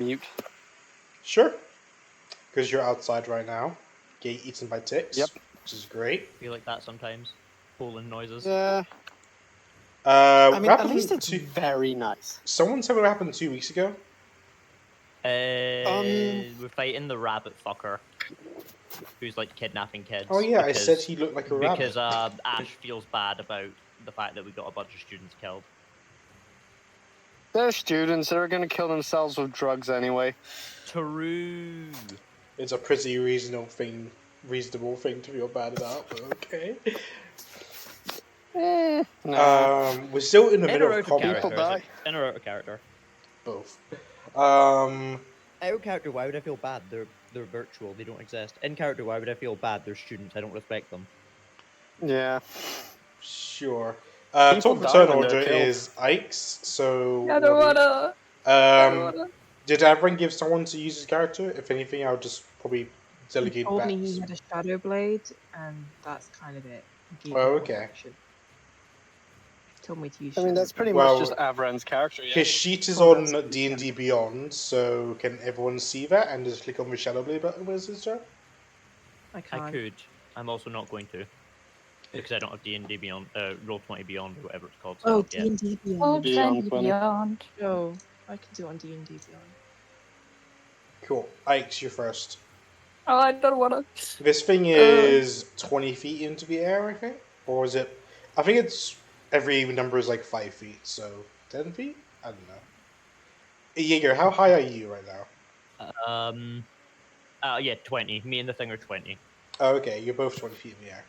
mute. Sure. Because you're outside right now. Get eaten by ticks. Yep. Which is great. I feel like that sometimes. Poland noises. Yeah. I I mean, at least it's very nice. Someone said what happened 2 weeks ago. We're fighting the rabbit fucker. Who's like kidnapping kids. Oh yeah, I said he looked like a rabbit. Because Ash feels bad about the fact that we got a bunch of students killed. They're students. They're going to kill themselves with drugs anyway. True. It's a pretty reasonable thing to feel bad about, but okay. Nah. We're still in the middle of character. combat. In or out of character? Both. Out of character, why would I feel bad? They're virtual. They don't exist. In character, why would I feel bad? They're students. I don't respect them. Yeah. Sure. People Top die turn when order they're killed. is Ike's, so... I don't wanna. Did everyone give someone to use his character? If anything, I'll just probably delegate He told back. me he had a shadow blade, and that's kind of it. He gave Oh, me more okay. direction. He told me to use I mean, shadow that's pretty blade. Well, much just Avran's character, yeah. His sheet is Oh, on that's good, D&D Beyond, so can everyone see that and just click on the Shadow Blade button when it's his turn? I can't. I could. I'm also not going to. Because I don't have D&D Beyond, Roll20 Beyond, or whatever it's called. So Oh, yeah. D&D Oh, Beyond. Beyond D&D 20. Beyond. Oh, I can do it on D&D Beyond. Cool. Ike's your first. Oh, I don't wanna. This thing is 20 feet into the air, I think? Or is it... I think it's... Every number is like 5 feet, so 10 feet? I don't know. Jaeger, how high are you right now? Yeah, 20. Me and the thing are 20. Oh, okay, you're both 20 feet in the air.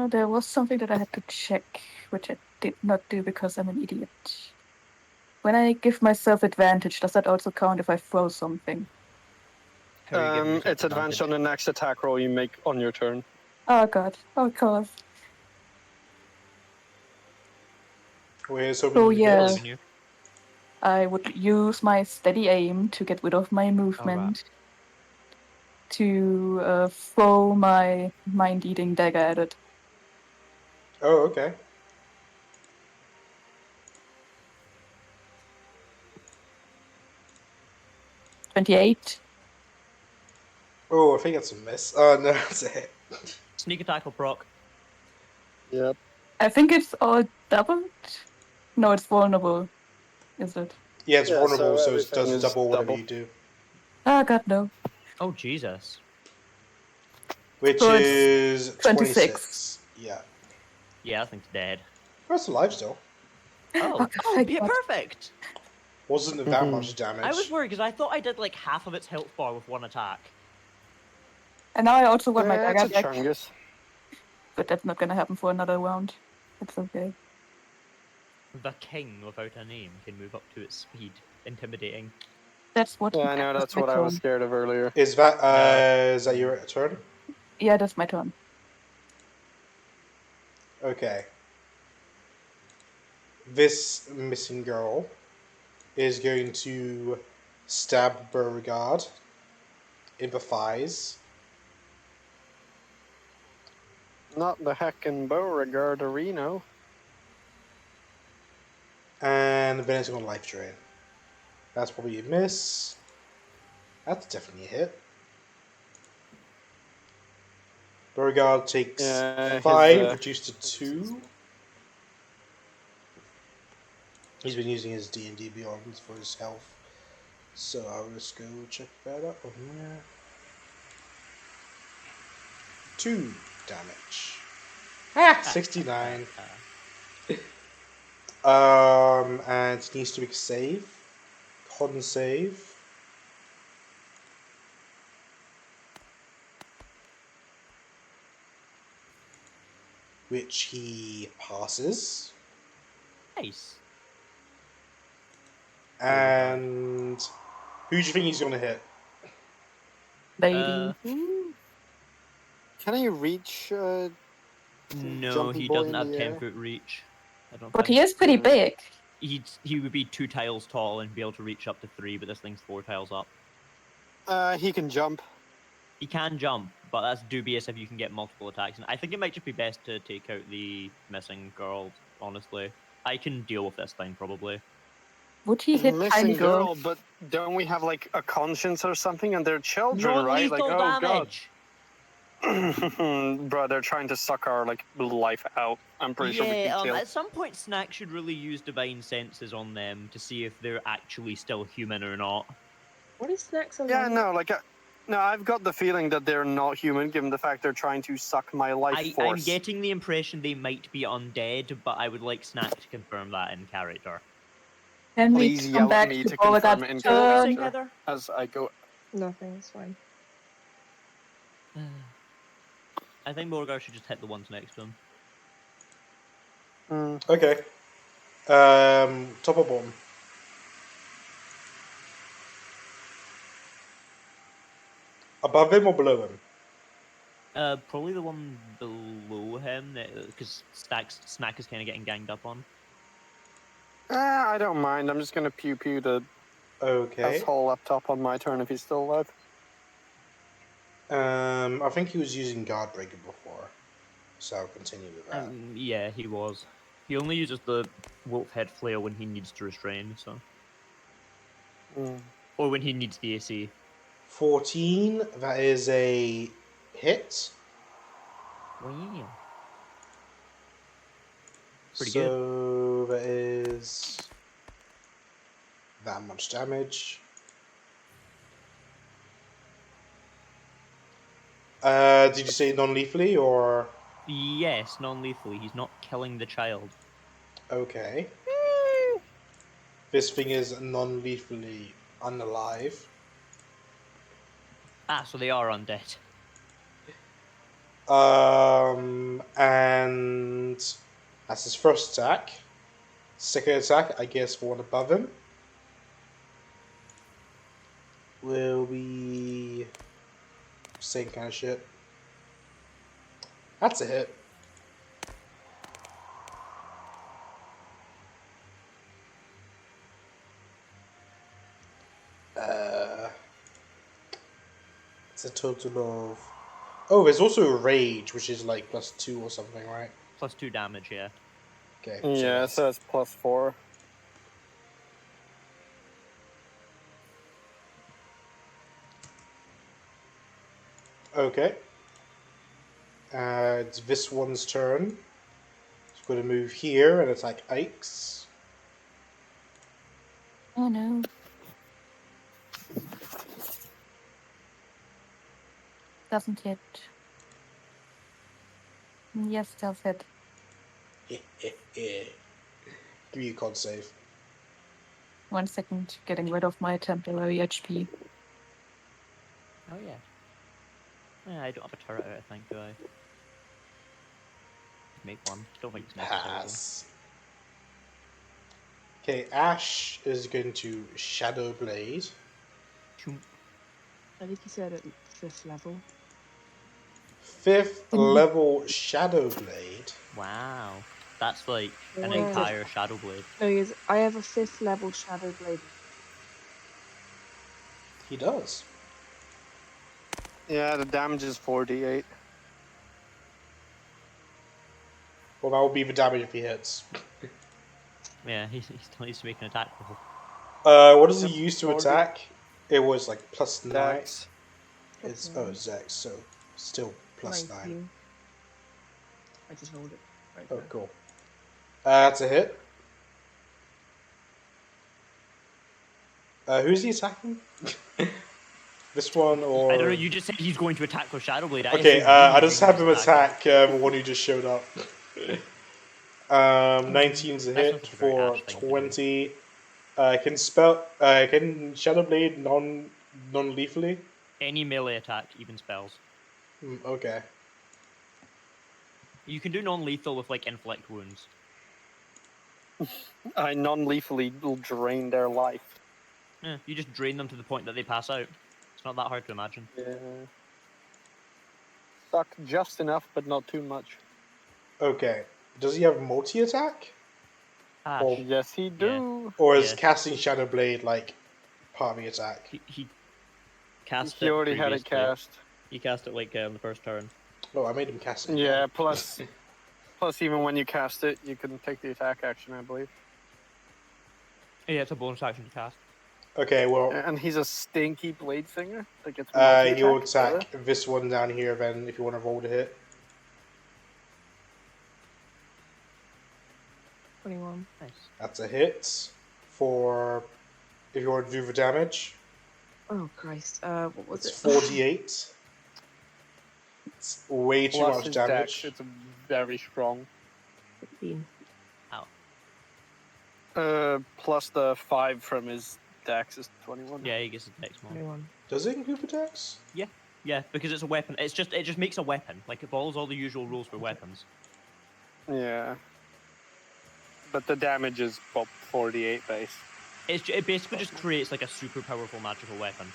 There was something that I had to check, which I did not do because I'm an idiot. When I give myself advantage, does that also count if I throw something? How are you giving yourself It's advantage on the next attack roll you make on your turn. Oh god, of course. Where's hoping So you yeah, hit? you? I would use my steady aim to get rid of my movement to throw my mind-eating dagger at it. Oh, okay. $28. Oh, I think that's a miss. Oh, no, that's a hit. Sneak attack will proc. Yep. I think it's all doubled. No, it's vulnerable. Is it? Yeah, it's Yeah, vulnerable, so so it everything does is double whatever double. you do. Oh god, no. Oh, Jesus. Which So it's is 26. Yeah. Yeah, that thing's dead. That's alive still. Oh, thank yeah, God. perfect! Wasn't that much damage. I was worried because I thought I did like half of its health bar with one attack. And now I also want my Yeah, dagger it's a back. Chungus. But that's not gonna happen for another round. It's okay. The king without a name can move up to its speed. Intimidating. That's what. Yeah, I know, that's what I was scared of earlier. Is that your turn? Yeah, that's my turn. Okay. This missing girl is going to stab Beauregard in the thighs. Not the heckin' Beauregard Arena. And then it's going to life drain. That's probably a miss. That's definitely a hit. Beauregard takes 5, reduced to 2. He's been using his D&D Beyond for his health. So I'll just go check that out on here. 2 damage. 69. And he needs to make a save. Con save. Which he passes. Nice. And who do you think he's going to hit? Lady. Can he reach No, Jumpy he boy doesn't in have the 10-foot reach. I don't But think. he is pretty big. He would be 2 tiles tall and be able to reach up to 3, but this thing's 4 tiles up. He can jump. He can jump, but that's dubious if you can get multiple attacks. And I think it might just be best to take out the missing girl, honestly. I can deal with this thing, probably. Would he hit Missing tiny girl, girls? but don't we have like a conscience or something? And they're children, right? Like, Non-lethal oh damage. god, bro, they're trying to suck our like life out. I'm pretty sure we Yeah, can kill. at some point, Snack should really use divine senses on them to see if they're actually still human or not. What is snacks alive? Yeah, no, like, no, I've got the feeling that they're not human, given the fact they're trying to suck my life I'm force. getting the impression they might be undead, but I would like Snack to confirm that in character. Can we Please come yell at back me to to go with confirm that it in So what were you saying, character Heather? as I go. Nothing, it's fine. I think Morgar should just hit the ones next to him. Okay. Top or bottom? Above him or below him? Probably the one below him, because Snack is kind of getting ganged up on. I don't mind. I'm just gonna pew the Okay. asshole up top on my turn if he's still alive. I think he was using Guard Breaker before, so I'll continue with that. Yeah, he was. He only uses the Wolf Head Flail when he needs to restrain, so. Or when he needs the AC. 14, that is a hit. Wow. Pretty So that is that much damage. Did you say non-lethally or? Yes, non-lethally. He's not killing the child. Okay. This thing is non-lethally unalive. Ah, so they are undead. And that's his first attack. Second attack, I guess, for one above him. Will be same kind of shit. That's a hit. It's a total of. Oh, there's also a rage, which is like +2 or something, right? +2 damage, yeah. Okay. Yeah, so that's +4. Okay. It's this one's turn. It's going to move here and attack Ikes. Oh no. Doesn't hit. Yes, does hit. Give me a con save. 1 second, getting rid of my temporary HP. Oh, yeah. Yeah, I don't have a turret, I think, do I? Make one. Don't think it's necessary. Pass. Okay, Ash is going to Shadow Blade. Though. I think you said at 5th level. 5th level Shadow Blade. Wow. That's like an Yeah. entire Shadow Blade. No, I have a 5th level Shadow Blade. He does. Yeah, the damage is 4d8. Well, that will be the damage if he hits. Yeah, he still needs to make an attack roll. What does he use to 40. attack? It was like +9. Dex. It's Zex, so still +9. 19. I just rolled it. Right Oh, there. cool. That's a hit. Who's he attacking? This one or? I don't know, you just said he's going to attack with Shadow Blade. Okay, I just have him attack one who just showed up. 19's a That's hit not a very for Ash thing to do. 20. Can Shadow Blade non-lethally? Any melee attack, even spells. Okay. You can do non-lethal with like inflict wounds. I non-lethally will drain their life. Yeah, you just drain them to the point that they pass out. It's not that hard to imagine. Yeah. Suck just enough, but not too much. Okay. Does he have multi-attack? Ash. Oh. Yes, he do. Or is Yeah. casting Shadow Blade like part of the attack? He cast He it already had it previously. cast. He cast it like on the first turn. Oh, I made him cast it. Yeah, plus even when you cast it, you couldn't take the attack action, I believe. Yeah, it's a bonus action to cast. Okay, well, And he's a stinky blade singer that gets he'll multi-attack. attack this one down here then if you want to roll to hit. 21. Nice. That's a hit for if you want to do the damage. Oh, Christ. What was It's it? 48. It's way too Plus much his damage. dex, it's very strong. 15. Plus the 5 from his dex is 21. Yeah, he gets his dex more. 21. Does it include the dex? Yeah, because it's a weapon. It just makes a weapon. Like it follows all the usual rules for weapons. Yeah. But the damage is 48 base. It basically just creates like a super powerful magical weapon.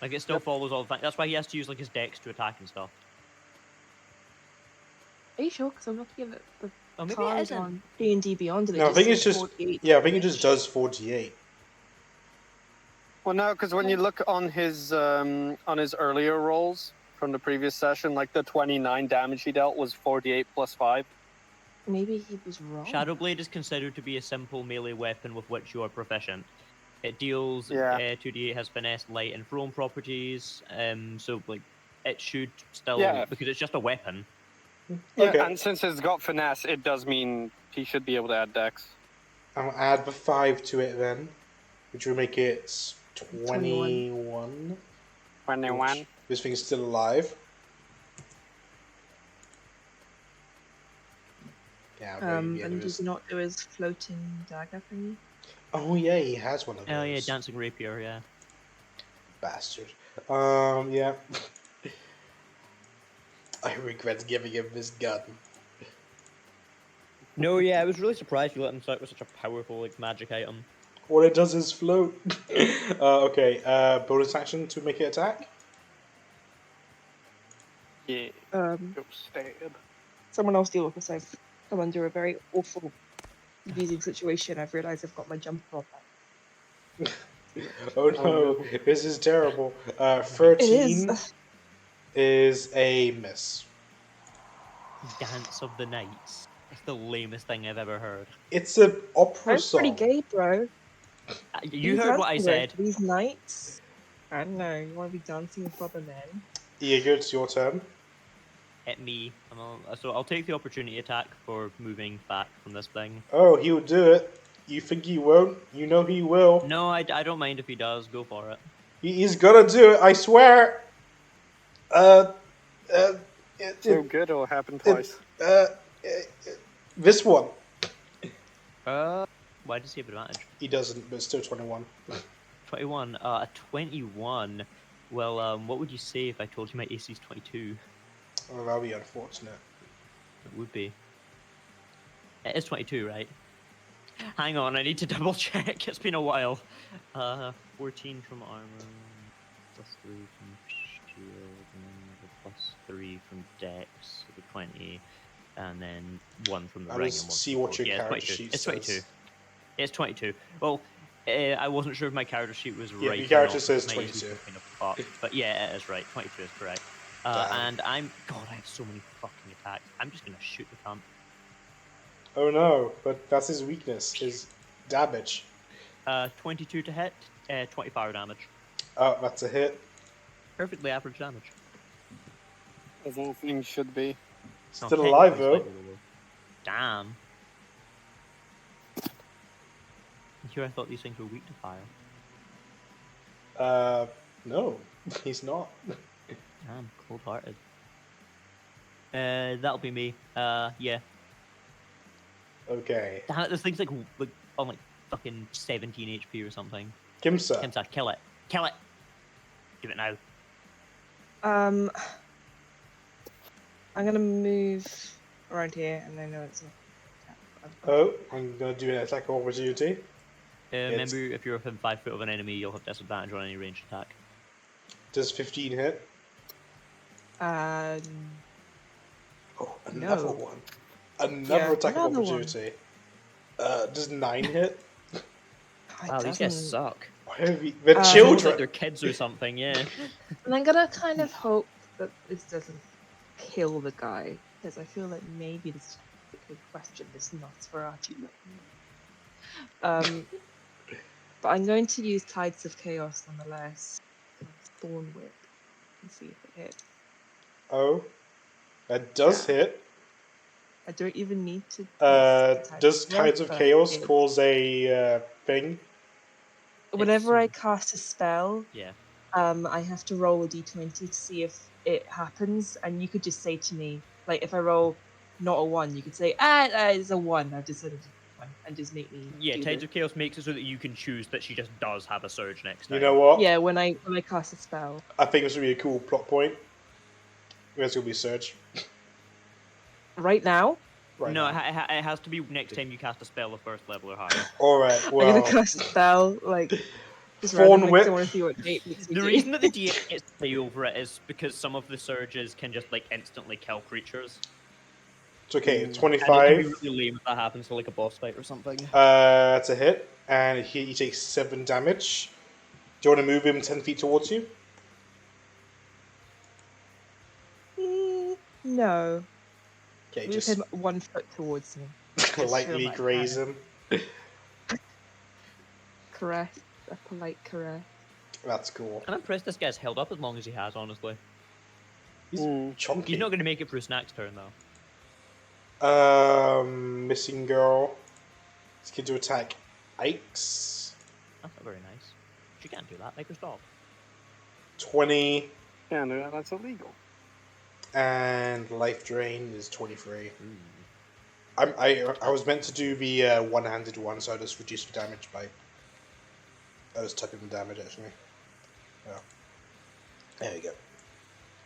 Like it still Yep. follows all the things. That's why he has to use like his dex to attack and stuff. Are you sure? Because I'm looking at the Oh, maybe it card isn't. on D&D Beyond. And No, I think it's says just 48 yeah. I think it just damage. does 48. Well, no, because when you look on his earlier rolls from the previous session, like the 29 damage he dealt was 48 plus 5. Maybe he was wrong. Shadowblade is considered to be a simple melee weapon with which you are proficient. It deals Yeah. 2d8, has finesse, light, and thrown properties. So like it should still Yeah. because it's just a weapon. Yeah, Okay. and since it's got finesse, it does mean he should be able to add dex. I'll add the 5 to it then, which will make it 21. 21. Which- This thing is still alive. Yeah. maybe the And end of does his- he not do his floating dagger thingy? Oh yeah, he has one of those. Oh yeah, dancing rapier. Yeah. Bastard. Yeah. I regret giving him this gun. No, yeah, I was really surprised you let him start with such a powerful like magic item. All it does is float. Okay, bonus action to make it attack. Yeah. Go stab. Someone else deal with this. I've come under a very awful, confusing situation. I've realised I've got my jumper off. Oh no, this is terrible. 13 It is a miss. Dance of the Nights. It's the lamest thing I've ever heard. It's an opera That's pretty song. gay, bro. You These heard what I dancing said. These nights. I don't know. You want to be dancing with proper men? Jaeger, it's your turn. Hit me. So I'll take the opportunity attack for moving back from this thing. Oh, he'll do it. You think he won't? You know he will. No, I don't mind if he does. Go for it. He's gonna do it, I swear. So good, it'll happen twice. This one. Why does he have advantage? He doesn't, but it's still 21. 21. A 21. Well, what would you say if I told you my AC is 22? Oh, that'll be unfortunate. It would be. It is 22, right? Hang on, I need to double check. It's been a while. 14 from armor, plus 3 from shield, and plus 3 from dex, so the 20, and then 1 from the I'll ring. just and 1 see from what gold. your Yeah, character 22. sheet It's 22. says. It's 22. Well, I wasn't sure if my character sheet was Yeah, right. your or character not, says because my AC 22. was kind of fucked. But yeah, it is right. 22 is correct. Damn. And I'm... God, I have so many fucking attacks. I'm just going to shoot the cunt. Oh no, but that's his weakness, his damage. 22 to hit, 20 fire damage. Oh, that's a hit. Perfectly average damage. As all things should be. No, Still alive technically though. slightly lower. Damn. Here I thought these things were weak to fire. No, he's not. Damn, cold-hearted. That'll be me. Yeah. Okay. Damn it, this thing's like on like fucking 17 HP or something. Kimsa. Kimsa, kill it. Kill it! Give it now. I'm gonna move around here, and I know it's a. Oh, I'm gonna do an attack of opportunity. Remember, if you're within 5 foot of an enemy, you'll have disadvantage on any ranged attack. Does 15 hit? Um, Oh, another No. one. Another Yeah, attack of another one. opportunity. Does 9 hit? Wow, these guys suck. Why have you... The They look like children! they're kids or something, yeah. And I'm gonna kind of hope that this doesn't kill the guy, because I feel like maybe this is a good question. This Nosferatu. But I'm going to use Tides of Chaos nonetheless. Thorn Whip and see if it hits. Oh, that does hit. I don't even need to. use Does Tides of Chaos it- cause a thing? Whenever I It's- cast a spell, Yeah. I have to roll a d20 to see if it happens. And you could just say to me, like, if I roll not a 1, you could say, it's a 1. I've decided to one, and just make me. Yeah, do Tides the- of Chaos makes it so that you can choose that she just does have a surge next time. You know what? Yeah, when I cast a spell. I think this would be a cool plot point. There's gonna be Surge. Right now, Right No, now. it has to be next time you cast a spell of first level or higher. Alright, I'm well. gonna cast a spell like just Thorn randomly 'cause I Whip. want to see what Nate makes me The do. reason that the DM gets to say over it is because some of the surges can just like instantly kill creatures. It's okay, And it can 25. be really lame if that happens to like a boss fight or something. It's a hit, and he takes 7 damage. Do you want to move him 10 feet towards you? No, Okay, move just him 1 foot towards me. lightly sure, graze him. Caress, a polite caress. That's cool. I'm impressed this guy's held up as long as he has, honestly. He's Mm. chunky. He's not going to make it through Snack's turn, though. Missing girl. This kid to attack Ikes. That's not very nice. She can't do that. Make her stop. 20, Can't do that. That's illegal. and life drain is 23. Ooh. I was meant to do the one-handed one, so I just reduced the damage by. I was typing the damage actually. Oh. There we go.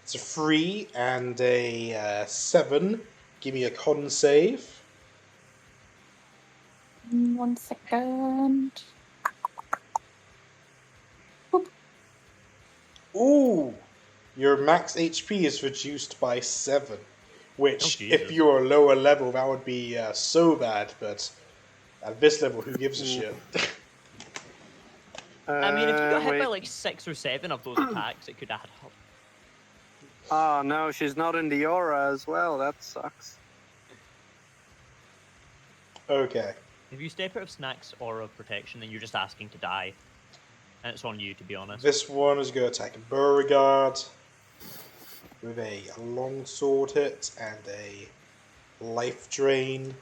It's a 3 and a 7. Give me a con save. 1 second. Ooh! Your max HP is reduced by 7. Which, Oh, if Jesus. you're a lower level, that would be so bad, but at this level, who gives a shit? I mean, if you got hit by wait. like 6 or 7 of those attacks, it could add up. Oh no, she's not in the aura as well. That sucks. Okay. If you step out of Snack's aura of protection, then you're just asking to die. And it's on you, to be honest. This one is going to attack Beauregard with a longsword hit and a life drain.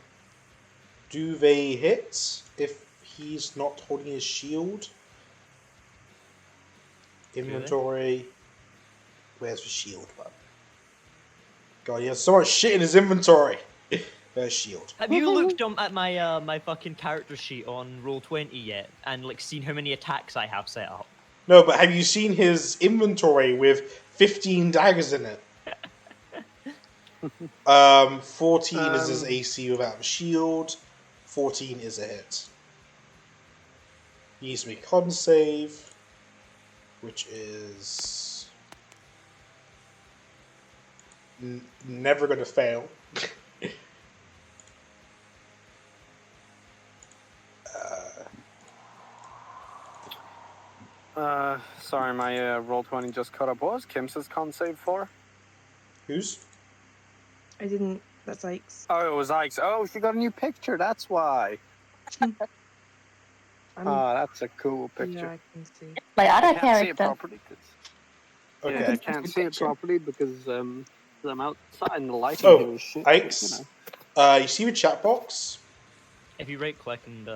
Do they hit if he's not holding his shield? they? Inventory. Where's the shield button? God, he has so much shit in his inventory. There's shield. Have you looked at my my fucking character sheet on Roll20 yet, and like seen how many attacks I have set up? No, but have you seen his inventory with 15 daggers in it? 14 is his AC without the shield. 14 is a hit. He needs to make a con save, which is never going to fail. Sorry, my Roll20 just cut up. What was Kim's con save for? Who's? I didn't. That's Ike's. Oh, it was Ike's. Oh, she got a new picture. That's why. That's a cool Yeah, picture. I can see. My I other can't see it character. properly. Okay. Yeah, I can't see it properly because I'm outside and the lighting Oh, here is shit. Ike's. You see the chat box? If you right click and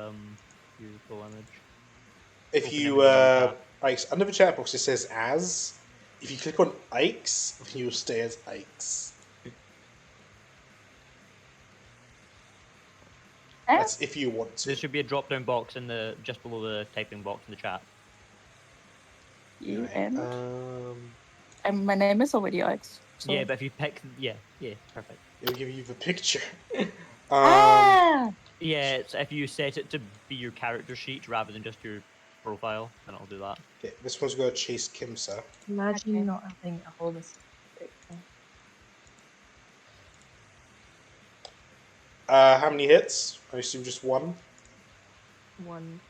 use full image. If Open you, everything on the tab. Ike's, under the chat box it says as. If you click on Ike's, you'll stay as Ike's. That's if you want There to. should be a drop down box in the just below the typing box in the chat. You Right, and um, my name is already Ike's. So. Yeah, but if you pick, yeah, perfect. it'll give you the picture. Ah! Yeah, it's if you set it to be your character sheet rather than just your profile, then it'll do that. Okay, this one's going to chase Kimsa. Imagine Okay. not having a holistic picture. How many hits? I assume just one. 1.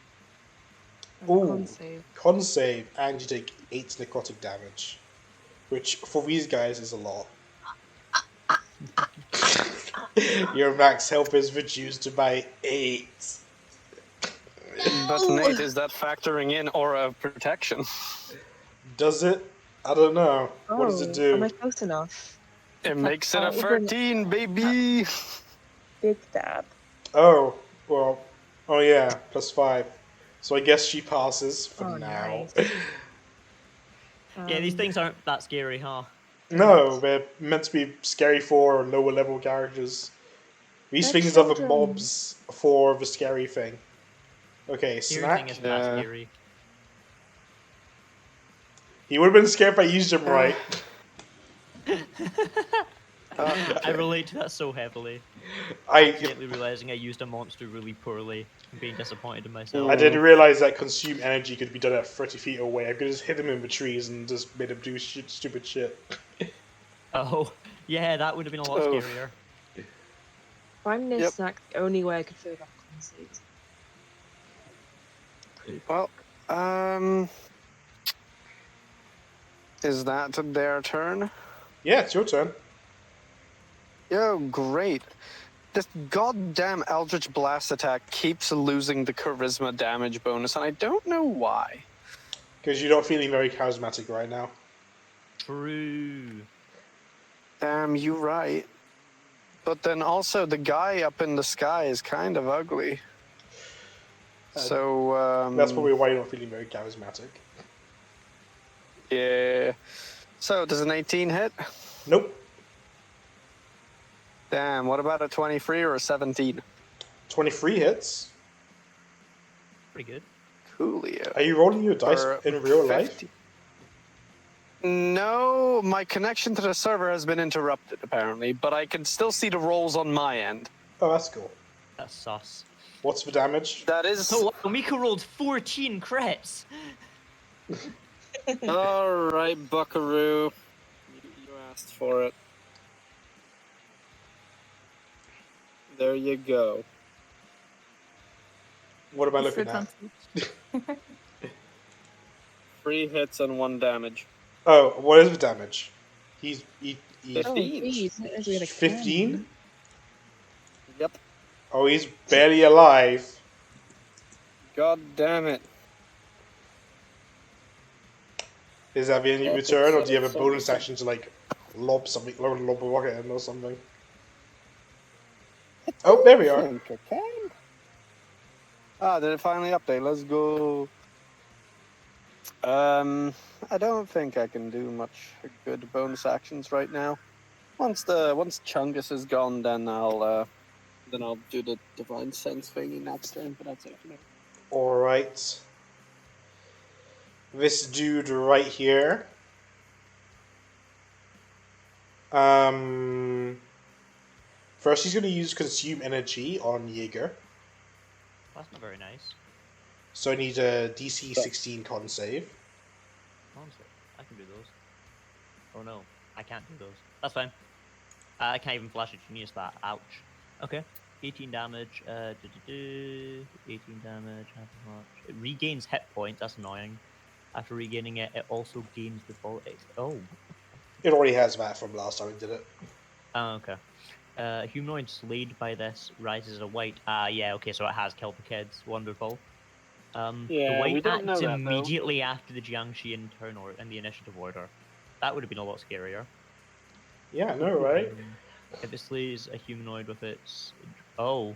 Ooh. Con save. Con save, and you take 8 necrotic damage. Which, for these guys, is a lot. Your max health is reduced by 8. But Nate, is that factoring in aura of protection? Does it? I don't know. What does it Am do? I close enough? It makes it a Even 13, baby. big dab. Oh, well. Oh, yeah, +5. So I guess she passes for Oh, now. nice. Yeah, these things aren't that scary, huh? No, they're meant to be scary for lower level characters. These They're things are the children. mobs for the scary thing. Okay, Scary thing snack. isn't that Yeah. scary. He would have been scared if I used him right. I relate to that so heavily. I Accidentally realizing I used a monster really poorly and being disappointed in myself. I didn't realize that consume energy could be done at 30 feet away. I could just hit him in the trees and just made him do stupid shit. Oh, yeah, that would have been a lot Oh. scarier. If I'm near Yep. snack, the only way I could feel that conceit. Well, is that their turn? Yeah, it's your turn. Yo, great. This goddamn Eldritch Blast attack keeps losing the charisma damage bonus, and I don't know why. Because you're not feeling very charismatic right now. True. Damn, you right. But then also, the guy up in the sky is kind of ugly. So, That's probably why you're not feeling very charismatic. yeah. So, does an 18 hit? Nope. Damn, what about a 23 or a 17? 23 hits. Pretty good. Coolio. Are you rolling your dice Or in real 50. life? No, my connection to the server has been interrupted, apparently, but I can still see the rolls on my end. Oh, that's cool. That's sus. What's the damage? That is... So Miko rolled 14 crits. Alright, buckaroo. You asked for it. There you go. What am I looking at? 3 hits and 1 damage. Oh, what is the damage? He Oh, 15. geez, that is really 15? Yep. Oh, he's barely alive. God damn it. Is that the end of your Epic turn, or do you have a fail, bonus something. action to like lob a rocket at him or something? Oh, there we I are. think I can. Ah, did it finally update? Let's go. I don't think I can do much good bonus actions right now. Once Chungus is gone, then I'll do the divine sense thingy next turn. But that's it for now. All right. This dude right here. First, he's going to use consume energy on Jaeger. That's not very nice. So I need a DC 16 con save. Honestly, I can do those. Oh no, I can't do those. That's fine. I can't even flash a genius that. Ouch. Okay. 18 damage. 18 damage. How much? It regains hit points. That's annoying. After regaining it, it also gains the full. Oh. It already has that from last time we did it. Oh, okay. Humanoid slayed by this rises a white. Yeah, okay, so it has killed the kids. Wonderful. Yeah, the white we don't know acts that, though. immediately after the Jiangxi in turn or in the initiative order. That would have been a lot scarier. Yeah, I know, right? If it slays a humanoid with its... Oh.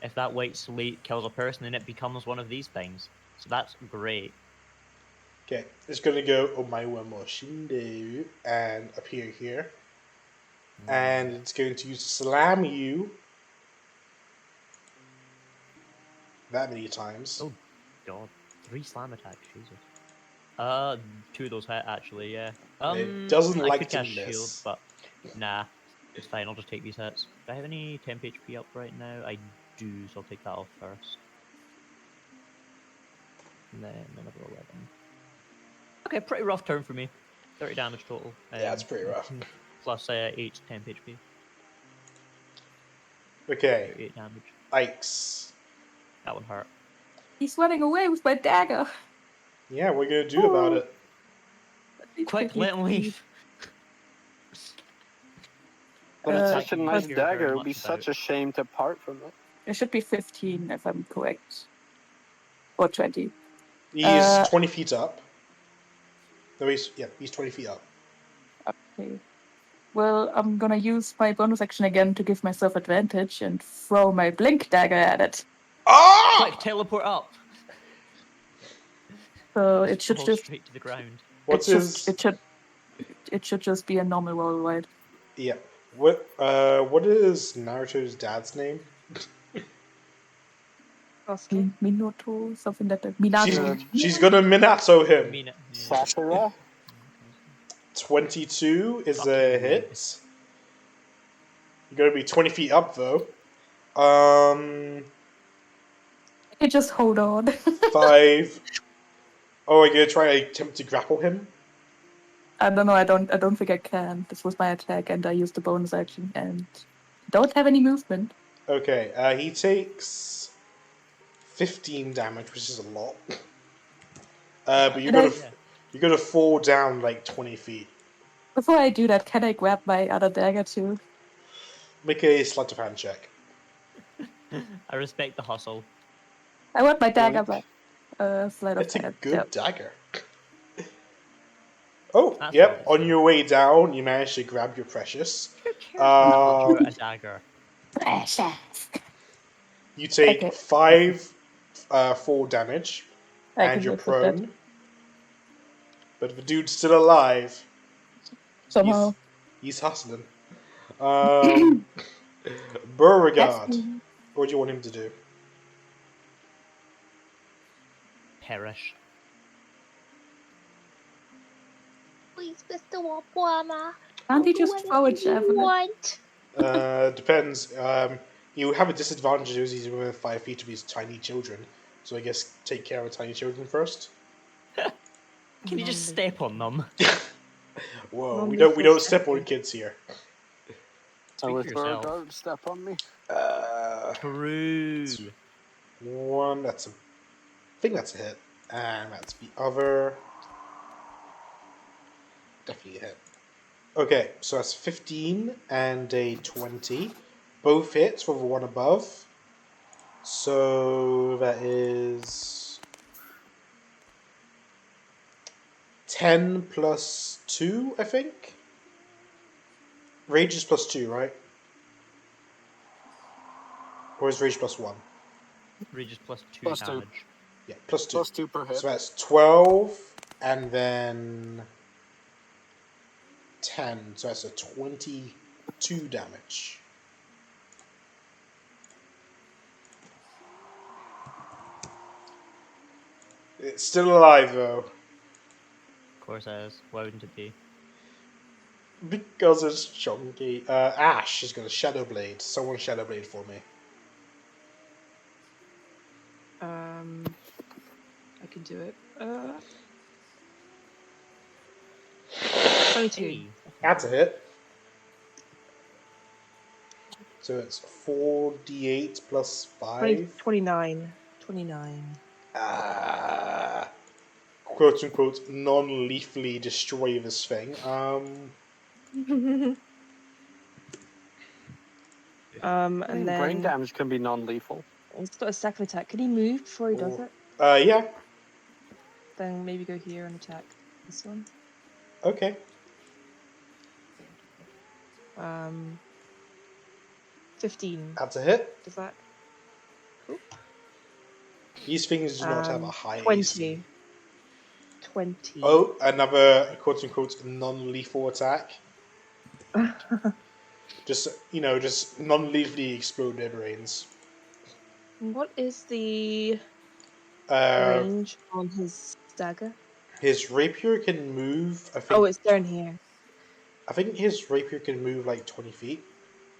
If that white slate kills a person, then it becomes one of these things. So that's great. Okay, it's going to go Omaiwa Moshindo and appear here. And it's going to slam you that many times. Oh, God. 3 slam attacks, Jesus. 2 of those hit, actually, yeah. It doesn't I like could to cast miss. shield, but nah. It's fine, I'll just take these hits. Do I have any temp HP up right now? I do, so I'll take that off first. And then another 11. Okay, pretty rough turn for me. 30 damage total. Yeah, it's pretty rough. Plus 8 temp HP. Okay, 38 damage. Ikes. That one hurt. He's running away with my dagger. Yeah, what are you going to do about it? Quick, let him leave. But it's Uh, such a I nice can't hear very dagger. It would be much such about. a shame to part from it. It should be 15 if I'm correct. or 20. He's 20 feet up. No, he's 20 feet up. Okay. Well, I'm gonna use my bonus action again to give myself advantage and throw my blink dagger at it. Quick, teleport up. So it should Fall just straight to the ground. What's it his? should it should just be a normal roll, right? Yeah. What is Naruto's dad's name? Sasuke? Minato, something like that. Minato. She's gonna Minato him. Mina, yeah. Sakura? 22 is Fucking a rude. hit. You're gonna be 20 feet up though. You just hold on. 5. Oh, are you gonna try to attempt to grapple him? I don't know. I don't think I can. This was my attack, and I used the bonus action, and don't have any movement. Okay. He takes 15 damage, which is a lot. But you're gonna fall down like 20 feet. Before I do that, can I grab my other dagger too? Make a sleight of hand check. I respect the hustle. I want my dagger Yoink. back. Sleight of It's a hand. good Yep. dagger. Oh, That's yep. nice, On though. your way down, you managed to grab your precious. I'll draw a dagger. Precious. You take Okay. 5 fall damage, I and can you're live with that prone. But the dude's still alive. somehow. He's hustling. Beauregard, That's- what do you want him to do? Perish. Please, Mr. Wapwana. Can't he just throw a javelin? Want? Depends. You have a disadvantage as he's within 5 feet of his tiny children. So I guess take care of tiny children first. Can you just step on them? Whoa, Mom, we you're don't so step on sexy. kids here. So Speak with for yourself. Beauregard, step on me. True. 1, that's a... I think that's a hit. And that's the other... Definitely a hit. Okay, so that's 15 and a 20. Both hits for the one above. So that is 10 plus 2, I think? Rage is plus 2, right? Or is rage plus 1? Regis plus 2 Plus 2. damage. Yeah, plus 2. Plus 2 per hit. So that's 12 and then 10. So that's a 22 damage. It's still alive though. Of course it is. Why wouldn't it be? Because it's chunky. Ash is going to Shadow Blade. Someone Shadow Blade for me. I can do it. 22. Hey. That's a hit. So it's 4d8 plus 5. 29. 29. Quote unquote non-lethally destroy this thing. And I mean, brain then damage can be non-lethal. he's got a second attack. Can he move before he does it? Yeah. Then maybe go here and attack this one. Okay. 15. That's a hit. Does that? These things do not have a high 20. AC. 20. Oh, another quote unquote non-lethal attack. Just non-lethally explode their brains. What is the range on his dagger? His rapier can move. I think. Oh, it's down here. I think his rapier can move like 20 feet.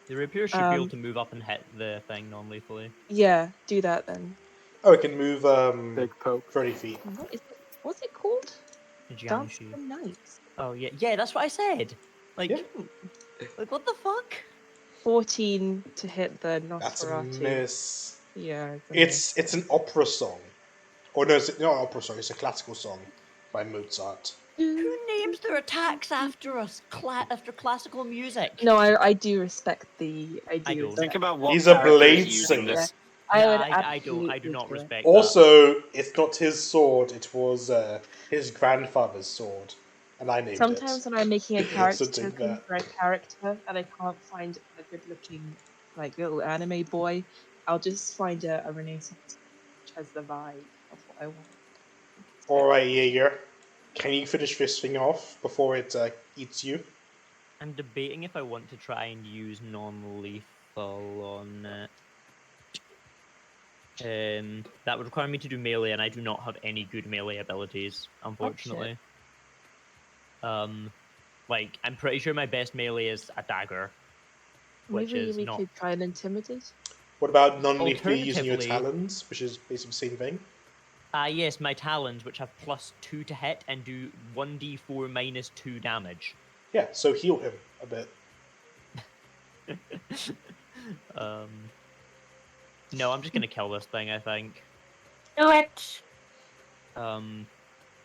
The rapier should be able to move up and hit the thing non-lethally. Yeah, do that then. Oh, it can move Big poke. 30 feet. What is it? What's it called? A Dance Jiangshi. of the Knights. Oh yeah, yeah, that's what I said. Like, Yeah. like what the fuck? 14 to hit the That's a Nosferatu. miss. Yeah, it's It's an opera song. Or no, it's not an opera song. It's a classical song by Mozart. Who names their attacks after us? After classical music? No, I do respect the. I do. I don't. respect- Think about what He's a character is blade using singer. this. I would I do absolutely not do it. respect that. Also, it's not his sword, it was his grandfather's sword. And I named Sometimes it. when I'm making a So character take token that. for a character and I can't find a good looking like little anime boy, I'll just find a Renaissance which has the vibe of what I want. Alright, Jaeger. Can you finish this thing off before it eats you? I'm debating if I want to try and use non-lethal on it. That would require me to do melee, and I do not have any good melee abilities, unfortunately. Like, I'm pretty sure my best melee is a dagger, which Maybe is we not. could try and intimidate. What about non-lethally using your Alternatively- talons, which is basically the same thing? Yes, my talons, which have +2 to hit and do 1d4 minus 2 damage. Yeah, so heal him a bit. No, I'm just gonna kill this thing, I think. Do it.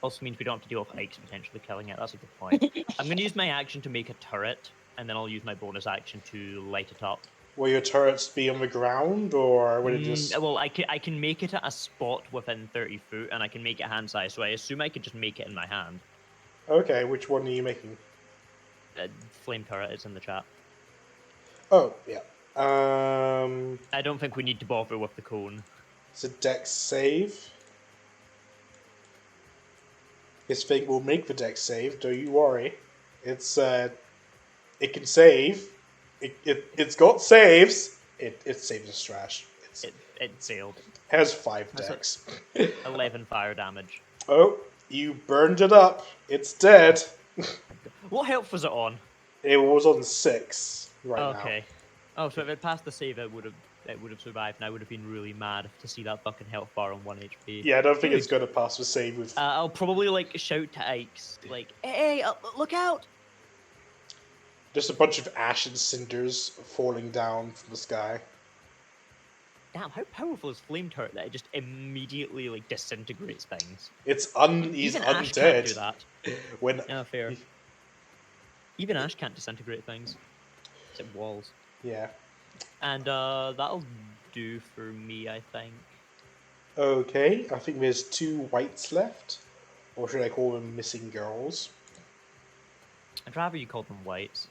Also means we don't have to deal with Ike's potentially killing it. That's a good point. I'm gonna use my action to make a turret, and then I'll use my bonus action to light it up. Will your turrets be on the ground, or will it just... Well, I can make it at a spot within 30 foot, and I can make it hand size, so I assume I could just make it in my hand. Okay, which one are you making? Flame turret is in the chat. Oh, yeah. I don't think we need to bother with the cone. It's a dex save. This thing will make the dex save, don't you worry. It's, it can save. It's got saves. It saves as trash. It failed. Has 5 That's dex. 11 fire damage. Oh, you burned it up. It's dead. What health was it on? It was on 6 right now. Okay. Oh, so if it passed the save, it would have survived, and I would have been really mad to see that fucking health bar on 1 HP. Yeah, I don't think Good. it's going to pass the save with... I'll probably like shout to Ike's, like, "Hey, look out!" Just a bunch of ash and cinders falling down from the sky. Damn, how powerful is Flame Turret that it just immediately like disintegrates things? He's Even Ash can't do undead. that. When Yeah, fair. Even Ash can't disintegrate things. Except walls. yeah. And that'll do for me, I think. Okay, I think there's 2 whites left, or should I call them missing girls? I'd rather you call them whites.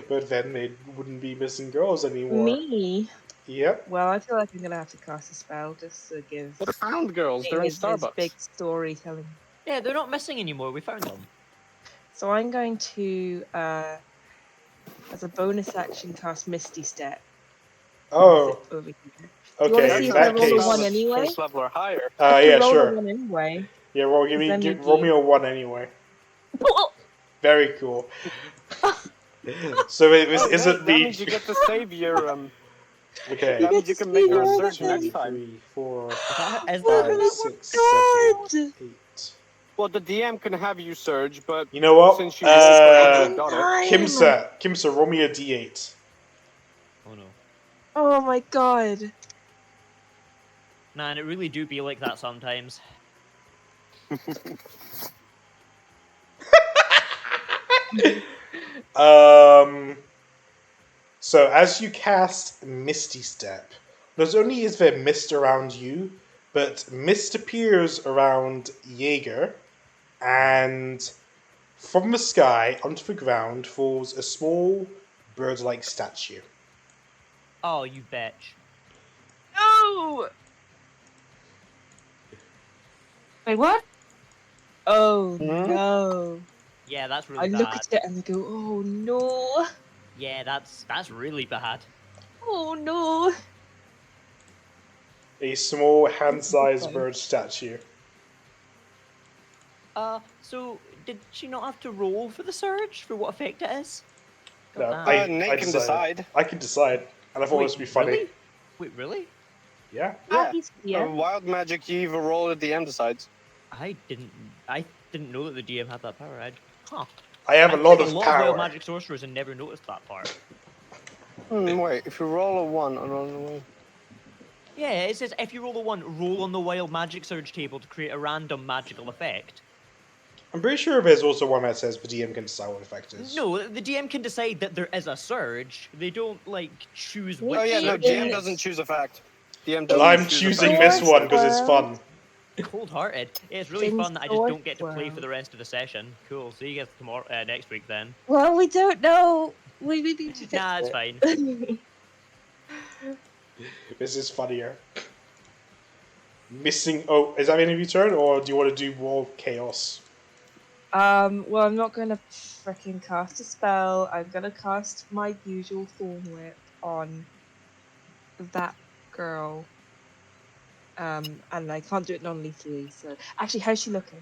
But then they wouldn't be missing girls anymore. Me? Yep. Well, I feel like I'm gonna have to cast a spell just to give What found girls? They're in his Starbucks. big storytelling. Yeah, they're not missing anymore. We found them. So I'm going to, as a bonus action, cast Misty Step. Oh, Over here. Do you okay. wanna In see if that I roll a case, one anyway? First level or higher. I yeah, can roll sure. a one anyway. Yeah, roll, Then you roll me do- a 1 anyway. Oh, Very cool. So it was, Oh, is great, it that the... means you get to save your Okay. that means you can make your Oh, research that's next time. 3, 4, Is 5, that Oh, 6, God! 7, 8. Well, the DM can have you surge, but You know what? since you already got it, Kimsa, roll me a d8. Oh no. Oh my god. Man, it really do be like that sometimes. So as you cast Misty Step, not only is there mist around you, but mist appears around Jaeger, and from the sky onto the ground falls a small bird-like statue. Oh, you bitch. No! Wait, what? Oh Hmm? no. Yeah, that's I really look bad. at it and I go, oh no. Yeah, that's really bad. Oh no. A small hand-sized funny. bird statue. So did she not have to roll for the surge for what effect it is? No, God I- damn. Nate can decide. I can decide, and I thought this would be funny. Really? Wait, really? Yeah. Yeah. Yeah. Wild magic, you either roll at the DM decides. I didn't know that the DM had that power. I have a I lot played of a lot power. of wild magic sorcerers and never noticed that part. Wait, if you roll a 1 on Yeah, it says if you roll a 1, roll on the wild magic surge table to create a random magical effect. I'm pretty sure there's also one that says the DM can decide what effect is. No, the DM can decide that there is a surge. They don't like choose which. Oh yeah, no, surge GM it doesn't is. choose effect. DM But doesn't I'm choose choosing effect. this one because it's World. fun. Cold-hearted. It's really In fun that I just Sword don't get to play for World. the rest of the session. Cool. See you guys tomorrow, next week then. Well, we don't know. We need to fix Nah, it's it. fine. This is funnier. Missing. Oh, is that the end of your turn, or do you want to do more chaos? Well, I'm not gonna freaking cast a spell. I'm gonna cast my usual Thorn Whip on that girl. And I can't do it non-lethally. So, actually, how's she looking?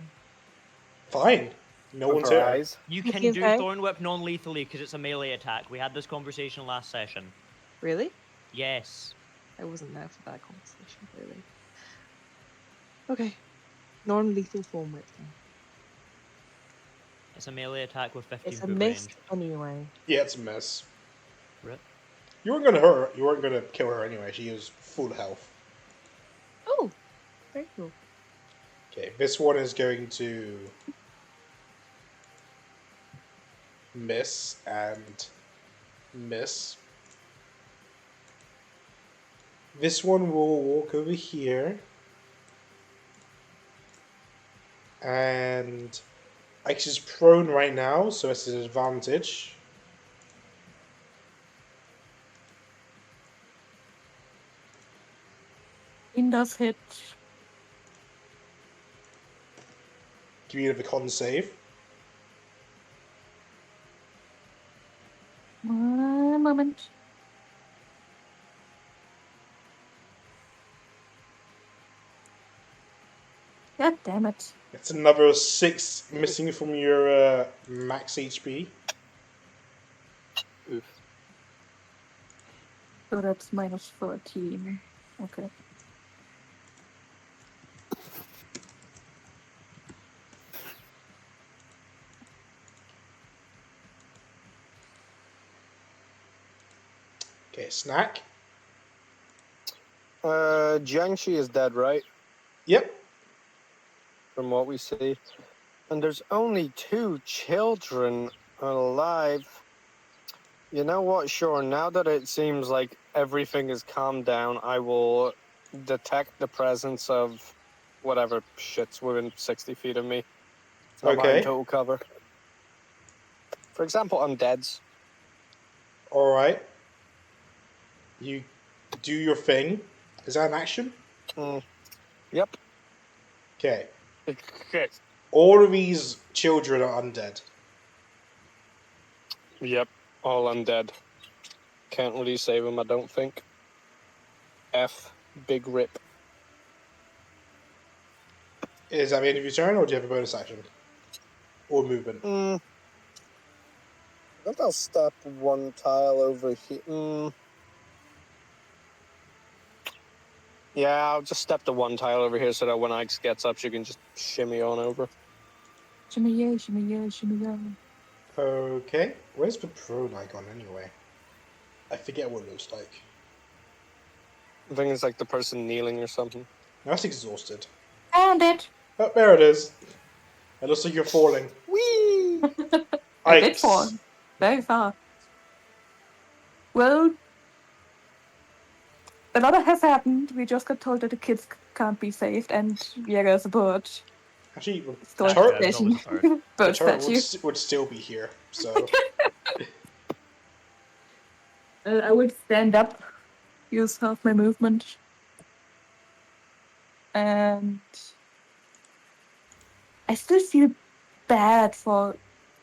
Fine. No Of one's her hit her. eyes. You Looking can do okay? Thorn Whip non-lethally because it's a melee attack. We had this conversation last session. Really? Yes. I wasn't there for that conversation. Really? Okay. Non-lethal Thorn Whip then. It's a melee attack with 15 It's a foot miss range. anyway. Yeah, it's a miss. Rip. You weren't gonna hurt her. You weren't gonna kill her anyway. She is full health. Oh, very cool. Okay, this one is going to miss and miss. This one will walk over here. And she's prone right now, so it's an advantage. In does hit. Give you the con save. One moment. God damn it. It's another 6 missing from your max HP. Oof. So that's minus 14. Okay. Okay, snack. Jiangxi is dead, right? Yep. From what we see. And there's only 2 children alive. You know what, sure, now that it seems like everything is calmed down, I will detect the presence of whatever shit's within 60 feet of me. It's not behind Okay. total cover. For example, undeads. Alright. You do your thing. Is that an action? Yep. Okay. Okay. All of these children are undead. Yep. All undead. Can't really save them, I don't think. F. Big rip. Is that the end of your turn, or do you have a bonus action? Or movement? I think I'll step one tile over here. Yeah, I'll just step the one tile over here so that when Ike's gets up, she can just shimmy on over. Shimmy yeah, shimmy yeah, shimmy yeah. Okay. Where's the prone icon anyway? I forget what it looks like. I think it's like the person kneeling or something. That's exhausted. Found it! Oh, there it is. It looks like you're falling. Whee! I did fall. Very far. Well, a lot has happened. We just got told that the kids can't be saved, and Jäger's a bird. Actually, Storage turret, There's station. always a bird. the Bird turret statue. would still be here, so... I would stand up, use half my movement, and I still feel bad for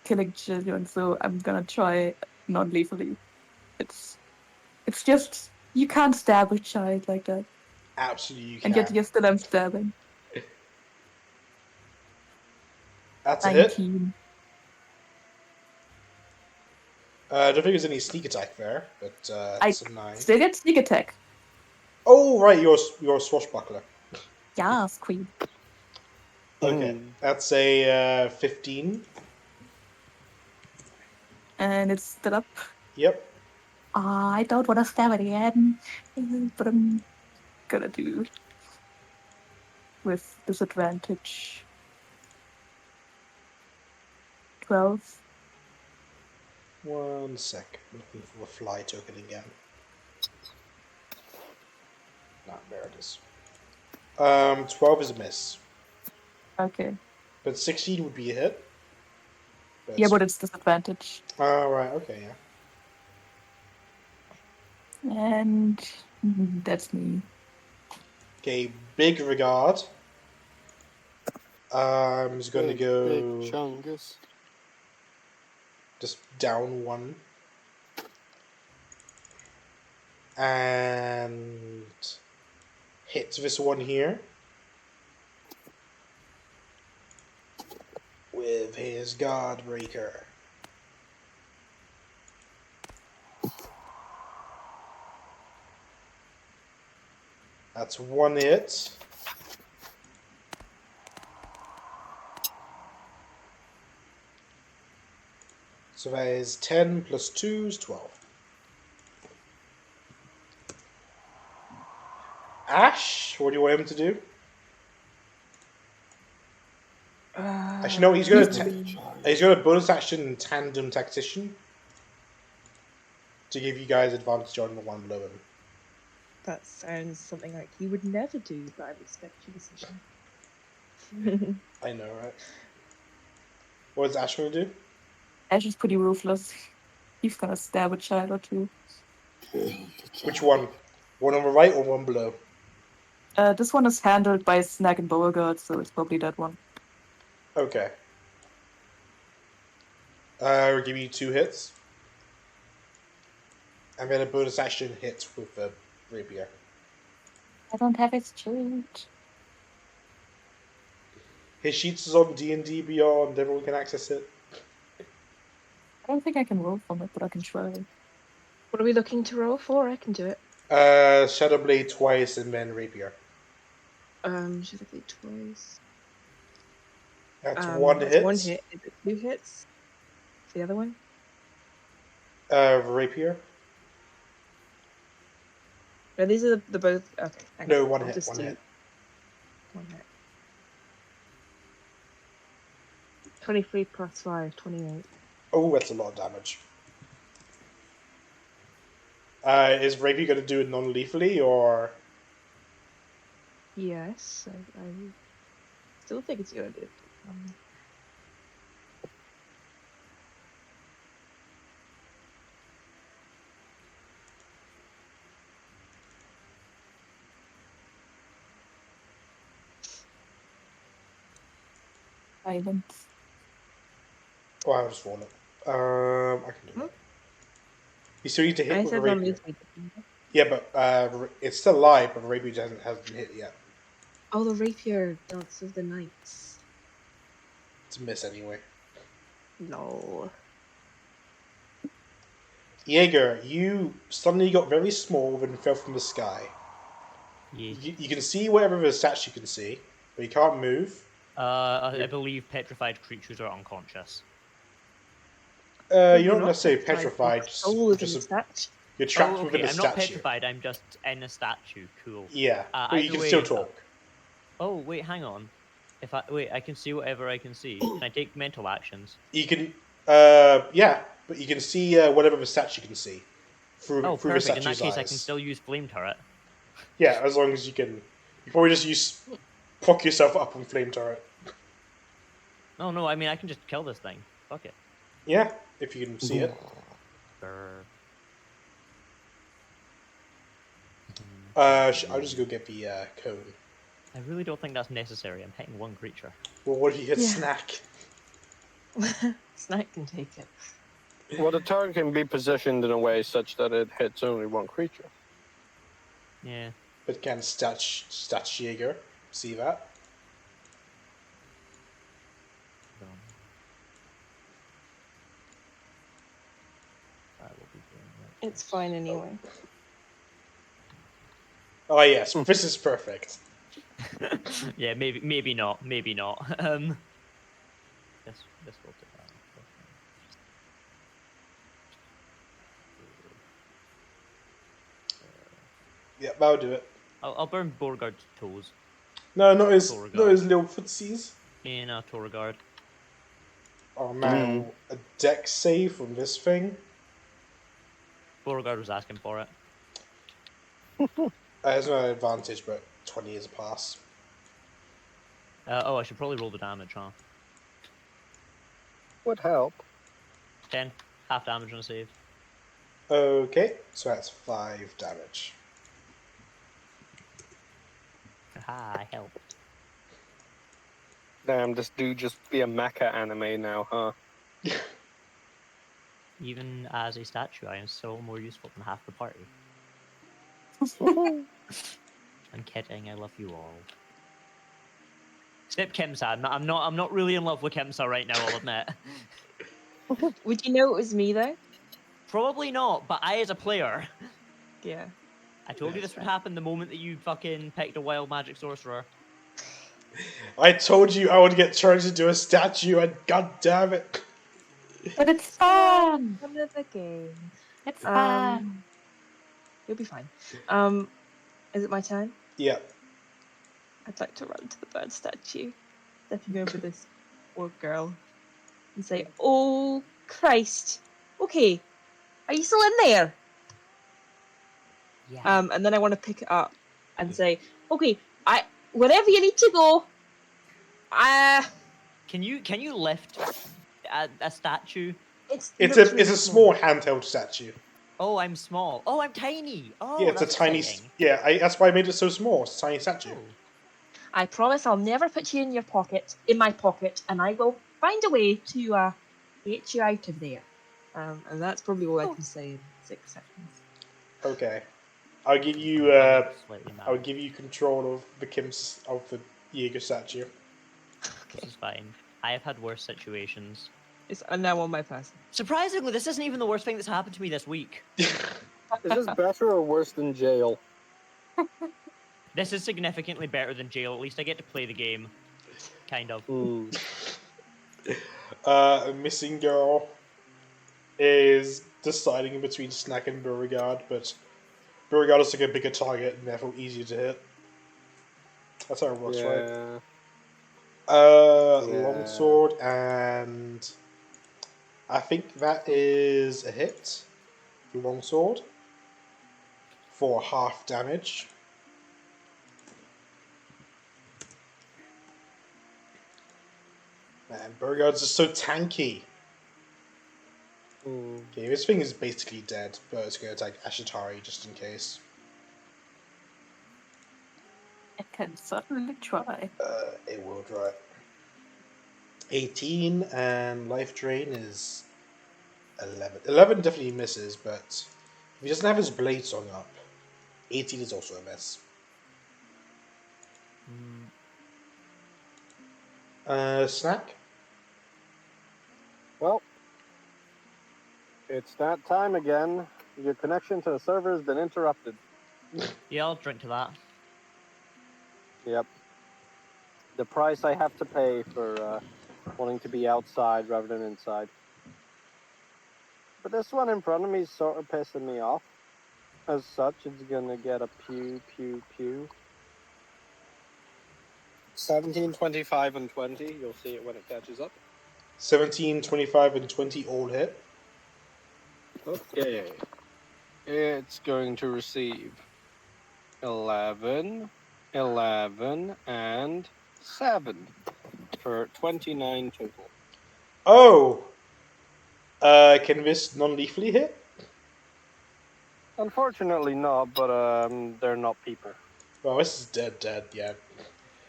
killing children, so I'm gonna try non-lethally. It's just you can't stab a child like that, Absolutely you can. and yet you're still I'm stabbing. That's a hit. 19. I don't think there's any sneak attack there, but it's a 9. Still get sneak attack. Oh, right, you're a swashbuckler. Yes, queen. Okay, that's a 15. And it's still up. Yep. I don't want to stab it again, but I'm gonna do with disadvantage. 12. 1 sec. Looking for the fly token again. Nah, there it is. 12 is a miss. Okay. But 16 would be a hit. Yeah, but it's disadvantage. Oh, right, okay, yeah. And that's me. Okay, big regard. Is going to Big go Chungus. just down 1. And hit this one here. With his Guard Breaker. That's 1 hit. So that is 10 plus 2 is 12. Ash, what do you want him to do? Actually, no, he's going to bonus action Tandem Tactician to give you guys advantage on the one below him. That sounds something like you would never do, but I respect your decision. I know, right? What is Ash going to do? Ash is pretty ruthless. He's gonna stab a child or two. Which one? One on the right or one below? This one is handled by Snag and Beauregard, so it's probably that one. Okay. We'll give you 2 hits. And then a bonus action hit with the rapier. I don't have his sheet. His sheets is on D&D Beyond. Everyone can access it. I don't think I can roll from it, but I can try. What are we looking to roll for? I can do it. Shadow Blade twice and then rapier. Should I do twice? That's 1 hit. 1 hit. Is it 2 hits? The other one? Rapier. No, these are the both. Okay. hang No, on, 1 I'll hit. just 1 do hit. 1 hit. 23 plus 5, 28. Oh, that's a lot of damage. Is rapier going to do it non-lethally or? Yes, I still think it's gonna do it. Violence. Oh, I'll just roll it. I can do that. You still need to hit I with a said rapier. non-lethally. Yeah, but hasn't but the rapier hasn't been hit yet. Oh, the rapier Dance of the Knights. It's a miss anyway. No. Jaeger, you suddenly got very small and fell from the sky. Yeah. You can see whatever the stats you can see, but you can't move. I believe petrified creatures are unconscious. You're not necessarily petrified. Soul is in the statue. You're trapped Oh, within okay. a I'm not statue. petrified. I'm just in a statue. Cool. Yeah, but you either can way, still talk. Oh wait, hang on. If I wait, I can see whatever I can see. Can I take mental actions? You can, yeah, but you can see whatever the statue can see through Oh, the perfect. In that statue's case, eyes. I can still use flame turret. Yeah, as long as you can. You probably just proc yourself up on flame turret. No. I mean, I can just kill this thing. Fuck it. Yeah, if you can see it. Brr. I'll just go get the cone. I really don't think that's necessary. I'm hitting one creature. Well, what if you hit Yeah. snack? Snack can take it. Well, the target can be positioned in a way such that it hits only one creature. Yeah. But can Stats Jaeger see that? I will be doing that. It's fine anyway. Oh yes, this is perfect. Yeah, maybe not. This will take that. Yeah, that'll do it. I'll burn Beauregard's toes No, not his Beauregard. little footsies. in a Beauregard. Oh man, a deck save from this thing? Beauregard was asking for it. There's no advantage, but 20 is a pass. Oh, I should probably roll the damage, huh? Would help. 10. Half damage on a save. Okay, so that's 5 damage. Haha, I helped. Damn, this dude just be a mecha anime now, huh? Even as a statue, I am still more useful than half the party. I'm kidding. I love you all. Except Kimsa. I'm not really in love with Kimsa right now. I'll admit. Would you know it was me though? Probably not. But I, as a player, Yeah. I told you That's this would happen the moment that you fucking picked a wild magic sorcerer. I told you I would get turned into a statue, and god damn it! But it's fun. Fun of the game. It's fun. You'll be fine. Is it my turn? Yeah. I'd like to run to the bird statue, stepping over this poor girl, and say, "Oh Christ! Okay, are you still in there?" Yeah. And then I want to pick it up and say, "Okay, wherever you need to go. Can you lift a statue? It's It's looks a really small handheld statue. Oh, I'm small. Oh, I'm tiny. Oh, Yeah, it's a that's tiny. exciting. That's why I made it so small. It's a tiny statue. Oh. I promise I'll never put you in my pocket, and I will find a way to get you out of there." And that's probably all I can say in 6 seconds. Okay, I'll give you. Slightly mad. I'll give you control of the Jaeger statue. This is fine. I have had worse situations. It's now on my person. Surprisingly, this isn't even the worst thing that's happened to me this week. Is this better or worse than jail? This is significantly better than jail. At least I get to play the game. Kind of. A missing girl is deciding between Snack and Beauregard, but Beauregard is like a bigger target and therefore easier to hit. That's how it works, right? Longsword, and I think that is a hit. Longsword for half damage. Man, Beauregard's just so tanky. Okay, this thing is basically dead, but it's going to attack Ashitari just in case. It can certainly try. It will try. 18 and life drain is 11. 11 definitely misses, but if he doesn't have his blade song up, 18 is also a miss. Snack? Well, it's that time again. Your connection to the server has been interrupted. Yeah, I'll drink to that. Yep. The price I have to pay for wanting to be outside rather than inside. But this one in front of me is sort of pissing me off. As such, it's gonna get a pew, pew, pew. 17, 25, and 20. You'll see it when it catches up. 17, 25, and 20 all hit. Okay. It's going to receive 11, 11, and 7 for 29 total. Oh! Can this non-lethally hit? Unfortunately not, but they're not people. Well, this is dead, yeah.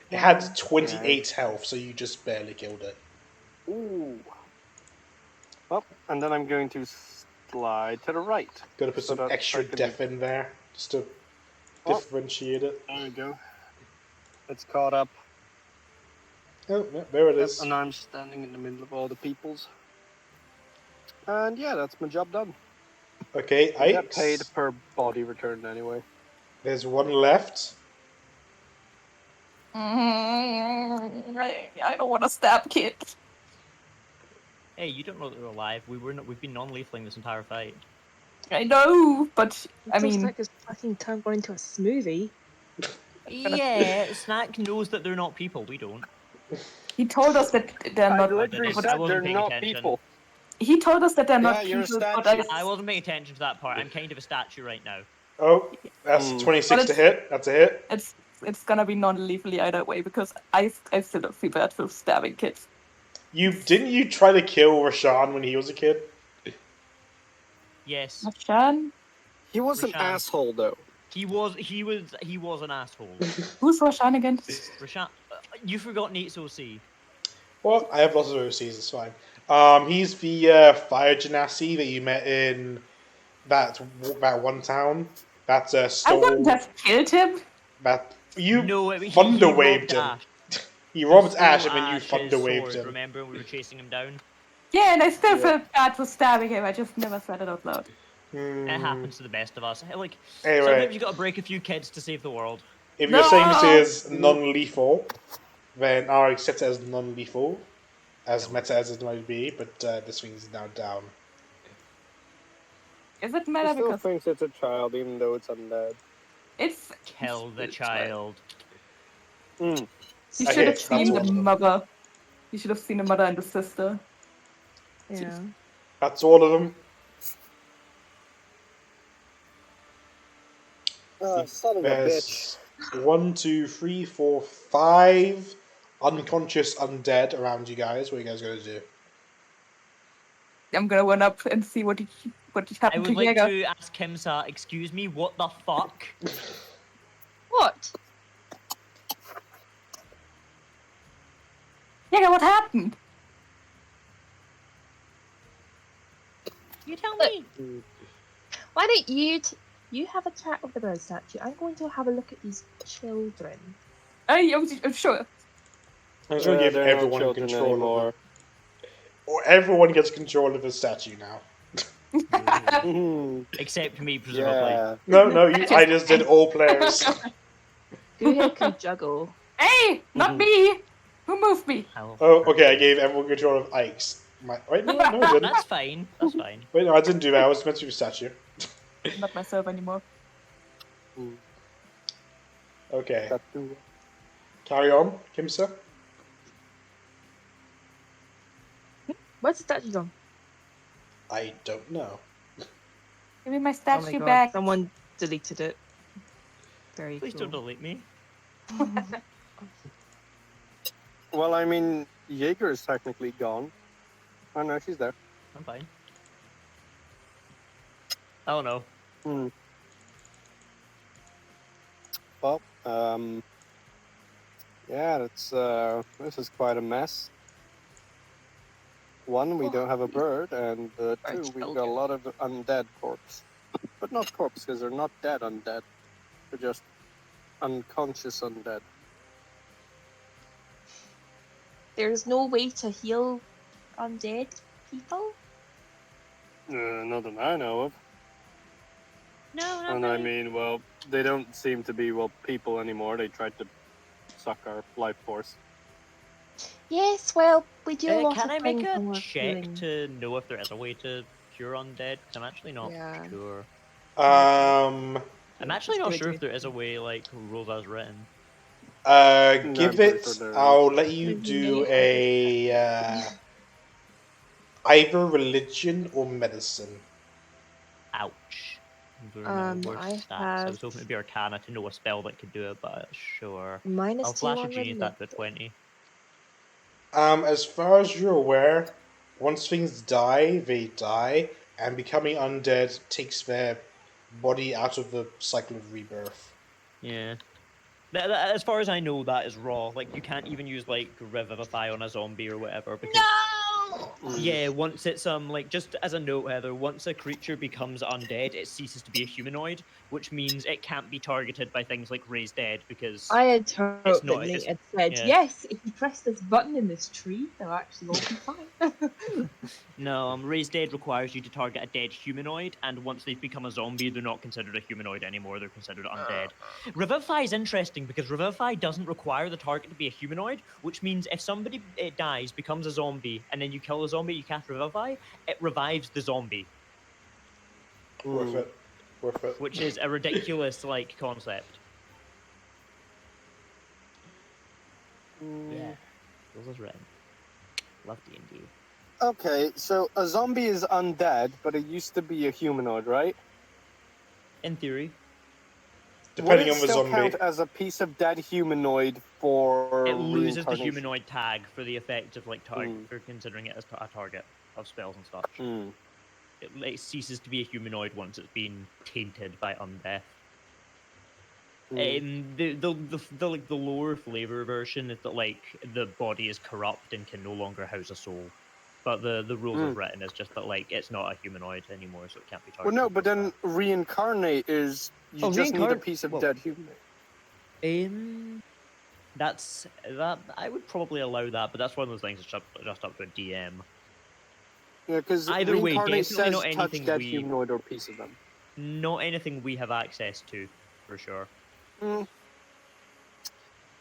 It had 28 health, so you just barely killed it. Ooh. Well, and then I'm going to slide to the right. Gotta put some extra def in there, just to differentiate it. There we go. It's caught up. Oh, yeah, there it is. And I'm standing in the middle of all the peoples. And yeah, that's my job done. Okay, I get paid Ike's. per body returned anyway. There's one left. I don't want to stab kids. Hey, you don't know that they're alive. We've been non-lethaling this entire fight. I know, but I Until mean, Snack has fucking turned one into a smoothie. Yeah, Snack knows that they're not people. We don't. He told us that they're I not. literally I said wasn't they're paying not attention. people. He told us that they're Yeah, not you're a people, but statue. I wasn't paying attention to that part. I'm kind of a statue right now. Oh, that's Hmm. 26 But to hit. That's a hit. it's gonna be non-lethally either way because I still don't feel bad for stabbing kids. Didn't you try to kill Rashawn when he was a kid? Yes, Rashan? He was an Rashan. asshole, though. he was an asshole. Who's Rashan again? Rashan, you forgot Nate's OC. Well, I have lots of OCs. It's fine. He's the fire genasi that you met in that one town. That's I wouldn't stole have killed him. that you No, thunder he waved robbed him. Ash. He robbed Stole Ash and then you Ash's thunder waved sword. him. Remember, we were chasing him down. Yeah, and I still Yeah. felt bad for stabbing him. I just never said it out loud. It happens to the best of us. Like Anyway, sometimes you got to break a few kids to save the world. if you're saying this No! is non-lethal, then I'll accept it as non-lethal, as meta as it might be. But this thing is now down. Is it He meta still because thinks it's a child, even though it's undead. it's Kill the child. Mm. you I should have hit, that's seen one the of them. mother. You should have seen the mother and the sister. Yeah. That's all of them. Son of a bitch. There's 1, 2, 3, 4, 5 unconscious undead around you guys. What are you guys gonna do? I'm gonna run up and see what I happened to would like Jaeger. to ask Kimsa, excuse me, what the fuck? What? Jaeger, what happened? You tell me. Why don't you have a chat with the bird statue? I'm going to have a look at these children. I'm sure. I'm just gonna give they're not everyone children control anymore. or everyone gets control of the statue now. Mhm. Except me, presumably. Yeah. No, I just did all players. Who here can juggle? Hey, not Mhm. me. Who moved me? Hell, Oh, okay, I gave everyone control of Ike's. Wait, no, I didn't. That's fine. That's fine. Wait, no, I didn't do that. I was meant to be a statue. Not myself anymore. Okay, That too. carry on, Kimsa. Where's the statue gone? I don't know. Give me my Oh my statue god, back. someone deleted it. Very Please cool. don't delete me. Well, I mean, Jaeger is technically gone. Oh no, she's there. I'm fine. Oh no. Hmm. Well, yeah, that's this is quite a mess. One, we don't have a bird, and two, we've got a lot of undead corpse. But not corpse, because they're not dead undead. They're just unconscious undead. There's no way to heal undead people? Not that I know of. No, not And I me. mean, well, they don't seem to be, well, people anymore. They tried to suck our life force. Yes, well, we do a lot Can of I make things a when we're check healing. to know if there is a way to cure undead? 'Cause I'm actually not Yeah. sure. Um, I'm actually not Good sure idea. if there is a way like rules as written. give I'm pretty it. sure there is. I'll let you Mhm. do a either religion or medicine. Ouch. Those are my worst I stats. I have was hoping it'd be Arcana to know a spell that could do it, but sure. minus I'll 2 flash a on genius that to religion. 20. As far as you're aware, once things die, they die, and becoming undead takes their body out of the cycle of rebirth. Yeah. As far as I know, that is raw. Like, you can't even use, like, Revivify on a zombie or whatever, because... Yeah, once it's, like, just as a note, Heather, once a creature becomes undead, it ceases to be a humanoid, which means it can't be targeted by things like Raise Dead, because... I had It's hoped not- that Nate it's- had said, yeah. yes, if you press this button in this tree, they'll actually all be fine. No, Raise Dead requires you to target a dead humanoid, and once they've become a zombie, they're not considered a humanoid anymore, they're considered undead. Revivify is interesting, because Revivify doesn't require the target to be a humanoid, which means if somebody dies, becomes a zombie, and then you kill the zombie, you cast Revivify, it revives the zombie, Worth it. Worth it. which is a ridiculous, like, concept. Yeah. Rules as written. Love D&D. Okay, so a zombie is undead, but it used to be a humanoid, right? In theory, Depending Would on it the still zombie. count as a piece of dead humanoid for it loses the reincarnation? humanoid tag for the effect of like Mm. for considering it as a target of spells and such. Mm. It ceases to be a humanoid once it's been tainted by undeath. Mm. The like the lower flavor version is that like the body is corrupt and can no longer house a soul. But the rules as written is just that like it's not a humanoid anymore, so it can't be Well, targeted. no, but then reincarnate is you just need a piece of dead humanoid. That's that I would probably allow that, but that's one of those things that's just up to a DM. Yeah, because Either way, reincarnate definitely says not touch anything dead we humanoid or piece of them. not anything we have access to, for sure. Mm.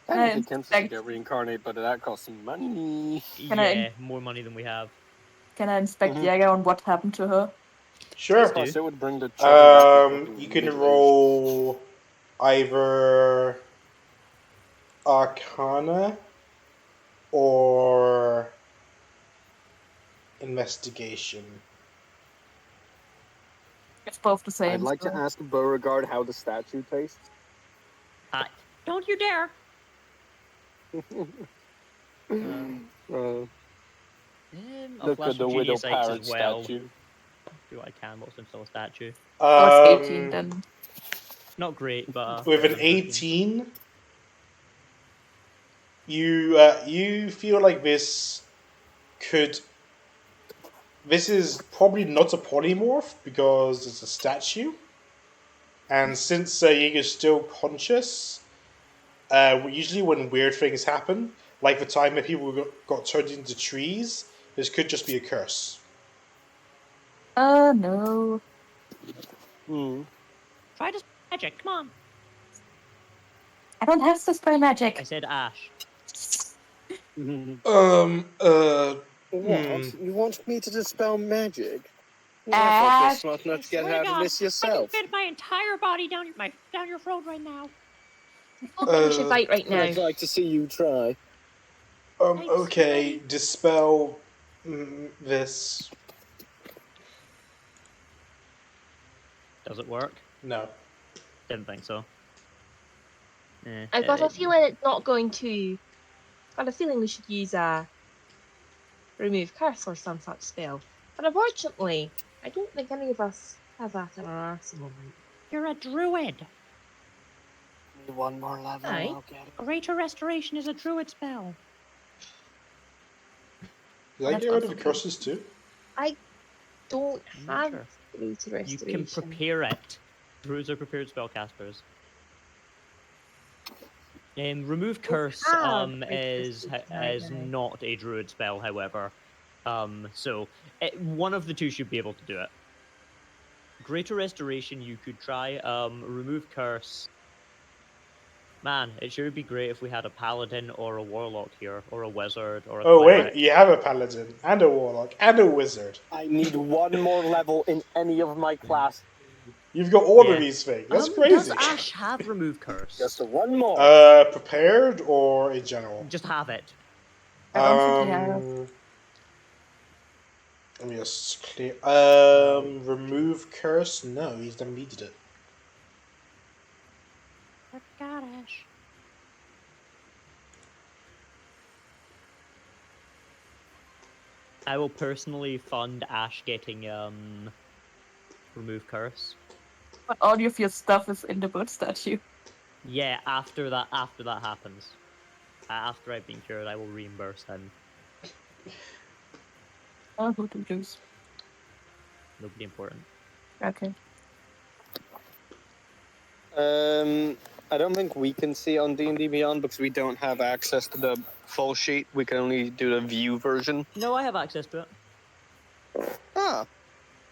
Can I Technically counts as you inspect? get reincarnate, but that costs some money. Can I- Yeah, more money than we have. Can I inspect Mhm. Jäger on what happened to her? Sure. Please Plus, do. it would bring the chubby back to fucking You can middle-aged. roll either Arcana or Investigation. It's both the same. I'd like to so- ask Beauregard how the statue tastes. Don't you dare! Look I'll at flash the some widow genius sites parrot as well. statue. Do what I can whilst I'm still a statue. Oh, it's 18 Um, then. Not great, but with better an than 13. 18, you feel like this could. This is probably not a polymorph because it's a statue, and since Jaeger's still conscious, usually when weird things happen, like the time that people got turned into trees, this could just be a curse. No. Hmm. Try to magic, come on! I don't have to spell magic. I said Ash. What? You want me to dispel magic? I Ash. thought you're smart enough to get Swear out to of God, this I yourself. can fit my entire body down your throat right now. I think we should fight right now. I'd like to see you try. Thanks, Okay, buddy. dispel this. Does it work? No. Didn't think so. I've got a feeling it's not going to. Got a feeling we should use a remove curse or some such spell. But unfortunately, I don't think any of us have that in our arsenal. You're a druid. One more level, Aye. I'll get it. Greater Restoration is a druid spell. Did I That's get rid of awesome. curses too? Don't I'm not have sure. greater You restoration. can prepare it. Druids are prepared spellcasters. Remove curse have greater is restoration right now. not a druid spell, however. So one of the two should be able to do it. Greater Restoration you could try. Remove curse. Man, it sure would be great if we had a paladin or a warlock here, or a wizard, or a Oh cleric. wait, you have a paladin and a warlock and a wizard. I need one more level in any of my classes. You've got all Yeah. of these things. That's Does crazy. Ash have remove curse? Just one more. Prepared or in general? Just have it. I don't think we have. Let me just clear. Remove curse. No, he's done needed it. Oh God, Ash. I will personally fund Ash getting remove curse. But all of your stuff is in the bird statue. Yeah, after that happens. After I've been cured, I will reimburse him. Oh, who do you lose? Nobody important. Okay. I don't think we can see on D&D Beyond because we don't have access to the full sheet. We can only do the view version. No, I have access to it. Ah,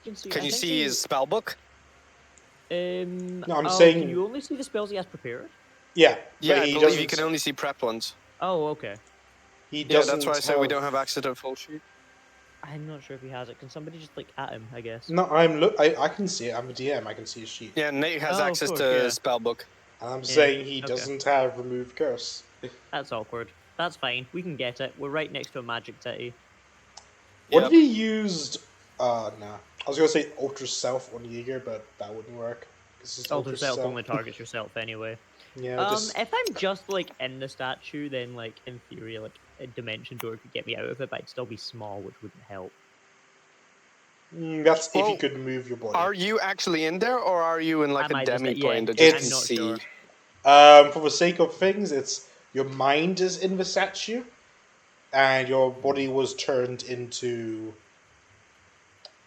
Can can I you think see his spell book? No, I'm Can saying- you only see the spells he has prepared? Yeah, Yeah, but I he believe doesn't. you can only see prep ones. Oh, okay. He Yeah, doesn't. that's why I said we have- don't have access to the full sheet. I'm not sure if he has it. Can somebody just like at him? I guess. No, I can see it. I'm a DM. I can see his sheet. Yeah, Nate has Oh, of access course, to yeah. his spell book. And I'm Yeah, saying he okay. doesn't have remove curse. That's awkward. That's fine. We can get it. We're right next to a magic city. What Yep. if you used? Nah. I was gonna say ultra self on Jaeger, but that wouldn't work. This is Alter ultra self self. only targets yourself anyway. Yeah, just If I'm just like in the statue, then like in theory, like a dimension door could get me out of it, but I'd still be small, which wouldn't help. that's if you Well, could move your body. Are you actually in there, or are you in like Am a I just- demi plane yeah, that just I'm can not see? sure. For the sake of things, it's your mind is in the statue, and your body was turned into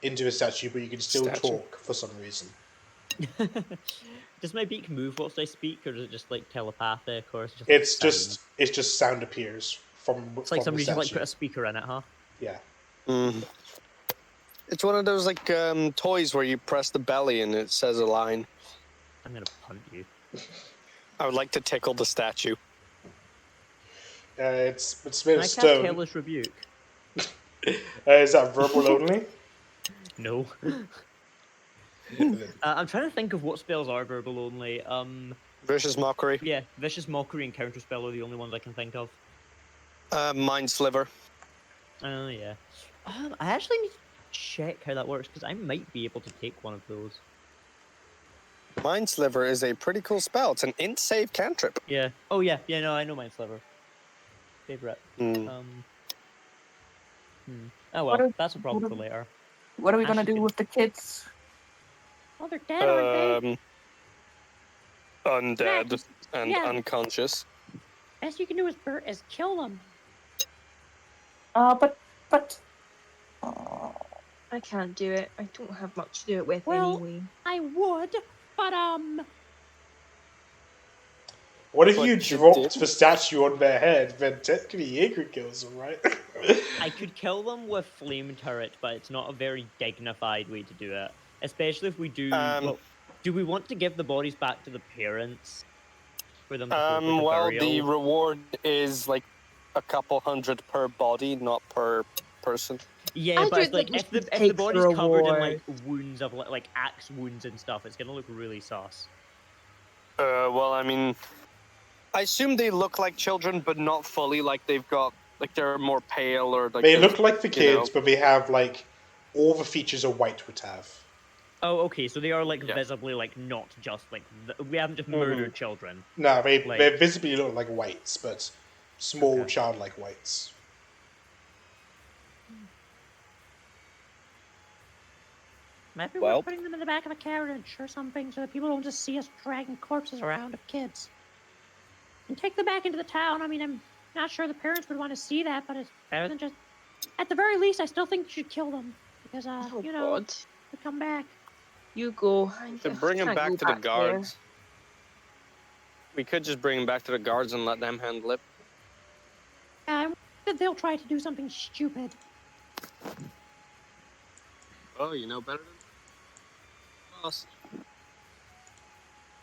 a statue, but you can still Statue. talk for some reason. Does my beak move whilst I speak, or is it just like telepathic, or is it just? It's Like, just sound appears from It's like from somebody the just like statue. put a speaker in it, huh? Yeah. Mm. It's one of those like toys where you press the belly and it says a line. I'm gonna punt you. I would like to tickle the statue. It's made Can of I cast stone. Hellish Rebuke? Is that verbal only? No. I'm trying to think of what spells are verbal only. Vicious mockery. Yeah, Vicious Mockery and Counterspell are the only ones I can think of. Mind sliver. Oh, yeah. I actually need to check how that works, because I might be able to take one of those. Mind sliver is a pretty cool spell. It's an int save cantrip. Yeah. Oh, yeah. Yeah, no, I know Mind Sliver. Favorite. Mm. Oh, What well, are- that's a problem what for later. What are we gonna Actually, do with the kids? Oh, they're dead, aren't they? Undead just- and yeah. unconscious. Best you can do is kill them. But I can't do it. I don't have much to do it with Well- anyway. I would, but What if But you you dropped did? the statue on their head? Then technically Jaeger kills them, right? I could kill them with Flame Turret, but it's not a very dignified way to do it. Especially if we do... well, do we want to give the bodies back to the parents? For them to hold, like, a Well, the burial? reward is like a couple hundred per body, not per person. Yeah, I but it's don't like think we if the should take the body's covered in like reward. wounds of like axe wounds and stuff, it's gonna look really sus. Well, I mean, I assume they look like children, but not fully. Like they've got, like they're more pale or like they they've- look like the you know. kids, but they have like all the features a white would have. Oh, okay, so they are like Yeah. visibly like not just like we haven't just murdered children. No, they Like- visibly look like whites, but small Okay. childlike whites. maybe Well- we're putting them in the back of a carriage or something so that people don't just see us dragging corpses around of kids. And take them back into the town. I mean, I'm not sure the parents would want to see that, but it's better than just. At the very least, I still think you should kill them because, Oh you know, God. they come back. You go. To bring him Can't back go to the back guards. We could just bring him back to the guards and let them handle it. Yeah, I'm worried that they'll try to do something stupid. Oh, you know better than us.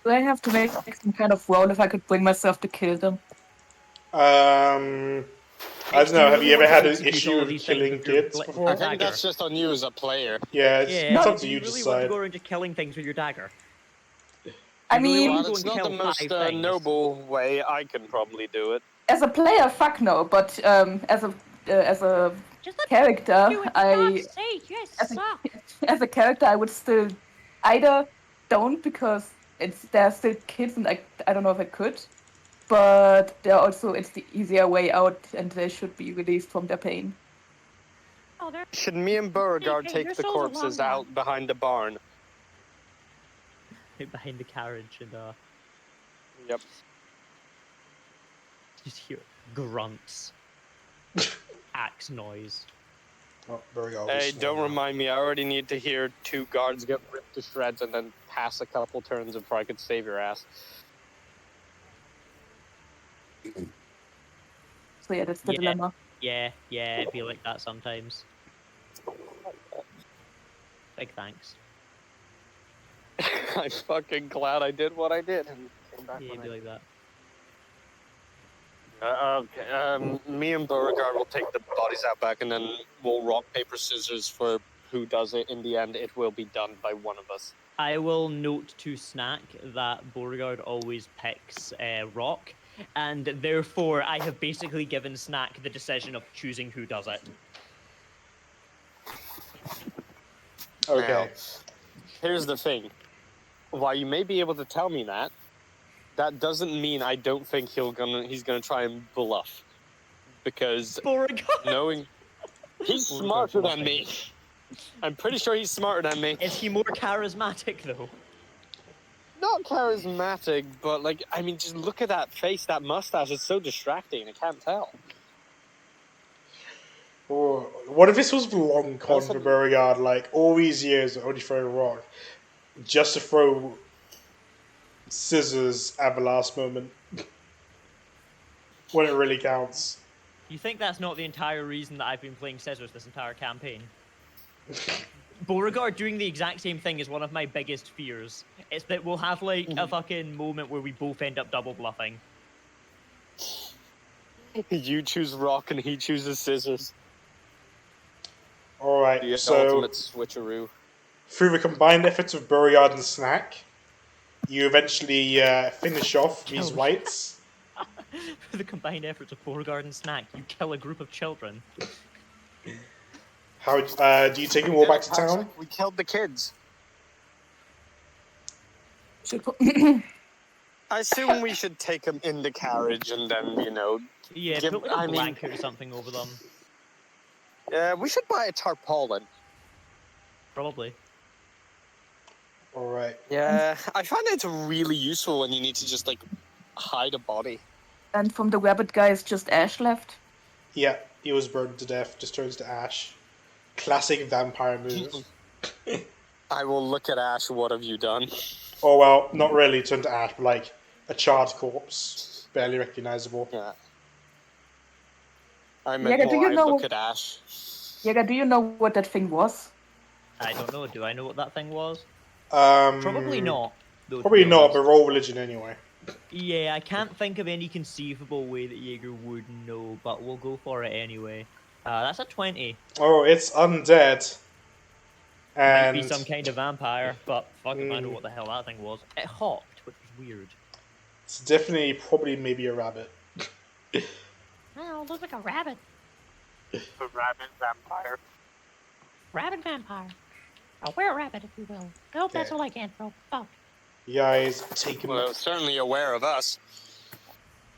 do I have to make some kind of roll if I could bring myself to kill them? I don't know. Have you ever had an Execute issue all with these things killing with your kids bla- before? I think Dagger. that's just on you as a player. Yeah, it's Yeah, up do to you you to really want to decide. go around just killing things with your dagger? I You really mean, want Well, to it's go and not the kill most 5 things? noble way. I can probably do it. as a player, fuck no. But as a Just let character, them do it. For I God's sake, you guys as a, suck. as a character, I would still either don't because there are still kids and I don't know if I could, but they're also it's the easier way out and they should be released from their pain. Oh, they're Should me and Beauregard Hey, take your the soul's a corpses long out behind the barn? Right behind the carriage and Yep. just hear grunts, axe noise. Oh, very Hey, obvious. don't remind me. I already need to hear 2 guards get ripped to shreds and then pass a couple turns before I could save your ass. So yeah, that's the Yeah. dilemma. Yeah, it'd be like that sometimes. Big thanks. I'm fucking glad I did what I did and came back Yeah, when it'd be like that. Okay. Me and Beauregard will take the bodies out back, and then we'll rock paper scissors for who does it. In the end, it will be done by one of us. I will note to Snack that Beauregard always picks rock, and therefore I have basically given Snack the decision of choosing who does it. Okay. Here's the thing. While you may be able to tell me that, that doesn't mean I don't think he's gonna try and bluff. Because Beauregard. knowing he's Beauregard smarter than bluffing. me. I'm pretty sure he's smarter than me. Is he more charismatic though? Not charismatic, but like, I mean, just look at that face, that mustache. It's so distracting. I can't tell. Or what if this was the long con Also- for Beauregard? Like all these years, only throwing a rock, just to throw scissors at the last moment when it really counts. You think that's not the entire reason that I've been playing scissors this entire campaign? Beauregard doing the exact same thing is one of my biggest fears. It's that we'll have like a fucking moment where we both end up double bluffing. You choose rock and he chooses scissors. All right, The so ultimate switcheroo. through the combined efforts of Beauregard and Snack, you eventually finish off these Kill. whites. For the combined efforts of Beauregard and Snack, you kill a group of children. How do you take them all back to town? We killed the kids. I assume we should take them in the carriage and then, Yeah, Give- put like a I mean- blanket or something over them. we should buy a tarpaulin. Probably. All right. Yeah, I find it's really useful when you need to just, like, hide a body. And from the rabbit guy is just Ash left. Yeah, he was burned to death, just turns to ash. Classic vampire move. I will look at Ash, what have you done? Oh well, not really turned to ash, but like a charred corpse, barely recognizable. Yeah. I meant Yeah, do more you I know- look at Ash. Yaga, do you know what that thing was? I don't know. Do I know what that thing was? Um, Probably not. though, to Probably be not, honest. but roll religion anyway. Yeah, I can't think of any conceivable way that Jaeger would know, but we'll go for it anyway. That's a 20. Oh, it's undead. Might And be some kind of vampire, but fuck if I know Mm. what the hell that thing was. It hopped, which was weird. it's definitely probably maybe a rabbit. Oh, looks like a rabbit. A rabbit vampire. Rabbit vampire. A were-rabbit, if you will. Nope, that's Okay. a lycanthrope. Fuck. You guys take him Well, certainly aware of us.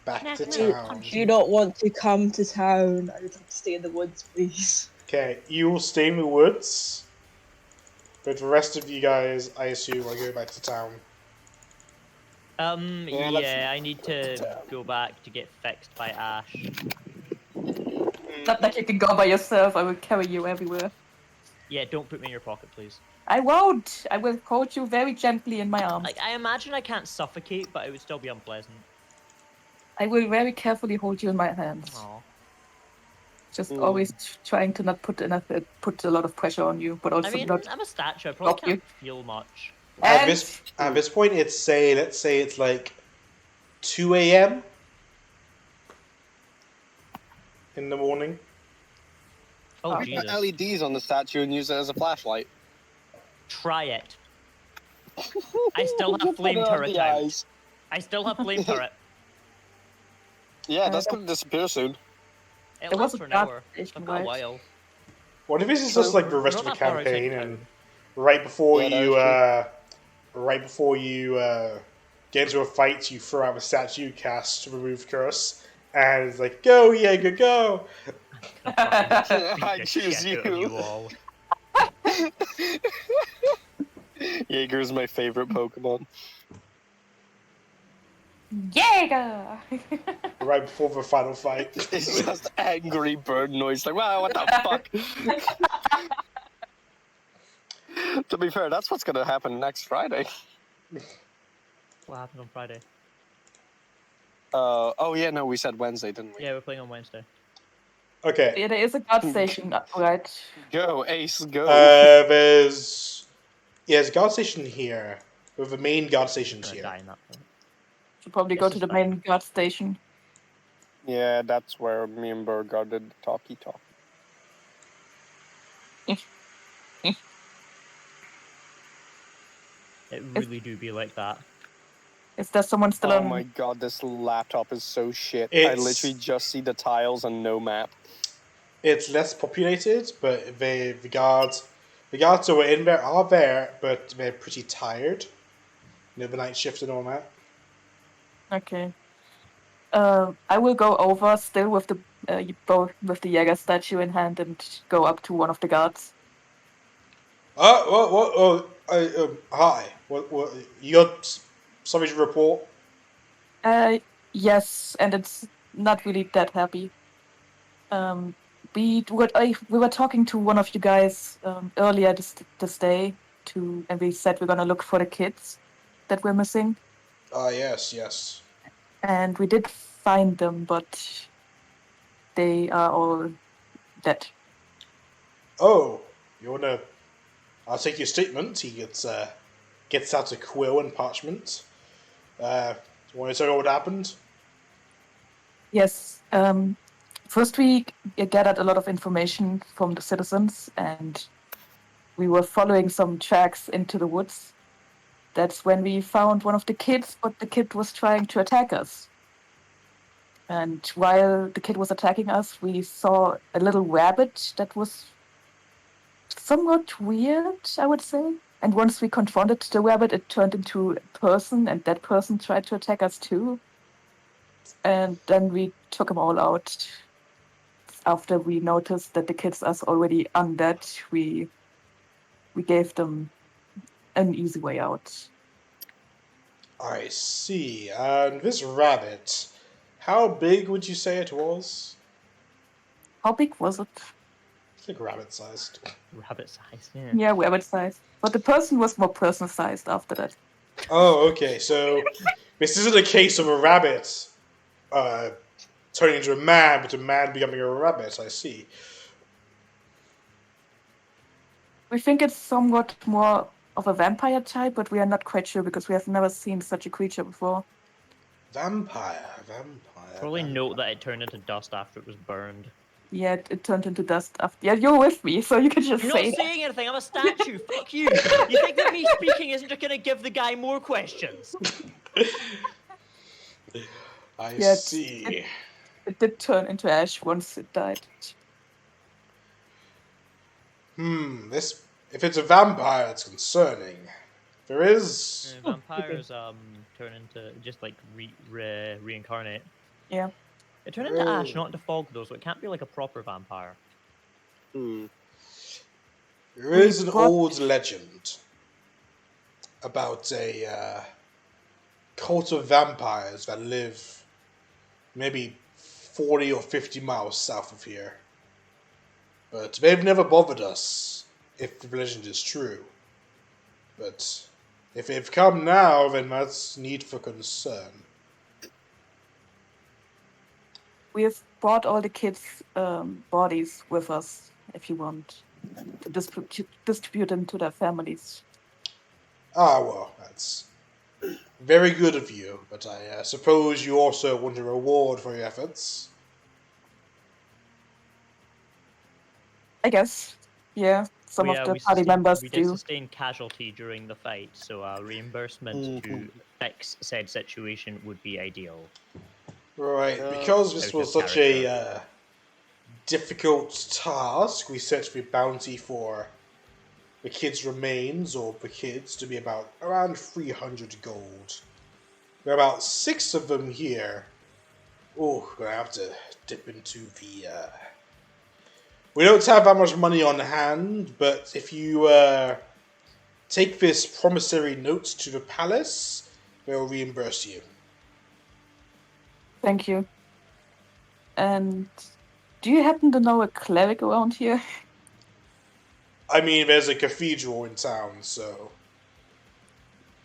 back to Naturally. town. Do you not want to come to town? I would like to stay in the woods, please. Okay, you will stay in the woods. But the rest of you guys, I assume, are going back to town. Yeah, let's- Yeah, I need to go back to get fixed by Ash. Not like you can go by yourself. I will carry you everywhere. Yeah, don't put me in your pocket, please. I won't. I will hold you very gently in my arms. Like, I imagine I can't suffocate, but it would still be unpleasant. I will very carefully hold you in my hands. Aw. Just always trying to not put a lot of pressure on you, but also I mean, not. I'm a statue. I probably Stop you. can't feel much. At And this point, let's say it's like 2 a.m. in the morning. Oh, Put Jesus. LEDs on the statue and use it as a flashlight. Try it. I still have flame Put it on turret the out. eyes. I still have flame turret. Yeah, that's gonna disappear soon. It There was lasts a for an gas hour. station, I've got a right? while. What if this is just like the We're rest not of the that far outside campaign, town. and right before Yeah, you, that's right before you get into a fight, you throw out the statue, cast to remove curse, and it's like, go Jaeger, go! I Beat the choose shit out of you. you all. Jaeger is my favorite Pokemon. Jaeger! Right before the final fight. It's just angry bird noise. Like, wow, what the fuck? To be fair, that's what's gonna happen next Friday. What happened on Friday? Oh yeah, no, we said Wednesday, didn't we? Yeah, we're playing on Wednesday. Okay. Yeah, there is a guard station, right? Go, Ace, go. There's a guard station here. With the main guard stations I'm gonna here. die in that point. Should probably go This to is the fine. main guard station. Yeah, that's where me and Beauregard did the talkie talk. It really do be like that. Is there someone still Oh on? my god, this laptop is so shit. I It's- literally just see the tiles and no map. It's less populated, but the guards who are in there are there, but they're pretty tired. The night shift and all that. Okay. I will go over still with the both with the Jäger statue in hand and go up to one of the guards. Hi. What? You got something to report? Yes, and it's not really that happy. We were talking to one of you guys earlier this day and we said we're gonna look for the kids that we're missing, Ah, yes. and we did find them, but they are all dead. Oh, you wanna? I'll take your statement. He gets out a quill and parchment. You want to tell me what happened? Yes. First, we gathered a lot of information from the citizens, and we were following some tracks into the woods. That's when we found one of the kids, but the kid was trying to attack us. And while the kid was attacking us, we saw a little rabbit that was somewhat weird, I would say. And once we confronted the rabbit, it turned into a person, and that person tried to attack us too. And then we took them all out. After we noticed that the kids are already undead, we gave them an easy way out. I see. And this rabbit, how big would you say it was? How big was it? I think rabbit-sized. Rabbit size, yeah. Yeah, rabbit sized. But the person was more person sized after that. Oh, okay. So this isn't a case of a rabbit turning into a man, but a man becoming a rabbit. I see. We think it's somewhat more of a vampire type, but we are not quite sure because we have never seen such a creature before. Vampire. Probably note that it turned into dust after it was burned. Yeah, it turned into dust after. Yeah, you're with me, so you can just You're say not that. saying anything, I'm a statue, fuck you! You think that me speaking isn't just gonna give the guy more questions? I Yeah, see. It did turn into ash once it died. This, if it's a vampire, it's concerning. There is. Vampires turn into just like reincarnate. Yeah. It turned into ash, not into fog though, so it can't be like a proper vampire. Hmm. There is an old legend about a cult of vampires that live maybe 40 or 50 miles south of here. But they've never bothered us, if the legend is true. But if they've come now, then that's need for concern. We have brought all the kids' bodies with us, if you want, to distribute them to their families. Ah, well, that's very good of you, but I suppose you also want a reward for your efforts. I guess. Yeah, some of the party members we did do. sustain casualty during the fight, so reimbursement to fix said situation would be ideal. Right, because this Out was of such a difficult task, we set the bounty for the kids' remains, or the kids, to be around 300 gold. There are about 6 of them here. Oh, gonna have to dip into the. We don't have that much money on hand, but if you take this promissory note to the palace, they'll reimburse you. Thank you. And do you happen to know a cleric around here? I mean, there's a cathedral in town, so.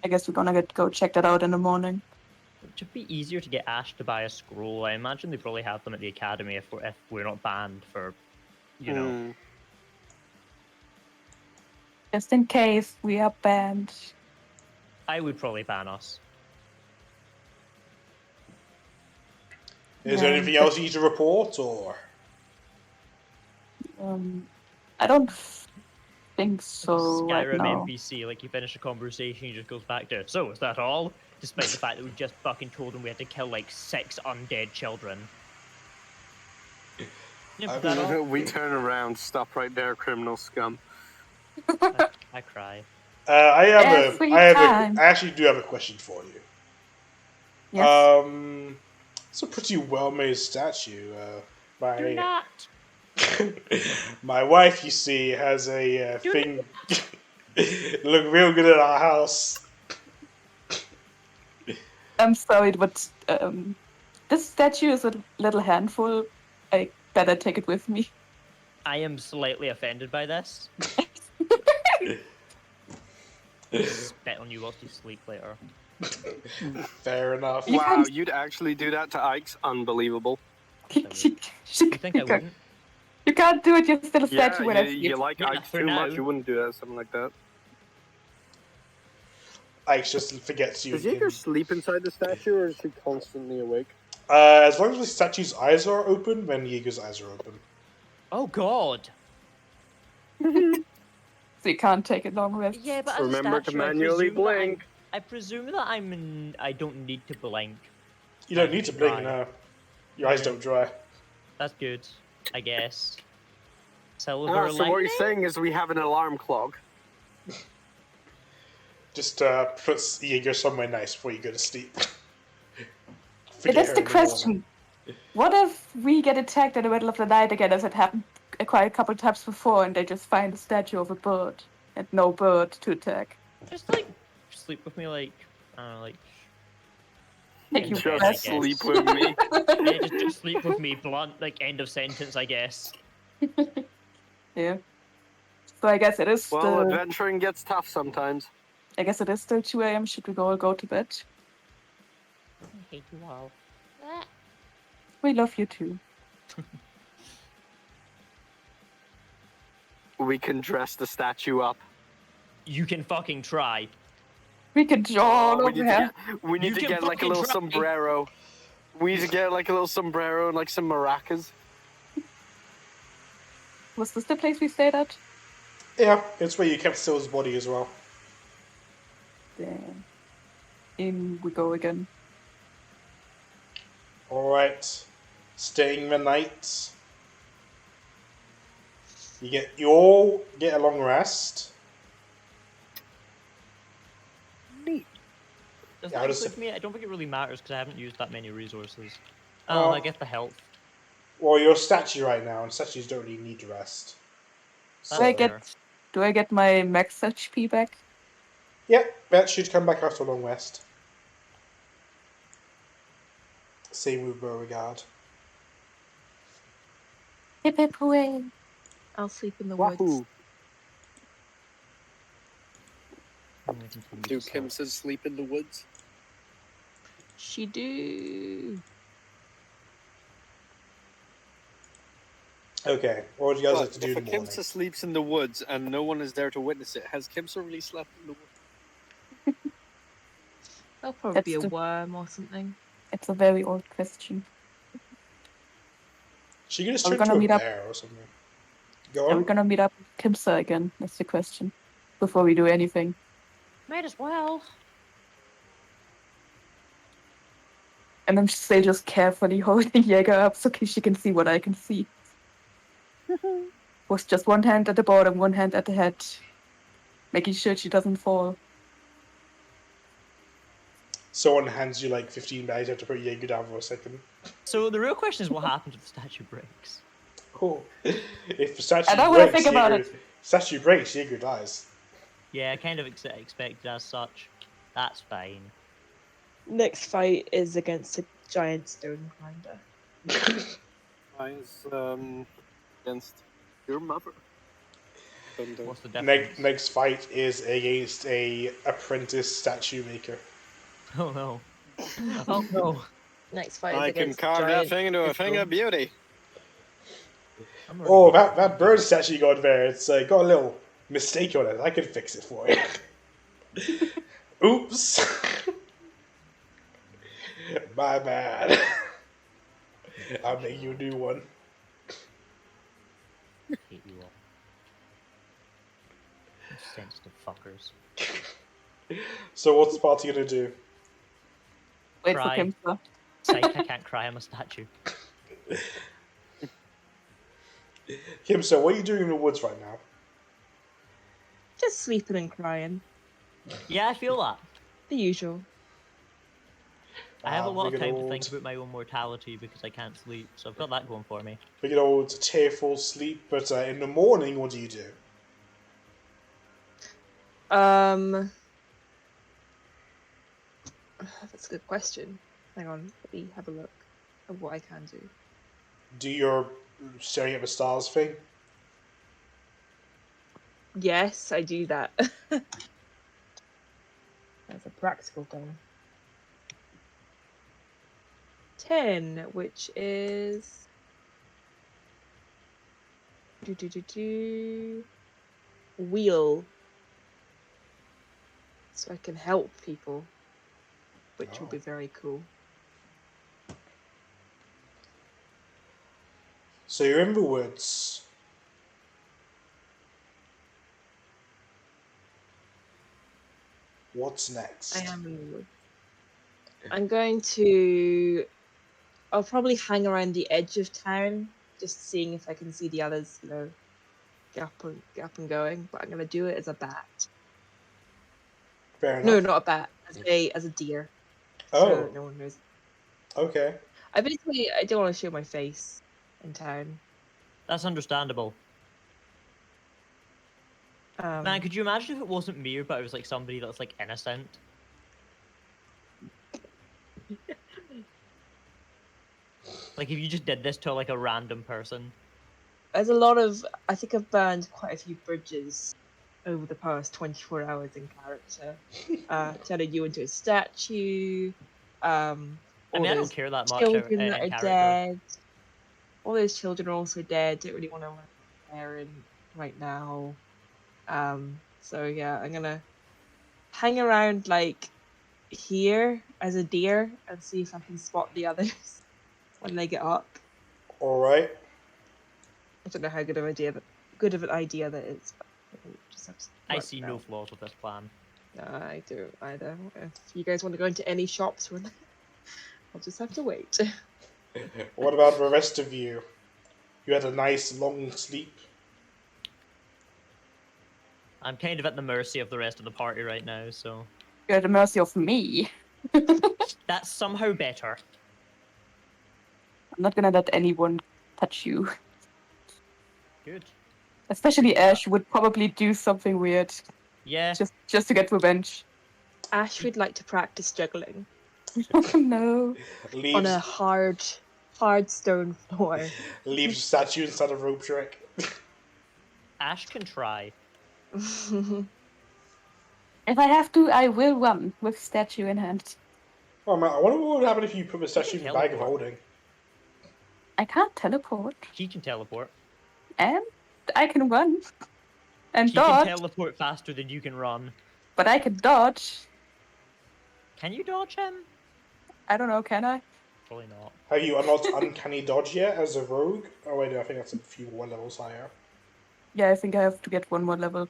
I guess we're gonna go check that out in the morning. It should be easier to get Ash to buy a scroll. I imagine they probably have them at the academy if we're not banned for, you know. Just in case we are banned. I would probably ban us. Is there anything else you need to report, or? I don't think so Skyrim right now. NPC, like you finish a conversation, he just goes back to, so is that all? despite the fact that we just fucking told him we had to kill like 6 undead children. Yeah, put that off. We turn around, stop right there, criminal scum. I cry. I actually do have a question for you. Yes. It's a pretty well-made statue. Do not. My wife, you see, has a thing. Look real good at our house. I'm sorry, but this statue is a little handful. I better take it with me. I am slightly offended by this. Spit on you whilst you sleep later. Fair enough. Wow, you'd actually do that to Ike's? Unbelievable. You think I wouldn't? You can't do it. You're still a Yeah, statue when I you like Yeah, Ike's for too now. much. You wouldn't do that, something like that. Ike just forgets you. Does Jaeger sleep inside the statue, or is he constantly awake? As long as the statue's eyes are open, then Jaeger's eyes are open. Oh god. So you can't take a long rest. Yeah, but as Remember a statue, to manually blink. I presume that I don't need to blink. You don't need to blink Dry. now. Your eyes don't dry. That's good, I guess. Silver Ah, so what lining? you're saying is we have an alarm clock. Just put Jaeger somewhere nice before you go to sleep. Yeah, that's her the in morning. question. What if we get attacked in the middle of the night again, as it happened quite a couple times before, and they just find a statue of a bird and no bird to attack? Just like sleep with me, like I don't know, like Take you Just rest. sleep with me. yeah, just sleep with me. Blunt, like end of sentence, I guess. Yeah. So I guess it is Well, still. adventuring gets tough sometimes. I guess it is still 2 a.m. Should we all go to bed? I hate you all. We love you too. We can dress the statue up. You can fucking try. We can draw we over need here. we need You to can get like a fucking little try. sombrero. We need to get like a little sombrero and like some maracas. Was this the place we stayed at? Yeah, it's where you kept Still's body as well. Damn. In we go again. Alright. Staying the night. You all get a long rest. Neat. Does Yeah, that I'll just- include me? I don't think it really matters because I haven't used that many resources. Oh. I get the health. Well, you're a statue right now, and statues don't really need rest. Do That's I fair. do I get my max HP back? Yep, that should come back after a long rest. Same with Beauregard. Hip hip hooray. I'll sleep in the woods. Wahoo! Do Kim says sleep in the woods? She do. Okay, what would you guys like But to do if a in the morning? Kimsa sleeps in the woods and no one is there to witness it, has Kimsa really slept in the woods? There'll probably be a That's the- worm or something. It's a very old question. She could just Are we turn gonna into meet a up? bear or something. Go Are we on. gonna meet up with Kimsa again? That's the question. Before we do anything. Might as well. And I'm still just carefully holding Jaeger up so she can see what I can see. With just one hand at the bottom, one hand at the head. Making sure she doesn't fall. Someone hands you like 15 bags, you have to put Jaeger down for a second. So the real question is, what happens if the statue breaks? Cool. If the statue I don't wanna breaks, think about Jaeger, statue breaks, Jaeger dies. Yeah, I kind of expected as such. That's fine. Next fight is against a giant stone grinder. Mine's against your mother. What's the difference? Next fight is against a apprentice statue maker. Oh no. Oh no. Next fight is I can against carve that giant thing into a thing pickle. of beauty. I'm Oh, already- that bird statue got there. It's got a little mistake on it. I can fix it for you. Oops. My bad. I'll make you a new one. hate you all. You sensitive fuckers. So what's the party gonna do? Wait Cry. for Kimsa. Psych, I can't cry, I'm a statue. Kim, so what are you doing in the woods right now? Just sleeping and crying. Yeah, I feel that. The usual. I have a lot of Big time to old, think about my own mortality because I can't sleep, so I've got that going for me. big old tearful sleep. But in the morning, what do you do? That's a good question. Hang on, let me have a look at what I can do. Do your staring at the stars thing? Yes, I do that. That's a practical thing. 10, which is wheel, so I can help people, which will be very cool. So you're in the woods. What's next? I am in the woods. I'm going to. I'll probably hang around the edge of town, just seeing if I can see the others, get up and going. But I'm gonna do it as a bat. Fair enough. No, not a bat. As a deer. Oh. So no one knows. Okay. I don't want to show my face in town. That's understandable. Man, could you imagine if it wasn't me, but it was like somebody that's like innocent? Like if you just did this to like a random person. There's a lot of. I think I've burned quite a few bridges over the past 24 hours in character. Turning you into a statue. I All mean, I don't those care that much children in that are character. dead. All those children are also dead. Don't really want to parent right now. So yeah, I'm gonna hang around like here as a deer and see if I can spot the others when they get up. All right. I don't know how good of an idea that is. But we'll just have to I work see it no out. flaws with this plan. No, I don't either. If you guys want to go into any shops, I'll just have to wait. What about the rest of you? You had a nice long sleep. I'm kind of at the mercy of the rest of the party right now, so You're at the mercy of me. that's somehow better. I'm not gonna let anyone touch you. Good. Especially Ash would probably do something weird Yeah. just to get revenge. Ash would like to practice juggling Oh no. on a Leaves hard stone floor. leaves statue instead of rope trick. Ash can try. If I have to, I will run with statue in hand. Oh man, I wonder what would happen if you put the statue in the bag of teleport. holding. I can't teleport. He can teleport. And I can run. And He can dodge. teleport faster than you can run. But I can dodge. Can you dodge him? I don't know, can I? Probably not. Have you unlocked Uncanny Dodge yet as a rogue? Oh wait, no, I think that's a few more levels higher. Yeah, I think I have to get one more level.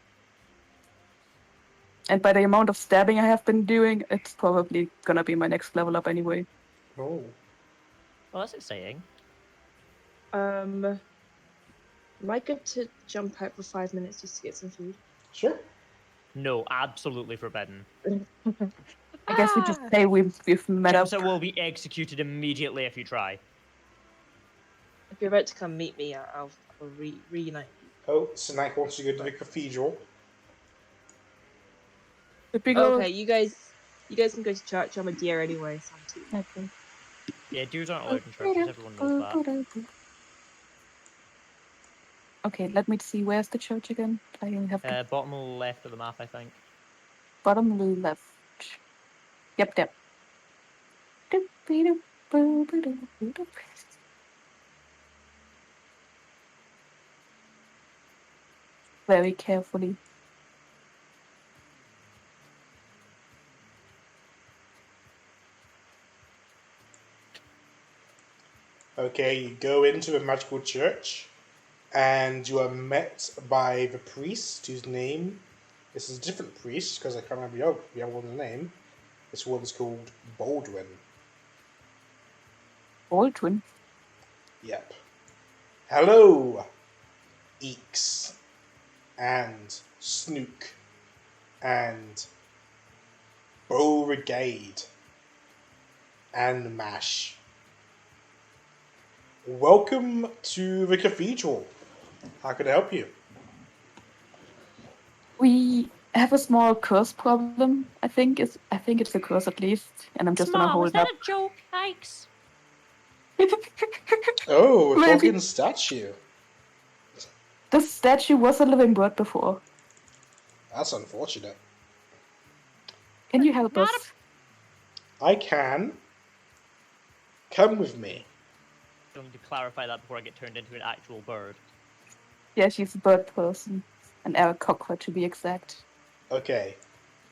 And by the amount of stabbing I have been doing, it's probably gonna be my next level up anyway. Oh. Well, that's exciting. Am I good to jump out for 5 minutes just to get some food? Sure. No, absolutely forbidden. I guess we just say we've met up. Kimsa will be executed immediately if you try. If you're about to come meet me, I'll reunite you. Oh, Snack wants to go to the cathedral. Okay, you guys can go to church. I'm a deer anyway, so I'm too. Okay. Yeah, dudes aren't allowed in churches, everyone knows that. Okay, let me see. Where's the church again? I have to... Bottom left of the map, I think. Bottom left. Yep. Very carefully. Okay, you go into a magical church, and you are met by the priest, whose name... This is a different priest, because I can't remember the other one's name. This one's called Baldwin. Baldwin. Yep. Hello, Eeks, and Snook, and Beauregade, and Mash. Welcome to the cathedral. How can I help you? We have a small curse problem. I think it's a curse at least, and I'm just gonna Small. Was hold that up. a joke, Yikes? Oh, a Maybe. talking statue. The statue was a living bird before. That's unfortunate. Can you help Not us? I can. Come with me. I need to clarify that before I get turned into an actual bird. Yeah, she's a bird person. An air cocker to be exact. Okay.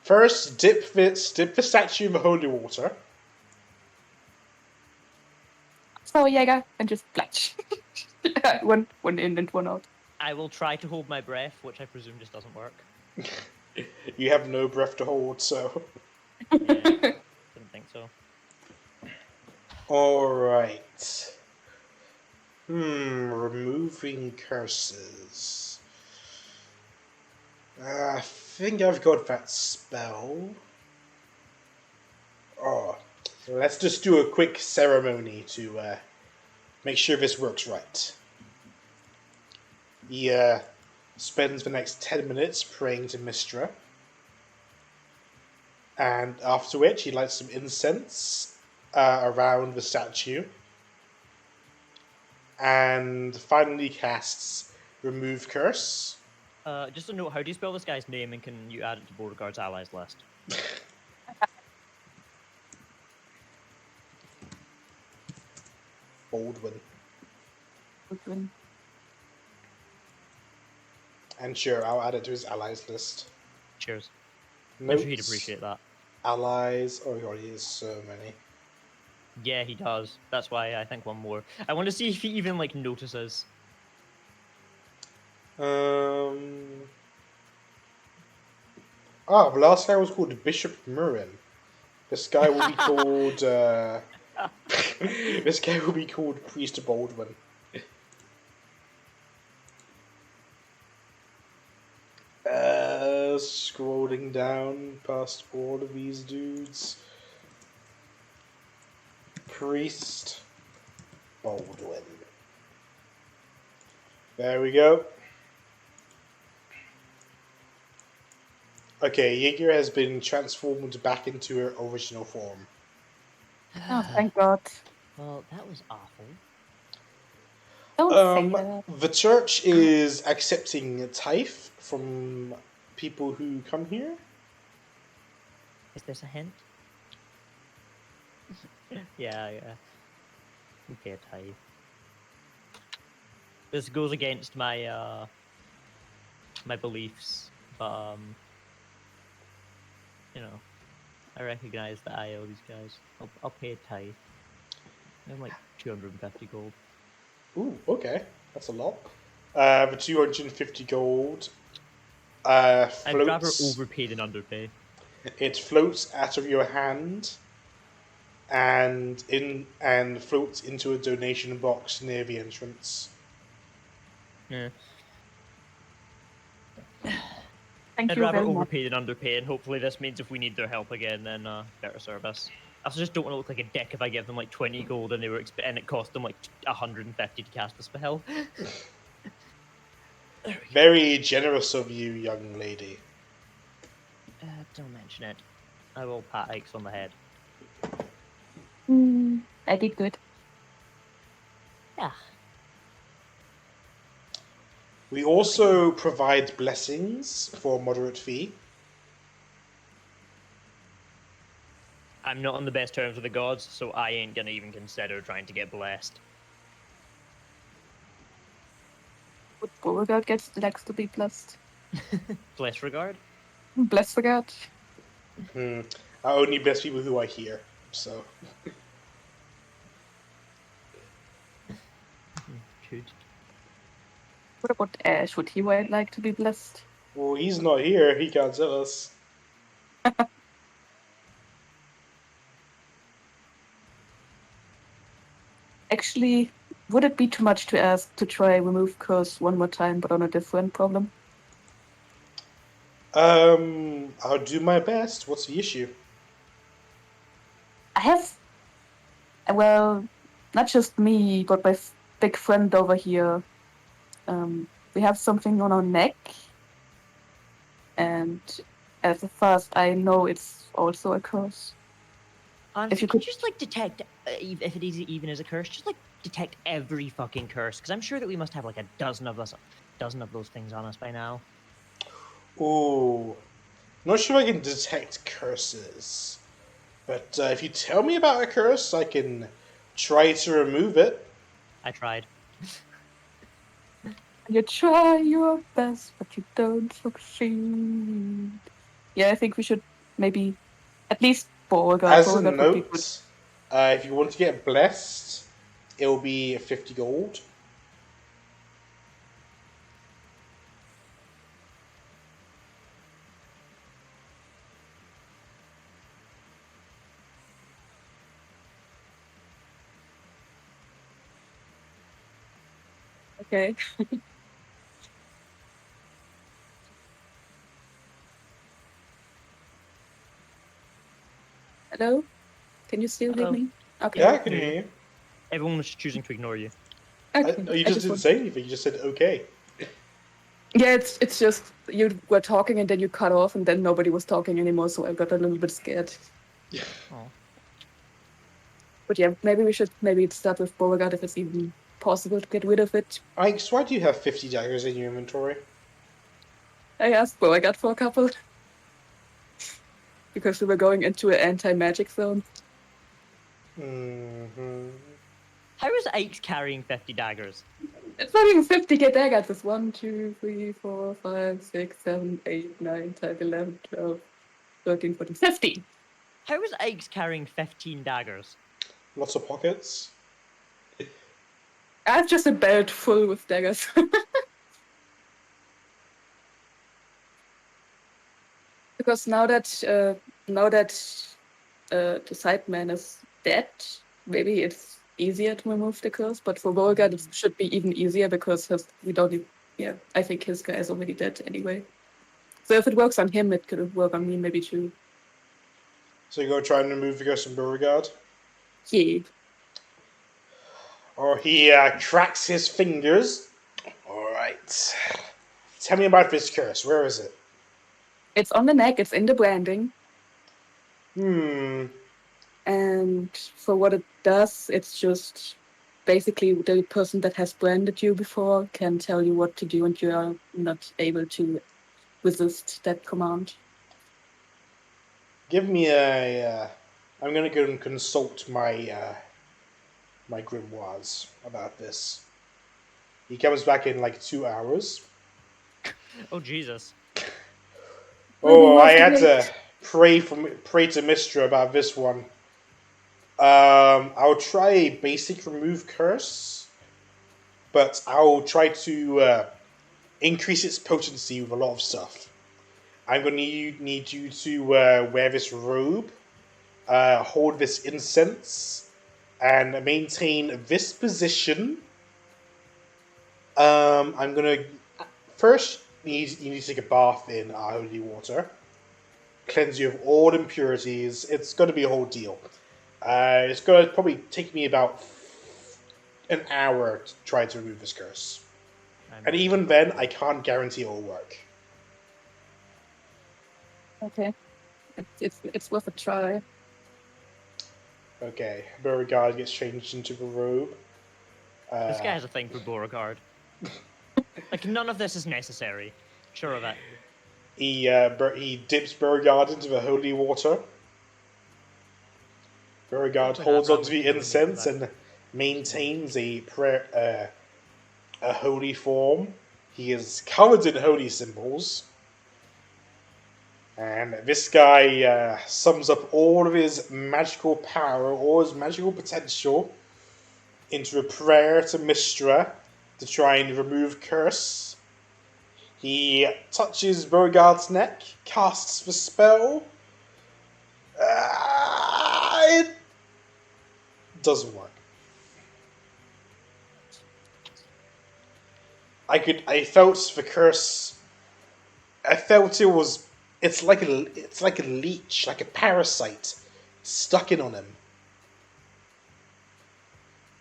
First, dip the statue in the holy water. So Jäger and just splash. one in and one out. I will try to hold my breath, which I presume just doesn't work. You have no breath to hold, so. Yeah, didn't think so. Alright. Removing curses. I think I've got that spell. Oh, let's just do a quick ceremony to make sure this works right. He spends the next 10 minutes praying to Mistra. And after which, he lights some incense around the statue. And finally casts Remove Curse. Just a note, how do you spell this guy's name, and can you add it to Beauregard's allies list? Baldwin. Baldwin. And sure, I'll add it to his allies list. Cheers. I'm Notes, sure he'd appreciate that. Allies. Oh god, he has so many. Yeah, he does. That's why I think one more. I want to see if he even like notices. The last guy was called Bishop Murin. This guy will be called. This guy will be called Priest Baldwin. Scrolling down past all of these dudes. Priest Baldwin. There we go. Okay, Jaeger has been transformed back into her original form. Oh, thank God. Well, that was awful. Don't say that. The church is accepting tithe from people who come here. Is this a hint? yeah. Okay, a tithe. This goes against my my beliefs, but you know, I recognize that I owe these guys. I'll pay a tithe. I'm like 250 gold. Ooh, okay, that's a lot. The 250 gold I'd rather floats. overpay than underpay. It floats out of your hand, and floats into a donation box near the entrance. Yeah. Thank I'd you rather very much. overpay than underpay, and hopefully this means if we need their help again, then better service. I also just don't want to look like a dick if I give them like 20 gold and and it cost them like 150 to cast a spell. Very generous of you, young lady. Don't mention it. I will pat Ike's on the head. I did good. Yeah. We also provide blessings for a moderate fee. I'm not on the best terms with the gods, so I ain't gonna even consider trying to get blessed. But Beauregard likes to be blessed. Bless regard? Bless the God. I only bless people who I hear, so. Could. What about Ash? Would he like to be blessed? Well, he's not here. He can't tell us. Actually, would it be too much to ask to try remove curse one more time, but on a different problem? I'll do my best. What's the issue? I have, well, not just me, but my big friend over here. We have something on our neck, and as far as I know, it's also a curse. And If if you you could could- just like detect, if it is even as a curse, just like detect every fucking curse, because I'm sure that we must have like a dozen of those things on us by now. Ooh. Not sure I can detect curses. But if you tell me about a curse, I can try to remove it. I tried. You try your best, but you don't succeed. Yeah, I think we should maybe at least Beauregard. As a Beauregard would be good. note, if you want to get blessed, it will be 50 gold. Okay. Hello? Can you still hear Hello. me? Okay. Yeah, I can hear you. Everyone was choosing to ignore you. Okay. You I just didn't want- say anything. You just said okay. Yeah, it's just you were talking and then you cut off and then nobody was talking anymore, so I got a little bit scared. Oh. But yeah, maybe we should start with Beauregard if it's even possible to get rid of it. Ike, so why do you have 50 daggers in your inventory? I asked Beauregard for a couple. Because we were going into an anti-magic zone. Mm-hmm. How is Ike carrying 50 daggers? It's not even 50 get daggers. It's 1, 2, 3, 4, 5, 6, 7, 8, 9, 10, 11, 12, 13, 14, 15. How is Ike's carrying 15 daggers? Lots of pockets. I have just a belt full with daggers. Because now that the sideman is dead, maybe it's easier to remove the curse. But for Beauregard, it should be even easier because we don't. Yeah, I think his guy is already dead anyway. So if it works on him, it could work on me maybe too. So you're going to try and remove the ghost from Beauregard? Yeah. Or he cracks his fingers. Alright. Tell me about this curse. Where is it? It's on the neck. It's in the branding. And for what it does, it's just basically the person that has branded you before can tell you what to do, and you are not able to resist that command. Give me a. I'm going to go and consult my my grimoires about this. He comes back in like 2 hours. Oh, Jesus. Oh, I had to pray to Mistra about this one. I'll try a basic remove curse, but I'll try to increase its potency with a lot of stuff. I'm going to need you to wear this robe, hold this incense, and maintain this position. I'm going to first you need to take a bath in holy water, cleanse you of all impurities. It's going to be a whole deal. It's going to probably take me about an hour to try to remove this curse. And even then, I can't guarantee it will work. Okay. It's worth a try. Okay, Beauregard gets changed into the robe. This guy has a thing for Beauregard. Like, none of this is necessary. Sure of that. He dips Beauregard into the holy water. Beauregard holds onto the incense and maintains a prayer, a holy form. He is covered in holy symbols. And this guy sums up all of his magical power, all his magical potential, into a prayer to Mistra to try and remove curse. He touches Beauregard's neck, casts the spell. It doesn't work. I felt the curse. I felt it was. It's like a leech, like a parasite, stuck in on him.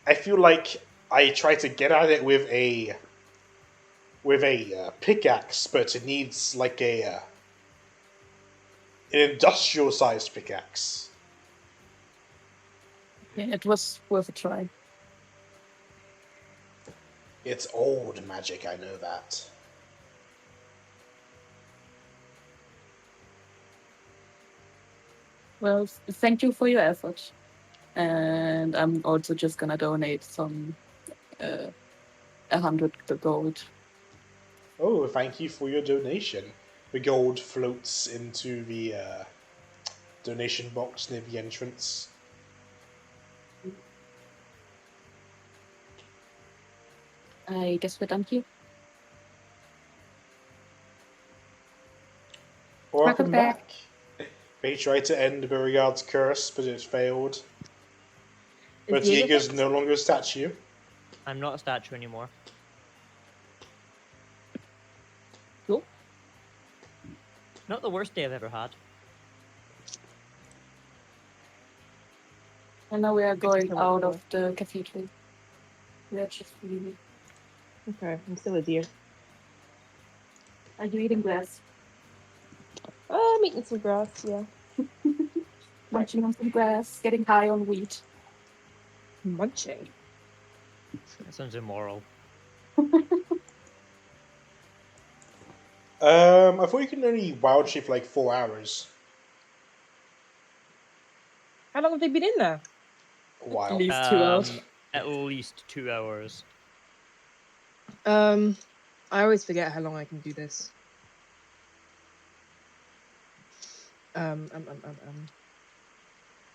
I feel like I tried to get at it with a pickaxe, but it needs like an industrial sized pickaxe. Yeah, it was worth a try. It's old magic, I know that. Well, thank you for your effort. And I'm also just gonna donate some 100 gold. Oh, thank you for your donation. The gold floats into the donation box near the entrance. I guess we're done here. Welcome back. They tried to end Beauregard's curse, but it failed. But Jaeger's no longer a statue. I'm not a statue anymore. Cool. Not the worst day I've ever had. And now we are going out of the cathedral. We are just leaving. Okay, I'm still a deer. Are you eating grass? I'm eating some grass, yeah. Munching on some grass, getting high on wheat. Munching? That sounds immoral. I thought you could only wild shape for like 4 hours. How long have they been in there? A while. At least 2 hours. At least 2 hours. I always forget how long I can do this.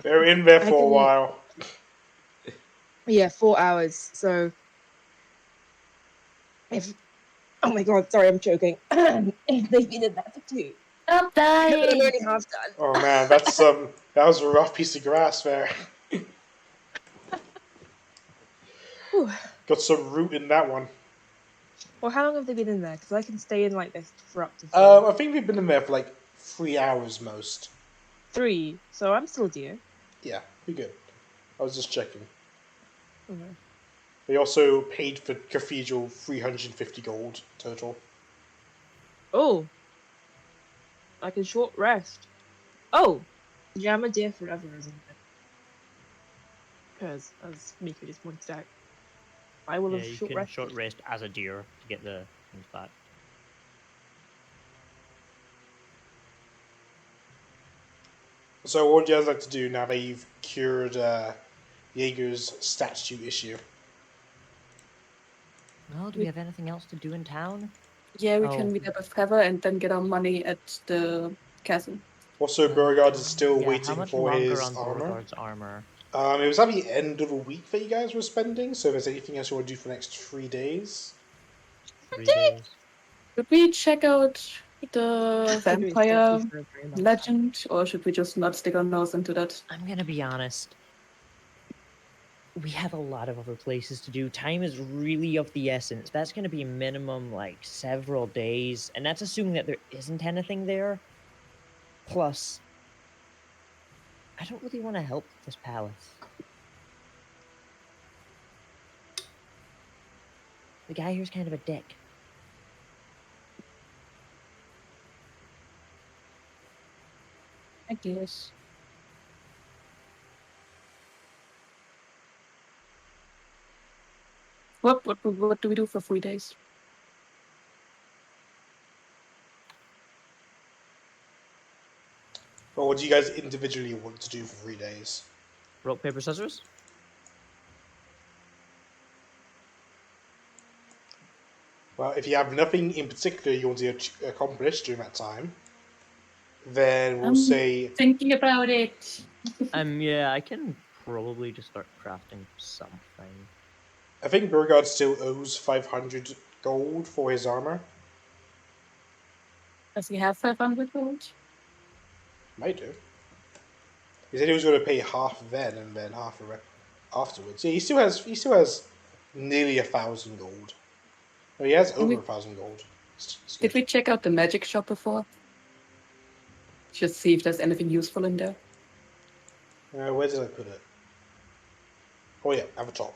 They're in there for a while. Yeah, 4 hours. So if oh my god, sorry, I'm choking. If they've been in there for 2, I'm dying. I'm only half done. Oh man, that's that was a rough piece of grass there. Got some root in that one. Well, how long have they been in there? Because I can stay in like this for up to 4. I think we've been in there for like 3 hours most. 3. So I'm still dear. Yeah, be good. I was just checking. Okay. They also paid for Cathedral 350 gold total. Oh, I can short rest. Oh, yeah, I'm a deer forever, isn't it? Because, as Mika just pointed out, I will have you short can rest. short rest as a deer to get the things back. So what would you guys like to do now that you've cured Jaeger's statue issue? Well, do we have anything else to do in town? Yeah, we can meet up with Trevor and then get our money at the castle. Also, Beauregard is still How waiting much for longer his on armor. Beauregard's armor? It was at the end of the week that you guys were spending, so if there's anything else you want to do for the next 3 days? 3 days. Should we check out the vampire legend, or should we just not stick our nose into that? I'm gonna be honest. We have a lot of other places to do. Time is really of the essence. That's gonna be minimum like several days, and that's assuming that there isn't anything there. Plus, I don't really want to help with this palace. The guy here's kind of a dick. I guess. What do we do for 3 days? Or what do you guys individually want to do for 3 days? Rock, paper, scissors? Well, if you have nothing in particular you want to accomplish during that time, then we'll say... Thinking about it. Yeah, I can probably just start crafting something. I think Beauregard still owes 500 gold for his armor. Does he have 500 gold? Might do. He said he was going to pay half then and then half afterwards. Yeah, he still has nearly 1,000 gold. Oh, he has Can we- over 1,000 gold. It's Did good. we check out the magic shop before? Just see if there's anything useful in there. Where did I put it? Oh yeah, at the top.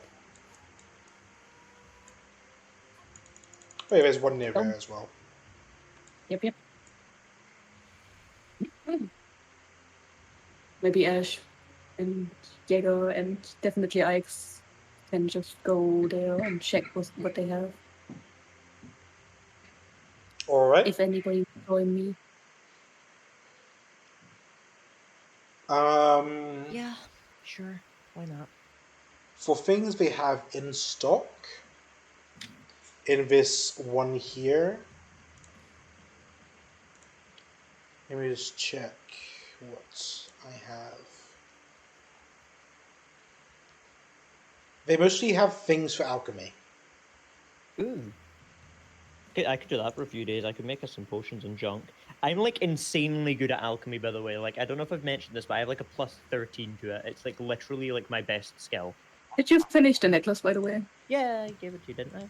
Oh yeah, there's one near there as well. Yep. Maybe Ash and Jaeger and definitely Ike's can just go there and check what they have. Alright. If anybody will join me. Yeah, sure. Why not? For things they have in stock, in this one here, let me just check what I have. They mostly have things for alchemy. Ooh. I could do that for a few days. I could make us some potions and junk. I'm like insanely good at alchemy, by the way. Like I don't know if I've mentioned this, but I have like a plus 13 to it. It's like literally like my best skill. Did you finish the necklace, by the way? Yeah, I gave it to you, didn't I?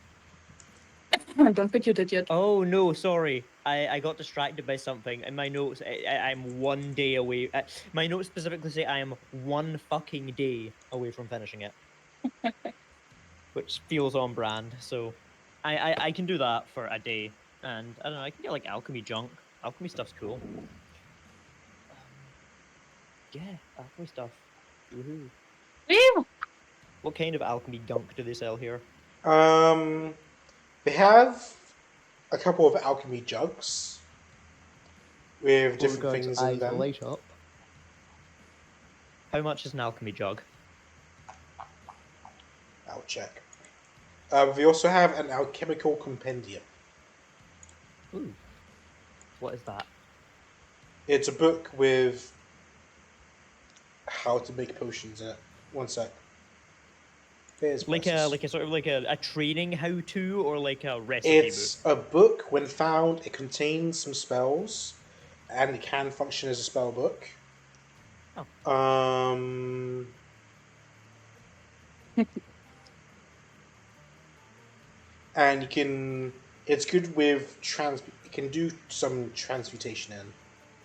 I don't think you did yet. Oh no, sorry. I got distracted by something. In my notes, I'm 1 day away. My notes specifically say I am 1 fucking day away from finishing it, which feels on brand. So, I can do that for a day, and I don't know. I can get like alchemy junk. Alchemy stuff's cool. Yeah, alchemy stuff. Woohoo! Ew. What kind of alchemy gunk do they sell here? They have a couple of alchemy jugs with different things in them. light up. How much is an alchemy jug? I'll check. We also have an alchemical compendium. Ooh. What is that? It's a book with how to make potions in it. One sec. There's Like prices. a sort of like a training how to or like a recipe It's a book. When found, it contains some spells, and it can function as a spell book. Oh. And you can. It's good with You can do some transmutation in.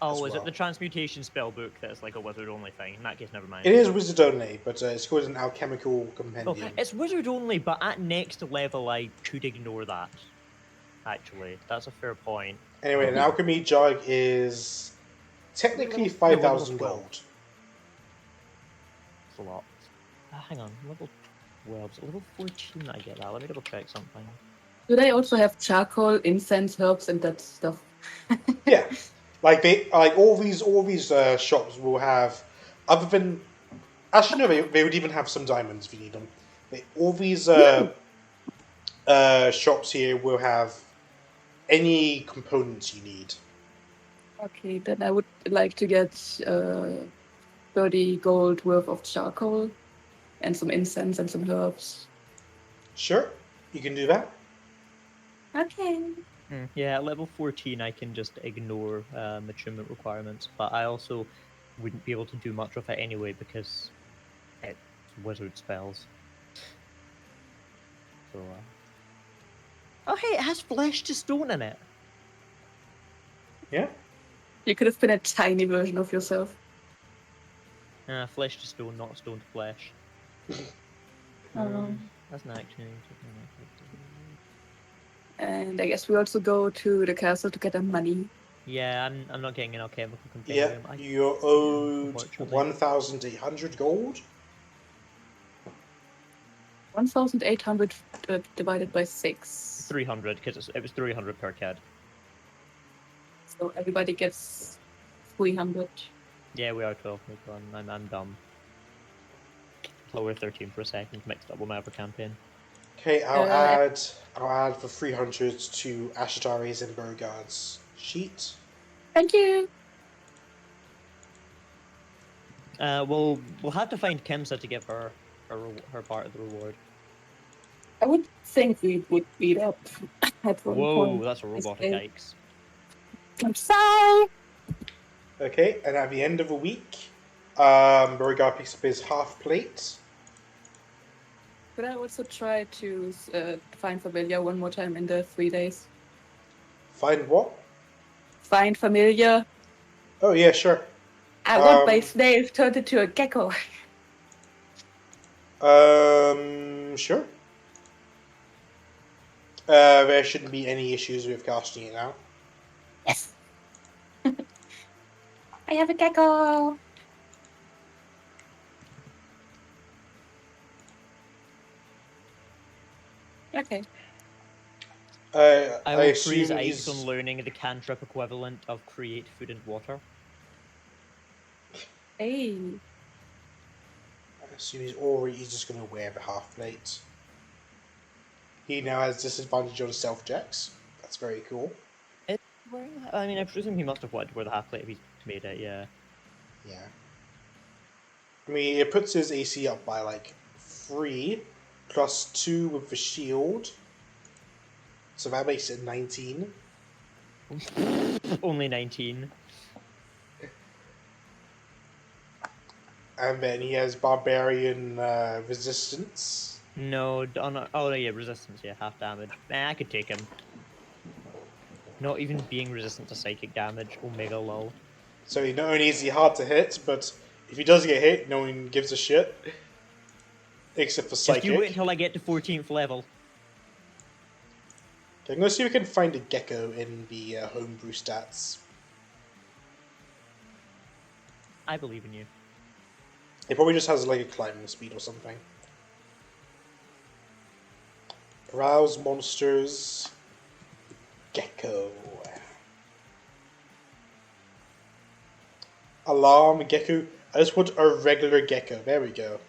Oh, as is well. it the transmutation spell book that's like a wizard only thing? In that case, never mind. It is wizard only, but it's called an alchemical Oh, compendium. it's wizard only, but at next level, I could ignore that. Actually, that's a fair point. Anyway, an alchemy jug is technically Level- 5,000 12. gold. That's a lot. Hang on, level 12. So level 14, I get that. Let me double check something. Do they also have charcoal, incense, herbs, and that stuff? Yeah, like all these shops will have, other than actually no, they would even have some diamonds if you need them. All these shops here will have any components you need. Okay, then I would like to get 30 gold worth of charcoal and some incense and some herbs. Sure, you can do that. Okay. Yeah, at level 14, I can just ignore attunement requirements, but I also wouldn't be able to do much of it anyway because it's wizard spells. So, oh, hey, it has flesh to stone in it. Yeah. You could have been a tiny version of yourself. Flesh to stone, not stone to flesh. That's not actually. And I guess we also go to the castle to get our money. Yeah, I'm not getting an alchemical Yeah, compendium. you're owed Unfortunately. 1,800 gold. 1,800 divided by 6. 300, because it was 300 per kid. So everybody gets 300. Yeah, we are 12. I'm dumb. Lower 13 for a second, mixed up with my other campaign. Okay, I'll add the 300 to Ashtari's and Beauregard's sheet. Thank you. We'll have to find Kimsa to give her part of the reward. I would think we would beat up at one Whoa, point. that's a robotic yikes. I'm sorry. Okay, and at the end of the week, Beauregard picks up his half plate. Could I also try to find familiar one more time in the 3 days? Find what? Find familiar. Oh yeah, sure. I want my snail turned into a gecko. Sure. There shouldn't be any issues with casting it now. Yes. I have a gecko. Okay. I I will freeze assume Ike's on he's. learning the cantrip equivalent of create food and water. Hey. I assume he's just going to wear the half plate. He now has disadvantage on self checks. That's very cool. I mean, I presume he must have wanted to wear the half plate if he's made it. Yeah. Yeah. I mean, it puts his AC up by like 3 plus 2 with the shield. So that makes it 19. Only 19. And then he has barbarian resistance. No, oh yeah, resistance. Yeah, half damage. I could take him. Not even being resistant to psychic damage. Omega lol. So not only is he hard to hit, but if he does get hit, no one gives a shit. Except for psychic. Just you wait until I get to 14th level. Okay, I'm going to see if we can find a gecko in the homebrew stats. I believe in you. It probably just has like a climbing speed or something. Browse monsters. Gecko. Alarm gecko. I just want a regular gecko. There we go.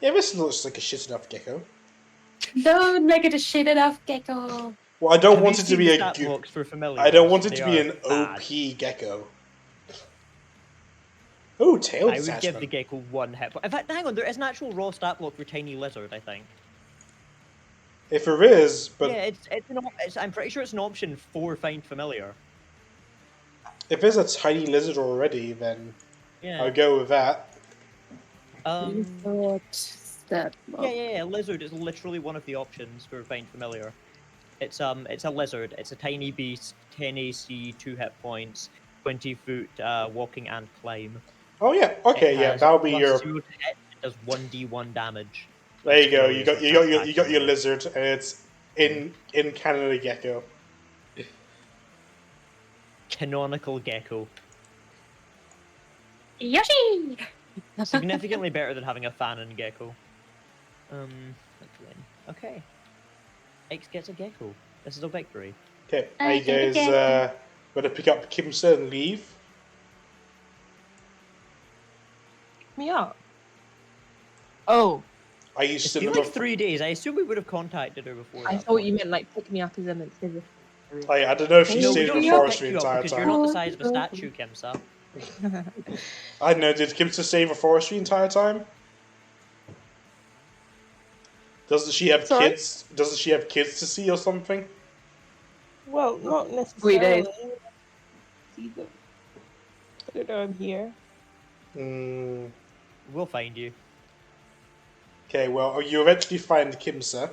Yeah, this looks like a shit enough gecko. Don't make it a shit enough gecko. Well, I don't Have want you it to seen be the a stat good. blocks for familiars? I don't want it They to be are an bad. OP gecko. Oh, tail I would give the detachment. gecko 1 hit point. In fact, hang on, there is an actual raw stat block for tiny lizard, I think. If there is, but Yeah, I'm pretty sure it's an option for find familiar. if there's a tiny lizard already, then Yeah. I'll go with that. Yeah. Lizard is literally one of the options for find familiar. It's a lizard. It's a tiny beast, 10 AC, 2 hit points, 20 foot walking and climb. Oh yeah, okay, It yeah, has that'll be plus your. 0 to hit. It does 1d1 damage. There you go. You Familiars got are you got your fantastic. lizard, and it's in Canada gecko. Canonical gecko. Yoshi! Significantly better than having a Fanon gecko. Okay. X gets a gecko. This is a victory. Okay, are you guys gonna pick up Kimsa and leave? Me up. Oh, Are you It's still been in the? like 3 days. I assume we would have contacted her before. I that thought point. you meant like pick me up as in like physically. I don't know if she No, we stayed in don't the need to forest pick the you up entire because you're time. not the size of a statue, Kimsa. I don't know. Did Kimsa stay in the forest the entire time? Doesn't she have Sorry? kids? Doesn't she have kids to see or something? Well, not 3 days. necessarily. See them. I don't know. I'm here. Mm, We'll find you. okay, well, you eventually find Kimsa.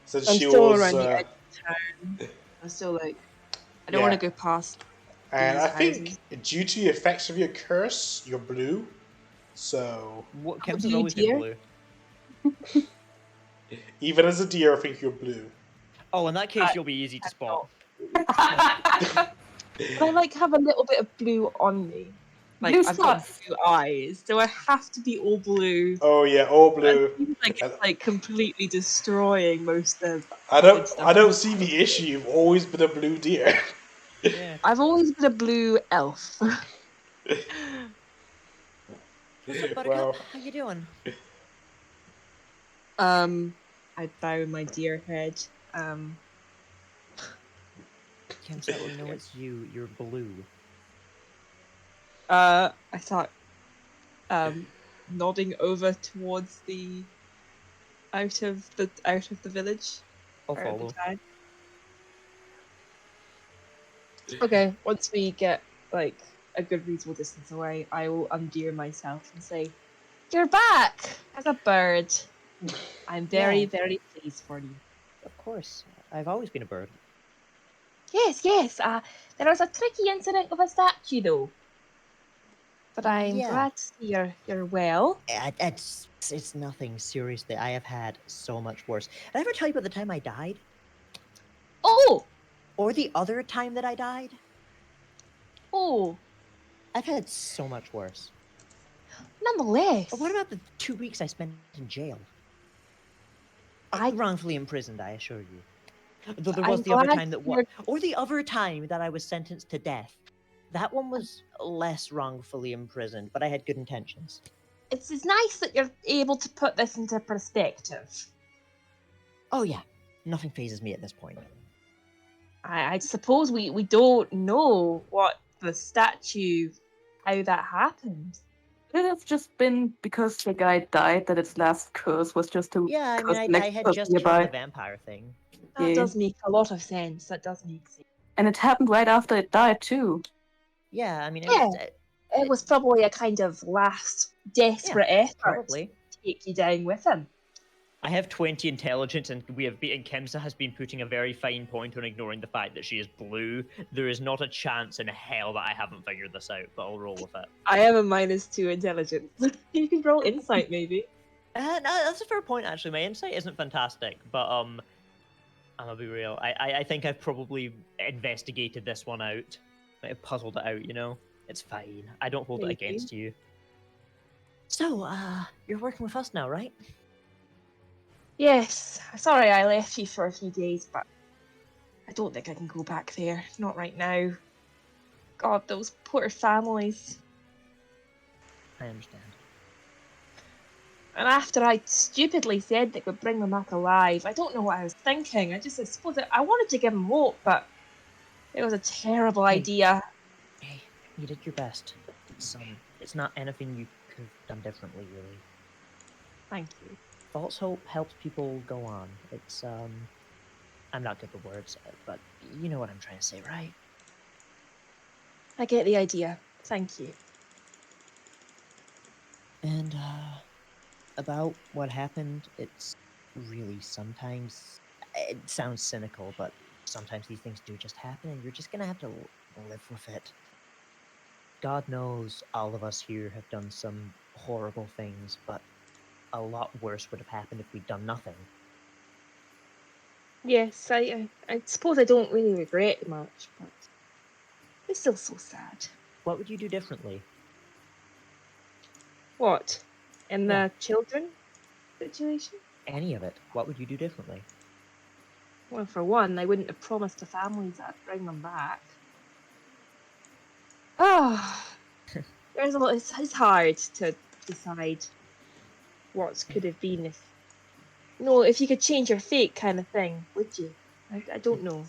Since I'm she still was, around the edge of town. I'm still like, I don't Yeah. want to go past. and these I think houses. due to the effects of your curse, you're blue. So What I'm a Kimsa's blue always deer. been blue. even as a deer, I think you're blue. Oh, in that case, you'll be easy to spot. But I like have a little bit of blue on me. Like Blue I've got spots. blue eyes, so I have to be all blue. Oh yeah, all But blue. it seems like it's like completely destroying most of. I good don't. stuff. I don't see the issue. You've always been a blue deer. Yeah. I've always been a blue elf. What's up, Buttercup? Well, How you doing? I bow my deer head. Kimsa, we know it's you. You're blue. I thought, nodding over towards the out of the village. I'll or the follow. town. Okay, once we get like a good reasonable distance away, I will endear myself and say, "You're back as a bird. I'm very, Yeah. very pleased for you." Of course, I've always been a bird. Yes, yes. There was a tricky incident with a statue, though. But I'm Yeah. glad to see you're well. It's nothing, seriously. I have had so much worse. Did I ever tell you about the time I died? Oh, Or the other time that I died? oh. I've had so much worse. Nonetheless, Or what about the 2 weeks I spent in jail? I Wrongfully imprisoned, I assure you. Though there was I'm the other glad time that you're. or the other time that I was sentenced to death. That one was less wrongfully imprisoned, but I had good intentions. It's nice that you're able to put this into perspective. Oh yeah, nothing phases me at this point. I suppose we don't know what the statue, how that happened. Could it have just been because the guy died that its last curse was just to Yeah, I mean, curse the next I had person just killed nearby? the vampire thing. That Yeah. does make a lot of sense. That does make sense. And it happened right after it died, too. Yeah, I mean, it Yeah, was. it was probably a kind of last desperate effort Probably. to take you down with him. I have 20 intelligence, and Kimsa has been putting a very fine point on ignoring the fact that she is blue. There is not a chance in hell that I haven't figured this out, but I'll roll with it. I have a -2 intelligence. You can roll insight, maybe. No, that's a fair point, actually. My insight isn't fantastic, but I'm gonna be real. I think I've probably investigated this one out. I've puzzled it out, you know? It's fine. I don't hold it Maybe. against you. So, you're working with us now, right? Yes, sorry I left you for a few days, but I don't think I can go back there. Not right now. God, those poor families. I understand. And after I stupidly said that we'd bring them back alive, I don't know what I was thinking. I suppose I wanted to give them hope, but it was a terrible Hey. idea. Hey, you did your best. It's not anything you could have done differently, really. Thank you. False hope helps people go on. It's, I'm not good with words, but you know what I'm trying to say, right? I get the idea. Thank you. And, about what happened, it's really sometimes, it sounds cynical, but sometimes these things do just happen, and you're just gonna have to live with it. God knows all of us here have done some horrible things, but a lot worse would have happened if we'd done nothing. Yes, I suppose I don't really regret much, but it's still so sad. What would you do differently? What? In Yeah. the children situation? Any of it. What would you do differently? Well, for one, I wouldn't have promised the families that I'd bring them back. Oh, there's a lot. It's hard to decide what could have been if. No, if you could change your fate, kind of thing, would you? I don't know.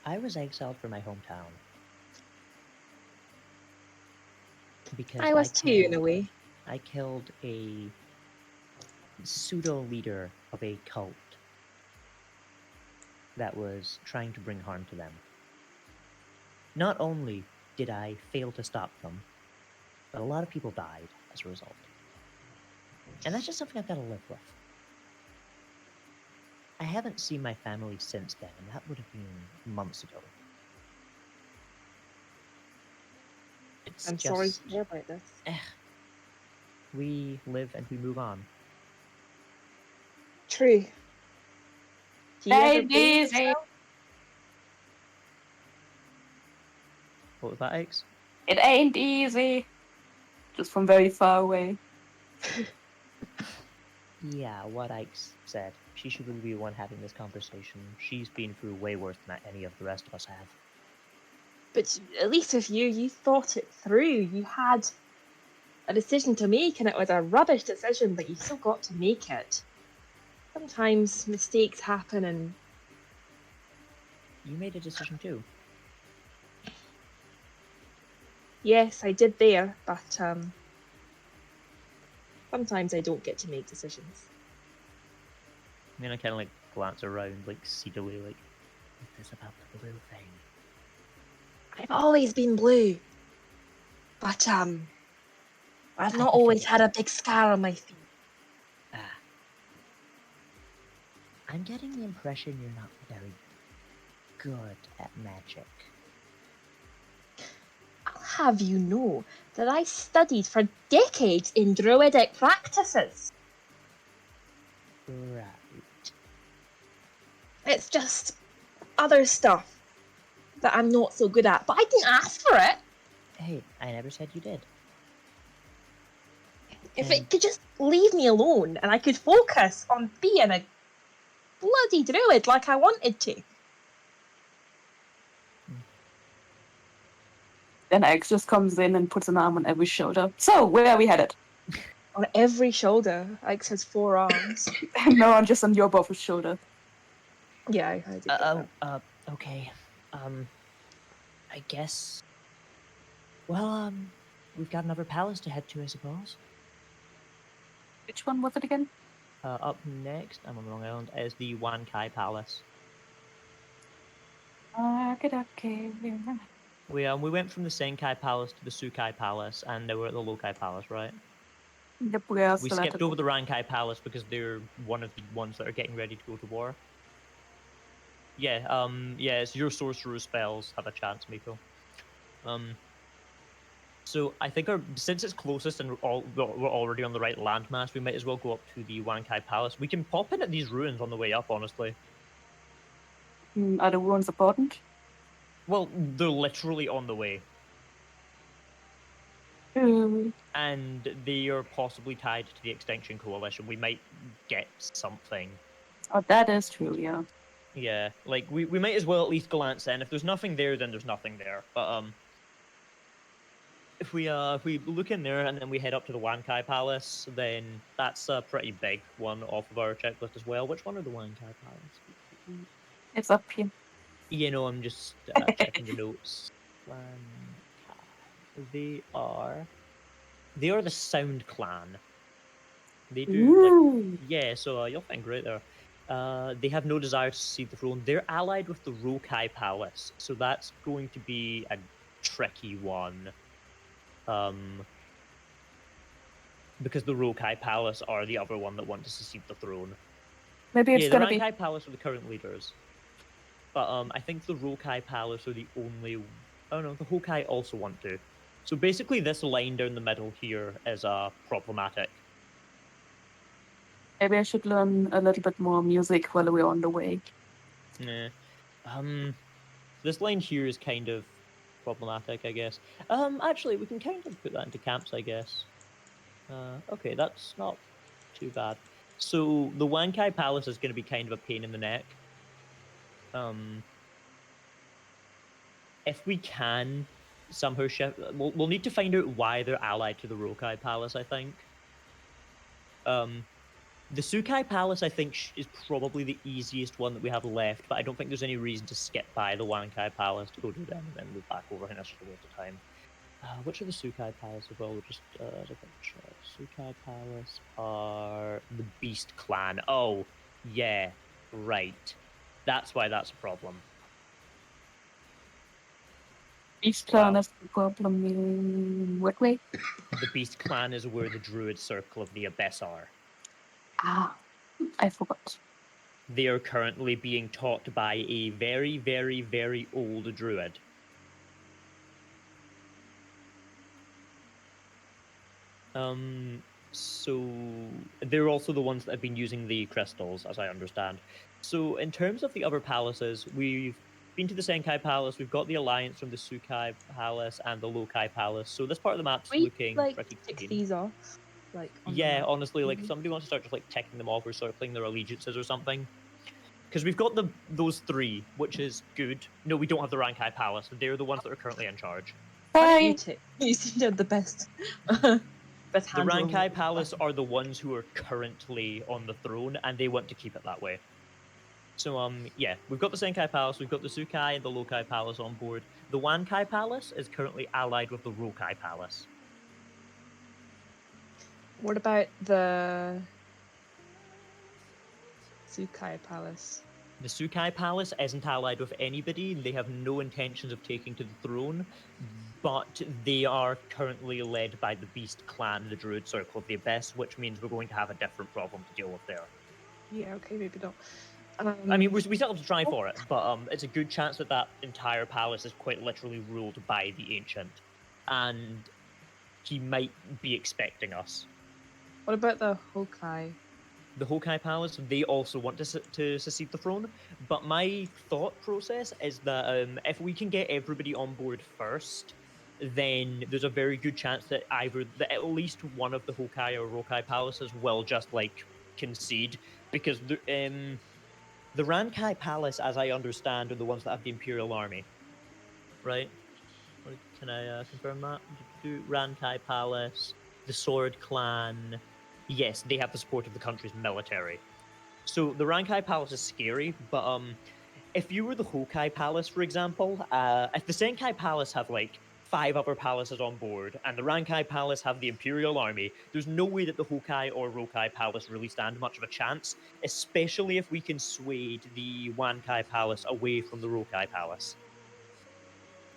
I was exiled from my hometown. Because I was too, in a way. I killed a pseudo-leader of a cult that was trying to bring harm to them. Not only did I fail to stop them, but a lot of people died as a result. And that's just something I've got to live with. I haven't seen my family since then, and that would have been months ago. I'm sorry to hear about this. We live and we move on. True. Do you ever Hey, blame easy. yourself? What was that, X? It ain't easy. Just from very far away. Yeah, what Ike's said. She should really be the one having this conversation. She's been through way worse than any of the rest of us have. But at least with you thought it through. You had a decision to make, and it was a rubbish decision, but you still got to make it. Sometimes mistakes happen, and You made a decision too. yes, I did there, but sometimes I don't get to make decisions. I mean, I kind of glance around, like seedily, like, is this about the blue thing? I've always been blue, but I've not always had a big scar on my feet. Ah. I'm getting the impression you're not very good at magic. I'll have you know that I studied for decades in druidic practices. Right. It's just other stuff that I'm not so good at, but I didn't ask for it. Hey, I never said you did. If And it could just leave me alone and I could focus on being a bloody druid like I wanted to. Then X just comes in and puts an arm on every shoulder. So, where are we headed? On every shoulder, Ike has 4 arms. No, I'm just on your both shoulder. Yeah, I did get that. Okay. I guess. Well, we've got another palace to head to, I suppose. Which one was it again? Up next, I'm on the wrong island, is the Wankai Palace. Okay. We went from the Senkai Palace to the Sukai Palace, and now we're at the Lokai Palace, right? Yep, we are We still at skipped over the Rankai Palace because they're one of the ones that are getting ready to go to war. Yeah, it's your sorcerer spells have a chance, Miko. So I think since it's closest and we're already on the right landmass, we might as well go up to the Wankai Palace. We can pop in at these ruins on the way up, honestly. Are the ruins important? Well, they're literally on the way. Mm. And they are possibly tied to the Extinction Coalition. We might get something. Oh, that is true, yeah. Yeah, like we might as well at least glance in. If there's nothing there, then there's nothing there. But if we look in there and then we head up to the Wankai Palace, then that's a pretty big one off of our checklist as well. Which one are the Wankai Palace? It's up here. You know, I'm just checking the notes. Wankai. They are the Sound Clan. They do like yeah, so you'll find great there. They have no desire to succeed the throne. They're allied with the Rokai Palace, so that's going to be a tricky one. Because the Rokai Palace are the other one that want to succeed the throne. Maybe it's the gonna be. Rankai Palace are the current leaders, but I think the Rokai Palace are the only. Oh no, the Hokai also want to. So basically, this line down the middle here is problematic. Maybe I should learn a little bit more music while we're on the way. Yeah. This line here is kind of problematic, I guess. Actually, we can kind of put that into camps, I guess. Okay, that's not too bad. So the Wankai Palace is going to be kind of a pain in the neck. If we can somehow shift, we'll need to find out why they're allied to the Rokai Palace, I think. The Sukai Palace, I think, is probably the easiest one that we have left, but I don't think there's any reason to skip by the Wankai Palace to go do them and then move back over in a short of time. Which are the Sukai Palace as well? We'll just Sukai Palace are the Beast Clan. Oh, yeah, right. That's why that's a problem. Beast Clan is the problem in what way? The Beast Clan is where the Druid Circle of the Abyss are. Ah, I forgot. They are currently being taught by a very, very, very old druid. So they're also the ones that have been using the crystals, as I understand. So in terms of the other palaces, we've been to the Senkai Palace, we've got the alliance from the Sukai Palace and the Lokai Palace. So this part of the map's We looking pretty tick clean. these off. Like on the Yeah, map. honestly, like if somebody wants to start just like ticking them off or circling their allegiances or something. Because we've got those three, which is good. No, we don't have the Rankai Palace. They're the ones that are currently in charge. Why don't you Hi. tick? You seem to have the best best The handle on Rankai it. Palace are the ones who are currently on the throne, and they want to keep it that way. So, yeah, we've got the Senkai Palace, we've got the Sukai and the Lokai Palace on board. The Wankai Palace is currently allied with the Rokai Palace. What about the Sukai Palace? The Sukai Palace isn't allied with anybody. They have no intentions of taking to the throne, but they are currently led by the Beast Clan, the Druid Circle of the Abyss, which means we're going to have a different problem to deal with there. Yeah, okay, maybe not. I mean, we still have to try for it, but it's a good chance that that entire palace is quite literally ruled by the Ancient, and he might be expecting us. What about the Hokai? The Hokai Palace, they also want to secede the throne, but my thought process is that if we can get everybody on board first, then there's a very good chance that at least one of the Hokai or Rokai palaces will just like concede, because the Rankai Palace, as I understand, are the ones that have the Imperial Army, right? Can I confirm that? Rankai Palace, the Sword Clan. Yes, they have the support of the country's military. So the Rankai Palace is scary, but if you were the Hokai Palace, for example, if the Senkai Palace have like 5 other palaces on board, and the Rankai Palace have the Imperial Army, there's no way that the Hokai or Rokai Palace really stand much of a chance, especially if we can sway the Wankai Palace away from the Rokai Palace.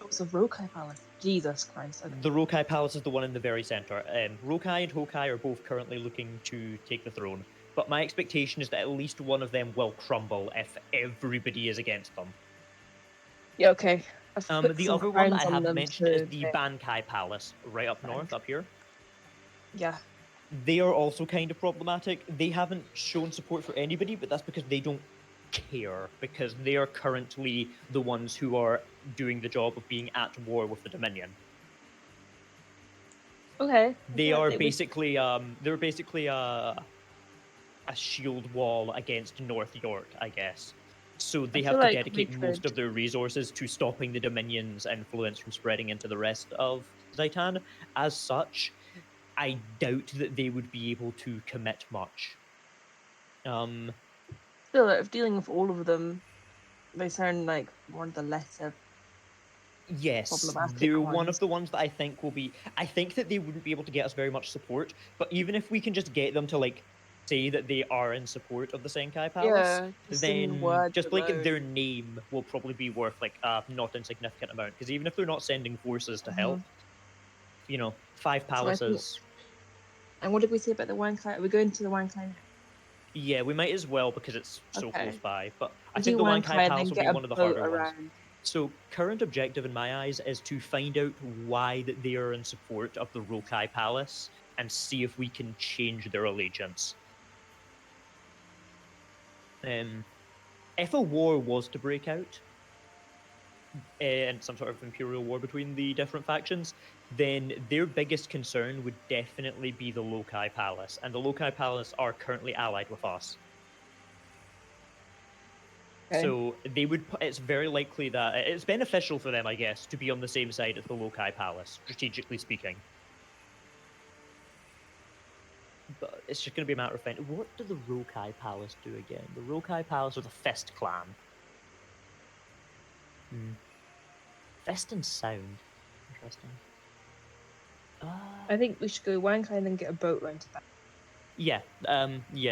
Oh, it's a Rokai Palace. Jesus Christ. Okay. The Rokai Palace is the one in the very center. Rokai and Hokai are both currently looking to take the throne, but my expectation is that at least one of them will crumble if everybody is against them. Yeah, okay. I've put The some other one that crowns I on haven't them mentioned is to the make- Bankai Palace, right up north, up here. Yeah. They are also kind of problematic. They haven't shown support for anybody, but that's because they don't care, because they are currently the ones who are doing the job of being at war with the Dominion. Okay. They Yeah, are they would- basically a shield wall against North York, I guess. So they I have feel to like dedicate we most could- of their resources to stopping the Dominion's influence from spreading into the rest of Zaitan. As such, I doubt that they would be able to commit much. Still, if dealing with all of them, they sound like one of the lesser Yes, problematic they're one ones. of the ones that I think will be. I think that they wouldn't be able to get us very much support, but even if we can just get them to like say that they are in support of the Senkai Palace, Yeah, just in then words just like their alone. name will probably be worth like a not insignificant amount. Because even if they're not sending forces to help, you know, 5 So I think- palaces. And what did we say about the Wankai? Are we going to the Wankai now? Yeah, we might as well because it's so Okay. close by. But I We'll think do the Wankai Wankai and Palace then will get be a one of the boat harder ones. around. So current objective in my eyes is to find out why that they are in support of the Rokai Palace and see if we can change their allegiance. If a war was to break out, and some sort of imperial war between the different factions, then their biggest concern would definitely be the Lokai Palace, and the Lokai Palace are currently allied with us. Okay. So they would. It's very likely that it's beneficial for them, I guess, to be on the same side as the Lokai Palace, strategically speaking. But it's just going to be a matter of finding what do the Rokai Palace do again? The Rokai Palace or the Fist Clan? Fist and Sound. Interesting. I think we should go Wankai and then get a boat round to that. Yeah.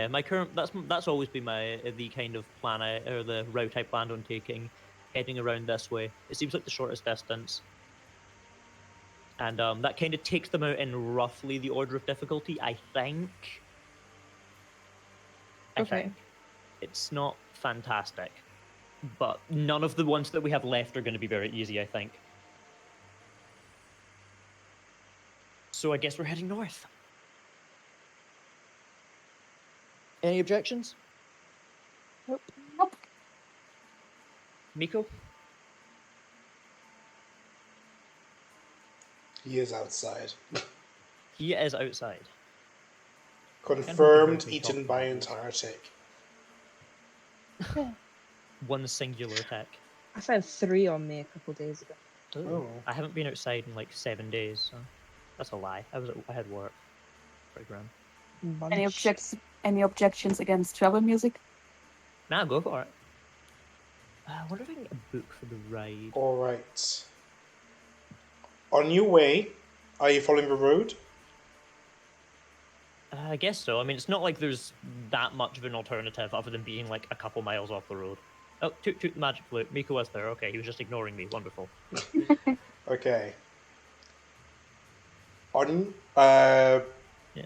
My current that's always been the kind of plan or the route I planned on taking, heading around this way. It seems like the shortest distance, and that kind of takes them out in roughly the order of difficulty. I think. Okay. It's not fantastic, but none of the ones that we have left are going to be very easy, I think. So I guess we're heading north. Any objections? Nope. Miko? He is outside. He is outside. Confirmed, Can we eaten talk by about this? entire tick. One singular attack. I found 3 on me a couple days ago. Oh. I haven't been outside in like 7 days, so that's a lie. I had work. Pretty grand. Any objections against travel music? Nah, go for it. I wonder if I can get a book for the ride. Alright. On your way, are you following the road? I guess so. I mean, it's not like there's that much of an alternative other than being like a couple miles off the road. Oh, toot the magic flute. Miko was there. Okay, he was just ignoring me. Wonderful. Okay. On Yeah,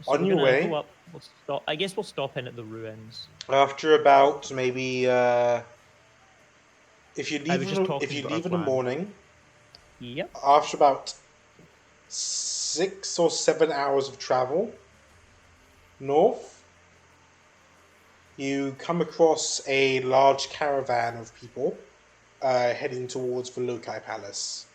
so On we're your gonna way? go up. We'll stop. I guess we'll stop in at the ruins. after about maybe if you I leave was just in, if talking you about our leave in the plan. morning, Yep. after about 6 or 7 hours of travel north, you come across a large caravan of people heading towards the Lokai Palace.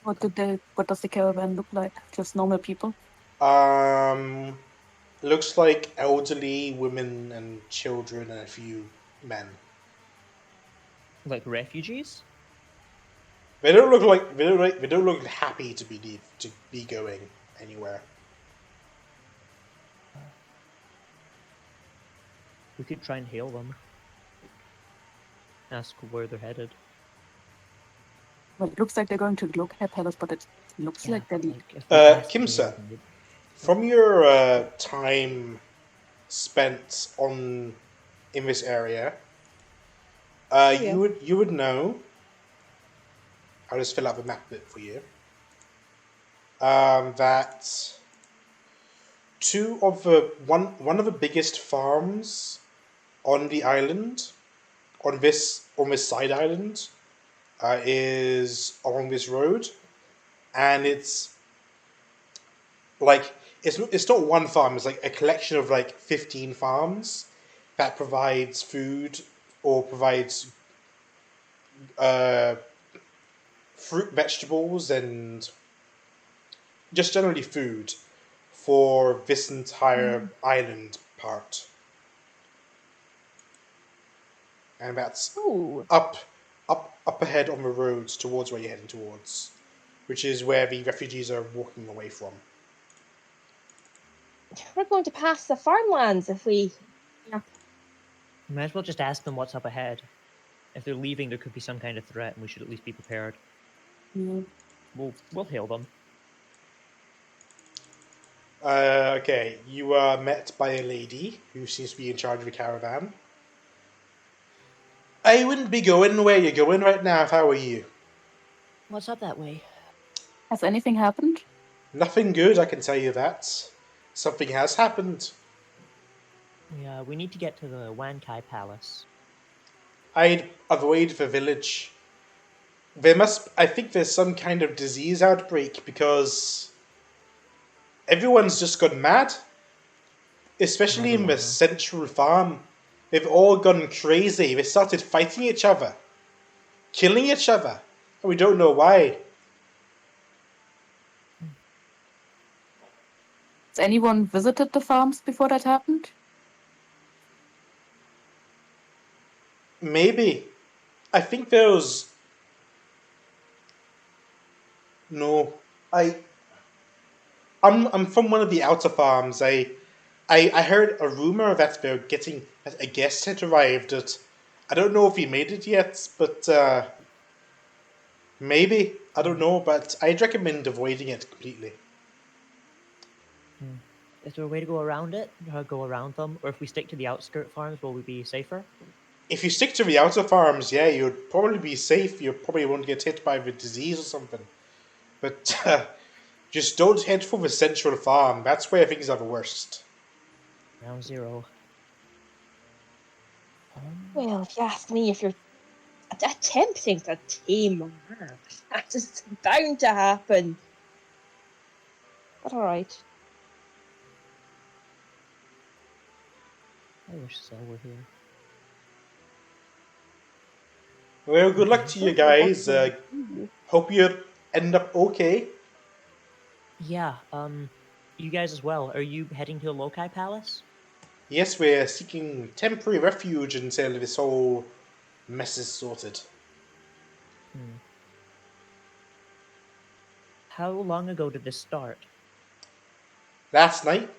What does the caravan look like? Just normal people? Looks like elderly women and children and a few men. Like refugees. They don't look like they don't look happy to be going anywhere. We could try and hail them. Ask where they're headed. Well, it looks like they're going to the Lokai Palace, but it looks like they're if we ask Kimsa, them, from your time spent in this area, yeah. you would know. I'll just fill out the map bit for you. That one of the biggest farms on the island, on this side island, is along this road, and it's like it's not one farm. It's like a collection of like 15 farms that provides food or provides fruit, vegetables, and just generally food for this entire island part. And that's Ooh. up ahead on the roads towards where you're heading towards, which is where the refugees are walking away from. We're going to pass the farmlands if we. might as well just ask them what's up ahead. If they're leaving, there could be some kind of threat, and we should at least be prepared. Yeah. We'll hail them. Okay, you are met by a lady who seems to be in charge of the caravan. I wouldn't be going where you're going right now if I were you. What's up that way? Has anything happened? Nothing good, I can tell you that. Something has happened. We need to get to the Wankai Palace. I'd avoid the village. I think there's some kind of disease outbreak because everyone's just gone mad. Especially in the central farm. They've all gone crazy. They started fighting each other. Killing each other. And we don't know why. Has anyone visited the farms before that happened? Maybe. I think there's... No. I'm from one of the outer farms. I heard a rumor that a guest had arrived at... I don't know if he made it yet, but maybe. I don't know, but I'd recommend avoiding it completely. Is there a way to go around it? Go around them? Or if we stick to the outskirt farms, will we be safer? If you stick to the outer farms, yeah, you'd probably be safe. You probably won't get hit by the disease or something. But just don't head for the central farm. That's where things are the worst. Round zero. Well, if you ask me, if you're attempting to tame a man, that is bound to happen. But alright. I wish Cell were here. Well, good luck to you guys. Hope you end up okay. Yeah, you guys as well. Are you heading to the Lokai Palace? Yes, we're seeking temporary refuge until this whole mess is sorted. How long ago did this start? Last night.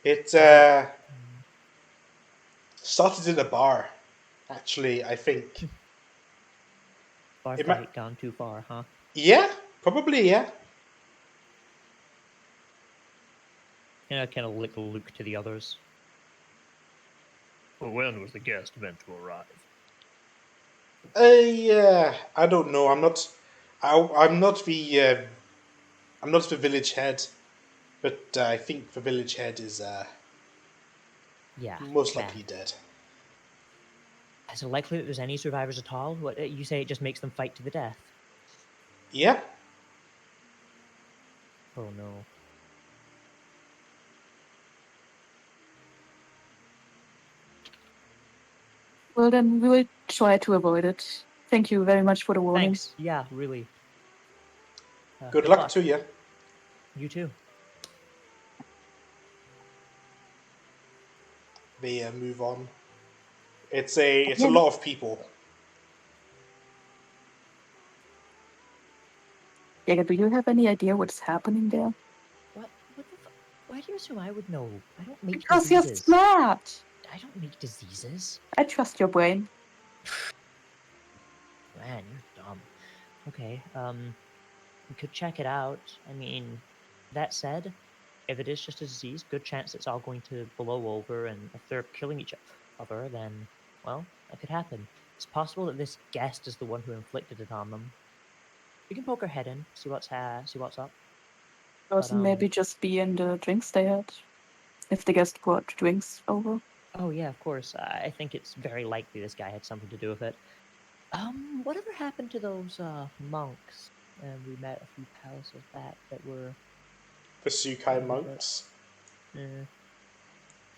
It started in a bar, actually, I think. Bar It fight gone too far, huh? Yeah, Probably, yeah. And I kind of look to the others. Well, when was the guest meant to arrive? Yeah. I don't know. I'm not. I'm not the. I'm not the village head, but I think the village head is Yeah. most fair. likely dead. Is it likely that there's any survivors at all? What you say? It just makes them fight to the death. Yeah. Oh no. Well, then we will try to avoid it. Thank you very much for the warning. Thanks. Yeah, really. Good luck to you. You too. They move on. It's a lot of people. Jacob, do you have any idea what's happening there? What the why do you assume I would know? I don't make Because you're diseases. smart. I don't make diseases. I trust your brain. Man, you're dumb. Okay, we could check it out. I mean, that said, if it is just a disease, good chance it's all going to blow over, and if they're killing each other, then, well, that could happen. It's possible that this guest is the one who inflicted it on them. We can poke our head in, see what's up. Also, maybe just be in the drinks they had. If the guest brought drinks over. Oh yeah, of course. I think it's very likely this guy had something to do with it. Whatever happened to those monks? We met a few palaces back that were The Sukai monks.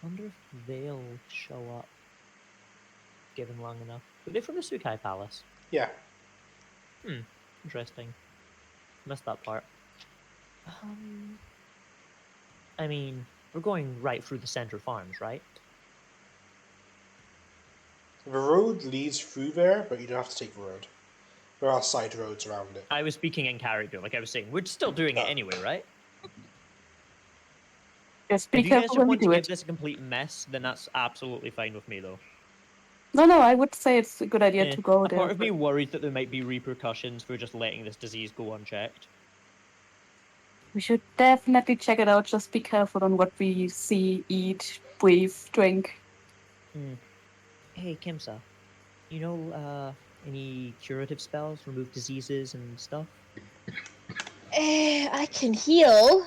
Wonder if they'll show up given long enough. Were they from the Sukai Palace? Yeah. Interesting. Missed that part. I mean, we're going right through the center farms, right? The road leads through there, but you don't have to take the road. There are side roads around it. I was speaking in character, like I was saying. We're still doing it anyway, right? Just be If you guys careful don't when you want to do give it. this a complete mess, then that's absolutely fine with me, though. No, I would say it's a good idea to go A there. part of me worried that there might be repercussions for just letting this disease go unchecked. We should definitely check it out. Just be careful on what we see, eat, breathe, drink. Hey, Kimsa, you know any curative spells, remove diseases and stuff? I can heal.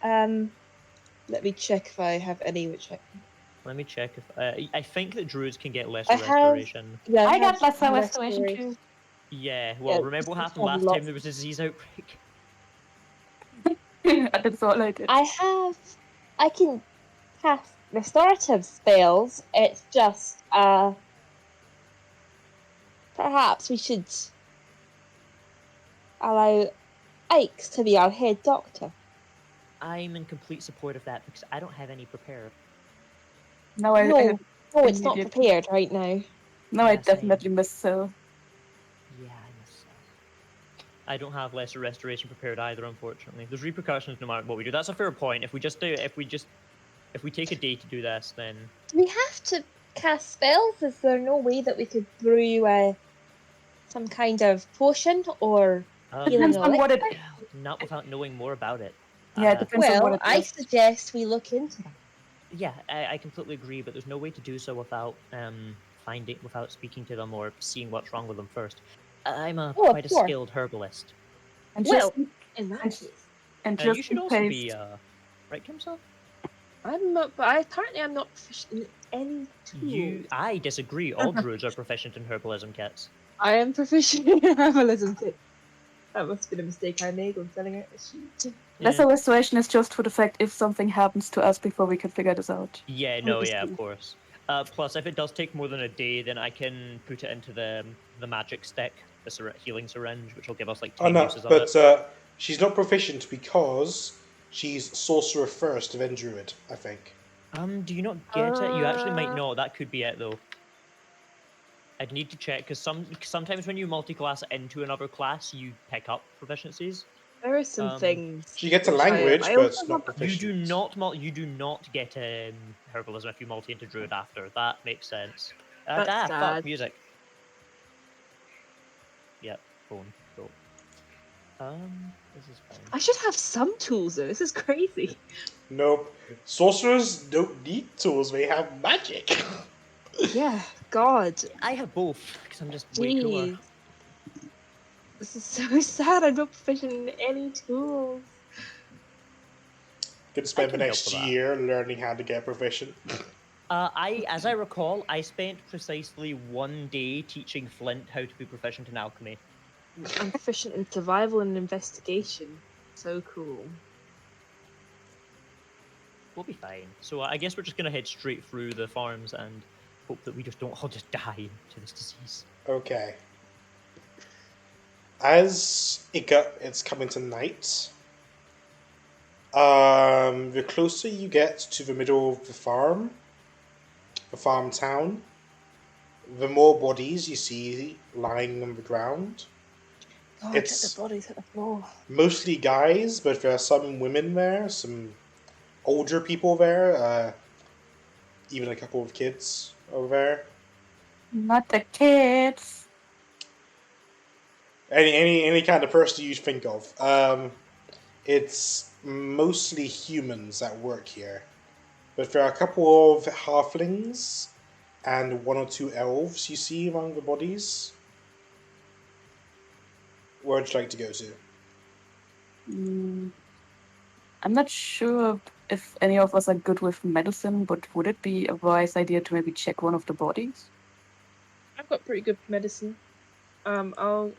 Let me check if I have any which I can. Let me check if I think that druids can get lesser I have. restoration. Yeah, I got have lesser some restoration too. Yeah, well, Yeah, remember what just happened have last time lots. there was a disease outbreak? That's all I did. I can cast restorative spells. It's just perhaps we should allow Ikes to be our head doctor. I'm in complete support of that because I don't have any prepared. No, I No, it's not immediate- prepared right now. No, I Yeah, same. definitely miss so. Yeah, I must. I don't have lesser restoration prepared either, unfortunately. There's repercussions no matter what we do. That's a fair point. If we take a day to do this, then Do we have to cast spells? Is there no way that we could brew some kind of potion or healing Depends on what it. elixir? not without knowing more about it. Yeah, it depends on what Well, it I is. suggest we look into that. Yeah, I completely agree, but there's no way to do so without without speaking to them or seeing what's wrong with them first. I'm quite a course. skilled herbalist. And Well, just, in that and- case, and You just should in also case, be right, Kimsa? I'm not. But apparently, I'm not proficient in any tools. I disagree. All druids are proficient in herbalism kits. I am proficient in herbalism kit. That must have been a mistake I made when filling out the sheet. lesser restoration is just for the fact if something happens to us before we can figure this out. Yeah, no, yeah, of course. Plus, if it does take more than a day, then I can put it into the magic stick, the healing syringe, which will give us like 10 uses of it. But she's not proficient because she's sorcerer first, then druid, I think. Do you not get it? You actually might not. That could be it, though. I'd need to check because sometimes when you multi-class into another class, you pick up proficiencies. There are some things. She gets a which language, I but also it's not have- proficient. You do not get herbalism if you multi into druid after. That makes sense. That's Fuck sad. music. Yep, phone. Cool. This is fine. I should have some tools though. This is crazy. Nope. Sorcerers don't need tools, they have magic. Yeah, God. I have both because I'm just way cooler. Jeez. This is so sad. I'm not proficient in any tools. Could spend the can help next with that. year learning how to get proficient. As I recall, I spent precisely 1 day teaching Flint how to be proficient in alchemy. I'm proficient in survival and investigation. So cool. We'll be fine. So I guess we're just gonna head straight through the farms and hope that we just don't all just die to this disease. Okay. As it's coming to night, the closer you get to the middle of the farm town, the more bodies you see lying on the ground. God, It's- get the bodies at the floor. Mostly guys, but there are some women there, some older people there, even a couple of kids over there. Not the kids. Any kind of person you think of. It's mostly humans that work here, but there are a couple of halflings and 1 or 2 elves you see among the bodies. Where would you like to go to? I'm not sure if any of us are good with medicine, but would it be a wise idea to maybe check one of the bodies? I've got pretty good medicine. I'll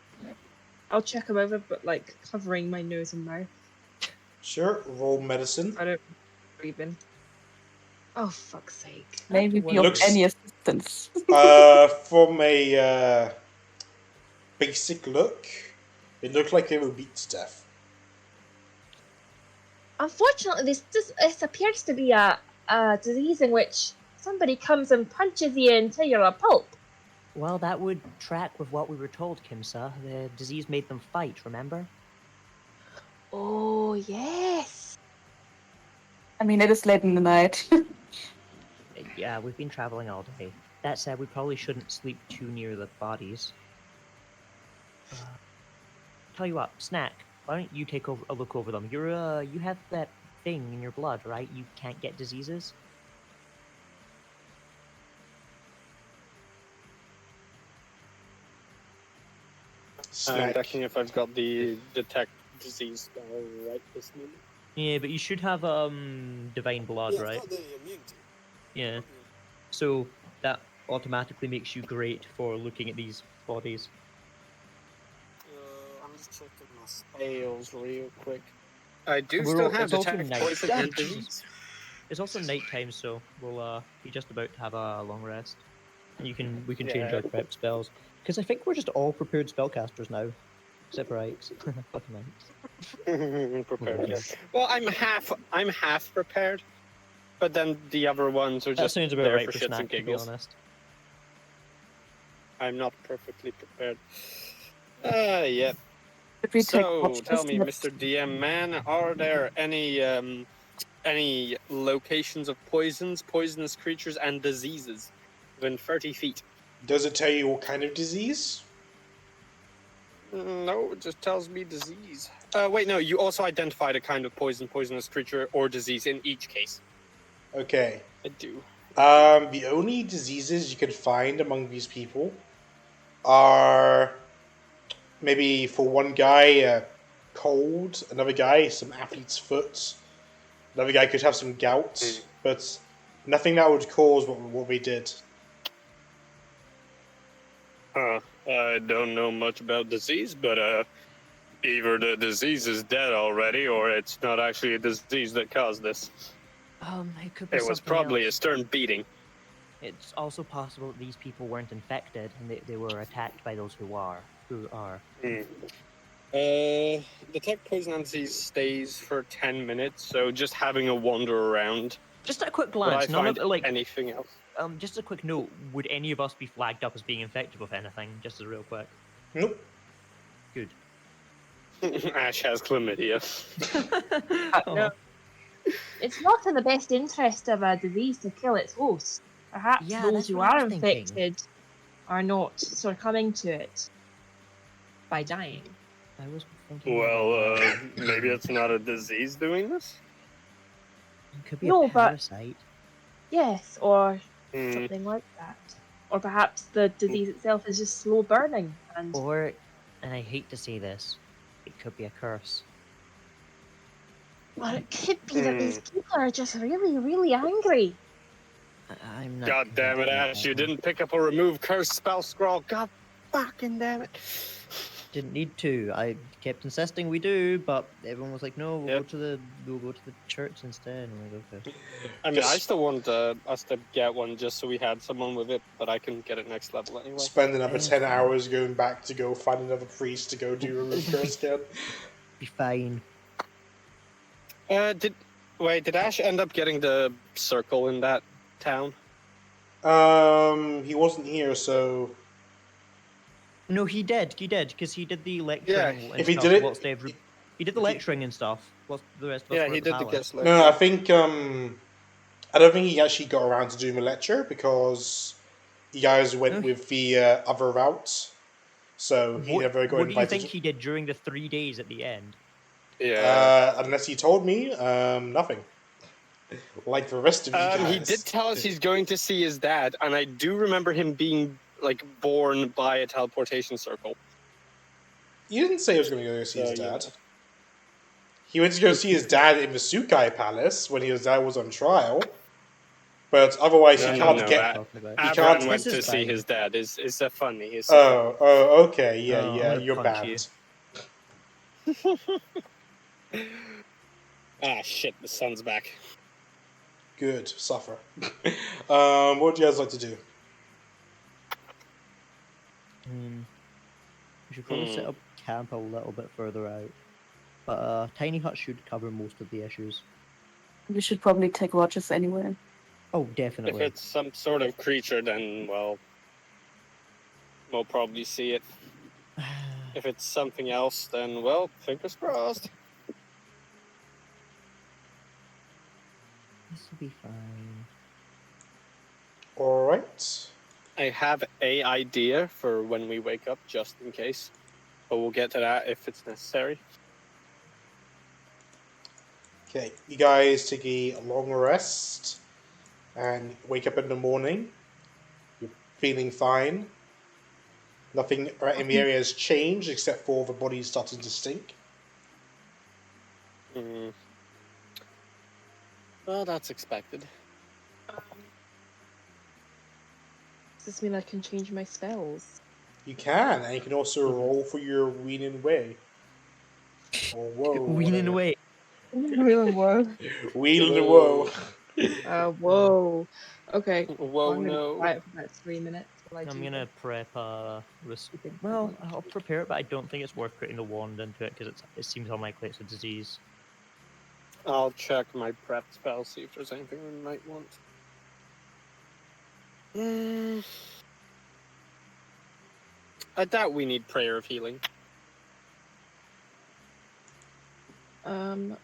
check them over, but like covering my nose and mouth. Sure, roll medicine. I don't breathe in. Oh fuck's sake! Maybe be of Looks- any assistance. From a basic look, it looked like they were beat to death. Unfortunately, this appears to be a disease in which somebody comes and punches you until you're a pulp. Well, that would track with what we were told, Kimsa. The disease made them fight, remember? Oh yes. I mean, it is late in the night. Yeah, we've been traveling all day. That said, we probably shouldn't sleep too near the bodies. Tell you what, Snack, why don't you take a look over them? You have that thing in your blood, right? You can't get diseases? I'm Snack. checking if I've got the detect disease spell right this moment. Yeah, but you should have divine blood, Yeah, I've right? got the immunity. Yeah. So that automatically makes you great for looking at these bodies. I'm just checking my spells real quick. I do We're still all- have it's also detect night. poison Ah, and Jesus. disease. It's also nighttime, so we'll be just about to have a long rest. And we can change Yeah. our prep spells. Because I think we're just all prepared spellcasters now. Except for Ike's. Fucking Ike's. Prepared, yeah. Well, I'm half prepared, but then the other ones are That just sounds about there right for for shits Snack, and to be giggles. honest. I'm not perfectly prepared. Yeah. Should we take So, watch tell this? me, Mr. DM man, are there any locations of poisonous creatures, and diseases within 30 feet? Does it tell you what kind of disease? No, it just tells me disease. Wait, no, you also identified a kind of poisonous creature or disease in each case. Okay. I do. The only diseases you can find among these people are maybe for one guy, cold, another guy, some athlete's foot, another guy could have some gout, but nothing that would cause what we did. I don't know much about disease, but either the disease is dead already, or it's not actually a disease that caused this. It could be It was something probably a else. stern beating. It's also possible that these people weren't infected and they were attacked by those who are. Detect poison and disease stays for 10 minutes, so just having a wander around. Just a quick Would I glance. None find of like anything else? just a quick note. Would any of us be flagged up as being infected with anything? Just as real quick. Nope. Good. Ash has chlamydia. No. It's not in the best interest of a disease to kill its host. Perhaps Yeah, those that's who what I are was thinking. infected are not succumbing to it by dying. I was thinking. Well, maybe it's not a disease doing this. It could be No, a but- parasite. Yes, or Hmm. something like that. Or perhaps the disease itself is just slow burning and Or, and I hate to say this, it could be a curse. or it could be that these people are just really, really angry. I'm not. God damn it, convinced about Ash! that You one. didn't pick up a remove curse spell scroll. God fucking damn it! Didn't need to. I kept insisting we do, but everyone was like, "No, we'll Yep. go to the church instead." And I'm like, "Okay." I mean, I Just- still want us to get one just so we had someone with it, but I can get it next level anyway. Spend another It's 10 fine. hours going back to go find another priest to go do remove curse again. Be fine. Did Ash end up getting the circle in that town? He wasn't here, so No, he did, because he did the lecturing. Yeah, and if he stuff did it- whilst he did the if he- lecturing and stuff. Whilst the rest of us Yeah, were he at the did the palace. guest no, lecture. I think I don't think he actually got around to doing a lecture because you guys went No, with the other route, so he never got What do you invited. think he did during the 3 days at the end? Yeah. Unless he told me, nothing. Like the rest of you guys. He did tell us he's going to see his dad, and I do remember him being like born by a teleportation circle. You didn't say he was going to go see his So, you dad. know. He went to go see his dad in the Sukai Palace when his dad was on trial. But otherwise, No, you no, can't no, get. Talking about. You Abran can't- went This to is see fine. his dad. Is a funny. It's Okay, yeah, Oh, I'm yeah, gonna you're punch banned. you. Ah, shit! The sun's back. Good, suffer. What would you guys like to do? We should probably set Hmm. up camp a little bit further out. But a tiny hut should cover most of the issues. We should probably take watches anyway. Oh, If definitely. it's some sort of creature, then well, we'll probably see it. If it's something else, then well, fingers crossed. This will be fine. Alright. I have a idea for when we wake up, just in case. But we'll get to that if it's necessary. Okay, you guys take a long rest and wake up in the morning. You're feeling fine. Nothing in the area has changed except for the body's starting to stink. Hmm. Well, that's expected. Does this mean I can change my spells? You can, and you can also roll for your weaning way. Or whoa. Weaning whatever. away. Whoa. Wheeling whoa. Whoa. Okay. Whoa, I'm gonna be no. quiet for about 3 minutes while I I'm do gonna this. prep a. Okay. Well, I'll prepare it, but I don't think it's worth putting the wand into it because it seems unlikely it's a disease. I'll check my prep spell, see if there's anything we might want. I doubt we need prayer of healing. Um.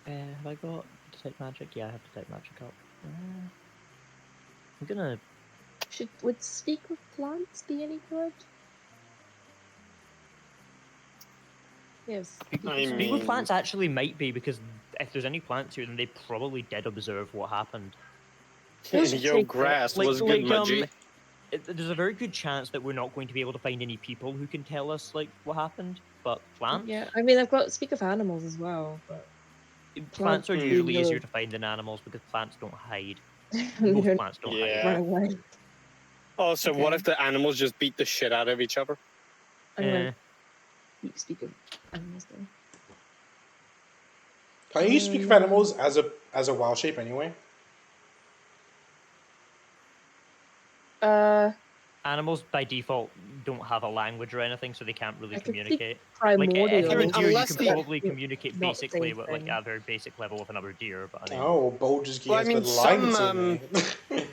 Have I got detect magic? Yeah, I have detect magic up. I'm gonna. Would speak with plants be any good? Yes. I Speak mean- with plants actually might be because if there's any plants here, then they probably did observe what happened. Yo, grass was good, Mudgy. There's a very good chance that we're not going to be able to find any people who can tell us like what happened, but plants. Yeah, I mean, I've got speak of animals as well, but Plants are plants usually do easier know- to find than animals because plants don't hide. they Most don't plants don't Yeah. run hide. away. Oh, so what Okay. if the animals just beat the shit out of each other? I'm Eh, gonna speak of animals though. Can you speak of animals as a wild shape anyway? Animals by default don't have a language or anything, so they can't really I can speak communicate. Like primordial. if you're a deer, you Unless can the- probably communicate not the basically same with like thing. at a very basic level with another deer. But I mean, Oh, Bo just Well, I gave mean, us the lines some, in there.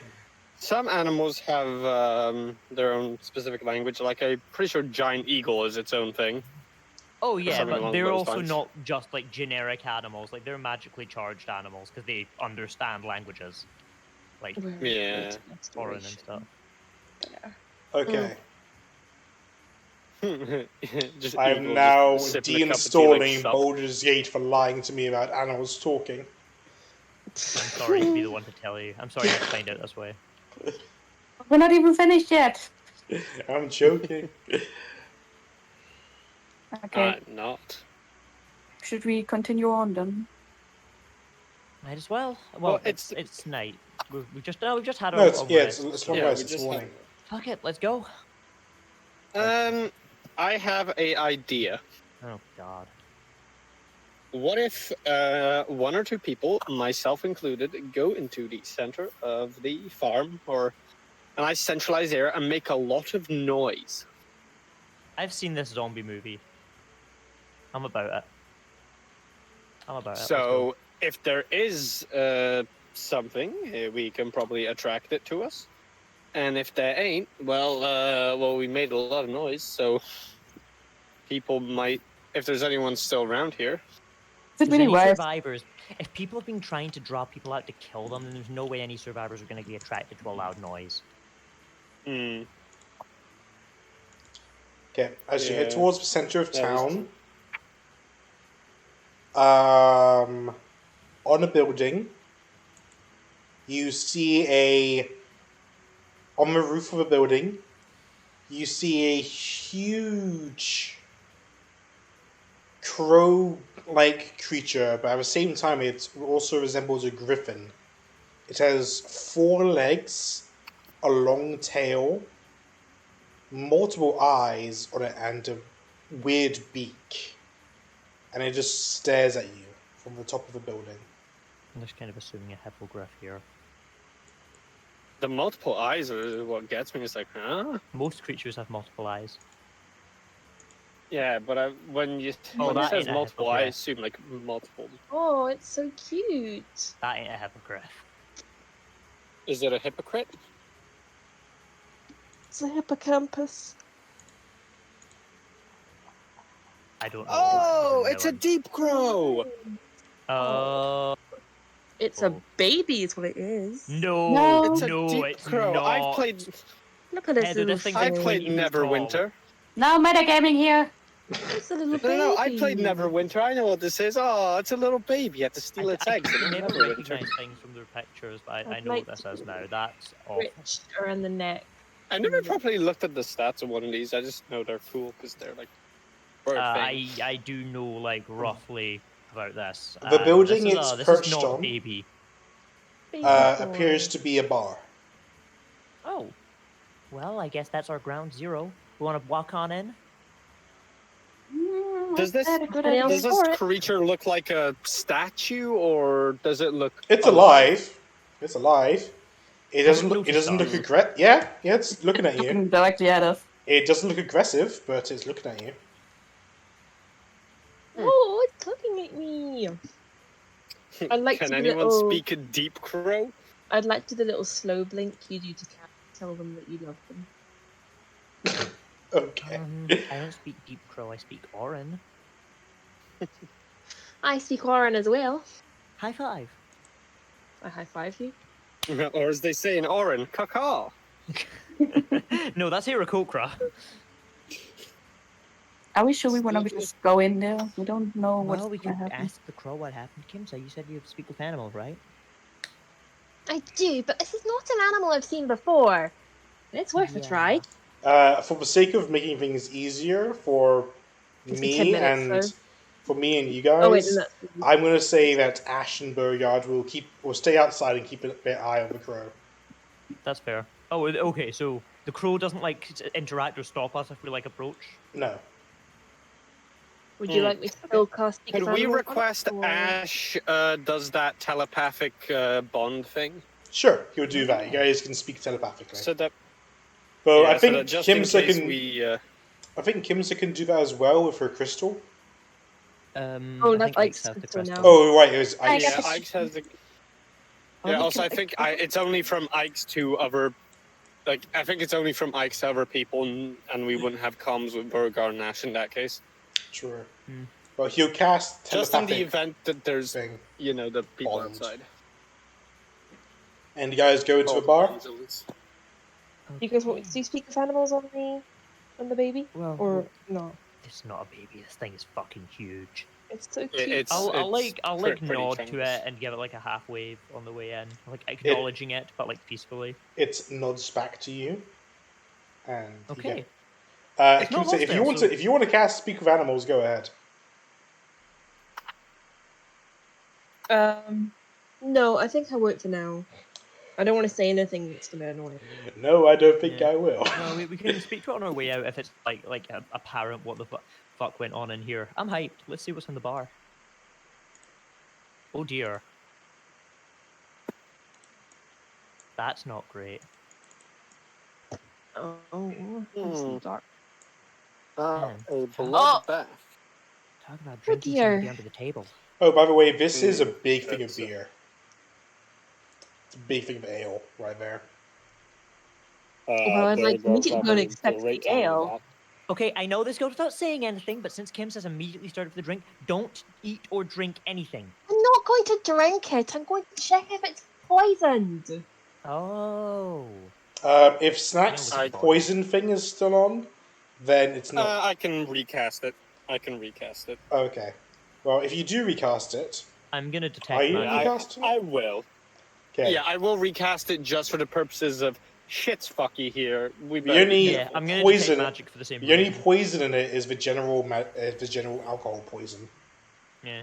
Some animals have their own specific language. Like I'm pretty sure giant eagle is its own thing. Oh yeah, something but along they're those also lines. not just like generic animals. Like they're magically charged animals because they understand languages, like We're Yeah. foreign and stuff. Okay. Just I'm evil, now just sipping a cup of tea like deinstalling sup. Baldur's Gate for lying to me about animals talking. I'm sorry to be the one to tell you. I'm sorry you have to find out this way. We're not even finished yet. I'm joking. Okay, I'm not. should we continue on then? Might as well. Well, Well, it's night. We've just had No, a it's rest. it's long Yeah, rest. we It's just morning. Fuck it, let's go. I have a idea. Oh god. What if one or two people, myself included, go into the center of the farm or a nice centralized area and make a lot of noise? I've seen this zombie movie. I'm about it. Let's go. So if there is something, we can probably attract it to us. And if there ain't, well, we made a lot of noise, so people might, if there's anyone still around here. Is it There's really any wise? survivors? If people have been trying to draw people out to kill them, then there's no way any survivors are going to be attracted to a loud noise. Hmm. Okay, as you head Yeah. towards the center of That is town, on a building, you see on the roof of a building, you see a huge crow-like creature, but at the same time it also resembles a griffin. It has 4 legs, a long tail, multiple eyes on it, and a weird beak. And it just stares at you from the top of the building. I'm just kind of assuming a hippogriff here. The multiple eyes are what gets me. It's like, huh? Most creatures have multiple eyes. Yeah, but when you Oh, when it that says ain't a multiple, I hippogriff. assume like multiple. Oh, it's so cute. That ain't a hippogriff. Is it a hypocrite? It's a hippocampus. I don't know. Oh, it's a deep crow. It's a baby, is what it is. No, No. It's a no, deep it's crow. not. I've played. Look at this Heather, little this thing's I like thing. 20 played feet tall. Neverwinter. No metagaming here. It's a little baby. No, I played Neverwinter. I know what this is. Oh, it's a little baby. You have to steal its eggs. I in never Neverwinter. recognize things from their pictures, but I I'd know like what this to is now. That's awful. Rich around the neck. I never properly looked at the stats of one of these. I just know they're cool because they're like. bird thing. I do know like roughly about this. The building this it's this perched is not on baby. Baby appears boy. to be a bar. Oh, well, I guess that's our ground zero. We want to walk on in. Does this That's a good Anybody idea. else? does this for it. creature look like a statue or does it look? It's alive. It's alive. It Has doesn't it look. It doesn't look noticed aggressive. Yeah, it's looking at you. Looking directly at us. It doesn't look aggressive, but it's looking at you. Oh, it's looking at me. I'd like Can to do anyone little- speak a deep crow? I'd like to do the little slow blink you do to cats. Tell them that you love them. Okay. I don't speak deep crow. I speak Orin. I speak Orin as well. High five. I high five you. Or as they say in Orin, caca. No, that's Aarakocra. Are we sure we want to just go in there? We don't know what's Well, we gonna could happen. ask the crow what happened. Kimsa, you said you speak with animals, right? I do, but this is not an animal I've seen before. It's worth a Yeah. try. For the sake of making things easier for It's been 10 minutes, and so- for me and you guys, Oh wait, no, I'm going to say that Ash and Beauregard will stay outside and keep an eye on the crow. That's fair. Oh, okay. So the crow doesn't like interact or stop us if we like approach. No. would you like me to still cast? Could we request or- Ash does that telepathic bond thing? Sure, he'll do that. You guys can speak telepathically. So that. But yeah, I think so that just in Kimsa case can. we. I think Kimsa can do that as well with her crystal. Oh, I that's think like Ike's has the crystal now. crystal. Oh right, it was. I Yeah, guess- Ike's has the. Oh, Yeah. look, Also, I can- think it's only from Ike's to other. I think it's only from Ike's to other people, and we wouldn't have comms with Beauregard and Ash in that case. True. Hmm. Well, he'll cast Just in the telepathic event that there's, thing, the people Bond. outside. and you guys go into All a the bar. angels. Do you guys want me to speak with animals on the baby? Well, Or no? it's not a baby. This thing is fucking huge. It's so It- cute. it's- I'll pretty nod to chungus. it and give it like a half wave on the way in, like acknowledging it, but like peacefully. It nods back to you, and you Okay. get. It's not Kimsa, if you hostile, want so- if you want to cast Speak with Animals, go ahead. No, I think I won't for now. I don't want to say anything that's gonna annoy it. No, I don't think Yeah. I will. No, we can speak to it on our way out if it's like apparent what the fuck went on in here. I'm hyped. Let's see what's in the bar. Oh dear. That's not great. Oh, it's Hmm. dark. A Oh. bloodbath. Talk about drinking dear. somebody under the table. Oh, by the way, this is a Mm, big thing of that's, beer. It's a big thing of ale right there. Well, I'd like immediately go and accept the ale. Okay, I know this goes without saying anything, but since Kim says immediately started with the drink, don't eat or drink anything. I'm not going to drink it. I'm going to check if it's poisoned. Oh. If Snack's I- poison thing is still on, then it's not. I can recast it. Okay. Well, if you do recast it, I'm gonna detect Are you magic. recasting it? I will. okay. Yeah, I will recast it just for the purposes of shit's fucky here. We The better only be Yeah, careful. I'm gonna poison- detect magic for the same The only reason. poison in it is the general alcohol poison. Yeah.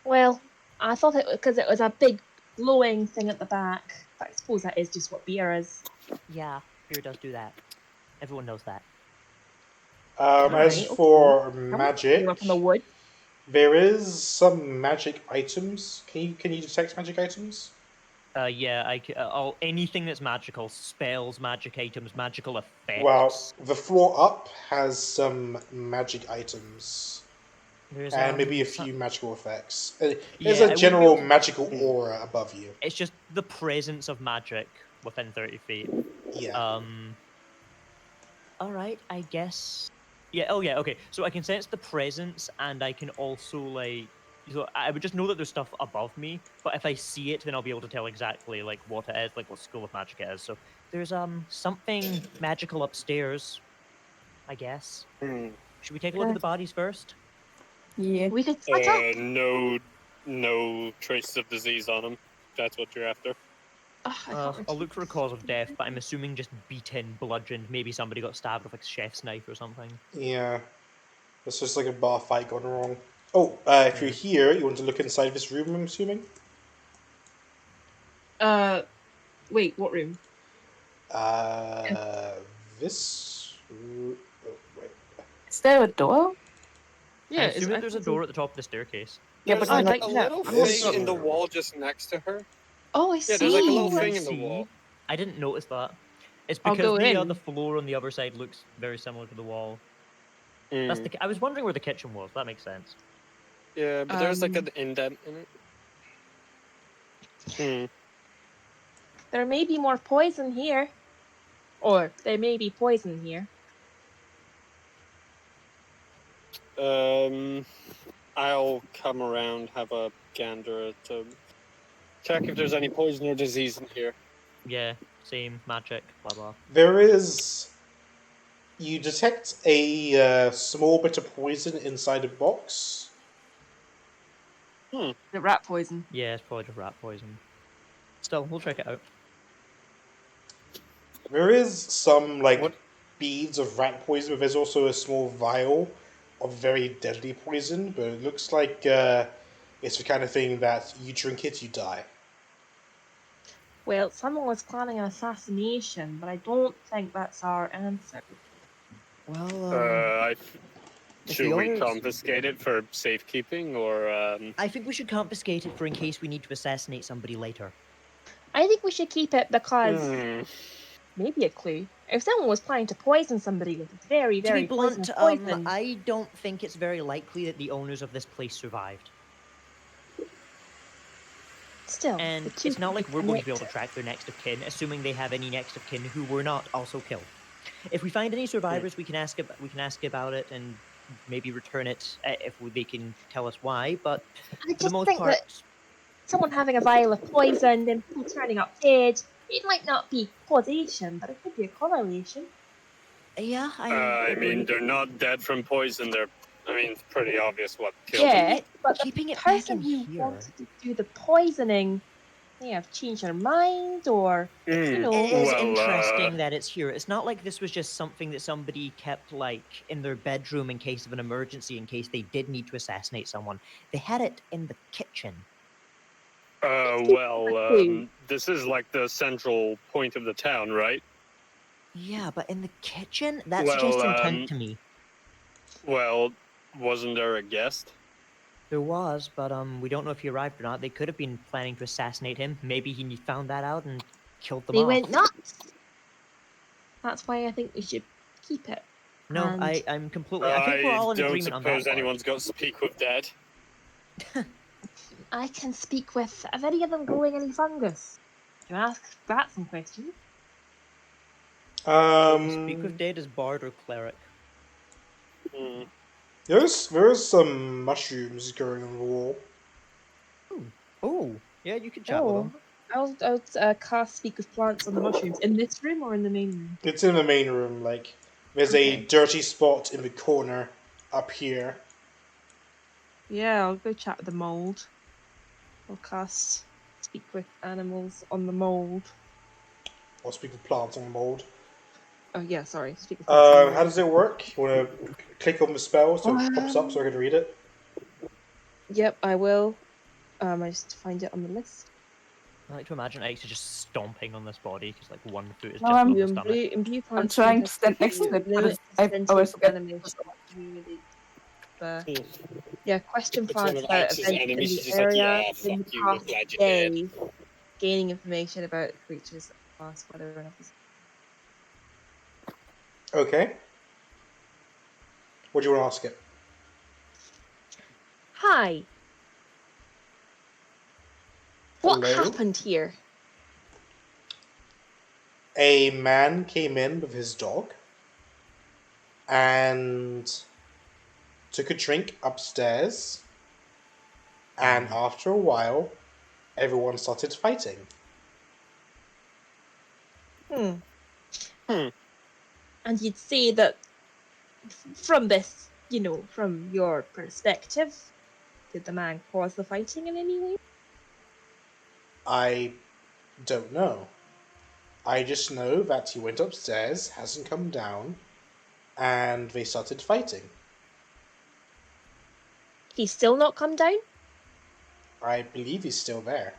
Well, I thought it because it was a big glowing thing at the back. But I suppose that is just what beer is. Yeah, beer does do that. Everyone knows that. As Alright, for okay. magic, You're up in the wood. there is some magic items. Can you detect magic items? Yeah, anything that's magical, spells, magic items, magical effects. Well, the floor up has some magic items. There's And maybe a some- few magical effects. Yeah, There's I a wouldn't general be able to- magical aura above you. It's just the presence of magic within 30 feet. Yeah. All right, I guess. Yeah. Oh, yeah. Okay. So I can sense the presence, and I can also like. So I would just know that there's stuff above me, but if I see it, then I'll be able to tell exactly like what it is, like what school of magic it is. So there's something magical upstairs, I guess. Hmm. Should we take a look at the bodies first? Yeah. We could split up. No traces of disease on him. That's what you're after. Ugh, I thought I'll look for a cause of death, but I'm assuming just beaten, bludgeoned. Maybe somebody got stabbed with like a chef's knife or something. Yeah. It's just like a bar fight gone wrong. Oh, if you're here, you want to look inside this room, I'm assuming? Wait, what room? This. Oh, wait. Is there a door? Yeah, I is assume I that there's a thought door at the top of the staircase. Yeah, There's but I'm like not. a no, little I'm not thing sure. in the wall just next to her. Oh, I see. Yeah, there's like a little Oh, I thing in the see. wall. I didn't notice that. It's I'll because go the in. the floor on the other side looks very similar to the wall. That's Mm. I was wondering where the kitchen was. That makes sense. Yeah, but there's like an indent in it. Hmm. There may be more poison here. Or there may be poison here. I'll come around, have a gander to check if there's any poison or disease in here. Yeah, same magic, blah blah. There is. You detect a small bit of poison inside a box. The rat poison. Yeah, it's probably just rat poison. Still, we'll check it out. There is some like What? beads of rat poison, but there's also a small vial of very deadly poison. But it looks like it's the kind of thing that you drink it, you die. Well, someone was planning an assassination, but I don't think that's our answer. Well, Should we confiscate it for safekeeping, or I think we should confiscate it for in case we need to assassinate somebody later. I think we should keep it because Hmm. maybe a clue. If someone was planning to poison somebody with very, To very be blunt, poison, I don't think it's very likely that the owners of this place survived. still, And the two it's not like we're going to be able connect. to track their next of kin, assuming they have any next of kin who were not also killed. If we find any survivors, we can ask about it and maybe return it if they can tell us why. But I for the just most think part, that someone having a vial of poison, then people turning up dead, it might not be causation, but it could be a correlation. yeah, I agree. mean, they're not dead from poison. It's pretty obvious what killed them. Yeah, but the keeping it back person in who here. wanted to do the poisoning may have changed their mind, or you know. It is Well, interesting that it's here. It's not like this was just something that somebody kept like in their bedroom in case of an emergency, in case they did need to assassinate someone. They had it in the kitchen. This is like the central point of the town, right? Yeah, but in the kitchen? That Well, suggests intent to me. Well, wasn't there a guest? There was, but we don't know if he arrived or not. They could have been planning to assassinate him. Maybe he found that out and killed them They off. went nuts. That's why I think we should keep it. No, And I'm completely. I think we're all in don't agreement on that. suppose part. anyone's got to speak with Dad. I can speak with. Have any of them growing any fungus? To ask that some questions. Speak with Dad as bard or cleric. There's some mushrooms growing on the wall. Oh, yeah, you could chat with them. I'll cast speak with plants on the mushrooms in this room or in the main room. It's in the main room. Like there's a Okay. dirty spot in the corner up here. Yeah, I'll go chat with the mold. I'll cast speak with animals on the mold. Or speak with plants on the mold. Oh yeah, sorry. Speak with plants on the mold. How does it work? You want to click on the spell so it pops up so I can read it? Yep, I will. I just find it on the list. I like to imagine Axa just stomping on this body because like one foot is No, just I'm- on You the stomach. imbue I'm plants trying with to stand next to it, but limit I sentient always forget. animation community. Question It's one plants of about Axe's events in enemies. the She's just like, area yeah, in fuck the you, we're past glad you're day, dead. gaining information about creatures that pass, whether or not. Okay. What do you want to ask it? Hi. What Hello? happened here? A man came in with his dog and took a drink upstairs, and after a while, everyone started fighting. And you'd say that from this, from your perspective, did the man cause the fighting in any way? I don't know. I just know that he went upstairs, hasn't come down, and they started fighting. He's still not come down? I believe he's still there.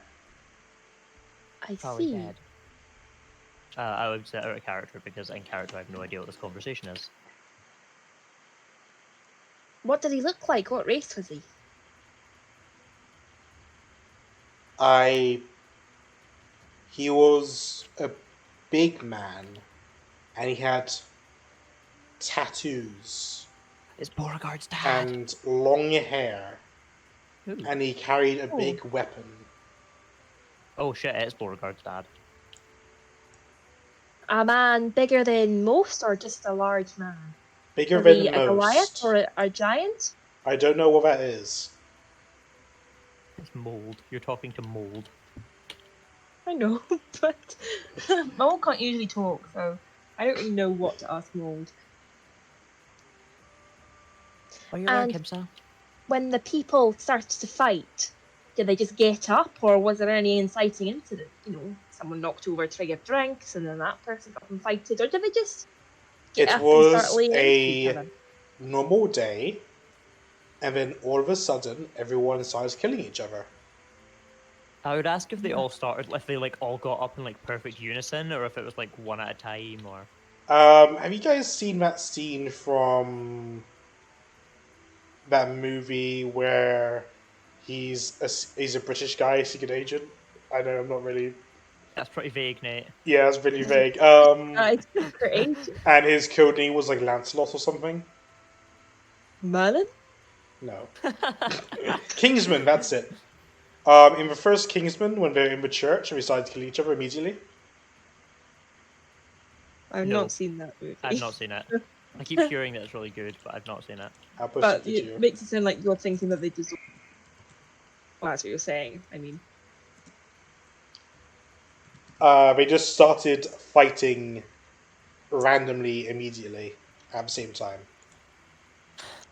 I Probably see. dead. I would set her a character because in character I have no idea what this conversation is. What did he look like? What race was he? He was a big man, and he had tattoos It's Beauregard's dad. and long hair, Ooh. and he carried a big weapon. Oh shit, it's Beauregard's dad. A man bigger than most, or just a large man? Bigger Was than he a most. Goliath or a giant? I don't know what that is. It's mold. You're talking to mold. I know, but Mold can't usually talk, so I don't really know what to ask Mold. Oh, you're right, And Kimsa. when the people started to fight, did they just get up, or was there any inciting incident? Someone knocked over a tray of drinks, and then that person got them fighted, or did they just get It up and start was laying into each a other? normal day, and then all of a sudden, everyone started killing each other. I would ask if they all started, if they like all got up in like perfect unison, or if it was like one at a time, or. Have you guys seen that scene from that movie where he's a British guy, secret agent? I know I'm not really. That's pretty vague, Nate. Yeah, it's really vague. It's secret agent. And his code name was like Lancelot or something. Merlin? No. Kingsman, that's it. In the first Kingsman, when they're in the church and we started to kill each other immediately. I've No. not seen that movie. I've not seen it. I keep hearing that it's really good, but I've not seen it. How But persistent did it you? makes it sound like you're thinking that they deserve. Well, that's what you're saying. I mean, They just started fighting randomly immediately at the same time.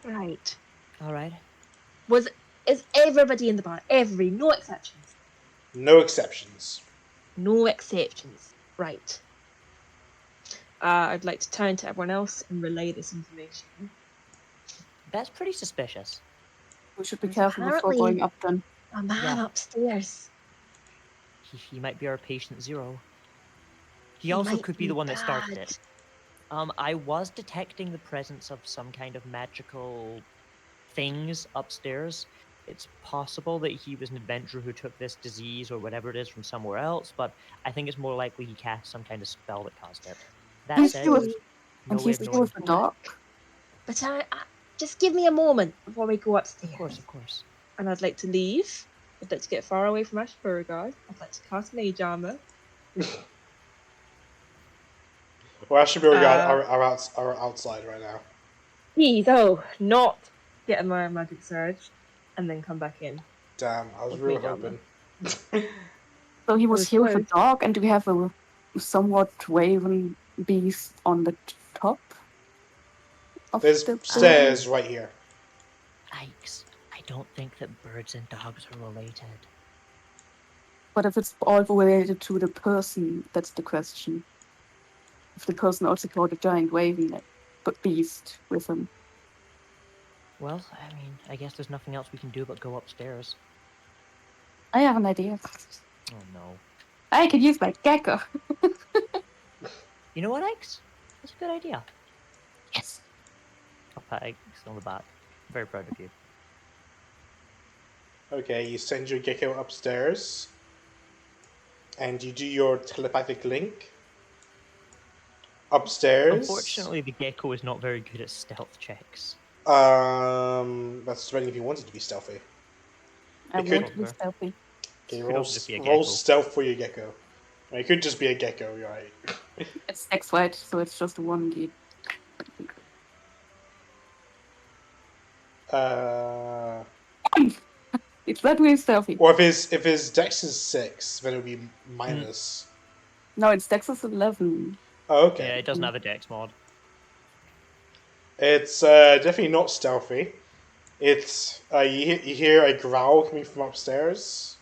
Right. All right. Is everybody in the bar? No exceptions. No exceptions. No exceptions. Right. I'd like to turn to everyone else and relay this information. That's pretty suspicious. We should be There's careful before apparently going up then. a man Yeah. upstairs. He might be our patient zero. He He also might could be the one that started bad. it. I was detecting the presence of some kind of magical things upstairs. It's possible that he was an adventurer who took this disease or whatever it is from somewhere else, but I think it's more likely he cast some kind of spell that caused it. That He's said, still with, there's no and way he's of still knowing. with the dog. But I just give me a moment before we go upstairs. Of course. And I'd like to leave. I'd like to get far away from Ash Beauregard. I'd like to cast Mage Armor. Well, Asher Beauregard Uh, are outside right now. Please, oh, not get my magic surge, and then come back in. Damn, I was With real Mage Armor. hoping. So he was was here with a close. dog, and do we have a somewhat raven beast on the top of There's the stairs right here. Yikes. I don't think that birds and dogs are related. But if it's all related to the person, that's the question. If the person also caught a giant raven beast with him. Well, I mean, I guess there's nothing else we can do but go upstairs. I have an idea. Oh no. I could use my gecko. You know what, Ike's? That's a good idea. Yes. I'll pat Ike's on the back. I'm very proud of you. Okay, you send your gecko upstairs, and you do your telepathic link. Upstairs. Unfortunately, the gecko is not very good at stealth checks. That's depending if you want it to be stealthy. I It could- want to be stealthy. Okay, Could roll, also just be a roll gecko. stealth for your gecko. I mean, it could just be a gecko, you're right. It's X white, so it's just a 1D. It's not really stealthy. Or if his dex is 6, then it would be minus. No, it's Dex is 11. Oh, okay. Yeah, it doesn't have a dex mod. It's definitely not stealthy. It's you hear a growl coming from upstairs.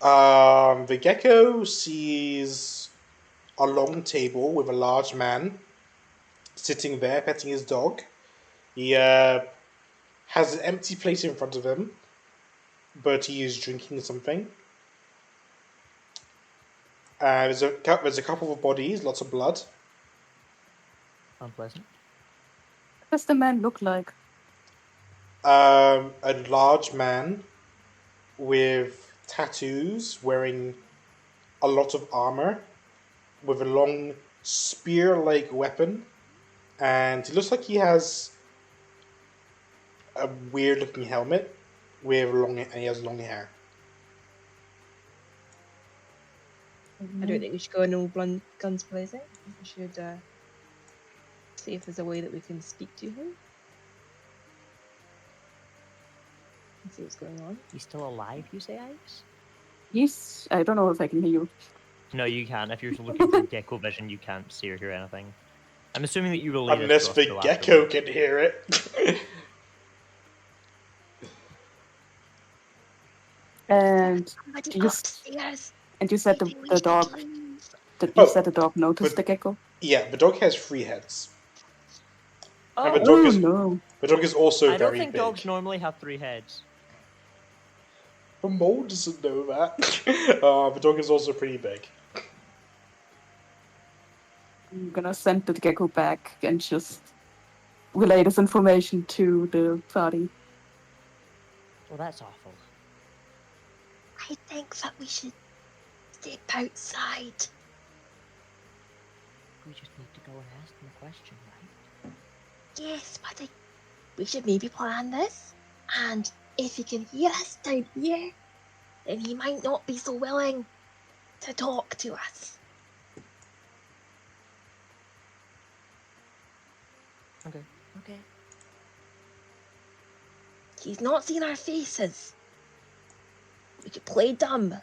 The gecko sees a long table with a large man sitting there petting his dog. He has an empty plate in front of him, but he is drinking something. There's a couple of bodies, lots of blood. Unpleasant. What does the man look like? A large man with tattoos, wearing a lot of armor, with a long spear-like weapon, and he looks like he has a weird-looking helmet and he has long hair. I don't think we should go no blunt guns blazing. We should see if there's a way that we can speak to him. And see what's going on. He's still alive, you say, Ike's? Yes, I don't know if I can hear you. No, you can't. If you're looking through gecko vision, you can't see or hear anything. I'm assuming that you relate Unless the gecko can hear it. And Somebody you upstairs. you said I think we the should dog. leave. You said the dog noticed but- the gecko. Yeah, the dog has 3 heads. Oh, And the dog is no! the dog is also I don't very think big. dogs normally have 3 heads. The mole doesn't know that. The dog is also pretty big. I'm gonna send the gecko back and just relay this information to the party. Well, that's awful. I think that we should step outside. We just need to go and ask them a question, right? Yes, but we should maybe plan this. And if he can hear us down here, then he might not be so willing to talk to us. Okay. Okay. He's not seen our faces. We could play dumb.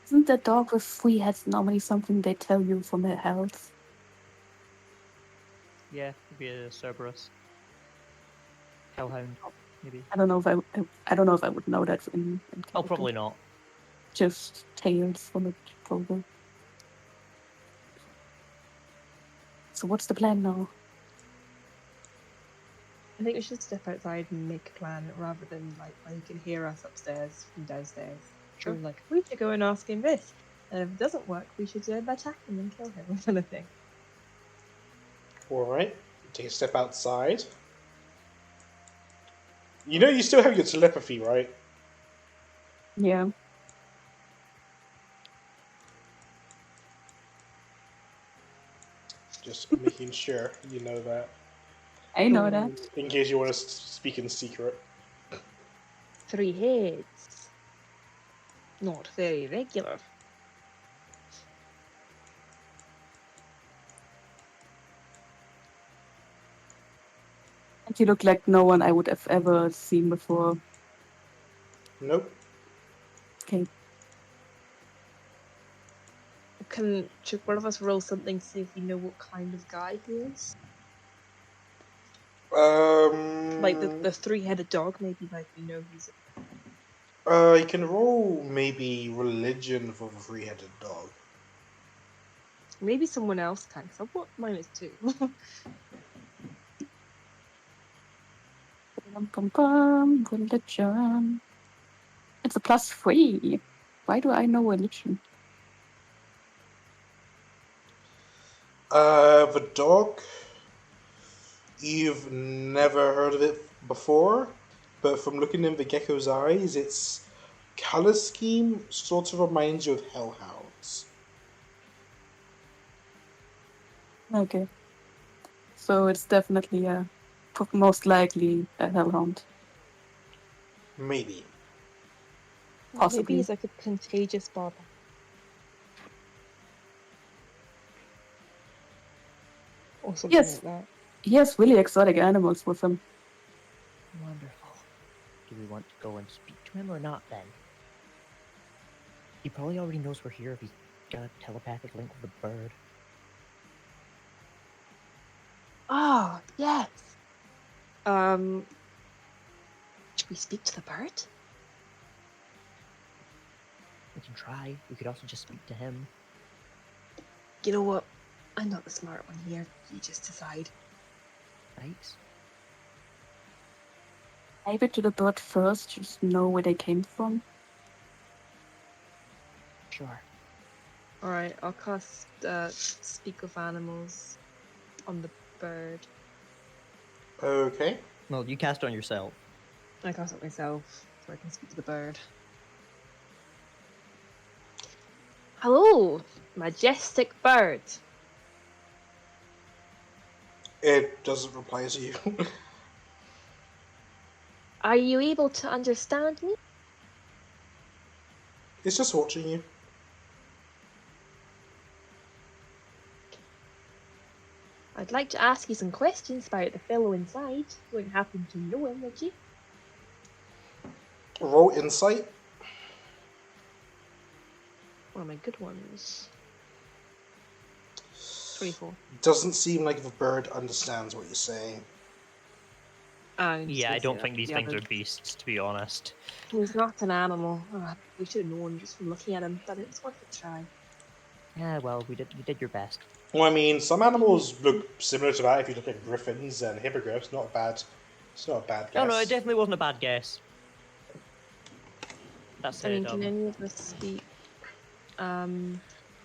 Isn't the dog with 3 heads normally something they tell you for their health? Yeah, maybe a Cerberus. Hellhound, maybe. I don't know if I don't know if I would know that in Oh, character. probably not. Just tales from it, probably. So what's the plan now? I think we should step outside and make a plan rather than like when he can hear us upstairs from downstairs. Sure. So like we should go and ask him this. And if it doesn't work, we should attack him and kill him kind of thing. Alright, take a step outside. You know you still have your telepathy, right? Yeah. Just making sure you know that. I know that. In case you want to speak in secret. 3 heads. Not very regular. And you look like no one I would have ever seen before. Nope. Okay. Should one of us roll something to see if we know what kind of guy he is? Like the 3-headed dog, maybe like we know he's. You can roll maybe religion for the 3-headed dog. Maybe someone else can, because I've got -2. Religion. It's a +3. Why do I know religion? The dog, you've never heard of it before, but from looking in the gecko's eyes, its color scheme sort of reminds you of hellhounds. Okay. So it's definitely most likely a hellhound. Maybe. Possibly. Maybe he's like a contagious barber. Or something Yes. like that. He has really exotic animals with him. Wonderful. Do we want to go and speak to him or not then? He probably already knows we're here if he's got a telepathic link with the bird. Oh, yes. Should we speak to the bird? We can try. We could also just speak to him. You know what? I'm not the smart one here. You just decide. Right? Maybe to the bird first, just know where they came from. Sure. Alright, I'll cast Speak of Animals on the bird. Okay. Well, you cast on yourself. I cast it myself, so I can speak to the bird. Hello, majestic bird. It doesn't reply to you. Are you able to understand me? It's just watching you. I'd like to ask you some questions about the fellow inside. You wouldn't happen to know him, would you? Roll insight. One of my good ones. 24. Doesn't seem like the bird understands what you're saying. Yeah, I don't think these things are beasts, to be honest. He's not an animal. We should have known just from looking at him, but it's worth a try. Yeah, well, you did your best. Well, I mean, some animals look similar to that if you look at griffins and hippogriffs. It's not a bad guess. No, it definitely wasn't a bad guess. That's I mean, it. can any of us speak?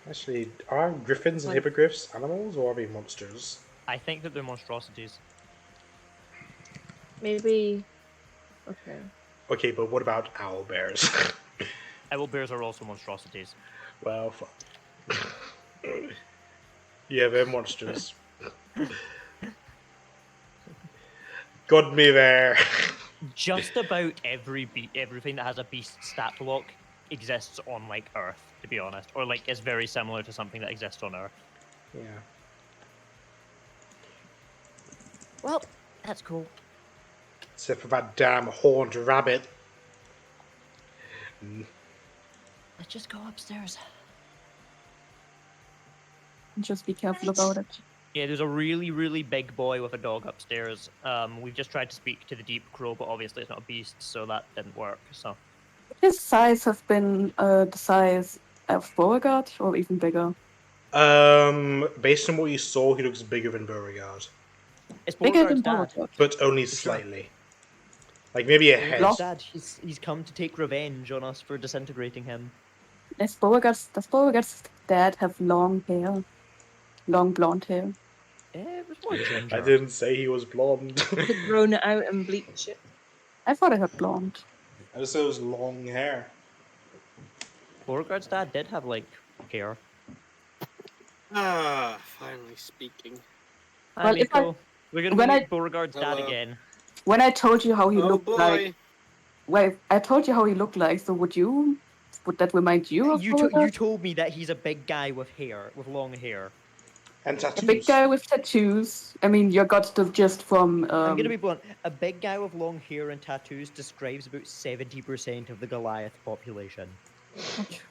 Actually, are griffins and hippogriffs animals or are they monsters? I think that they're monstrosities. Maybe. Okay. Okay, but what about owl bears? Owl bears are also monstrosities. Well, fuck. Yeah, they're monsters. Got me there. Just about everything that has a beast stat block exists on like Earth, to be honest, or like is very similar to something that exists on Earth. Yeah. Well, that's cool. Except for that damn horned rabbit. Let's just go upstairs. Just be careful about it. Yeah, there's a really, really big boy with a dog upstairs. We've just tried to speak to the deep crow, but obviously it's not a beast, so that didn't work. So His size has been the size of Beauregard, or even bigger. Based on what you saw, he looks bigger than Beauregard, it's Bigger Beauregard's than dad. Beauregard. but only For sure. slightly. Like maybe a head. Beauregard's dad. He's come to take revenge on us for disintegrating him. Does Beauregard's dad have long hair? Long blonde hair? It was more ginger. I didn't say he was blonde. Could grown it out and bleach it. I thought I heard blonde. I just said it was long hair. Beauregard's dad did have like hair. Ah, finally speaking. Hi, Well, if I- Miko. We're gonna when meet I- Beauregard's dad Hello. again. When I told you how he Oh looked boy. like, well, I told you how he looked like. So would that remind you of You Beauregard? told me that he's a big guy with hair, with long hair. And A tattoos. big guy with tattoos. I mean, you got the gist from. I'm gonna be blunt. A big guy with long hair and tattoos describes about 70% of the Goliath population.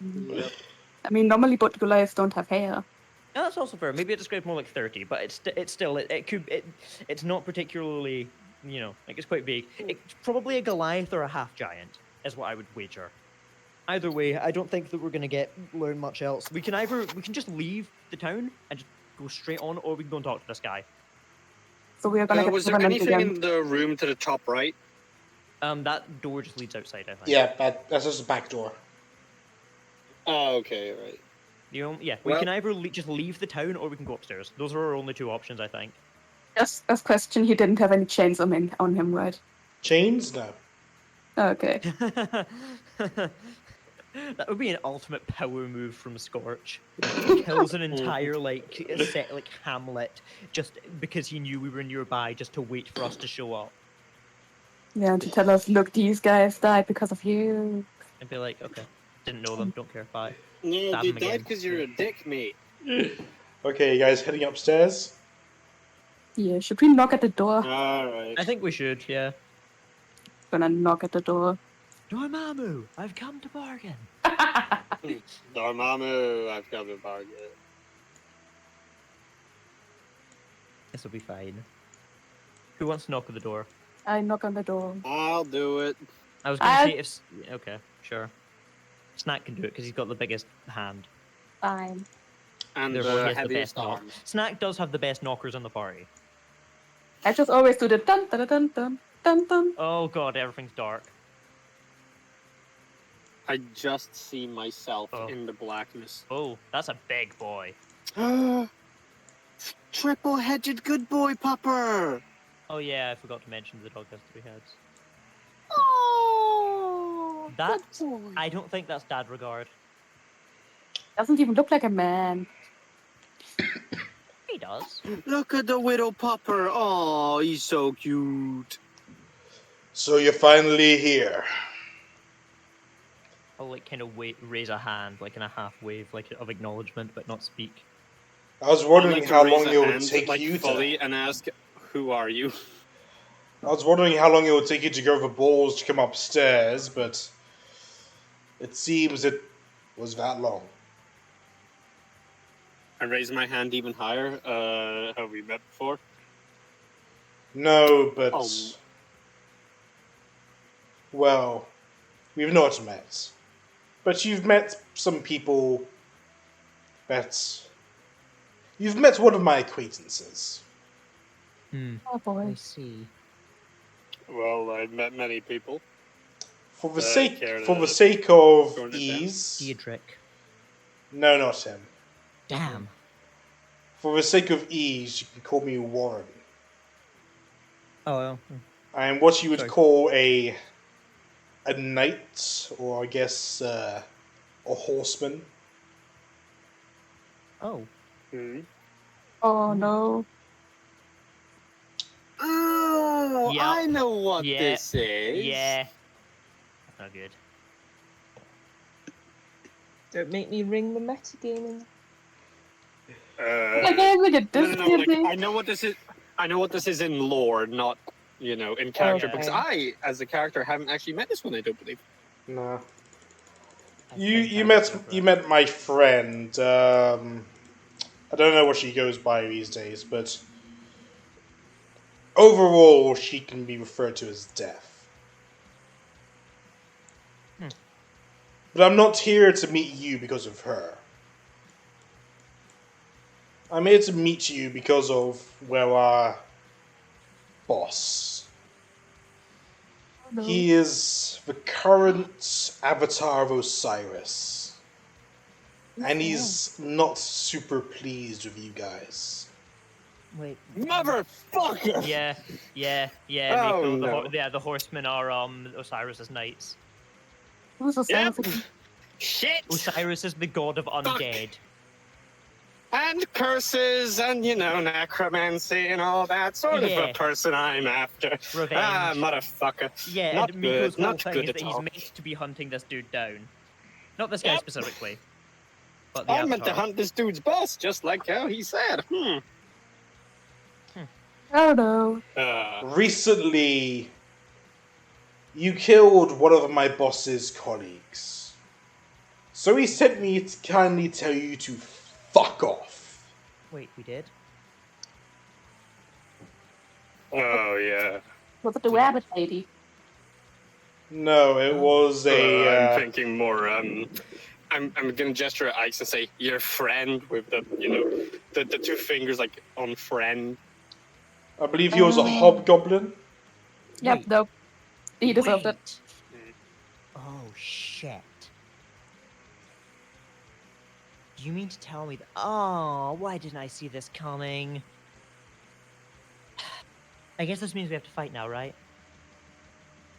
Yep. I mean, normally both Goliaths don't have hair. No, that's also fair. Maybe it describes more like 30, but it's not particularly, like it's quite vague. It's probably a Goliath or a half giant, is what I would wager. Either way, I don't think that we're gonna learn much else. We can just leave the town and just go straight on, or we can go and talk to this guy. So we are gonna get Was there Covenant anything again. in the room to the top right? That door just leads outside, I think. Yeah, that's just a back door. Oh, okay, right. We Well- can either just leave the town, or we can go upstairs. Those are our only two options, I think. Just a question: he didn't have any chains on him, right? Chains? No. Okay. That would be an ultimate power move from Scorch. He kills an entire set hamlet just because he knew we were nearby, just to wait for us to show up. Yeah, to tell us, look, these guys died because of you. And be like, okay, didn't know them, don't care, bye. No, Stab they him again. died because you're a dick, mate. Okay, you guys heading upstairs? Yeah, should we knock at the door? Alright. I think we should, yeah. Gonna knock at the door. Dormammu, I've come to bargain. Dormammu, I've come to bargain. This will be fine. Who wants to knock at the door? I knock on the door. I'll do it. I was gonna say if... Okay, sure. Snack can do it because he's got the biggest hand. Fine. And Therefore, he the has the heaviest best knock. arms. Snack does have the best knockers in the party. I just always do the dun dun dun dun dun dun. Oh god, everything's dark. I just see myself Oh. in the blackness. Oh, that's a big boy. Triple-headed good boy popper! Oh yeah, I forgot to mention the dog has 3 heads. Oh, That- good boy. I don't think that's Dad Regard. Doesn't even look like a man. He does. Look at the widow popper. Oh, he's so cute. So you're finally here. I'll kind of raise a hand, like in a half wave, like of acknowledgement, but not speak. I was I'd wondering like to how raise long a it would hand, take like, you fully to. and ask, who are you? I was wondering how long it would take you to go over balls to come upstairs, but it seems it was that long. I raise my hand even higher. Have we met before? No, but Oh. well, we've not met. But you've met some people that you've met one of my acquaintances. Oh boy. see. Well, I've met many people. For the care to sake of shorten it down? ease. Diedrich. No, not him. Damn. For the sake of ease, you can call me Warren. Oh well. I am what you would Sorry. call a knight, or I guess a horseman. Oh. Hmm. Oh no. Oh, Yep. I know what Yeah. this is. Yeah. That's not good. Don't make me ring the metagaming. Like having a No, no, no. Like, disability. I know what this is. I know what this is in lore, not in character. Okay. Because I, as a character, haven't actually met this one. I don't believe. No. I You think you I met remember. you met my friend. I don't know what she goes by these days, but overall, she can be referred to as Death. Hmm. But I'm not here to meet you because of her. I'm here to meet you because of, well, our boss. No. He is the current avatar of Osiris. And he's not super pleased with you guys. Wait. Motherfucker! Yeah. Oh, Miko, no. the horsemen are Osiris's knights. Who's a Yep. salesman? Shit! Osiris is the god of undead. And curses and, necromancy and all that sort of Yeah. a person I'm after. Revenge. Ah, motherfucker. Yeah, Not and Miko's good, whole not thing good is that at he's all. meant to be hunting this dude down. Not this guy Yep. specifically, but the I'm meant to avatar. hunt this dude's boss, just like how he said. I don't know. Recently, you killed one of my boss's colleagues. So he sent me to kindly tell you to fuck off. Wait, we did? Oh, yeah. Was it the rabbit lady? No, it was I'm a. thinking more, I'm gonna gesture at Ike's and say, your friend with the, the two fingers, like, on friend. I believe he was a hobgoblin. Yep, Wait. no. He deserved it. Wait. Oh, shit. Do you mean to tell me that? Oh, why didn't I see this coming? I guess this means we have to fight now, right?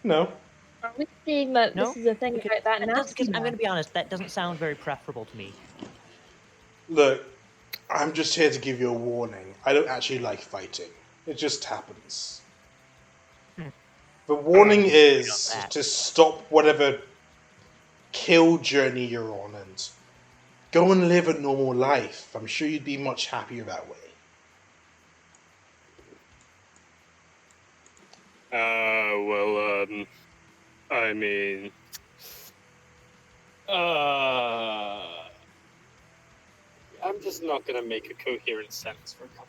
No. Are we saying that No? this is a thing Because about that that does- nasty I'm going man? to be honest, that doesn't sound very preferable to me. Look, I'm just here to give you a warning. I don't actually like fighting. It just happens. The warning is that. to stop whatever kill journey you're on and go and live a normal life. I'm sure you'd be much happier that way. I mean, I'm just not gonna make a coherent sentence for a couple.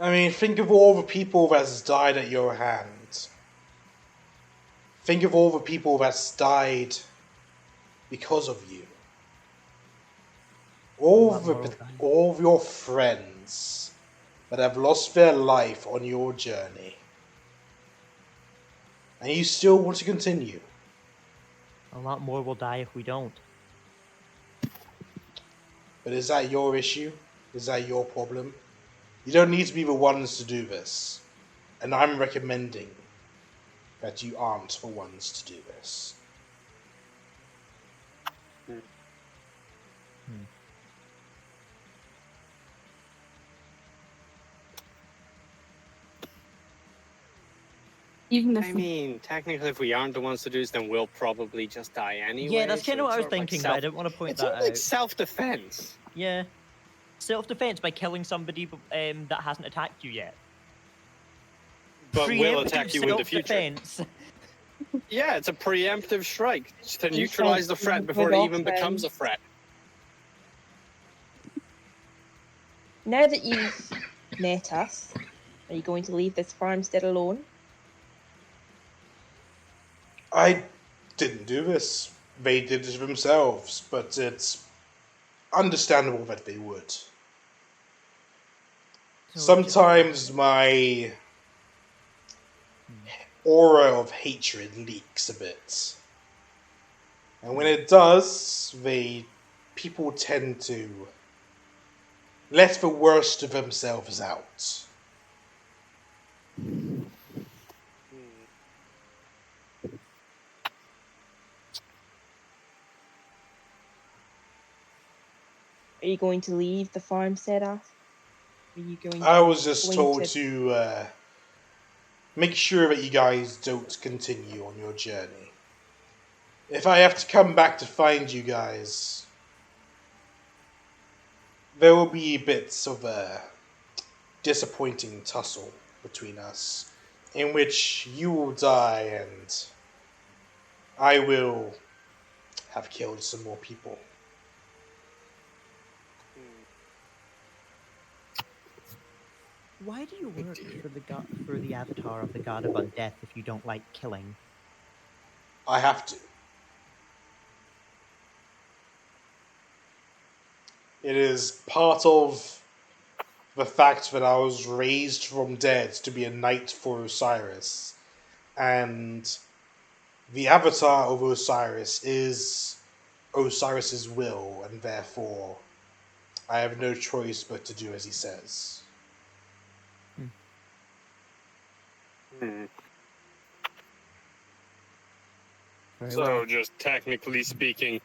I mean, think of all the people that's died at your hand. Think of all the people that's died because of you. All of your friends that have lost their life on your journey. And you still want to continue. A lot more will die if we don't. But is that your issue? Is that your problem? You don't need to be the ones to do this. And I'm recommending that you aren't the ones to do this. Even if I mean, technically, if we aren't the ones to do this, then we'll probably just die anyway. Yeah, that's kind of so what I was it's sort of like thinking, but I didn't want to point It's that sort of like out. self-defense. Yeah. Self-defense by killing somebody that hasn't attacked you yet. But will Preemptive attack you in the future. self-defense. Yeah, it's a preemptive strike to Defense neutralize the threat before it with even becomes a offense. threat. Now that you've met us, are you going to leave this farmstead alone? I didn't do this. They did it themselves, but it's understandable that they would. So Sometimes my aura of hatred leaks a bit. And when it does, people tend to let the worst of themselves out. Are you going to leave the farmstead off? Are you going? I was just going told to make sure that you guys don't continue on your journey. If I have to come back to find you guys, there will be bits of a disappointing tussle between us, in which you will die and I will have killed some more people. Why do you work for the avatar of the god of undeath if you don't like killing? I have to. It is part of the fact that I was raised from dead to be a knight for Osiris, and the avatar of Osiris is Osiris's will, and therefore I have no choice but to do as he says. Hmm. Very So, well. just technically speaking,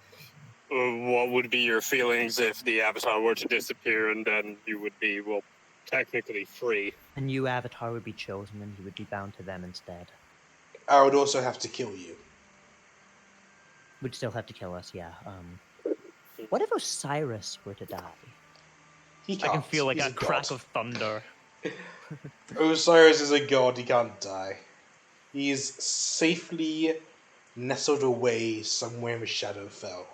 what would be your feelings if the avatar were to disappear and then you would be, well, technically free? A new avatar would be chosen and you would be bound to them instead. I would also have to kill you. Would still have to kill us, yeah. What if Osiris were to die? He I can't. can feel like He's a crack god. of thunder. Osiris is a god, he can't die. He is safely nestled away somewhere in the Shadowfell.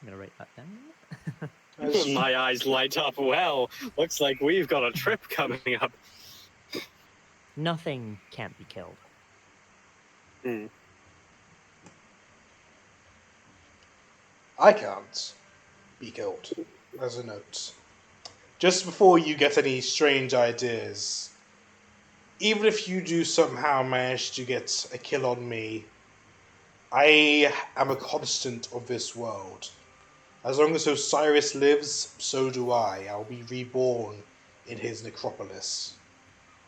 I'm gonna write that down. My eyes light up. Well, looks like we've got a trip coming up. Nothing can't be killed. Hmm. I can't be killed, as a note. Just before you get any strange ideas, even if you do somehow manage to get a kill on me, I am a constant of this world. As long as Osiris lives, so do I. I'll be reborn in his necropolis.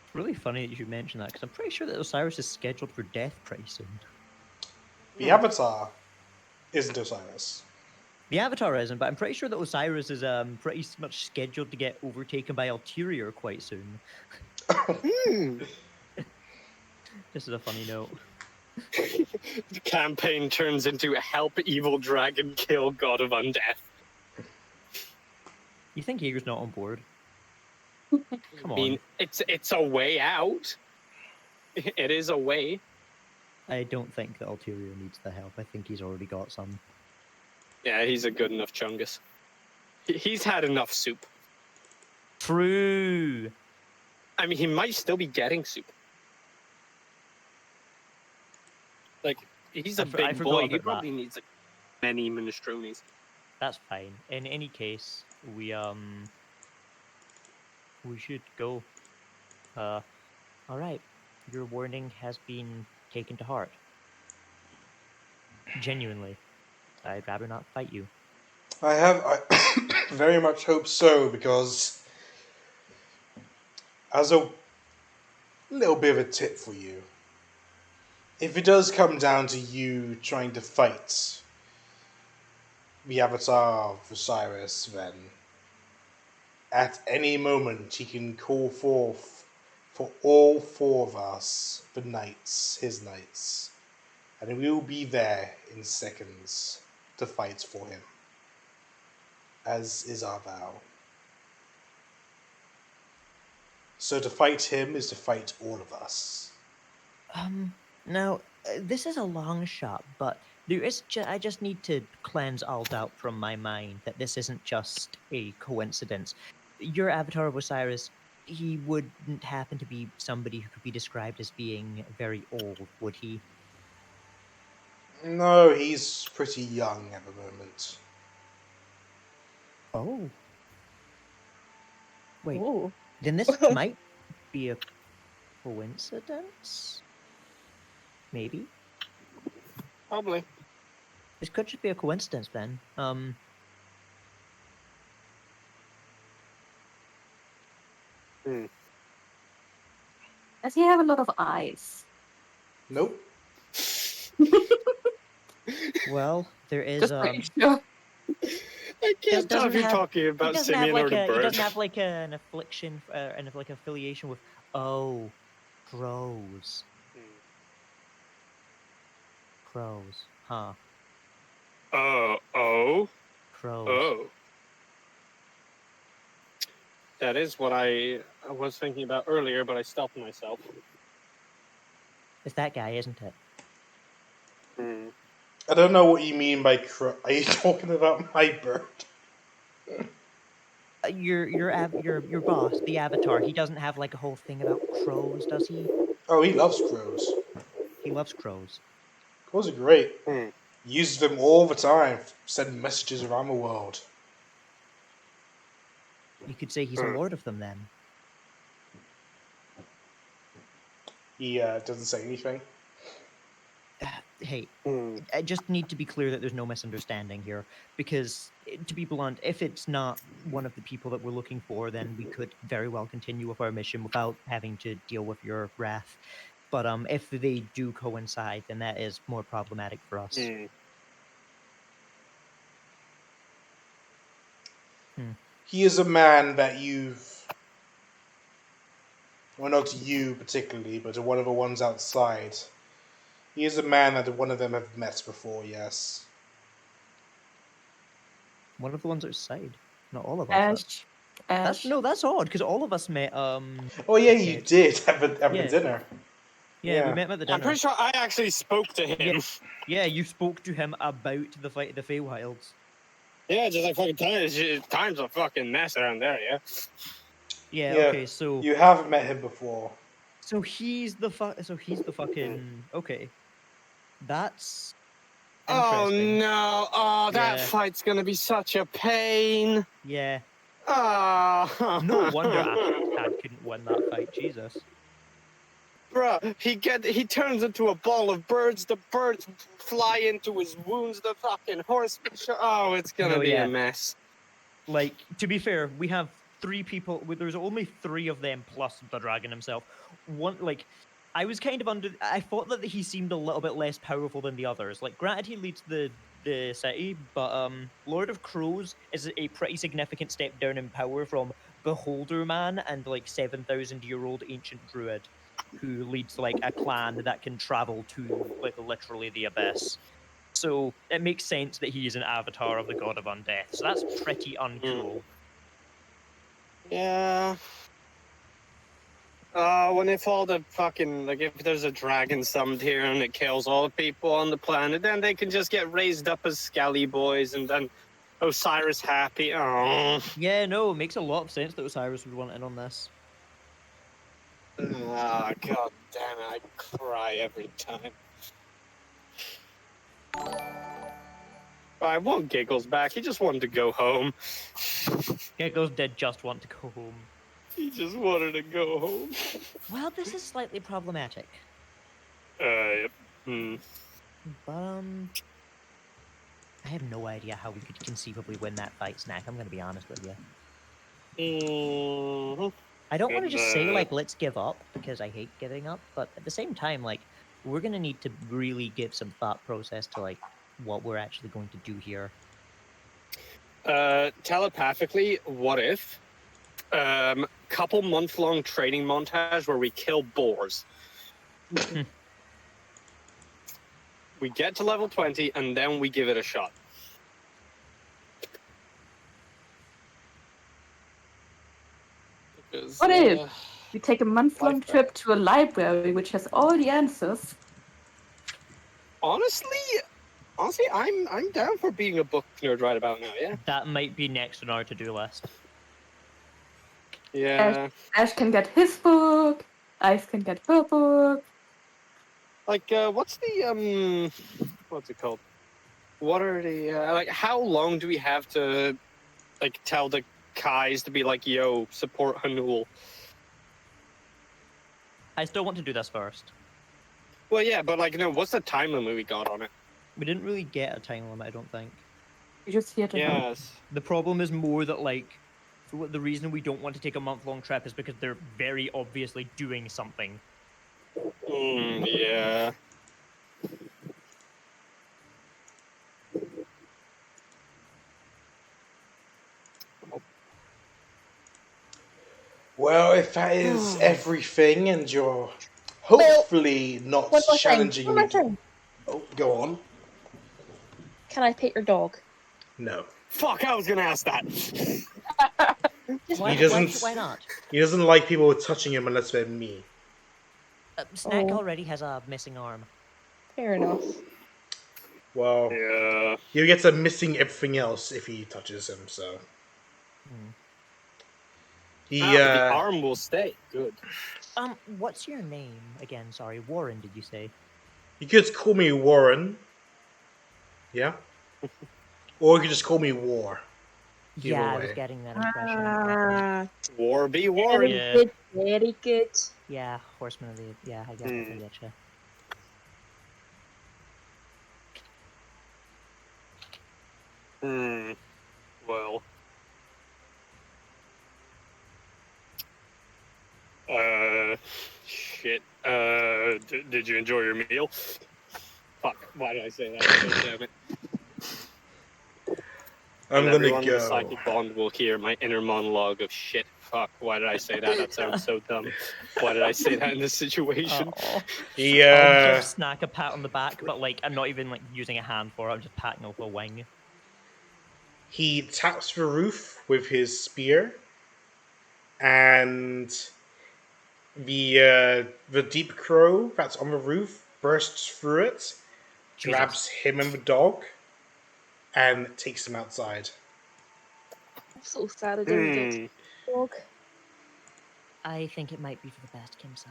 It's really funny that you should mention that because I'm pretty sure that Osiris is scheduled for death pretty soon. The Avatar isn't Osiris. The Avatar isn't, but I'm pretty sure that Osiris is pretty much scheduled to get overtaken by Ulterior quite soon. Just as a funny note. The campaign turns into help evil dragon kill god of undeath. You think Jaeger's not on board? Come I mean, on. it's a way out. It is a way. I don't think that Ulterior needs the help. I think he's already got some. Yeah, he's a good enough chungus. He's had enough soup. True. I mean, he might still be getting soup. Like, he's a I big forgot boy. about He that. probably needs like many minestrones. That's fine. In any case, we should go. All right. Your warning has been taken to heart. Genuinely, I'd rather not fight you. I very much hope so, because as a little bit of a tip for you, if it does come down to you trying to fight the Avatar of Osiris, then at any moment he can call forth for all four of us, the knights, his knights, and we will be there in seconds to fight for him, as is our vow. So to fight him is to fight all of us. Now, this is a long shot, but there is I just need to cleanse all doubt from my mind that this isn't just a coincidence. Your Avatar of Osiris, he wouldn't happen to be somebody who could be described as being very old, would he? No, he's pretty young at the moment. Oh. Wait, Oh. then this might be a coincidence? Maybe. Probably. This could just be a coincidence then. Does he have a lot of eyes? Nope. Well, there is Just pretty sure. I can't tell if you're talking he about doesn't have Simeon or like the he bird. doesn't have like an affliction and like affiliation with crows. Crows, huh? Oh. Crows. Oh. That is what I was thinking about earlier, but I stopped myself. It's that guy, isn't it? Hmm. I don't know what you mean by Are you talking about my bird? Your boss, the Avatar. He doesn't have like a whole thing about crows, does he? Oh, he loves crows. He loves crows. Crows are great. Hmm. Uses them all the time. Send messages around the world. You could say he's a lord of them then. He doesn't say anything. Hey, Hmm. I just need to be clear that there's no misunderstanding here, because to be blunt, if it's not one of the people that we're looking for, then we could very well continue with our mission without having to deal with your wrath. But if they do coincide, then that is more problematic for us. He is a man that you've... Well, not you particularly, but to one of the ones outside. He is a man that one of them have met before, yes. One of the ones outside, not all of us. Ash. That's odd because all of us met. Oh yeah, the you kids. did have the Yeah. dinner. Yeah, we met him at the dinner. I'm pretty sure I actually spoke to him. Yeah, you spoke to him about the fight of the Feywilds. Yeah, just like fucking time's a fucking mess around there, yeah? Yeah, Yeah, okay, so you have met him before. he's the fucking okay. That's Oh interesting. no, oh, that Yeah. fight's gonna be such a pain. Yeah. Oh. No wonder Ashcad couldn't win that fight, Jesus. Bruh, he turns into a ball of birds, the birds fly into his wounds, the fucking horse... Oh, it's gonna be a mess. Like, to be fair, we have 3 people. There's only 3 of them plus the dragon himself. I was kind of I thought that he seemed a little bit less powerful than the others. Like, granted, he leads the city, but Lord of Crows is a pretty significant step down in power from Beholder Man and like 7,000-year-old ancient druid who leads like a clan that can travel to like literally the abyss. So it makes sense that he is an avatar of the god of undeath. So that's pretty uncool. Yeah. When if all the fucking, like, if there's a dragon summoned here and it kills all the people on the planet, then they can just get raised up as Scally boys and then Osiris happy. Oh. Yeah, no, it makes a lot of sense that Osiris would want in on this. Ah, god damn it, I cry every time. I want Giggles back, he just wanted to go home. Giggles did just want to go home. He just wanted to go home. Well, this is slightly problematic. Yep. But, I have no idea how we could conceivably win that fight, Snack. I'm gonna be honest with you. I don't want to just say, like, let's give up, because I hate giving up, but at the same time, like, we're gonna need to really give some thought process to, like, what we're actually going to do here. Telepathically, what if couple month-long training montage where we kill boars. We get to level 20 and then we give it a shot. Because, What if we take a month-long trip to a library which has all the answers? Honestly, I'm down for being a book nerd right about now, yeah? That might be next on our to-do list. Yeah. Ash can get his book, Ice can get her book. Like, what's the, what's it called? What are the, like, how long do we have to, like, tell the Kais to be like, yo, support Hanul? I still want to do this first. Well, yeah, but, like, no, what's the time limit we got on it? We didn't really get a time limit, I don't think. You just here to help. Yes. The problem is more that, like, the reason we don't want to take a month-long trip is because they're very obviously doing something. Yeah. Well, if that is everything and you're hopefully not One more challenging thing. One more me... thing. Oh, go on. Can I pet your dog? No. Fuck, I was gonna ask that. Just Why, He doesn't. why not? He doesn't like people touching him unless they're me. Snack Oh. already has a missing arm. fair enough. Well, Yeah. he gets a missing everything else if he touches him. So he. But the arm will stay. Good. What's your name again? Sorry, Warren. Did you say? You could call me Warren. Yeah. Or you could just call me War. Either Yeah, I way. was getting that impression. Ah, War be very Warren. Yeah. good, very good. Yeah, Horseman of the. Yeah, I get it. I get you. Well. Shit. Did you enjoy your meal? Fuck. Why did I say that? Damn it. I'm And gonna everyone in the go. psychic bond will hear my inner monologue of shit. Fuck. Why did I say that? That sounds so dumb. Why did I say that in this situation? Aw. He. I'll give Snack a pat on the back, but like I'm not even like using a hand for it. I'm just patting off a wing. He taps the roof with his spear, and the deep crow that's on the roof bursts through it, grabs him and the dog, and takes him outside. I'm so sad I didn't get to dog. I think it might be for the best, Kimsa.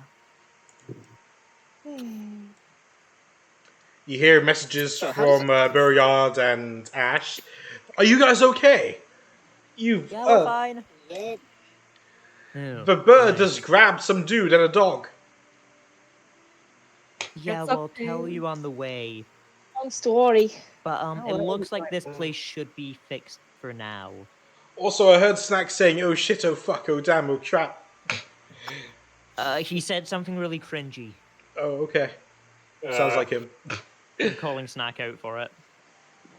You hear messages from Buryard and Ash. Are you guys okay? You. Yeah, we're fine. Yep. The bird just grabbed some dude and a dog. Yeah, It's we'll tell okay. you on the way. Long story. But Oh, it well, looks like right. this place should be fixed for now. Also, I heard Snack saying, "Oh shit! Oh fuck! Oh damn! Oh crap!" He said something really cringy. Oh, okay. Sounds like him. I'm calling Snack out for it.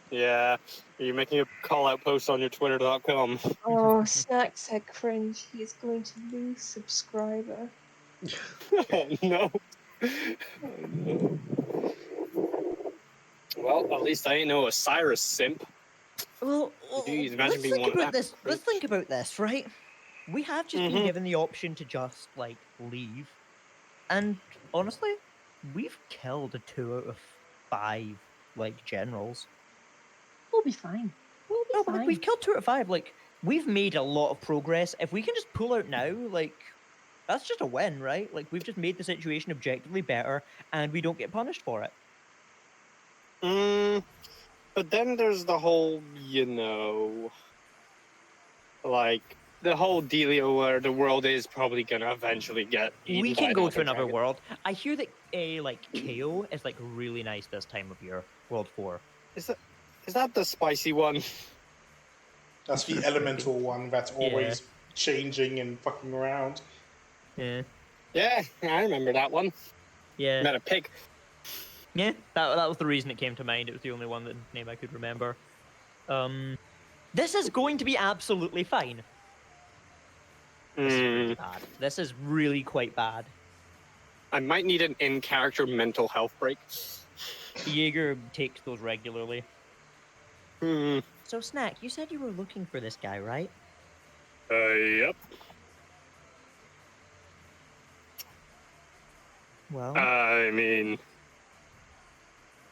Yeah. Are you making a call-out post on your Twitter.com? Oh, Snack said cringe. He's going to lose subscriber. No. Well, at least I ain't no Osiris simp. Well, Jeez, imagine let's being think one of about that. this. Let's think about this, right? We have just been given the option to just like leave, and honestly, we've killed 2 out of 5 like generals. We'll be fine. We'll be No, but fine. like, we've killed 2 out of 5. Like we've made a lot of progress. If we can just pull out now, like that's just a win, right? Like we've just made the situation objectively better, and we don't get punished for it. But then there's the whole, like, the whole dealio where the world is probably gonna eventually get eaten We by can go to another dragon. world. I hear that like KO is like really nice this time of year. World 4. Is that the spicy one? That's the elemental one that's always changing and fucking around. Yeah. Yeah, I remember that one. Yeah. Met a pig. Yeah, that was the reason it came to mind. It was the only one name I could remember. This is going to be absolutely fine. This is really bad. This is really quite bad. I might need an in-character mental health break. Jaeger takes those regularly. Hmm. So, Snack, you said you were looking for this guy, right? Yep. Well, I mean...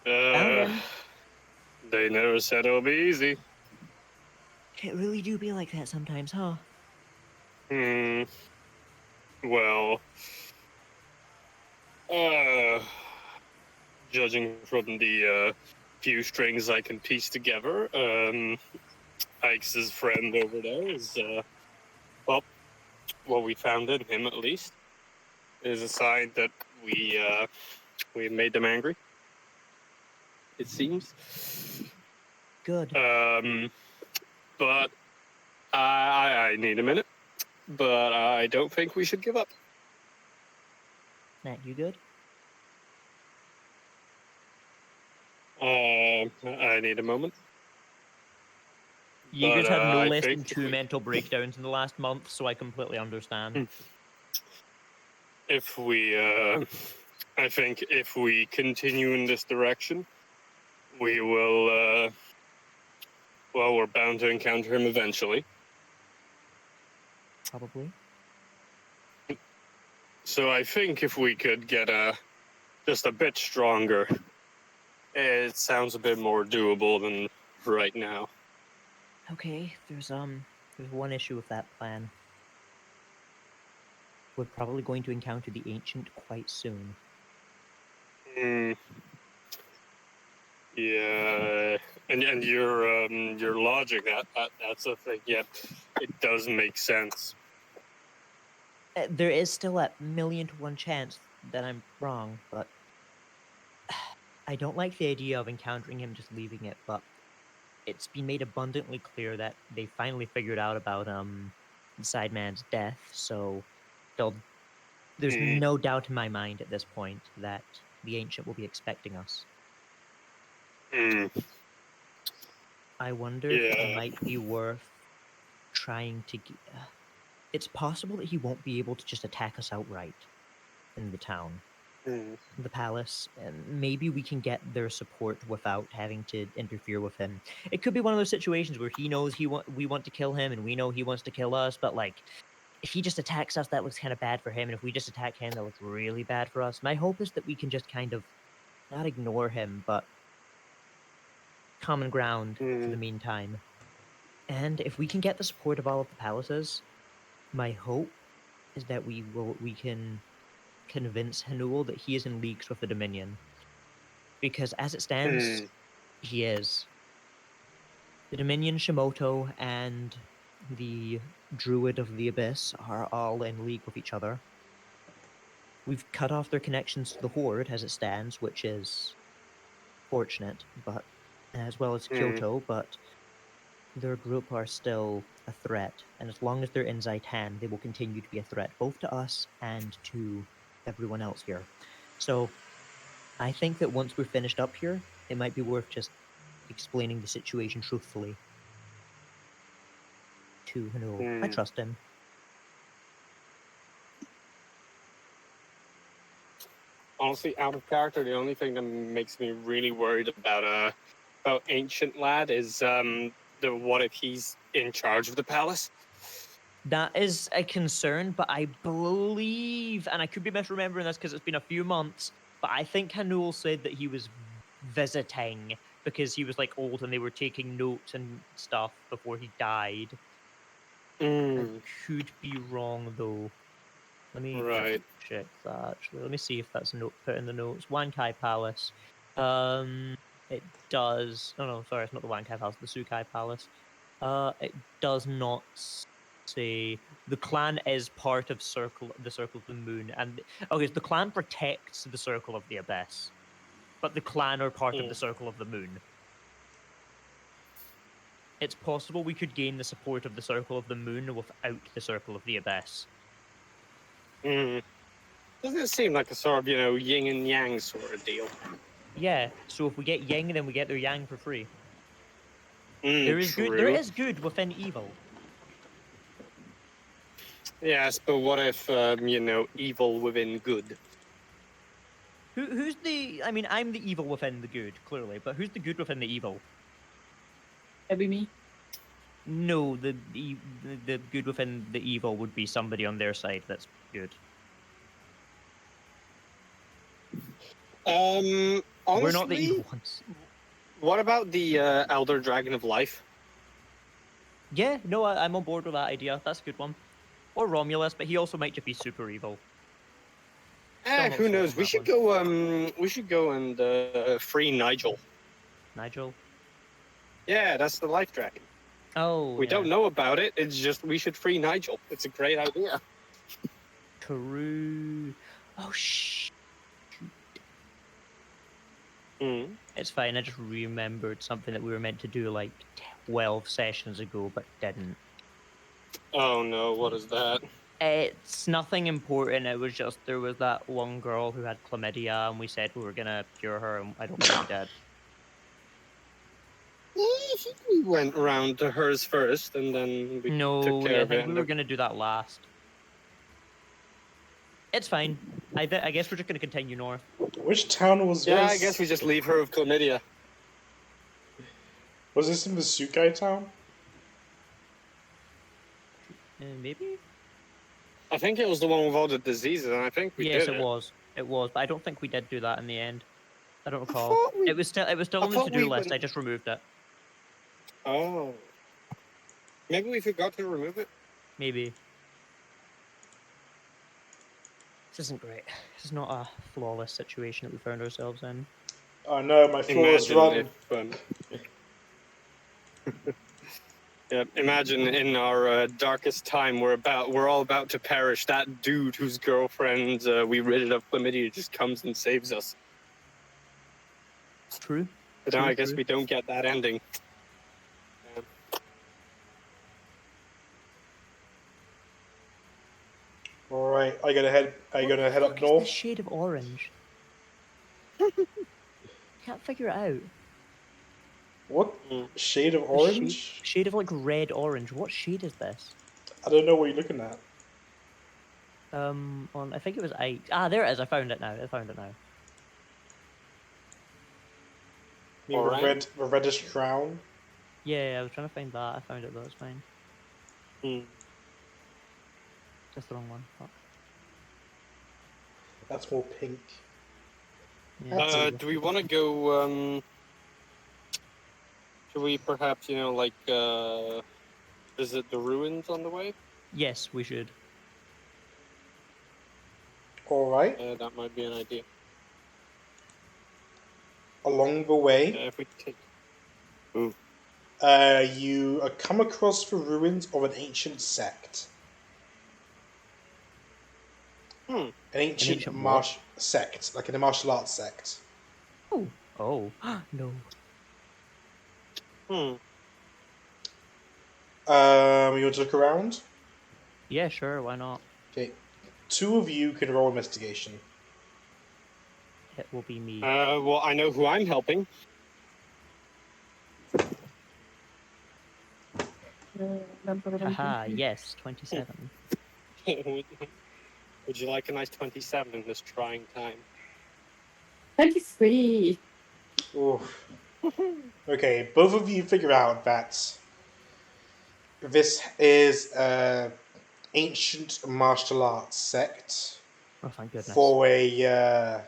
found him. They never said it'll be easy. It really do be like that sometimes, huh? Well... judging from the, few strings I can piece together, Ike's friend over there is, well, what we found in him at least, is a sign that we made them angry. It seems. Good. But I need a minute. But I don't think we should give up. Snack, you good? I need a moment. Jaeger's But, had no I less than think 2 mental breakdowns in the last month, so I completely understand. If we, I think if we continue in this direction, we will, well, we're bound to encounter him eventually. probably. So I think if we could get just a bit stronger, it sounds a bit more doable than right now. Okay, there's one issue with that plan. We're probably going to encounter the Ancient quite soon. Yeah, and your logic that's a thing. Yep, it does make sense. There is still a 1,000,000 to 1 chance that I'm wrong, but I don't like the idea of encountering him just leaving it. But it's been made abundantly clear that they finally figured out about the Sideman's death, so there's no doubt in my mind at this point that the Ancient will be expecting us. I wonder if it might be worth trying to it's possible that he won't be able to just attack us outright in the town, the palace, and maybe we can get their support without having to interfere with him. It could be one of those situations where he knows we want to kill him, and we know he wants to kill us, but like, if he just attacks us, that looks kind of bad for him, and if we just attack him, that looks really bad for us. My hope is that we can just kind of not ignore him, but common ground for the meantime. And if we can get the support of all of the palaces, my hope is that we can convince Hanul that he is in leagues with the Dominion. Because as it stands, he is. The Dominion, Shimoto, and the Druid of the Abyss are all in league with each other. We've cut off their connections to the Horde as it stands, which is fortunate, but as well as Kyoto, but their group are still a threat, and as long as they're in Zaitan, they will continue to be a threat, both to us and to everyone else here. So, I think that once we're finished up here, it might be worth just explaining the situation truthfully to Hanul. I trust him. Honestly, out of character, the only thing that makes me really worried about Ancient Lad is what if he's in charge of the palace? That is a concern, but I believe, and I could be misremembering this because it's been a few months, but I think Hanul said that he was visiting because he was like old and they were taking notes and stuff before he died. I could be wrong though. Let me check that. Actually, let me see if that's a note put in the notes. Wankai Palace. It does. Oh no, sorry, it's not the Wankai Palace. The Sukai Palace. It does not say the clan is part of the Circle of the Moon, and okay, so the clan protects the Circle of the Abyss, but the clan are part of the Circle of the Moon. It's possible we could gain the support of the Circle of the Moon without the Circle of the Abyss. Doesn't it seem like a sort of, yin and yang sort of deal? Yeah, so if we get yang, then we get their yang for free. There is true. good. There is good within evil. Yes, but what if evil within good? Who's the? I mean, I'm the evil within the good, clearly, but who's the good within the evil? Maybe me. No, the good within the evil would be somebody on their side that's good. Honestly, we're not the evil ones. What about the Elder Dragon of Life? Yeah, no, I'm on board with that idea. That's a good one. Or Romulus, but he also might just be super evil. Who knows? We should go and free Nigel. Nigel? Yeah, that's the Life Dragon. Oh, we don't know about it. It's just we should free Nigel. It's a great idea. True. Oh shh. It's fine. I just remembered something that we were meant to do like 12 sessions ago, but didn't. Oh no! What is that? It's nothing important. It was just there was that one girl who had chlamydia, and we said we were gonna cure her, and I don't think we did. We went around to hers first, and then we took care of it. I think we were gonna do that last. It's fine. I guess we're just gonna continue north. Which town was this? Yeah, I guess we just leave her with chlamydia. Was this in the Sukai town? Maybe? I think it was the one with all the diseases, and I think we Yes, did it was. It was, but I don't think we did do that in the end. I don't I recall. thought we. It was still I on the thought to-do we list. went- I just removed it. Oh. Maybe we forgot to remove it. Maybe. This isn't great. This is not a flawless situation that we found ourselves in. Oh no, my flawless Imagine run. if. Yeah, imagine in our darkest time, we're all about to perish. That dude whose girlfriend we rid of chlamydia just comes and saves us. True. But now True, I guess true. we don't get that ending. All right, are you gonna head up What the north? shade of orange? Can't figure it out. What Mm. shade of The orange? Shade of like red orange. What shade is this? I don't know what you're looking at. On I think it was 8. Ah, there it is. I found it now. I found it now. You mean Alright. the reddish crown? Yeah, I was trying to find that. I found it though. It's fine. Hmm. Just the wrong one. Fuck. That's more pink. Yeah. Do we want to go? Should we perhaps, visit the ruins on the way? Yes, we should. All right. That might be an idea. Along the way, If we take. you come across the ruins of an ancient sect. Hmm. An ancient ancient what? sect, like in a martial arts sect. Oh. Oh. No. Hmm. You want to look around? Yeah, sure. Why not? Okay. 2 of you can roll investigation. It will be me. Well, I know who I'm helping. Haha. Yes. 27. Would you like a nice 27 in this trying time? 23. Oof. Okay, both of you figure out that this is an ancient martial arts sect Oh, thank goodness. for a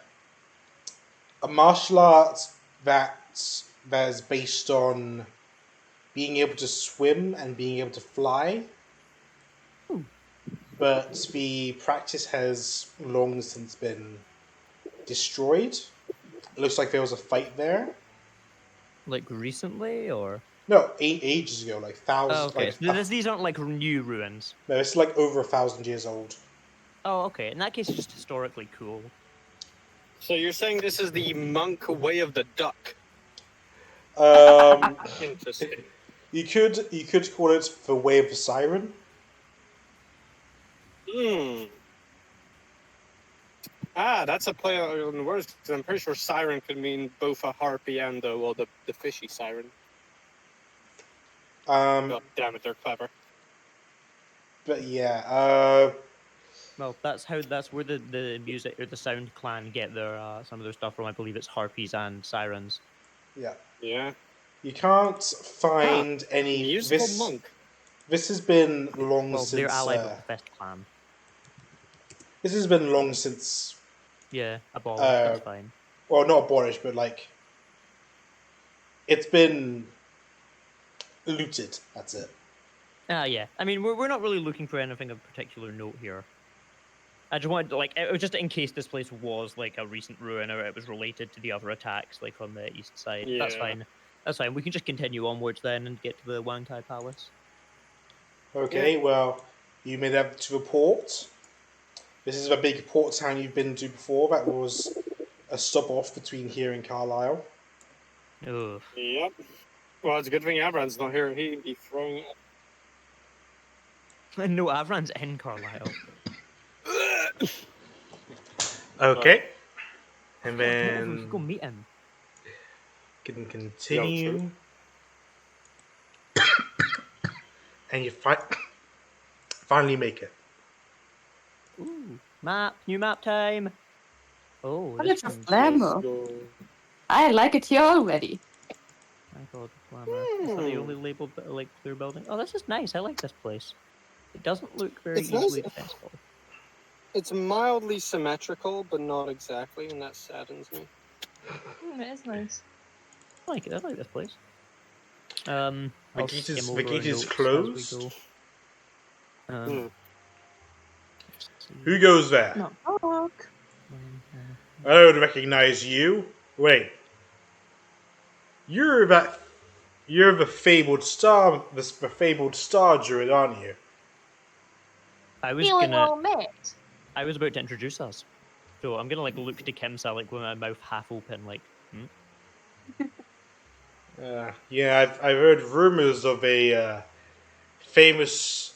martial art that is based on being able to swim and being able to fly. Ooh. But the practice has long since been destroyed. It looks like there was a fight there. Like recently, or? No, ages ago, like thousands. Oh, okay. Like, So these aren't like new ruins. no, it's like over 1,000 years old. Oh, okay. In that case, it's just historically cool. So you're saying this is the monk way of the duck? Interesting. You could call it the way of the siren. Hmm. Ah, that's a play on words, because I'm pretty sure siren could mean both a harpy and the fishy siren. God damn it, they're clever. But yeah, Well, that's where the music or the sound clan get their some of their stuff from. I believe it's harpies and sirens. yeah. Yeah. You can't find any. Musical monk. This has been long Well, since. they're allied with the Fest clan. This has been long since. Yeah, abolished. That's fine. Well, not abolished, but like it's been looted. That's it. Yeah. I mean, we're not really looking for anything of particular note here. I just wanted, like, it was just in case this place was like a recent ruin or it was related to the other attacks, like on the east side. That's Yeah. fine. That's fine. We can just continue onwards then and get to the Wang Tai Palace. Okay, well, you made it to the port. This is a big port town you've been to before. That was a stop off between here and Carlisle. Ugh. Yep. Well, it's a good thing Avran's not here. He'd be throwing up. No, Avran's in Carlisle. Okay. And We then can go meet him. can continue. And you finally make it. Ooh, new map time. Oh, What this is a one's- glamour? Go. I like it here already. My God, glamour. Is that the only label like clear building? Oh, this is nice. I like this place. It doesn't look very It's nice. easily defensible. It's mildly symmetrical, but not exactly, and that saddens me. It is nice. I like it. I like this place. I'll The gate skim is, over the our gate is notes closed. as we go. Let's see. Who goes there? Knock, knock. I don't recognize you. Wait. You're the fabled star druid, aren't you? I was Feeling gonna. well met. I was about to introduce us, so I'm gonna like look to Kimsa like with my mouth half open, like. Yeah, I've heard rumors of a famous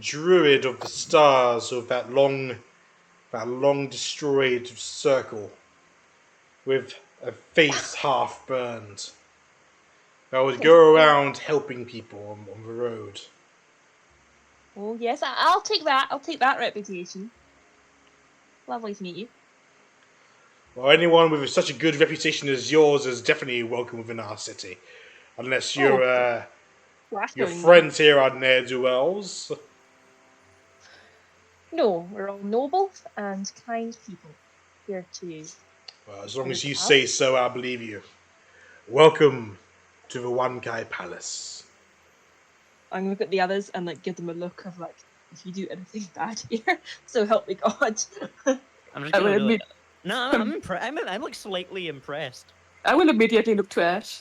druid of the stars of that long destroyed circle with a face half burned. I would go around helping people on the road. Oh yes, I'll take that. I'll take that reputation. Lovely to meet you. Well, anyone with such a good reputation as yours is definitely welcome within our city. Unless your Flattering. friends here are ne'er-do-wells. No, we're all noble and kind people here to. Well, as long as you Look say so, I believe you. Welcome to the One Kai Palace. I'm gonna look at the others and like give them a look of like, if you do anything bad here, so help me God. I'm just I gonna will be like, admit, no, I'm like slightly impressed. I will immediately look to Ash.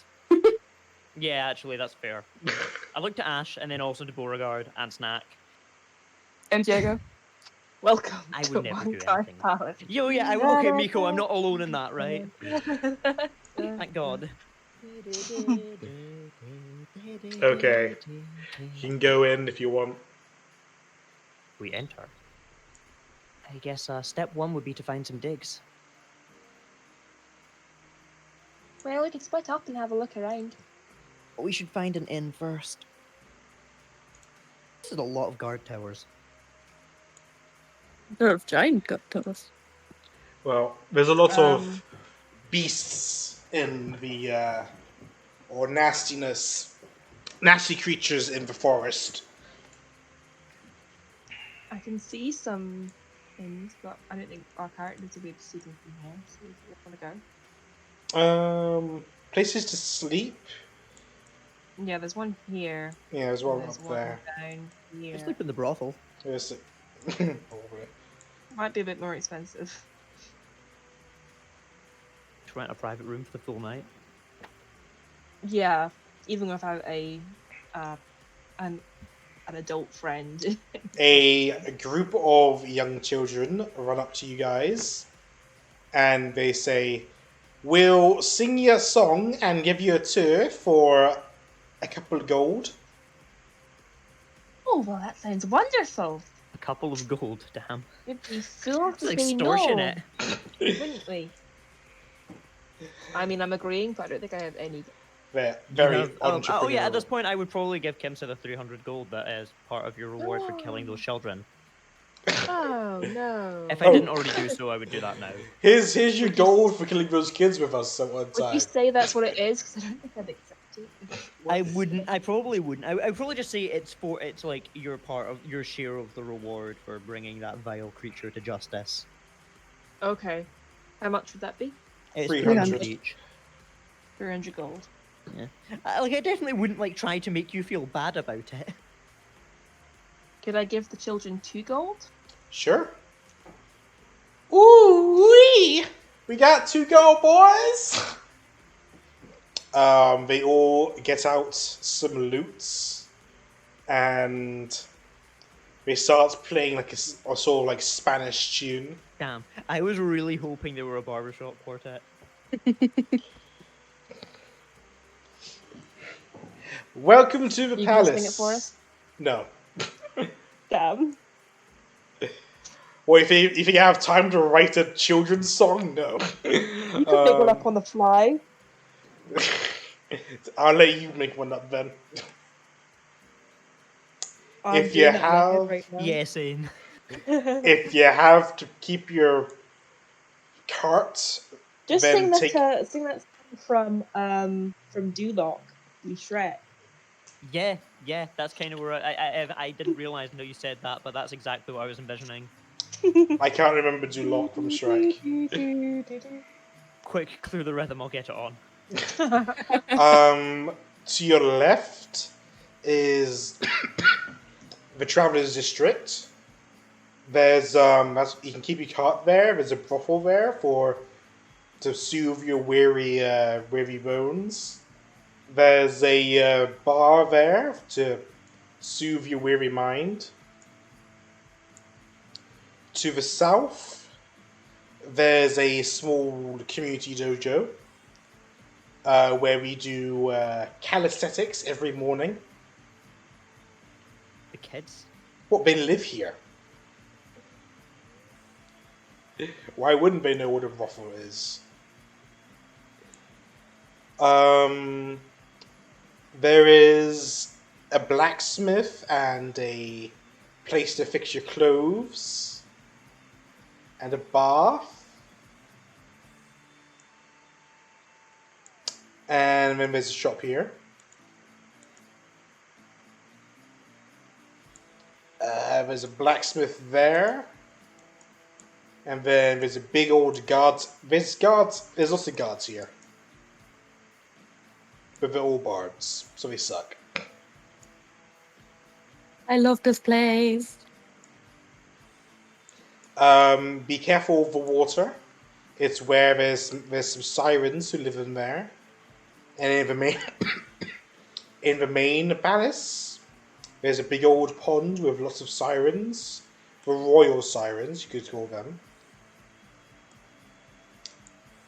Yeah, actually, that's fair. I looked to Ash and then also to Beauregard and Snack. And Diego. Welcome I to would never One do Kai anything. Palace. Yo, yeah, okay, Miko, I'm not alone in that, right? Thank God. Okay. You can go in if you want. We enter. I guess step one would be to find some digs. Well, we can split up and have a look around. We should find an inn first. This is a lot of guard towers. They're giant gut to us. Well, there's a lot of beasts in the or nasty creatures in the forest. I can see some things, but I don't think our characters will be able to see them from here. So if you want to go. Places to sleep. Yeah, there's one here. Yeah, there's one There's up one there. down here. Sleep in the brothel. There's Might be a bit more expensive. Just rent a private room for the full night. Yeah, even without an adult friend. a group of young children run up to you guys, and they say, "We'll sing you a song and give you a tour for a couple of gold." Oh well, that sounds wonderful. A couple of gold, damn. We'd be fool to It's say extortionate. no, wouldn't we? I mean, I'm agreeing, but I don't think I have any. They're very Oh yeah, at this entrepreneurial. point I would probably give Kimsa the 300 gold that is part of your reward for killing those children. Oh no! If I didn't already do so, I would do that now. Here's your gold for killing those kids with us at one Would time. you say that's what it is? Because I don't think I'd accept it. I wouldn't. I probably wouldn't. I would probably just say it's like your part of your share of the reward for bringing that vile creature to justice. Okay. How much would that be? It's 300 each. 300 gold. Yeah. I definitely wouldn't like try to make you feel bad about it. Could I give the children 2 gold? Sure. Ooh wee! We got 2 gold, boys. They all get out some lutes, and they start playing like a sort of like Spanish tune. Damn, I was really hoping they were a barbershop quartet. Welcome to the You palace. gonna sing it for us? No. Damn. Well, if you have time to write a children's song, no. You could make one up on the fly. I'll let you make one up then. I'm If you doing it in my head have, right now. Yeah, same. if you have to keep your cart, Just then sing that song from Duloc, you Shrek. Yeah, Yeah, that's kind of where I didn't realize until you said that, but that's exactly what I was envisioning. I can't remember Duloc from Shrek. Quick, clear the rhythm. I'll get it on. To your left is the Traveller's District. There's you can keep your cart there. There's a brothel there to soothe your weary bones. There's a bar there to soothe your weary mind. To the south, there's a small community dojo where we do calisthenics every morning. The kids? What, they live here? Why wouldn't they know what a brothel is? There is a blacksmith and a place to fix your clothes, and a bath. And then there's a shop here. There's a blacksmith there. And then there's a big old guards. There's lots of guards here. But they're all bards, so they suck. I love this place. Be careful of the water. It's where there's some sirens who live in there. And in the main palace, there's a big old pond with lots of sirens. The royal sirens, you could call them.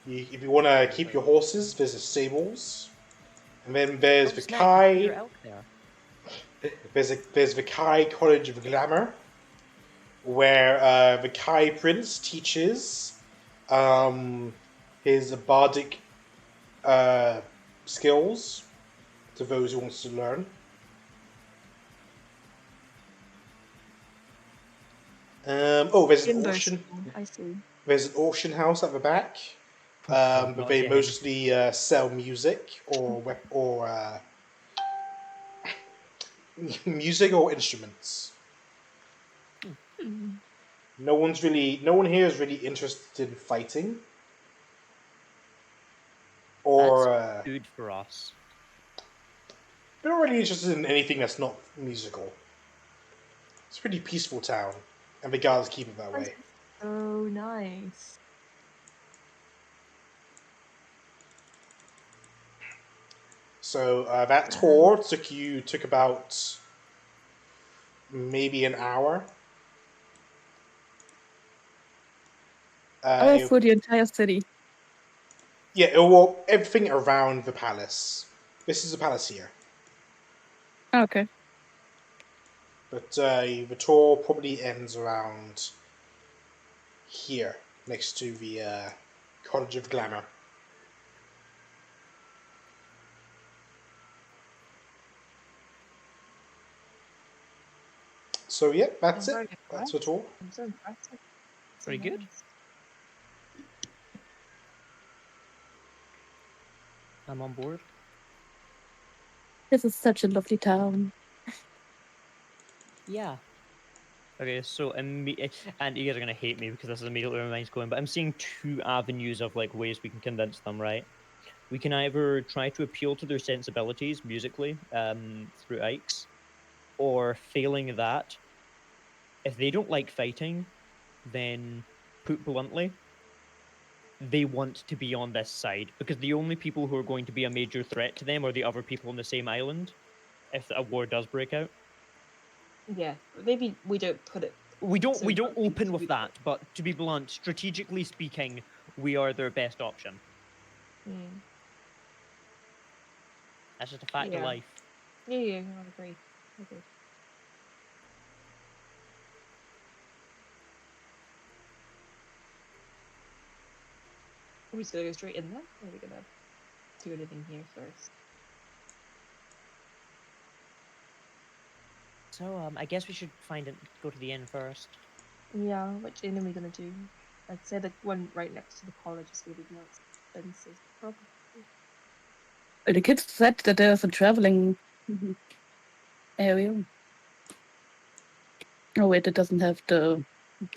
If you want to keep your horses, there's the stables. And then there's the Kai. There's the Kai College of Glamour, where the Kai Prince teaches his bardic skills to those who wants to learn. There's an auction. I see. There's an auction house at the back. But they mostly sell music or music or instruments. No one here is really interested in fighting. Or that's good for us. They're not really interested in anything that's not musical. It's a pretty peaceful town, and the guards keep it that way. Oh, nice. So that tour took about maybe an hour. For the entire city. Yeah, well, everything around the palace. This is the palace here. Okay. But the tour probably ends around here, next to the College of Glamour. So yeah, that's it. That's the tour. I'm so impressed. Very good. I'm on board. This is such a lovely town. Yeah. Okay, so and you guys are gonna hate me because this is immediately where my mind's going, but I'm seeing two avenues of like ways we can convince them, right? We can either try to appeal to their sensibilities musically, through Ike's, or failing that, if they don't like fighting, then put bluntly, they want to be on this side because the only people who are going to be a major threat to them are the other people on the same island if a war does break out. Yeah, maybe we don't put it. We don't open with that, but to be blunt, strategically speaking, we are their best option. That's just a fact of life. Yeah, I agree. Are we just gonna go straight in there? Or are we gonna do anything here first? So, I guess we should go to the inn first. Yeah, which inn are we gonna do? I'd say the one right next to the college is gonna be the most expensive, probably. The kids said that there's a traveling area. Oh wait, it doesn't have the.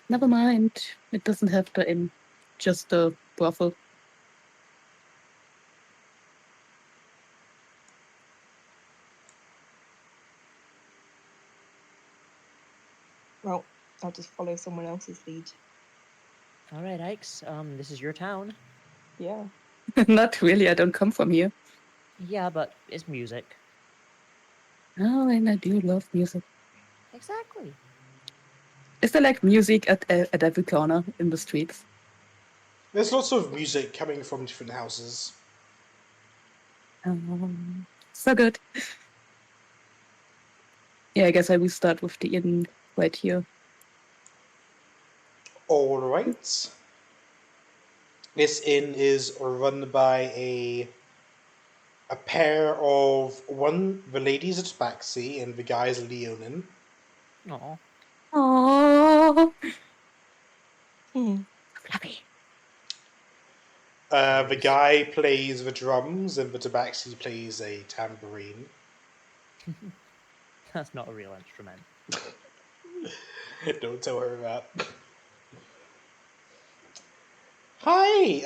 Never mind. It doesn't have the inn, just the brothel. Well, I'll just follow someone else's lead. All right, Ike's. This is your town. Yeah. Not really. I don't come from here. Yeah, but it's music. Oh, and I do love music. Exactly. Is there like music at every corner in the streets? There's lots of music coming from different houses. So good. Yeah, I guess I will start with the inn right here. All right. This inn is run by a pair of the ladies at Tabaxi and the guys Leonin. Aw. Oh, Hmm. fluffy. The guy plays the drums and the Tabaxi plays a tambourine. That's not a real instrument. Don't tell her that. Hi,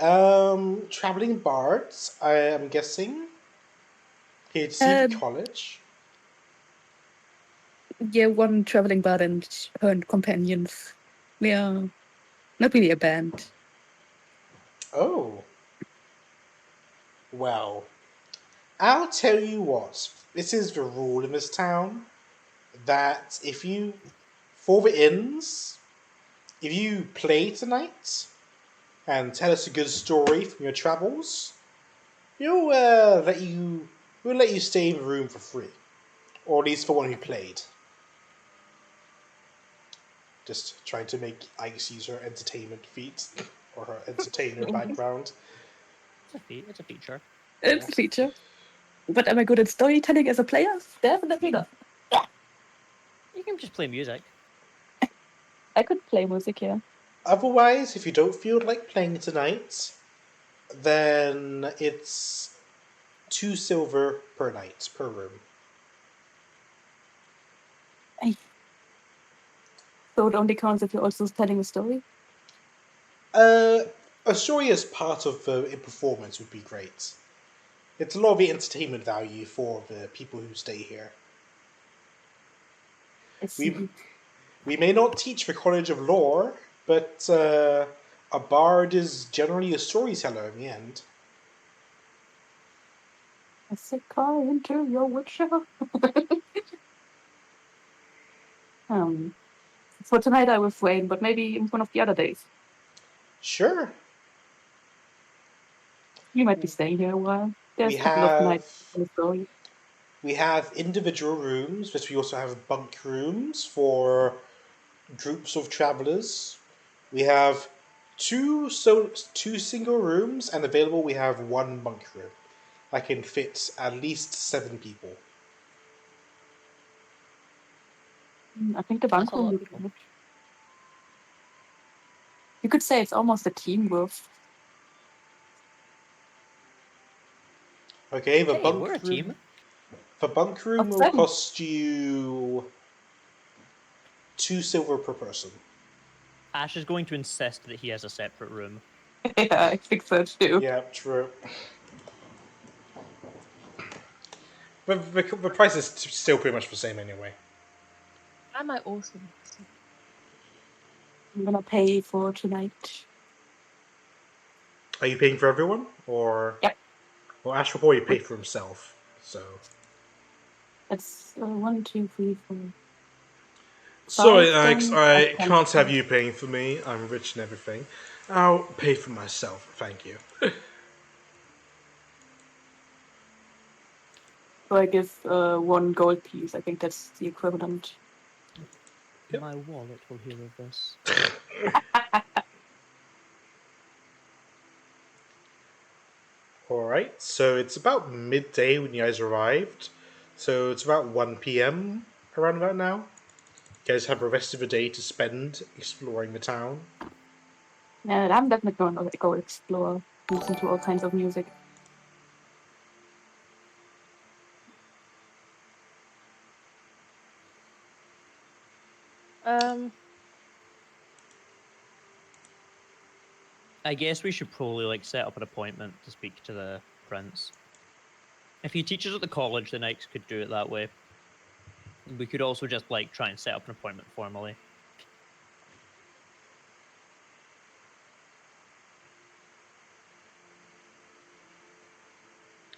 traveling bards, I am guessing. Here to see the college. Yeah, one traveling bard and her companions. We are not really a band. Oh. Well, I'll tell you what. This is the rule in this town that for the inns, if you play tonight and tell us a good story from your travels, we'll let you stay in the room for free, or at least for one who played. Just trying to make Ice use her entertainment feat or her entertainer background. It's a feature. It's a feature. But am I good at storytelling as a player? Definitely not. You can just play music. I could play music, yeah. Otherwise, if you don't feel like playing tonight, then it's 2 silver per night per room. So it only counts if you're also telling a story? A story as part of a performance would be great. It's a lot of the entertainment value for the people who stay here. We may not teach the College of Lore, but a bard is generally a storyteller in the end. A sick car into your workshop. For tonight I will frame, but maybe one of the other days. Sure. You might be staying here a while. There's We a couple of have nights in the story. we have individual rooms, but we also have bunk rooms for groups of travelers. We have two single rooms, and available we have one bunk room. That can fit at least 7 people. I think the bunk That's a room lot of would be people. good. You could say it's almost a teamwork. Okay, Hey, we're a team. The bunk room Of will 7. cost you 2 silver per person. Ash is going to insist that he has a separate room. Yeah, I think so too. Yeah, true. But the price is still pretty much the same anyway. I might also. I'm gonna pay for tonight. Are you paying for everyone, or? Yep. Well, Ash will probably pay for himself. So. It's 1, 2, 3, 4. Sorry, 5 Alex, then, I 10. can't have you paying for me. I'm rich and everything. I'll pay for myself, thank you. So I give 1 gold piece. I think that's the equivalent. Yep. My wallet will hear of this. Alright, so it's about midday when you guys arrived. So it's about 1 p.m. around about now. You guys have the rest of the day to spend exploring the town. And I'm definitely going to go explore, listen to all kinds of music. I guess we should probably like set up an appointment to speak to the prince. If he teaches at the college, the Knights could do it that way. We could also just like try and set up an appointment formally.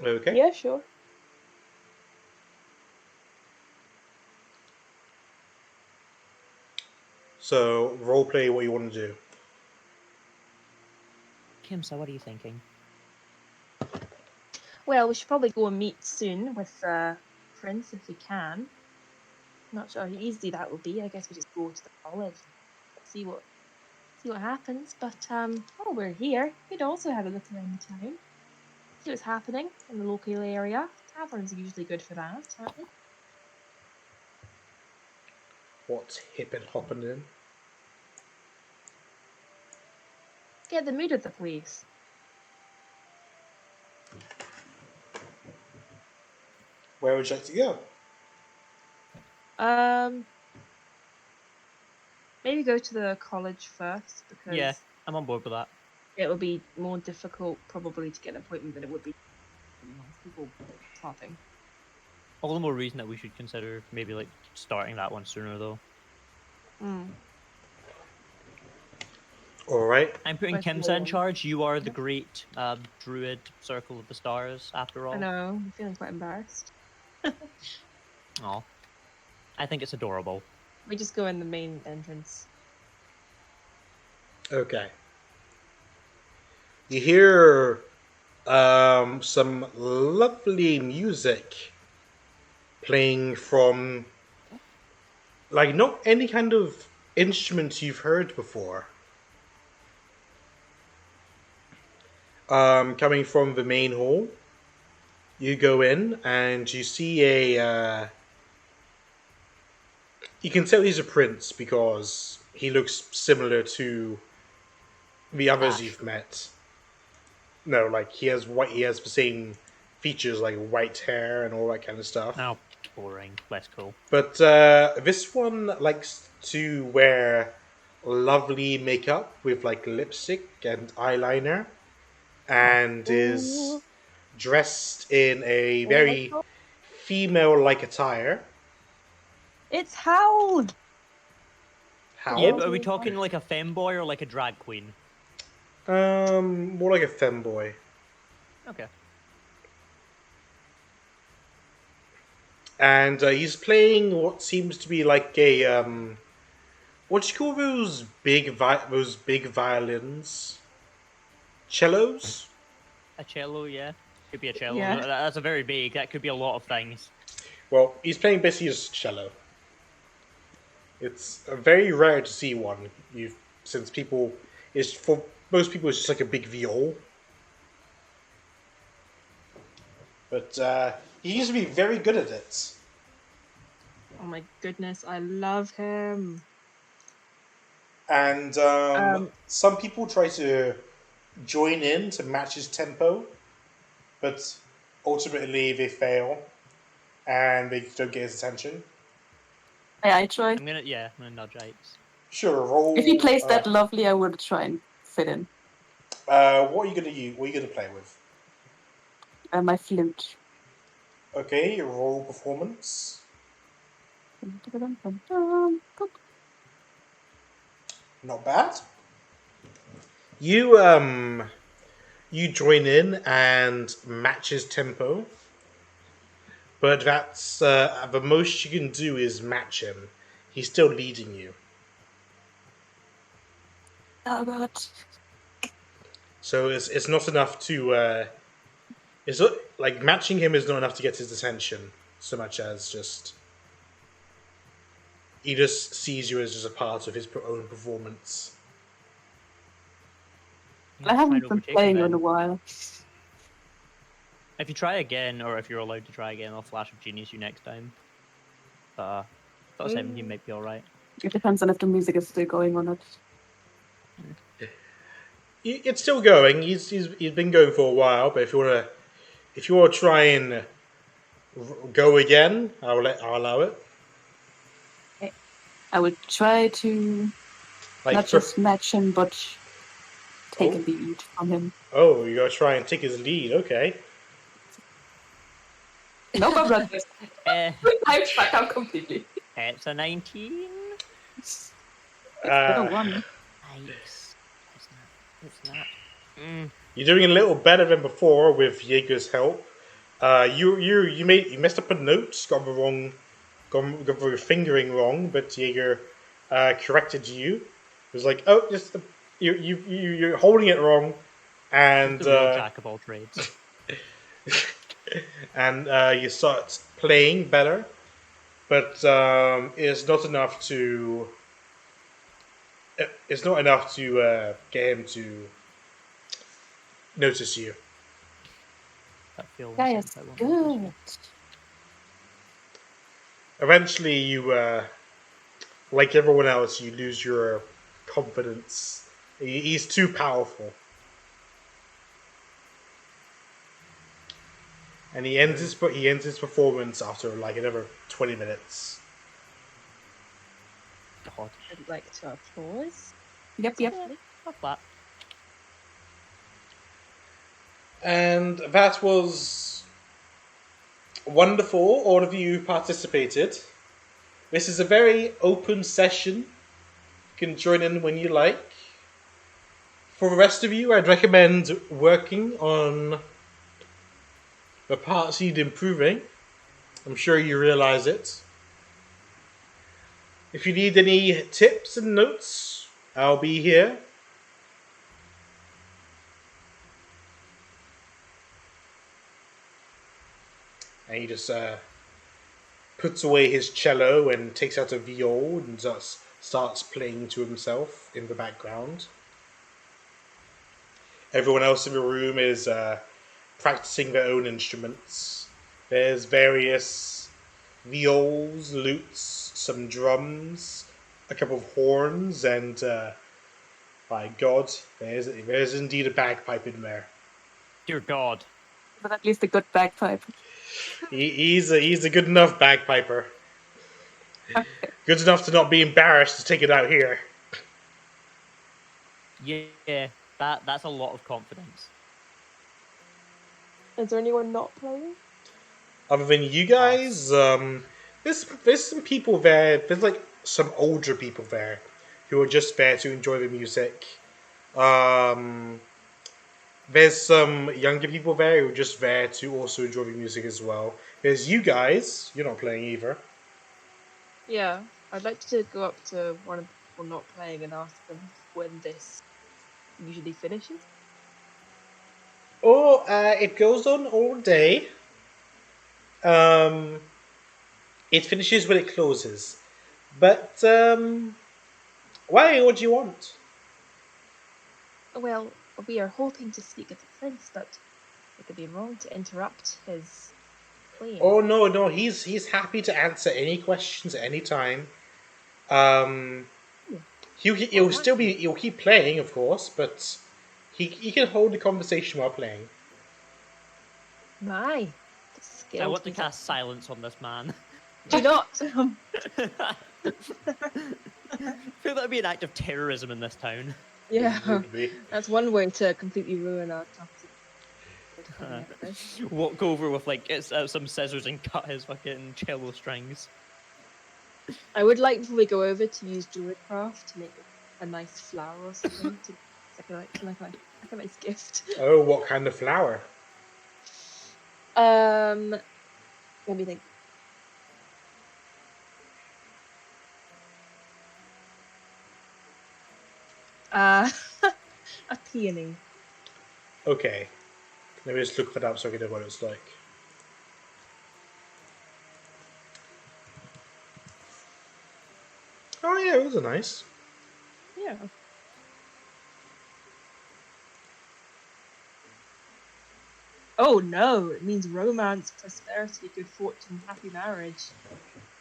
Okay. Yeah, sure. So roleplay what you want to do. Kimsa, what are you thinking? Well, we should probably go and meet soon with Prince if we can. Not sure how easy that will be. I guess we just go to the college, see what happens. But while we're here, we'd also have a look around the town, see what's happening in the local area. Taverns are usually good for that, aren't they? What's hip and hopping in? Get the mood of the place. Where would you like to go? Maybe go to the college first because Yeah, I'm on board with that. it will be more difficult probably to get an appointment than it would be people talking. All the more reason that we should consider maybe like starting that one sooner, though. All right. I'm putting First Kimsa in one. charge. You are the great druid Circle of the Stars, after all. I know, I'm feeling quite embarrassed. Aw. I think it's adorable. We just go in the main entrance. Okay. You hear some lovely music playing from, like, not any kind of instrument you've heard before. Coming from the main hall, you go in and you see a. You can tell he's a prince because he looks similar to the others Ash. you've met. No, like he has the same features, like white hair and all that kind of stuff. Oh, boring. Less cool. But this one likes to wear lovely makeup with like lipstick and eyeliner, and is dressed in a very female-like attire. It's Howl! How? Yeah, but are we talking like a femboy or like a drag queen? More like a femboy. Okay. And he's playing what seems to be like a what do you call those big violins? Cellos? A cello, yeah. Could be a cello. Yeah. That's a very big. That could be a lot of things. Well, he's playing basically just cello. It's very rare to see one. Since people is for most people it's just like a big viol. But he used to be very good at it. Oh my goodness, I love him. And some people try to join in to match his tempo, but ultimately they fail and they don't get his attention. I try. I'm gonna nudge Ike's. Sure, roll. If he plays that lovely, I would try and fit in. What are you gonna use? What are you gonna play with? My flute. Okay, roll performance. Not bad. You join in and match his tempo, but that's the most you can do is match him. He's still leading you. Oh god. So it's not enough to. It's not, like matching him is not enough to get his attention so much as just. He just sees you as just a part of his own performance. I haven't been playing in a while. If you try again, or if you're allowed to try again, I'll flash of genius you next time. But 17 might be alright. It depends on if the music is still going or not. It's still going. He's been going for a while, but if you wanna try and go again, I'll allow it. Okay. I would try to Like, not just match him, but take Oh. a lead from him. Oh, you're gonna try and take his lead, okay. No, my brothers. Eh, I fuck up completely. it's a 19. It's better one. Yikes. It's not. You're doing a little better than before with Jaeger's help. You messed up a note, got your fingering wrong, but Jaeger corrected you. It was like, oh, just you're holding it wrong, and The real jack of all trades. and you start playing better, but it's not enough to. It's not enough to get him to notice you. That feels Guy is good. Eventually, you, like everyone else, you lose your confidence. He's too powerful. And he ends his performance after like another 20 minutes. God. I'd like to applause. Yep. Not that. And that was wonderful. All of you participated. This is a very open session. You can join in when you like. For the rest of you, I'd recommend working on the parts you'd improving. I'm sure you realize it. If you need any tips and notes, I'll be here. And he just puts away his cello and takes out a viol and starts playing to himself in the background. Everyone else in the room is practicing their own instruments. There's various viols, lutes, some drums, a couple of horns, and by God, there's indeed a bagpipe in there. Dear God. But at least a good bagpipe. He's a good enough bagpiper. Okay. Good enough to not be embarrassed to take it out here. Yeah, that's a lot of confidence. Is there anyone not playing? Other than you guys, there's some people there. There's like some older people there who are just there to enjoy the music. There's some younger people there who are just there to also enjoy the music as well. There's you guys. You're not playing either. Yeah, I'd like to go up to one of the people not playing and ask them when this usually finishes. Oh, it goes on all day. It finishes when it closes. But why? What do you want? Well, we are hoping to speak with the prince, but it could be wrong to interrupt his playing. Oh no, he's happy to answer any questions at any time. He'll keep playing, of course, but he can hold the conversation while playing. My, I want to cast silence on this man. Do not. I feel that would be an act of terrorism in this town. Yeah, Would be. that's one way to completely ruin our chances. Walk over with like some scissors and cut his fucking cello strings. I would like before we go over to use Druidcraft to make a nice flower or something. Like a nice gift. Oh, what kind of flower? Let me think. A peony. Okay. Let me just look that up so I can know what it's like. Oh yeah, those are nice. Yeah. Oh no, it means romance, prosperity, good fortune, happy marriage.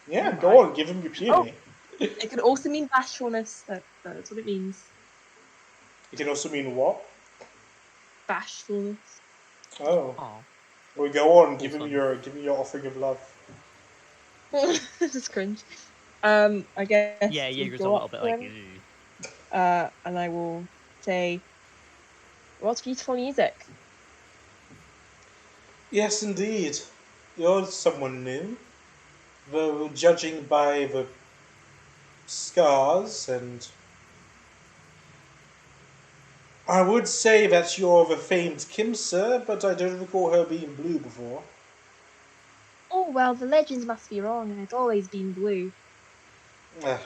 Yeah, Oh, go on, give him your peony. It can also mean bashfulness. That's what it means. It can also mean what? Bashfulness. Oh. Aw. Well, go on, give him your offering of love. This is cringe. I guess Yeah, we Jaeger's a go little up bit to like. him, "Ugh." and I will say, "What's beautiful music?" Yes, indeed. You're someone new. Though judging by the scars, and I would say that you're the famed Kimsa, but I don't recall her being blue before. Oh well, the legends must be wrong, and it's always been blue. Ah,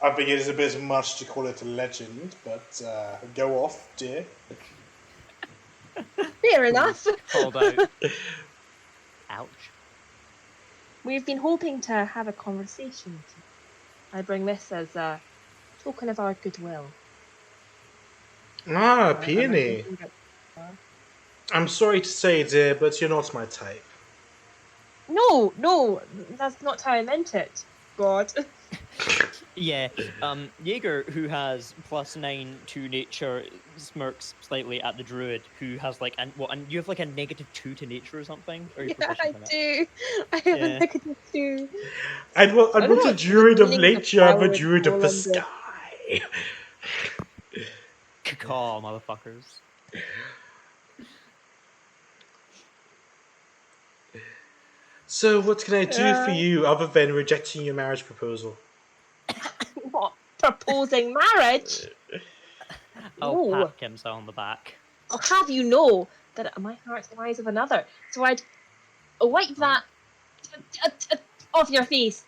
I think it is a bit much to call it a legend, but go off, dear. Fair enough. Called out. Ouch. We've been hoping to have a conversation. I bring this as a token of our goodwill. Ah, And I peony. hold it. I'm sorry to say, dear, but you're not my type. No, no, that's not how I meant it. God. Yeah, Jaeger, who has +9 to nature, smirks slightly at the druid, who has like, and you have like a -2 to nature or something, or your Yeah, I proficiency in it? do. I have a Yeah. -2. I'm I don't not know a what the druid of meaning of nature, I'm a power would druid of fall the under. sky. Caw, motherfuckers. So, what can I do for Uh, you other than rejecting your marriage proposal? what? Proposing marriage? I'll No. pat Kimsa on the back. I'll have you know that my heart lies with another. So I'd wipe that off your face.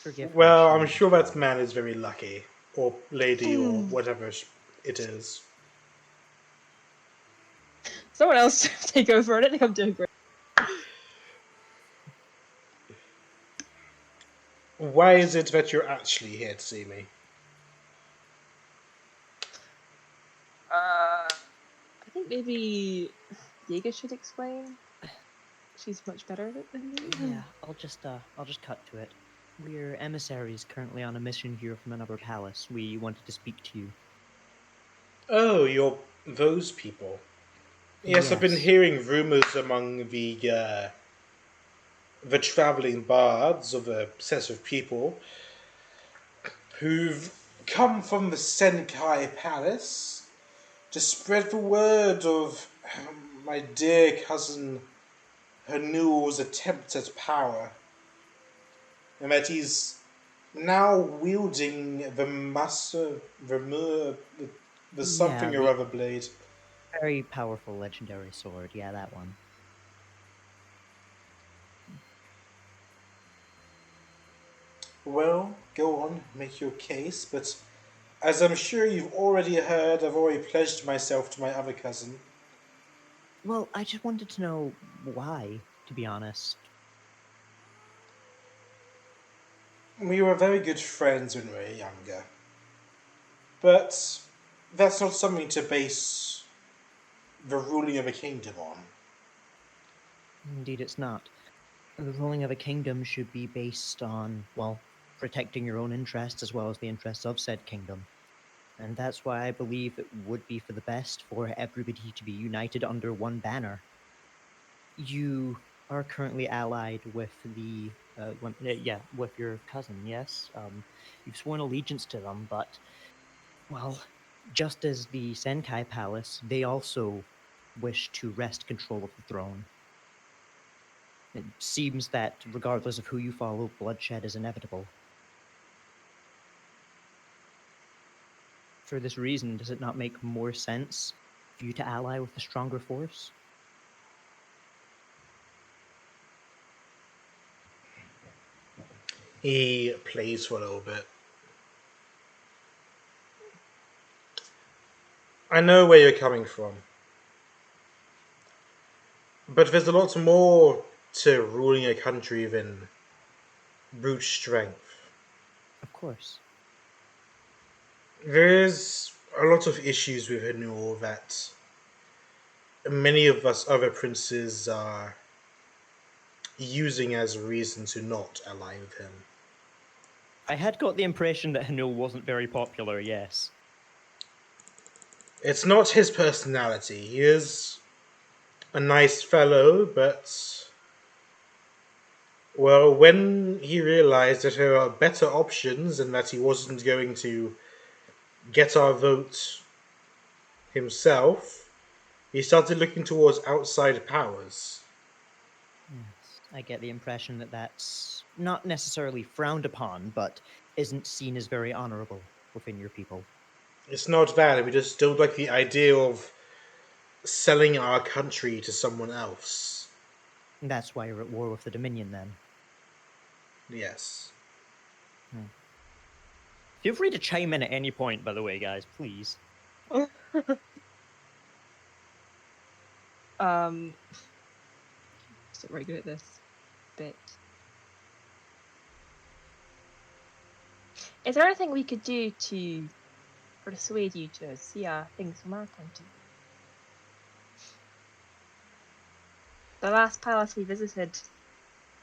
Forgive her. Well, I'm She sure is that wrong. man is very lucky. Or lady, or whatever it is. Someone else take over. I don't think I'm doing great. Why is it that you're actually here to see me? I think maybe Jaeger should explain. She's much better at it than me. Yeah, I'll just cut to it. We're emissaries currently on a mission here from another palace. We wanted to speak to you. Oh, you're those people. Yes, I've been Yes. hearing rumors among the traveling bards of a set of people who've come from the Senkai Palace to spread the word of my dear cousin Hanu's attempts at power, and that he's now wielding the the Yeah, something or the other blade. very powerful legendary sword. Yeah, that one. Well, go on, make your case, but as I'm sure you've already heard, I've already pledged myself to my other cousin. Well, I just wanted to know why, to be honest. We were very good friends when we were younger. But that's not something to base the ruling of a kingdom on. Indeed, it's not. The ruling of a kingdom should be based on, well, protecting your own interests as well as the interests of said kingdom. And that's why I believe it would be for the best for everybody to be united under one banner. You are currently allied with the, with your cousin, yes? You've sworn allegiance to them, but, well, just as the Senkai Palace, they also wish to wrest control of the throne. It seems that regardless of who you follow, bloodshed is inevitable. For this reason, does it not make more sense for you to ally with the stronger force? He plays for a little bit. I know where you're coming from. But there's a lot more to ruling a country than brute strength. Of course. There's a lot of issues with Hanul that many of us other princes are using as a reason to not ally with him. I had got the impression that Hanul wasn't very popular, yes. It's not his personality. He is a nice fellow, but Well, when he realized that there are better options and that he wasn't going to get our vote himself, he started looking towards outside powers. Yes, I get the impression that that's not necessarily frowned upon, but isn't seen as very honorable within your people. It's not that, we just don't like the idea of selling our country to someone else. That's why you're at war with the Dominion, then. Yes. Feel free to chime in at any point, by the way, guys, please. Just not very good at this bit. Is there anything we could do to persuade you to see things from our point of view? The last palace we visited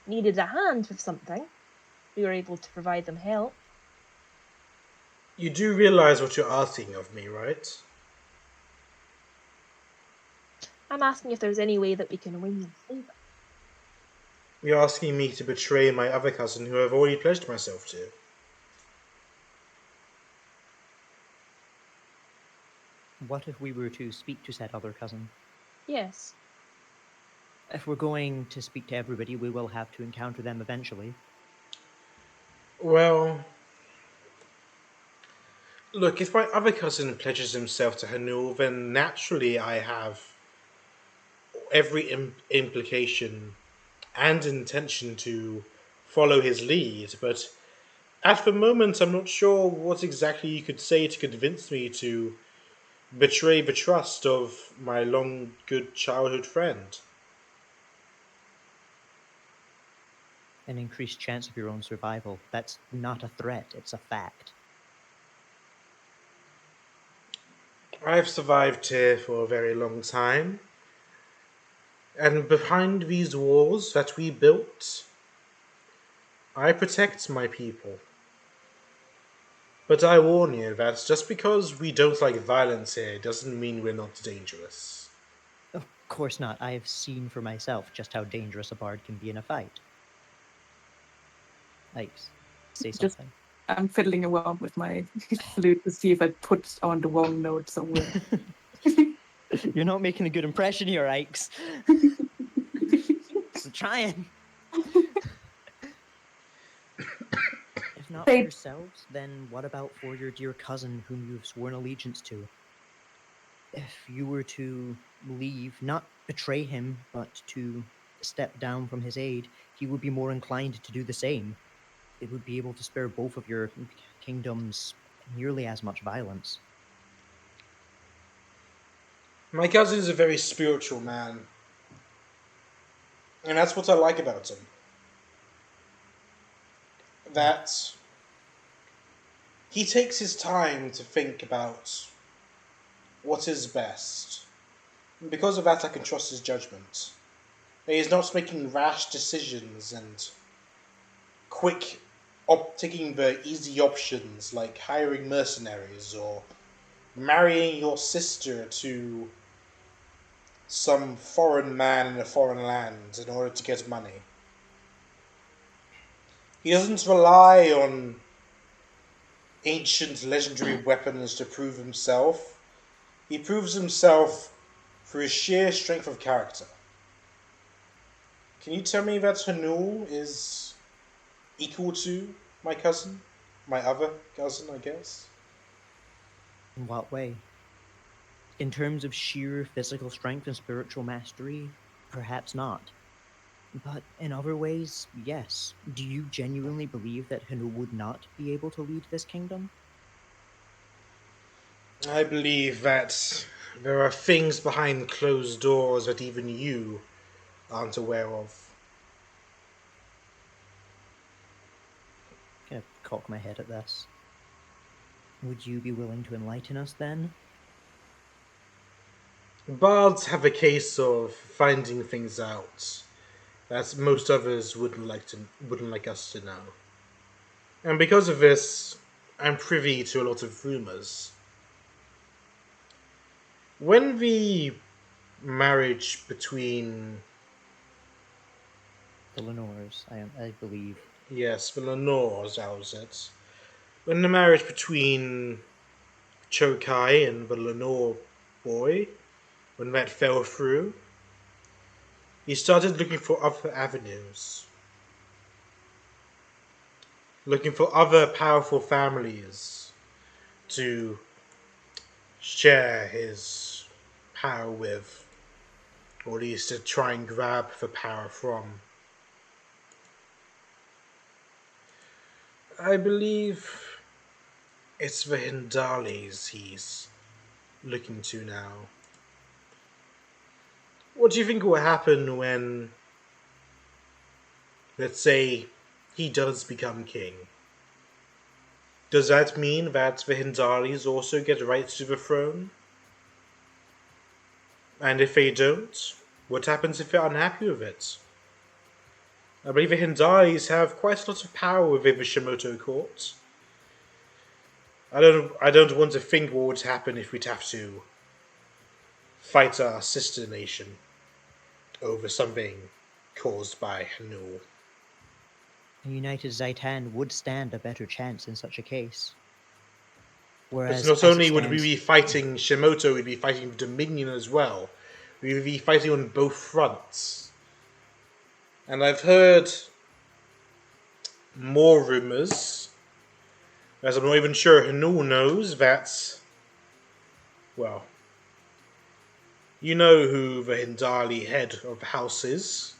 needed a hand with something. We were able to provide them help. You do realize what you're asking of me, right? I'm asking if there's any way that we can win your favour. You're asking me to betray my other cousin who I've already pledged myself to. What if we were to speak to said other cousin? Yes. If we're going to speak to everybody, we will have to encounter them eventually. Well, look, if my other cousin pledges himself to Hanul, then naturally I have every implication and intention to follow his lead, but at the moment I'm not sure what exactly you could say to convince me to betray the trust of my long good childhood friend. An increased chance of your own survival. That's not a threat, it's a fact. I've survived here for a very long time, and behind these walls that we built, I protect my people. But I warn you that just because we don't like violence here doesn't mean we're not dangerous. Of course not. I have seen for myself just how dangerous a bard can be in a fight. Ike's, say Just- something. I'm fiddling around with my flute to see if I put on the wrong note somewhere. You're not making a good impression here, Ikes. So trying. If not for They- yourselves, then what about for your dear cousin whom you have sworn allegiance to? If you were to leave, not betray him, but to step down from his aid, he would be more inclined to do the same. It would be able to spare both of your kingdoms nearly as much violence. My cousin is a very spiritual man, and that's what I like about him. That he takes his time to think about what is best. And because of that, I can trust his judgment. He is not making rash decisions and taking the easy options like hiring mercenaries or marrying your sister to some foreign man in a foreign land in order to get money. He doesn't rely on ancient legendary weapons to prove himself. He proves himself through his sheer strength of character. Can you tell me that Hanul is equal to my cousin? My other cousin, I guess? In what way? In terms of sheer physical strength and spiritual mastery, perhaps not. But in other ways, yes. Do you genuinely believe that Hanu would not be able to lead this kingdom? I believe that there are things behind closed doors that even you aren't aware of. I'm gonna cock my head at this. Would you be willing to enlighten us then? Bards have a case of finding things out that most others wouldn't like us to know. And because of this, I'm privy to a lot of rumors. When the marriage between The Lenores, I believe. Yes, the Lenores, that was it. When the marriage between Chokai and the Lenore boy, when that fell through, he started looking for other avenues. Looking for other powerful families to share his power with, or at least to try and grab the power from. I believe it's the Hindalis he's looking to now. What do you think will happen when, let's say, he does become king? Does that mean that the Hindalis also get rights to the throne? And if they don't, what happens if they're unhappy with it? I believe the Hindalis have quite a lot of power within the Shimoto court. I don't want to think what would happen if we'd have to fight our sister nation over something caused by Hanu. A united Zaitan would stand a better chance in such a case. Whereas, But not as it only would we stands- be fighting Shimoto, we'd be fighting Dominion as well. We would be fighting on both fronts. And I've heard more rumors, as I'm not even sure Hanu knows, that, well, you know who the Hindali head of the house is.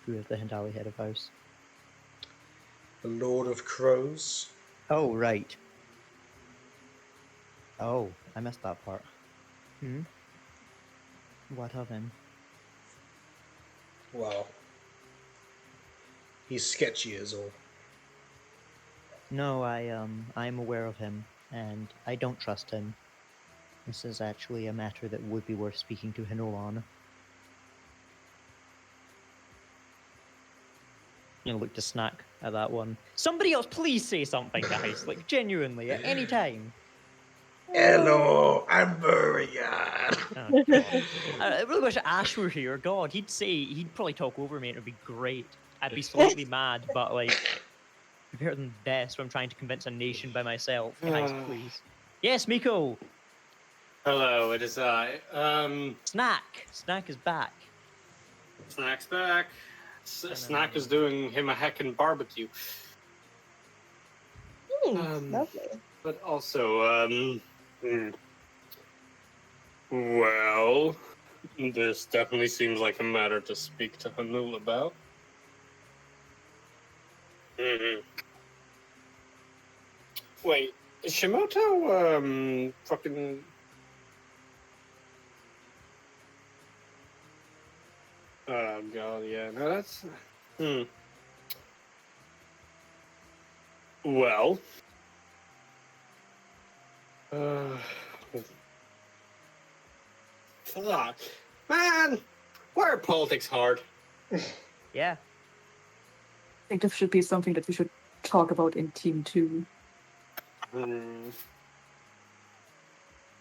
Who is the Hindali head of house? The Lord of Crows. Oh, right. Oh, I missed that part. What of him? Well, he's sketchy as all. No, I'm aware of him, and I don't trust him. This is actually a matter that would be worth speaking to Hanu on. Look to Snack at that one. Somebody else, please say something, guys. Like, genuinely, at any time. Hello, I'm Burian. Oh, God. I really wish Ash were here. God, he'd probably talk over me and it'd be great. I'd be slightly mad, but like, be better than this when I'm trying to convince a nation by myself. Guys, please. Yes, Miko! Hello, it is I. Snack! Snack is back. Snack's back. Snack is doing him a heckin' barbecue. Lovely. But also, well, this definitely seems like a matter to speak to Hanul about. Wait, is Shimoto, fucking... Oh, God, yeah, no, that's... Well... Fuck. Man! Why are politics hard? Yeah. I think this should be something that we should talk about in Team 2.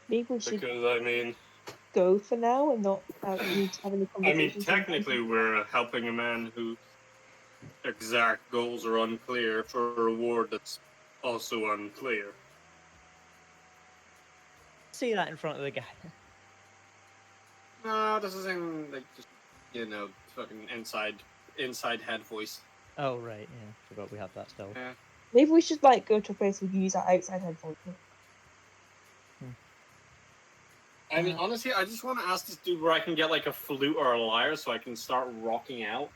Maybe we should Because, I mean... go for now and not need to have any I conversations. mean, technically, we're helping a man whose exact goals are unclear for a reward that's also unclear. Say that in front of the guy. No, this is in, like, just, fucking inside head voice. Oh, right, yeah. Forgot we have that still. Yeah. Maybe we should like go to a place we can use our outside headphones. I mean, honestly, I just want to ask this dude where I can get, like, a flute or a lyre so I can start rocking out.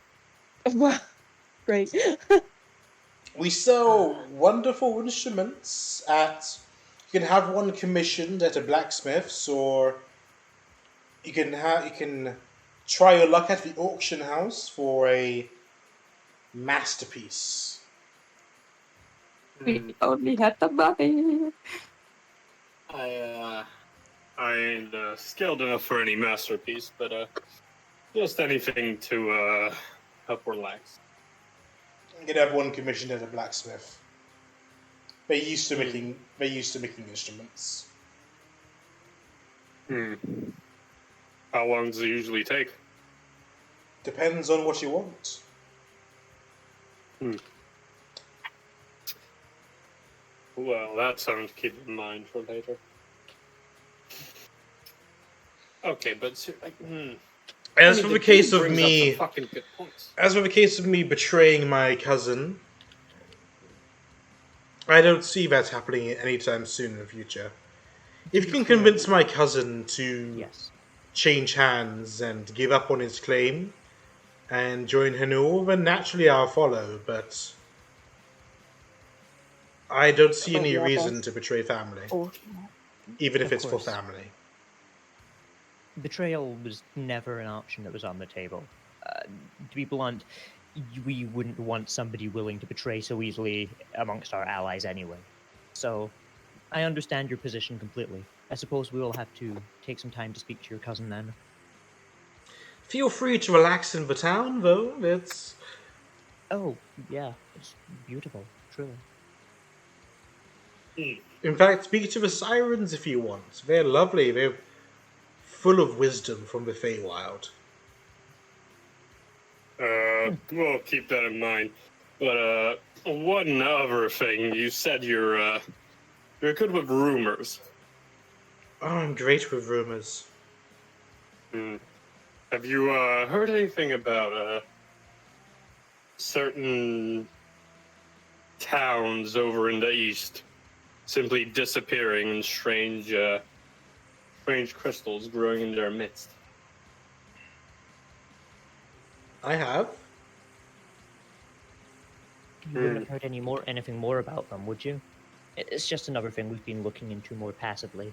Great. We sell wonderful instruments at... You can have one commissioned at a blacksmith's, or you can try your luck at the auction house for a masterpiece. We only had the money. I ain't skilled enough for any masterpiece, but just anything to help relax. You can have one commissioned at a blacksmith. They're used to making instruments. How long does it usually take? Depends on what you want. Well, that's something to keep in mind for later. Okay, but As for the case of brings up some me, fucking good points. as for the case of me betraying my cousin, I don't see that happening anytime soon in the future. If you can convince my cousin to Yes. change hands and give up on his claim and join Hanul, then naturally I'll follow, but I don't see But any yeah, reason to betray family, Oh, even if Of it's for course. family. Betrayal was never an option that was on the table. To be blunt, we wouldn't want somebody willing to betray so easily amongst our allies anyway. So, I understand your position completely. I suppose we will have to take some time to speak to your cousin then. Feel free to relax in the town, though. It's Oh, yeah, it's beautiful, truly. in fact, speak to the sirens if you want. They're lovely. They're full of wisdom from the Feywild. We'll keep that in mind. But one other thing, you said you're good with rumors. Oh, I'm great with rumors. Have you heard anything about certain towns over in the east simply disappearing and strange crystals growing in their midst? I have. You wouldn't have heard anything more about them, would you? It's just another thing we've been looking into more passively.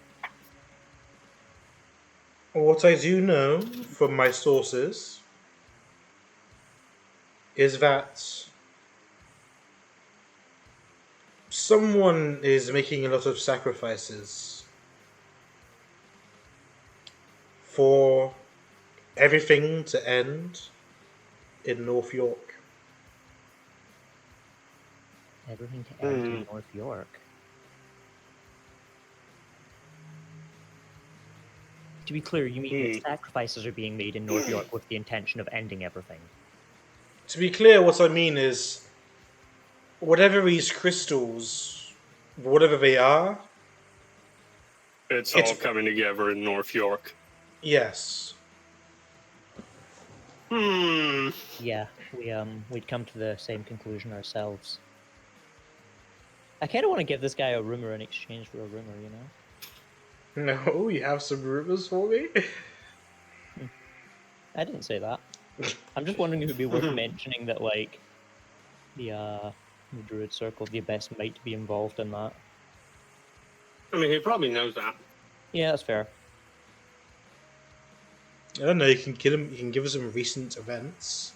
What I do know from my sources is that someone is making a lot of sacrifices for everything to end in North York. Everything to end in North York. To be clear, you mean that sacrifices are being made in North York with the intention of ending everything? To be clear, what I mean is, whatever these crystals, whatever they are, It's all coming together in North York. yes. Yeah, we'd come to the same conclusion ourselves. I kind of want to give this guy a rumor in exchange for a rumor, you know? No, you have some rumors for me? I didn't say that. I'm just wondering if it'd be worth mentioning that, like, the Druid Circle of the Abyss might be involved in that. I mean, he probably knows that. Yeah, that's fair. I don't know, you can give us some recent events.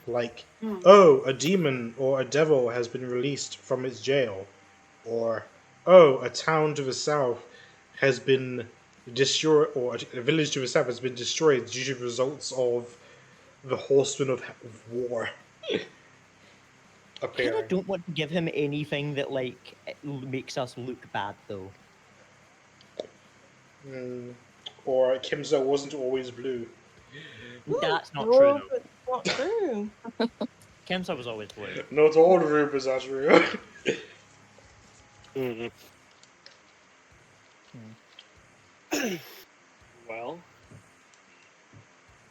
Like, oh, a demon or a devil has been released from its jail. Or, oh, a town to the south has been destroyed, or a village to the south has been destroyed due to the results of the Horsemen of War. I kind of don't want to give him anything that, like, makes us look bad, though. Or Kimzo wasn't always blue. That's not No, true, but not true. though. Kemsa was always blue. Not all rumors are true. Well,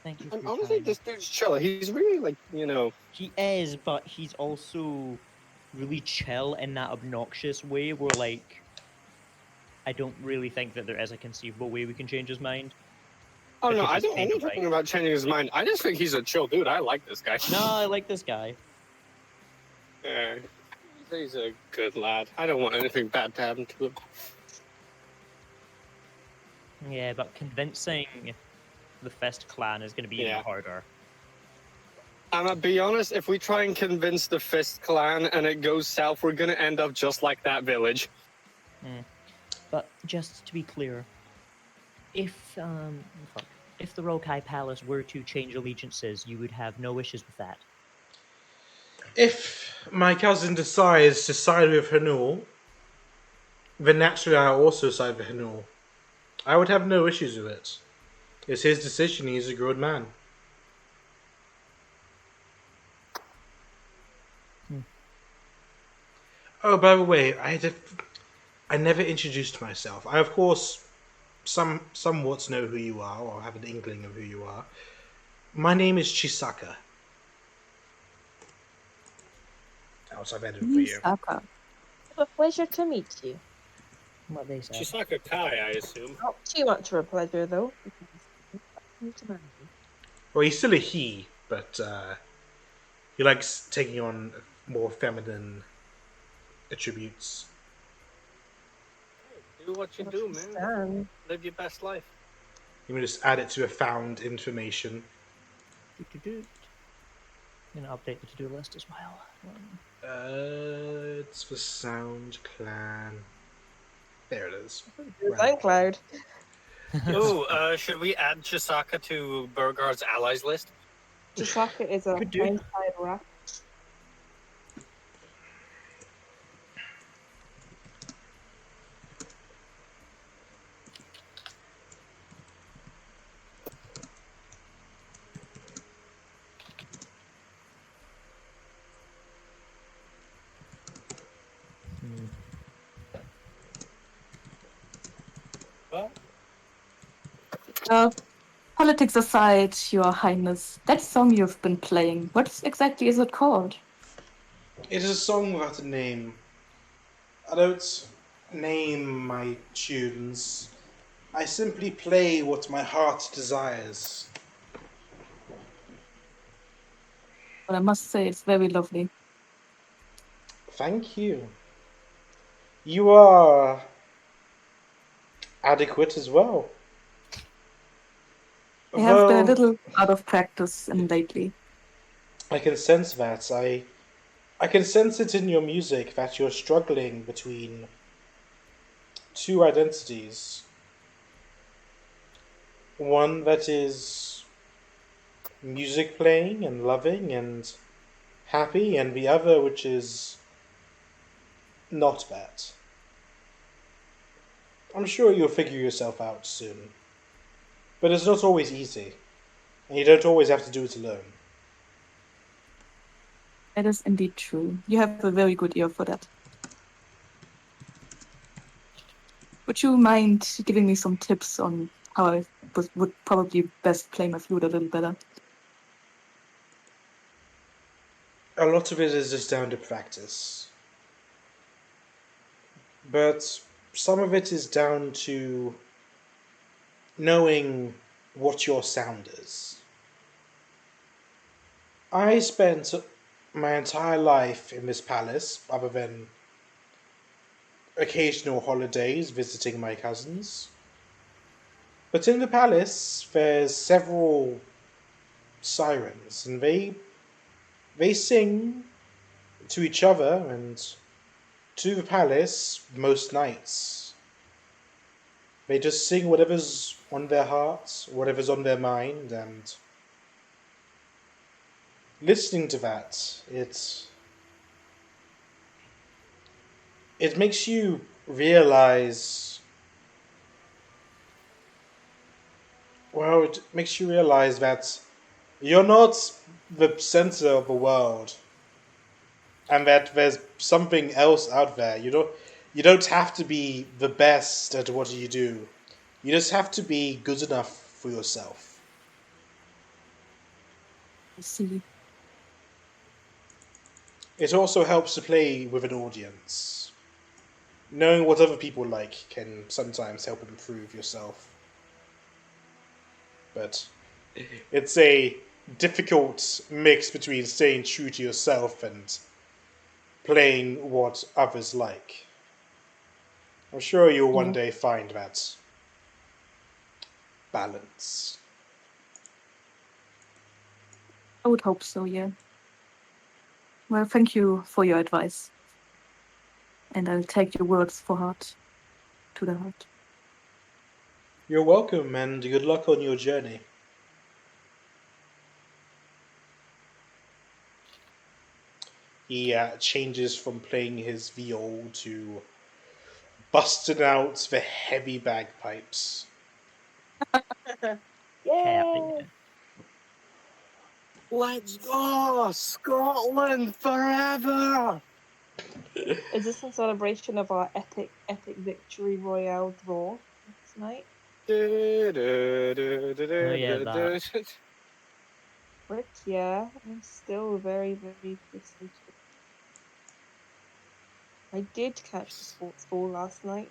Thank you. and honestly, this dude's chill. He's really, like, you know... He is, but he's also really chill in that obnoxious way where, like, I don't really think that there is a conceivable way we can change his mind. Oh, no, Because I he's don't kinda ain't talking about changing his mind. I just think he's a chill dude. I like this guy. No, I like this guy. Yeah, he's a good lad. I don't want anything bad to happen to him. Yeah, but convincing the Fist clan is going to be even harder. I'm gonna be honest, if we try and convince the Fist clan and it goes south, we're gonna end up just like that village. But just to be clear, if the Rokai Palace were to change allegiances, you would have no issues with that. If my cousin decides to side with Hanul, then naturally I'll also side with Hanul. I would have no issues with it. It's his decision, he's a good man. Oh, by the way, I never introduced myself. I, of course, somewhat know who you are, or have an inkling of who you are. My name is Chisaka. Else I've edited for you. Misaka. A pleasure to meet you. What they said. Chisaka Kai, I assume. Not too much of a pleasure, though. Well, he's still a he, but he likes taking on more feminine attributes. Do what you do, man. Understand. Live your best life. You can just add it to a found information. I'm gonna update the to-do list as well. It's the Sound Clan. There it is. SoundCloud. Oh, should we add Chisaka to Burgard's allies list? Chisaka is a Could do. inside rap. Well, Politics aside, Your Highness, that song you've been playing, what exactly is it called? It is a song without a name. I don't name my tunes. I simply play what my heart desires. But I must say, it's very lovely. Thank you. You are adequate as well. I have been a Though little out of practice lately. I can sense that. I can sense it in your music that you're struggling between two identities. One that is music playing and loving and happy, and the other which is not that. I'm sure you'll figure yourself out soon. But it's not always easy, and you don't always have to do it alone. That is indeed true. You have a very good ear for that. Would you mind giving me some tips on how I would probably best play my flute a little better? A lot of it is just down to practice. But some of it is down to knowing what your sound is. I spent my entire life in this palace, other than occasional holidays visiting my cousins. But in the palace, there's several sirens, and they sing to each other and to the palace most nights. They just sing whatever's on their hearts, whatever's on their mind, and listening to that, it makes you realize. Well, it makes you realize that you're not the center of the world, and that there's something else out there. You don't have to be the best at what you do. You just have to be good enough for yourself. I see. It also helps to play with an audience. Knowing what other people like can sometimes help improve yourself. But it's a difficult mix between staying true to yourself and playing what others like. I'm sure you'll one day find that balance. I would hope so, yeah. Well, thank you for your advice. And I'll take your words for heart, to the heart. You're welcome, and good luck on your journey. He changes from playing his viol to busting out the heavy bagpipes. Yay! let's go! Scotland forever! Is this in celebration of our epic victory royale draw last night? Oh yeah, that. Frick yeah, I'm still very, very excited. I did catch the sports ball last night.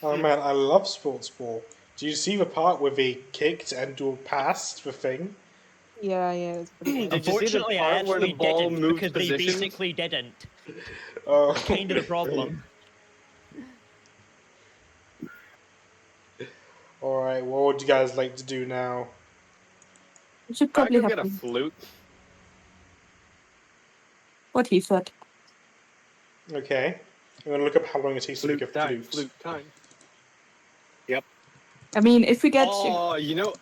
Oh man, I love sports ball. Do you see the part where they kicked and do a pass to the thing? Yeah, it was pretty good. Did you see the Unfortunately, I part where the actually ball didn't moved because they positions? basically didn't. Oh, Kind of the problem. Alright, what would you guys like to do now? You should I probably go have get a flute. what he said. Okay. I'm gonna look up how long it takes to make a Flute time, flute. flute time. Yep. I mean, if we get Oh, you know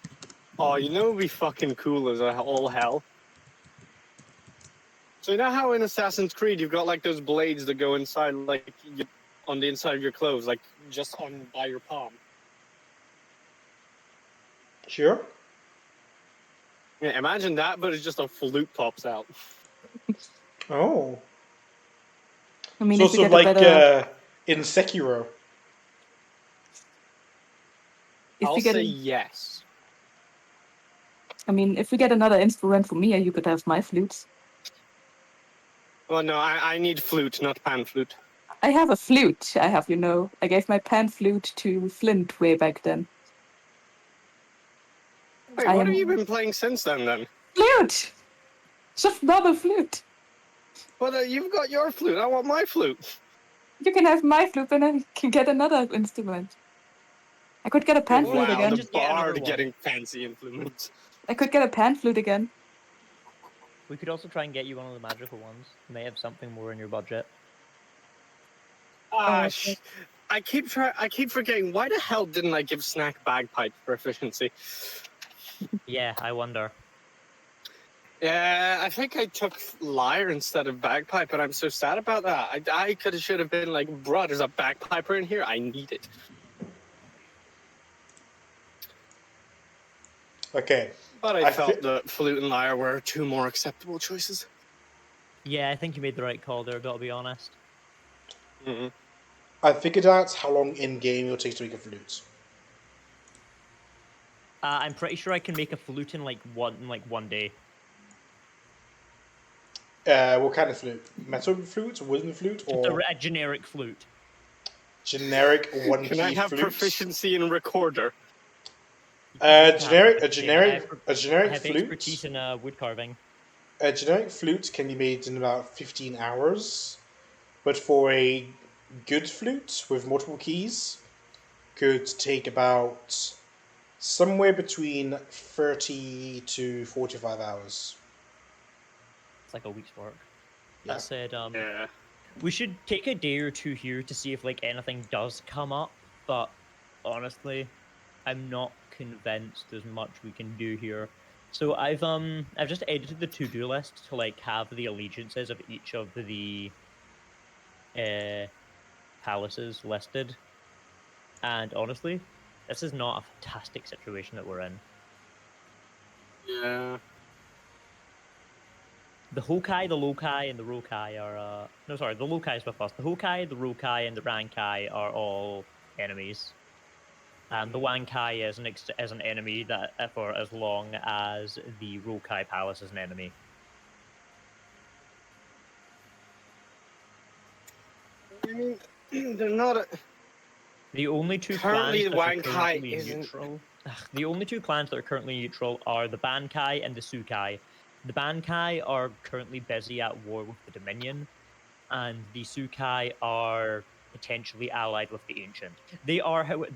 it'd be fucking cool as all hell. So you know how in Assassin's Creed you've got like those blades that go inside, like on the inside of your clothes, like just on by your palm. Sure. Yeah, imagine that, but it's just a flute pops out. Oh. I mean, So if we sort of get a like better, in Sekiro. if I'll we get, say yes. I mean, if we get another instrument for me, you could have my flutes. Well, no, I need flute, not pan flute. I have a flute. I gave my pan flute to Flint way back then. Wait, I what have am you been playing since then? flute. Just normal flute. Well, you've got your flute. I want my flute. You can have my flute, and I can get another instrument. I could get a pan flute Wow, again. the Just get another bard one. getting fancy implements. I could get a pan flute again. We could also try and get you one of the magical ones. You may have something more in your budget. I keep forgetting. Why the hell didn't I give Snack bagpipe proficiency? Yeah, I wonder. Yeah, I think I took lyre instead of bagpipe, and I'm so sad about that. I should have been like, bro, there's a bagpiper in here. I need it. Okay. But I I felt thi- that flute and lyre were two more acceptable choices. Yeah, I think you made the right call there, gotta be honest. Mm-hmm. I figured out how long in game it'll take to make a flute. I'm pretty sure I can make a flute in like one day. What kind of flute? Metal flute, wooden flute, Just or a generic flute. generic one Can I key have flute? proficiency in recorder? A generic I have flute. expertise in wood carving. A generic flute can be made in about 15 hours, but for a good flute with multiple keys, could take about somewhere between 30 to 45 hours. It's like a week's work. Yeah. That said, Yeah. we should take a day or two here to see if like anything does come up. But honestly, I'm not convinced there's much we can do here. So I've just edited the to-do list to like have the allegiances of each of the palaces listed. And honestly, this is not a fantastic situation that we're in. Yeah. The Hokai, the Lokai, and the Rokai are no, sorry, the Lokai is with us. The Hokai, the Rokai, and the Rankai are all enemies. And the Wankai is an enemy that for as long as the Rokai Palace is an enemy. I mean, they're not. The only two Currently, clans that are Wankai currently isn't- neutral. The only two clans that are currently neutral are the Bankai and the Sukai. The Bankai are currently busy at war with the Dominion, and the Sukai are potentially allied with the Ancient.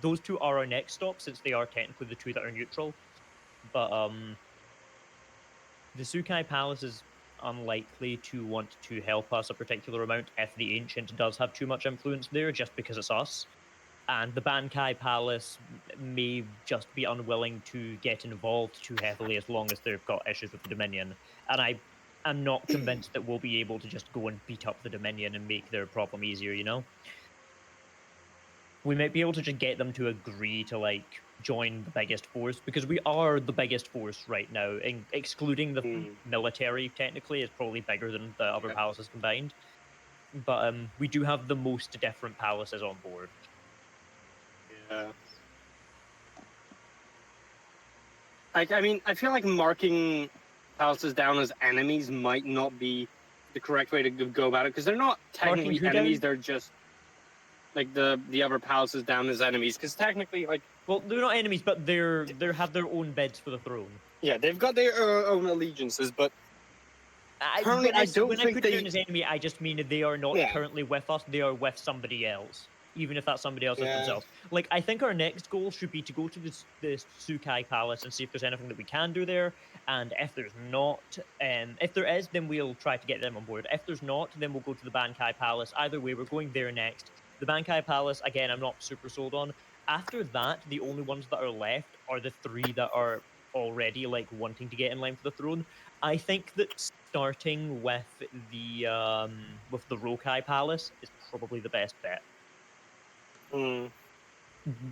Those two are our next stop, since they are technically the two that are neutral. But the Sukai Palace is unlikely to want to help us a particular amount if the Ancient does have too much influence there, just because it's us. And the Bankai Palace may just be unwilling to get involved too heavily as long as they've got issues with the Dominion. And I am not convinced that we'll be able to just go and beat up the Dominion and make their problem easier, you know? We might be able to just get them to agree to, like, join the biggest force, because we are the biggest force right now, excluding the military, technically, is probably bigger than the other palaces combined. but we do have the most different palaces on board. Yeah. I mean, I feel like marking palaces down as enemies might not be the correct way to go about it, because they're not technically who enemies. down? They're just like the other palaces down as enemies, because technically, like, well, they're not enemies, but they have their own bids for the throne. Yeah, they've got their own allegiances, but currently, when I don't think put they. down as enemy, I just mean that they are not Yeah. currently with us. They are with somebody else, even if that somebody else is Yeah. themselves. Like, I think our next goal should be to go to the Sukai Palace and see if there's anything that we can do there. And if there's not, if there is, then we'll try to get them on board. If there's not, then we'll go to the Bankai Palace. Either way, we're going there next. The Bankai Palace, again, I'm not super sold on. After that, the only ones that are left are the 3 that are already like wanting to get in line for the throne. I think that starting with the Rokai Palace is probably the best bet. Hmm.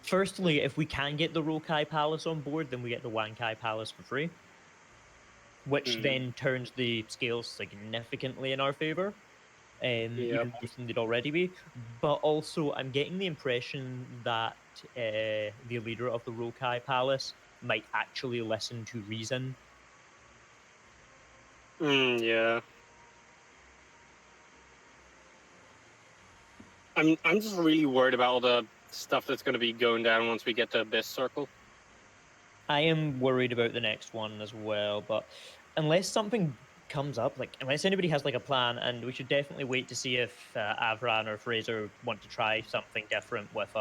Firstly, if we can get the Rokai Palace on board, then we get the Wankai Palace for free, which then turns the scales significantly in our favor, even more than they'd already be. But also, I'm getting the impression that the leader of the Rokai Palace might actually listen to reason. Yeah. I'm just really worried about all the stuff that's going to be going down once we get to Abyss Circle. I am worried about the next one as well, but unless something comes up, like unless anybody has like a plan, and we should definitely wait to see if Avran or Fraser want to try something different with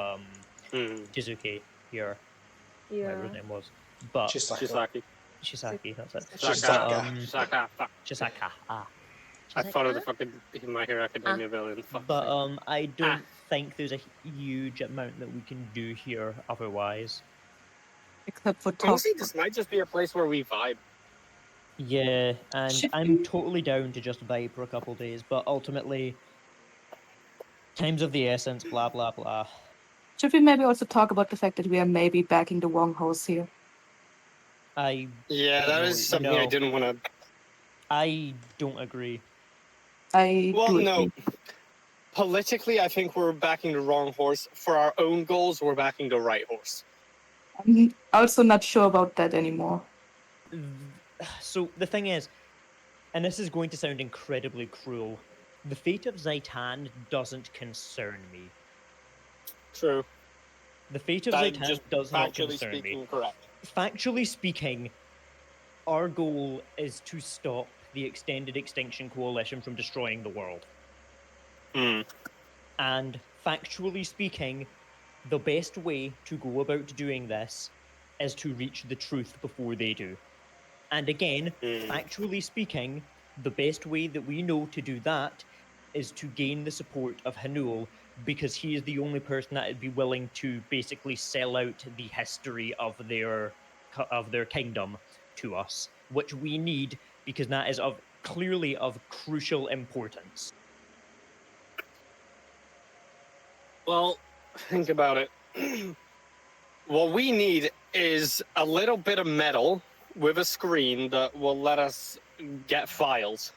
Shizuki here, whatever his name was. But Shisaki. Shisaki, that's it. Shisaka. Fuck. Shisaka. I thought of the fucking My Hero Academia villain. But I don't think there's a huge amount that we can do here otherwise. Except for Honestly, this might just be a place where we vibe. Yeah, and I'm totally down to just vibe for a couple days, but ultimately, times of the essence, blah blah blah. Should we maybe also talk about the fact that we are maybe backing the wrong horse here? Yeah, that is something I didn't want to. I don't agree. No. Politically, I think we're backing the wrong horse. For our own goals, we're backing the right horse. I'm also not sure about that anymore. So the thing is, and this is going to sound incredibly cruel, the fate of Zaitan doesn't concern me. True. The fate of Zaitan does not concern me. Correct. Factually speaking, our goal is to stop the Extended Extinction Coalition from destroying the world. And factually speaking, the best way to go about doing this is to reach the truth before they do. And again, factually speaking, the best way that we know to do that is to gain the support of Hanul, because he is the only person that would be willing to basically sell out the history of their kingdom to us, which we need because that is clearly of crucial importance. Well, think about it. What we need is a little bit of metal with a screen that will let us get files.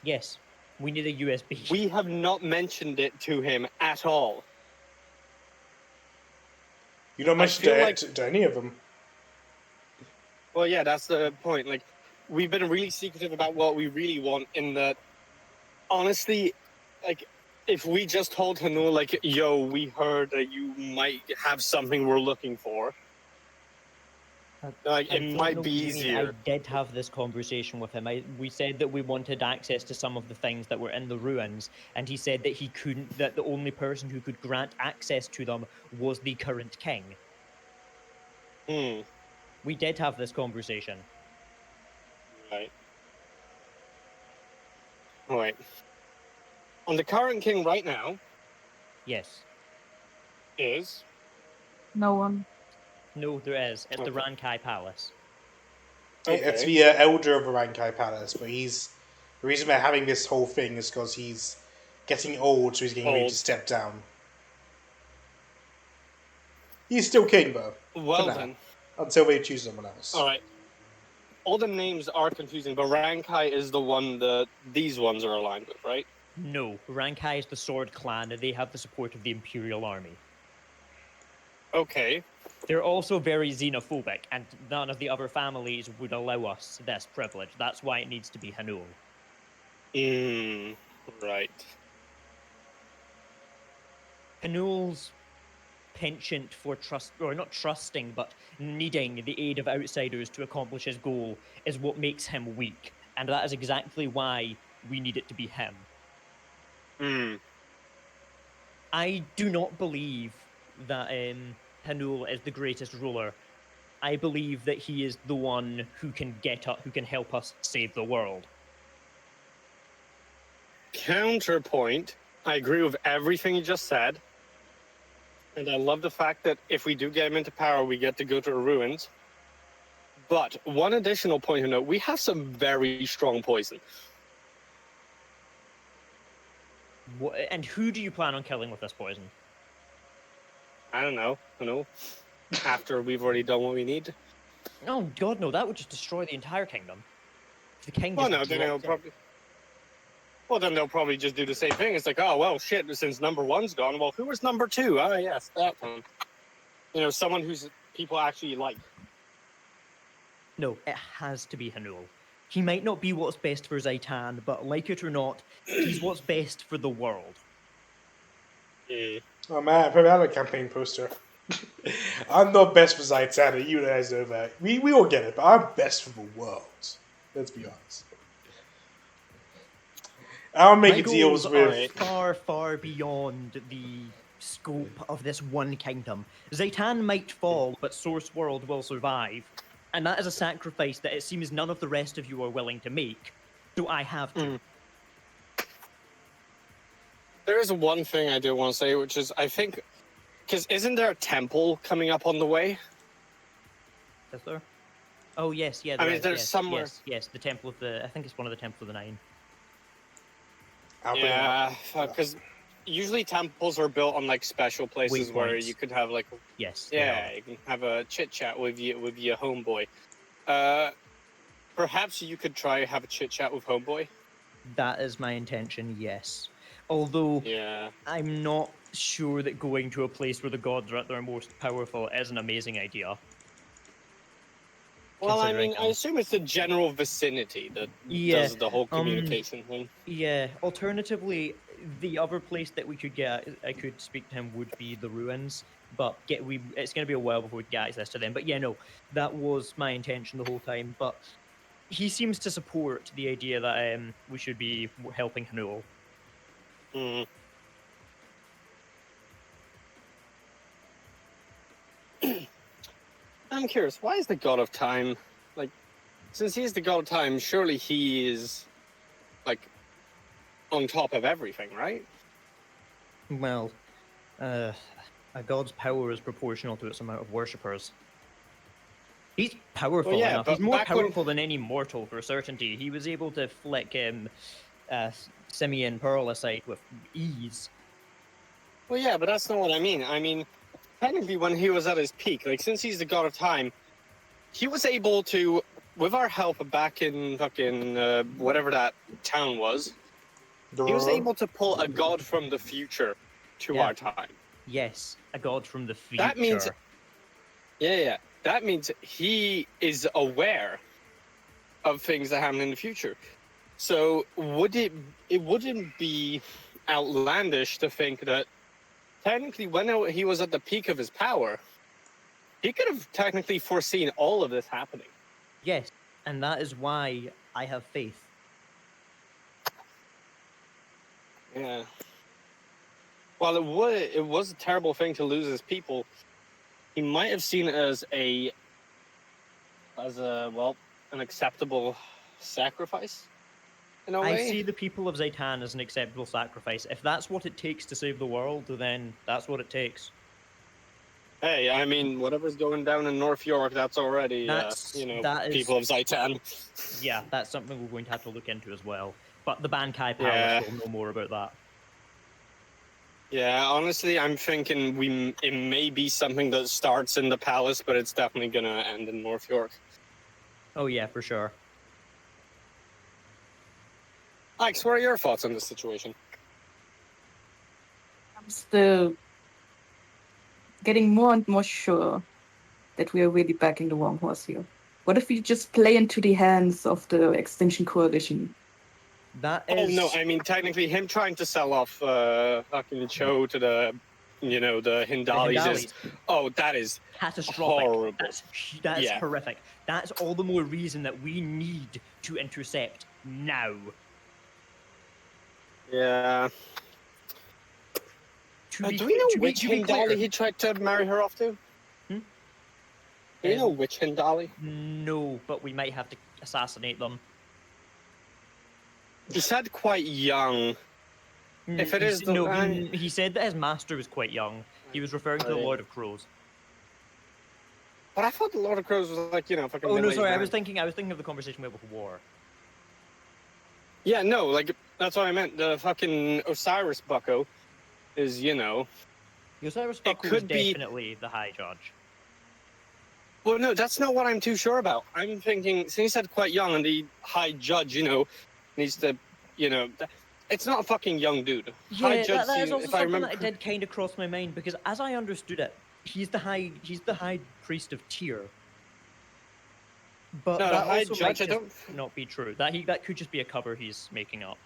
Yes, we need a USB. We have not mentioned it to him at all. You don't mention it to any of them. Well, yeah, that's the point. Like, we've been really secretive about what we really want, in that, honestly, like, if we just told Hanul, like, yo, we heard that you might have something we're looking for, like, it might be easier. I did have this conversation with him. We said that we wanted access to some of the things that were in the ruins, and he said that he couldn't, that the only person who could grant access to them was the current king. We did have this conversation. Right. Alright. On the current king right now... Yes. Is? No one. No, there is. It's the Rankai Palace. Okay. It's the elder of the Rankai Palace, but the reason we're having this whole thing is because he's getting old, so he's getting ready to step down. He's still king, though. Well then. Until they choose someone else. Alright. All the names are confusing, but Rankai is the one that these ones are aligned with, right? No, Rankai is the Sword Clan, and they have the support of the Imperial Army. Okay. They're also very xenophobic, and none of the other families would allow us this privilege. That's why it needs to be Hanul. Right. Hanul's penchant for trust, or not trusting, but needing the aid of outsiders to accomplish his goal is what makes him weak. And that is exactly why we need it to be him. I do not believe that Hanul is the greatest ruler. I believe that he is the one who can get up, who can help us save the world. Counterpoint, I agree with everything you just said. And I love the fact that if we do get him into power, we get to go to the ruins. But one additional point to note, we have some very strong poison. And who do you plan on killing with this poison? I don't know. After we've already done what we need. Oh, God, no, that would just destroy the entire kingdom. The king Well, just no, then they'll probably... Well, then they'll probably just do the same thing. It's like, oh, well, shit, since number one's gone, well, who was number two? Ah, yes, that one. You know, someone who's people actually like. No, it has to be Hanul. He might not be what's best for Zaitan, but like it or not, he's what's best for the world. Oh man, I probably have a campaign poster. I'm not best for Zaitana, you guys know that. We all get it, but I'm best for the world. Let's be honest. I'll make deals with... far, far beyond the scope of this one kingdom. Zaitan might fall, but Source World will survive. And that is a sacrifice that it seems none of the rest of you are willing to make. So I have to. There is one thing I do want to say, which is, I think... Because isn't there a temple coming up on the way? Is there? Oh, yes, yeah. I mean, is, there's yes, somewhere... Yes, the Temple of the... I think it's one of the Temples of the Nine. Yeah, because usually temples are built on, like, special places where you could have, like... Yes. Yeah, you can have a chit-chat with your homeboy. Perhaps you could try have a chit-chat with homeboy? That is my intention, yes. Although, yeah. I'm not sure that going to a place where the gods are at their most powerful is an amazing idea. Well, I mean, I assume it's the general vicinity that does the whole communication thing. Yeah, alternatively, the other place that we could get, I could speak to him, would be the ruins, but it's going to be a while before we get access to them. But yeah, no, that was my intention the whole time, but he seems to support the idea that we should be helping Hanul. I'm curious, why is the God of Time, like, since he's the God of Time, surely he is, like, on top of everything, right? Well, a god's power is proportional to its amount of worshippers. He's powerful enough. He's more powerful than any mortal, for certainty. He was able to flick Simeon Pearl aside with ease. Well, yeah, but that's not what I mean. I mean, technically, when he was at his peak, like, since he's the God of Time, he was able to, with our help back in fucking whatever that town was, he was able to pull a god from the future to our time. Yes, a god from the future. That means, that means he is aware of things that happen in the future. So it wouldn't be outlandish to think that technically when he was at the peak of his power, he could have technically foreseen all of this happening. Yes, and that is why I have faith. Yeah. While it was a terrible thing to lose his people, he might have seen it as an acceptable sacrifice. In a way. I see the people of Zaitan as an acceptable sacrifice. If that's what it takes to save the world, then that's what it takes. Hey, I mean, whatever's going down in North York, that's already, people of Zaitan. Yeah, that's something we're going to have to look into as well. But the Bankai Palace will know more about that. Yeah, honestly, I'm thinking it may be something that starts in the palace, but it's definitely going to end in North York. Oh yeah, for sure. Alex, what are your thoughts on this situation? still getting more and more sure that we are really backing the wrong horse here. What if we just play into the hands of the Extinction Coalition? That Oh is. no, I mean technically him trying to sell off fucking Cho to the the Hindalis is that is catastrophic. horrible. That's Yeah. horrific. That's all the more reason that we need to intercept now. Yeah. To Do be we know to which be clear, Hindali he tried to marry her off to? Hmm? Do you know which Hindali? No, but we might have to assassinate them. He said quite young. If it is he said that his master was quite young. He was referring to the Lord of Crows. But I thought the Lord of Crows was like, fucking. Oh no, middle-aged sorry, man. I was thinking of the conversation we had with War. Yeah, no, like that's what I meant. The fucking Osiris bucko is, The Osiris Buckle is could be- definitely the High Judge. Well, no, that's not what I'm too sure about. I'm thinking, since he said quite young, and the High Judge, needs to, it's not a fucking young dude. High Yeah, Judge, that is also if I something remember. that did kind of cross my mind because, as I understood it, he's the High Priest of Tyr. But No, the that High also Judge, might I just don't. not be true. That could just be a cover he's making up.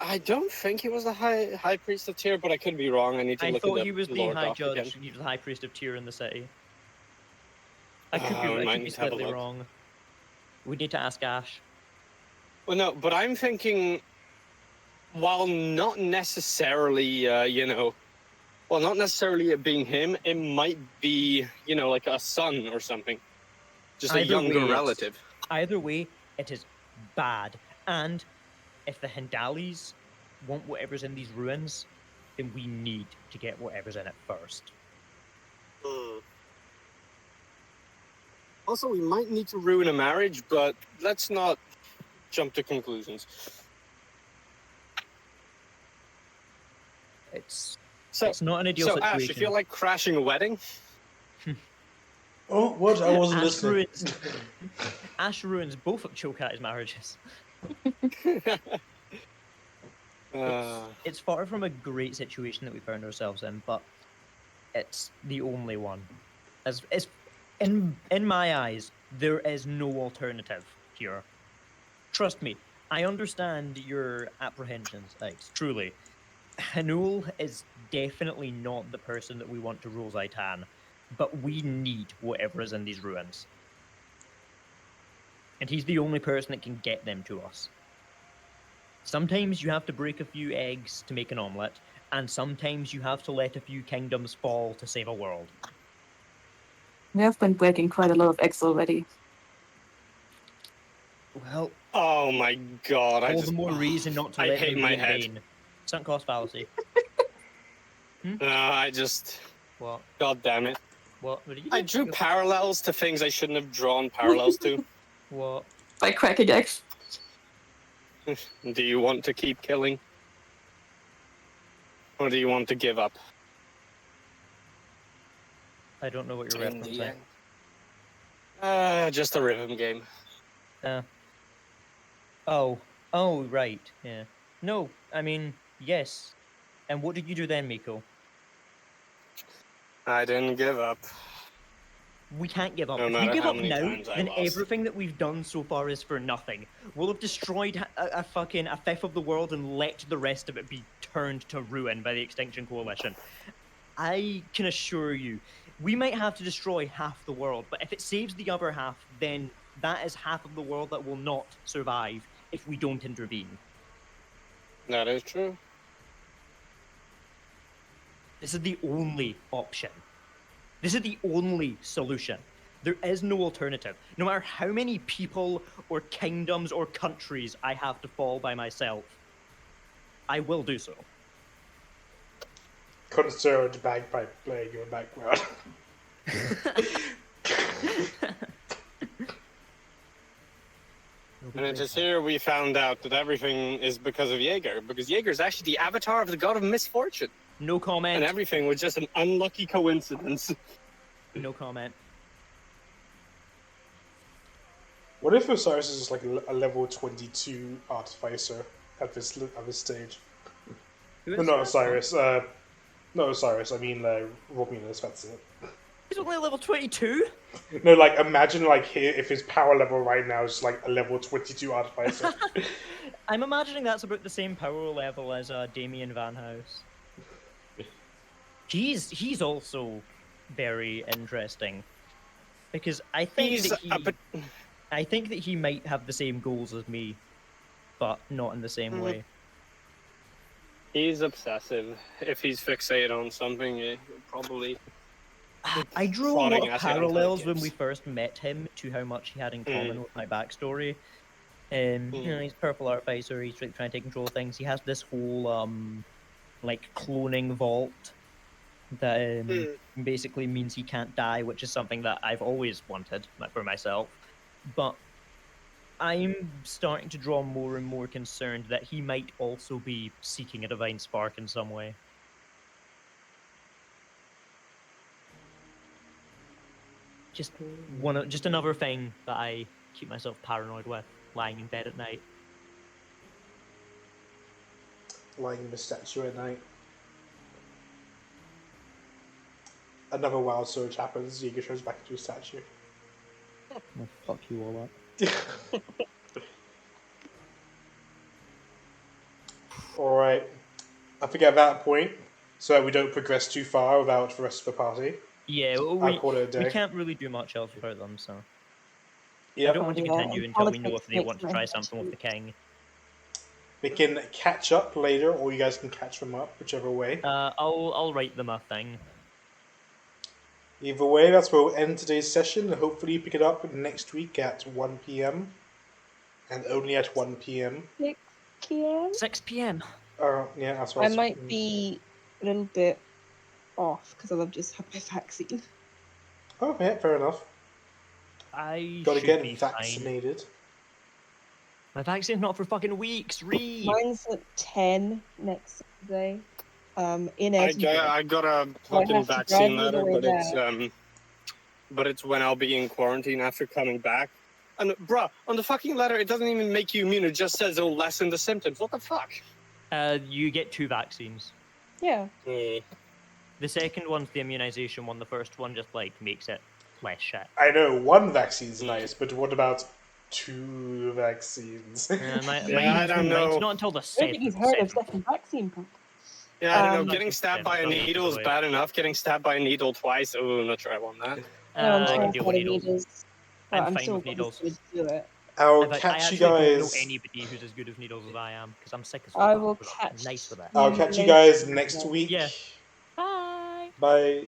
I don't think he was the High Priest of Tyr, but I could be wrong. I need to I look thought at he was the lore High doc Judge. again. He was the High Priest of Tyr in the city. I could We might be need to have a slightly look. wrong. We need to ask Ash. Well, no, but I'm thinking, while not necessarily, not necessarily it being him, it might be, like a son or something. Just a Either younger way, relative. Either way, it is bad. And if the Hindalis want whatever's in these ruins, then we need to get whatever's in it first. Also, we might need to ruin a marriage, but let's not jump to conclusions. It's So, not an ideal situation. Ash, you feel like crashing a wedding? Oh, what? I wasn't Ash listening. ruins, Ash ruins both of Chokai's marriages. It's far from a great situation that we found ourselves in, but it's the only one. As in my eyes, there is no alternative here. Trust me, I understand your apprehensions, Ix, truly. Hanul is definitely not the person that we want to rule Zaitan, but we need whatever is in these ruins. And he's the only person that can get them to us. Sometimes you have to break a few eggs to make an omelette, and sometimes you have to let a few kingdoms fall to save a world. We have been breaking quite a lot of eggs already. Well, oh my god, all the more reason not to I let hate them my be in head. vain. Sunk cost fallacy. What? God damn it. What did you do? I drew parallels to things I shouldn't have drawn parallels to. What? By cracking eggs. Do you want to keep killing? Or do you want to give up? I don't know what you're In the referencing. end. Just a rhythm game. Oh, right, yeah. No, I mean, yes. And what did you do then, Miko? I didn't give up. We can't give up. No If we matter give how up many now, times I then lost. everything that we've done so far is for nothing. We'll have destroyed a fifth of the world and let the rest of it be turned to ruin by the Extinction Coalition. I can assure you, we might have to destroy half the world, but if it saves the other half, then that is half of the world that will not survive if we don't intervene. That is true. This is the only option. This is the only solution. There is no alternative. No matter how many people or kingdoms or countries I have to fall by myself, I will do so. Concerned bagpipe playing in the background. And it is here we found out that everything is because of Jaeger, because Jaeger is actually the avatar of the god of misfortune. No comment. And everything was just an unlucky coincidence. No comment. What if Osiris is just like a level 22 artificer at this stage? Who No, is not that? Osiris. Not Osiris. I mean, Romulus. That's it. He's only level 22. No, like imagine like here if his power level right now is like a level 22 artificer. I'm imagining that's about the same power level as Damien Van House. He's also very interesting because I think that he might have the same goals as me, but not in the same way. He's obsessive. If he's fixated on something, he'll probably. I drew a lot Prodding of at it until it parallels when gives. we first met him to how much he had in common with my backstory. You know, he's purple artificer. He's trying to take control of things. He has this whole like cloning vault that basically means he can't die, which is something that I've always wanted for myself. But I'm starting to draw more and more concerned that he might also be seeking a divine spark in some way. Just another thing that I keep myself paranoid with, lying in bed at night. Lying in the statue at night. Another wild surge happens. Yiga shows back into a statue. I'll fuck you all up. Alright. I think at that point, so that we don't progress too far without the rest of the party, Yeah, I'll call it a day. we can't really do much else without them, so Yep. I don't want to continue until we know if they want to try something with the king. We can catch up later, or you guys can catch them up, whichever way. I'll write them a thing. Either way, that's where we'll end today's session, and hopefully you pick it up next week at 1 p.m. And only at 1 p.m. 6 p.m. 6 p.m. Yeah, that's what I might be a little bit off because I've just had my vaccine. Oh, yeah, fair enough. I Gotta should get be vaccinated. Fine. My vaccine's not for fucking weeks. Read. Mine's at 10 next Saturday. In Edinburgh. I got a So I fucking have to vaccine drive all letter, the way but it's when I'll be in quarantine after coming back. And bruh, on the fucking letter, it doesn't even make you immune. It just says it'll lessen the symptoms. What the fuck? You get 2 vaccines. Yeah. Mm. The second one's the immunization one. The first one just like makes it less shit. I know one vaccine's nice, but what about 2 vaccines? I don't know. Mine's not until the I don't think he's heard of second vaccine. Yeah, I don't know. Getting stabbed by a needle is bad enough. Getting stabbed by a needle twice, oh, I'm not sure I want that. I can deal with needles. I'm fine still with needles. Do it. I'll I catch you actually don't know guys. anybody who's as good as needles as I am, because I'm sick as I fuck, will but I'm catch nice with it. I'll catch you guys next week. Yeah. Bye.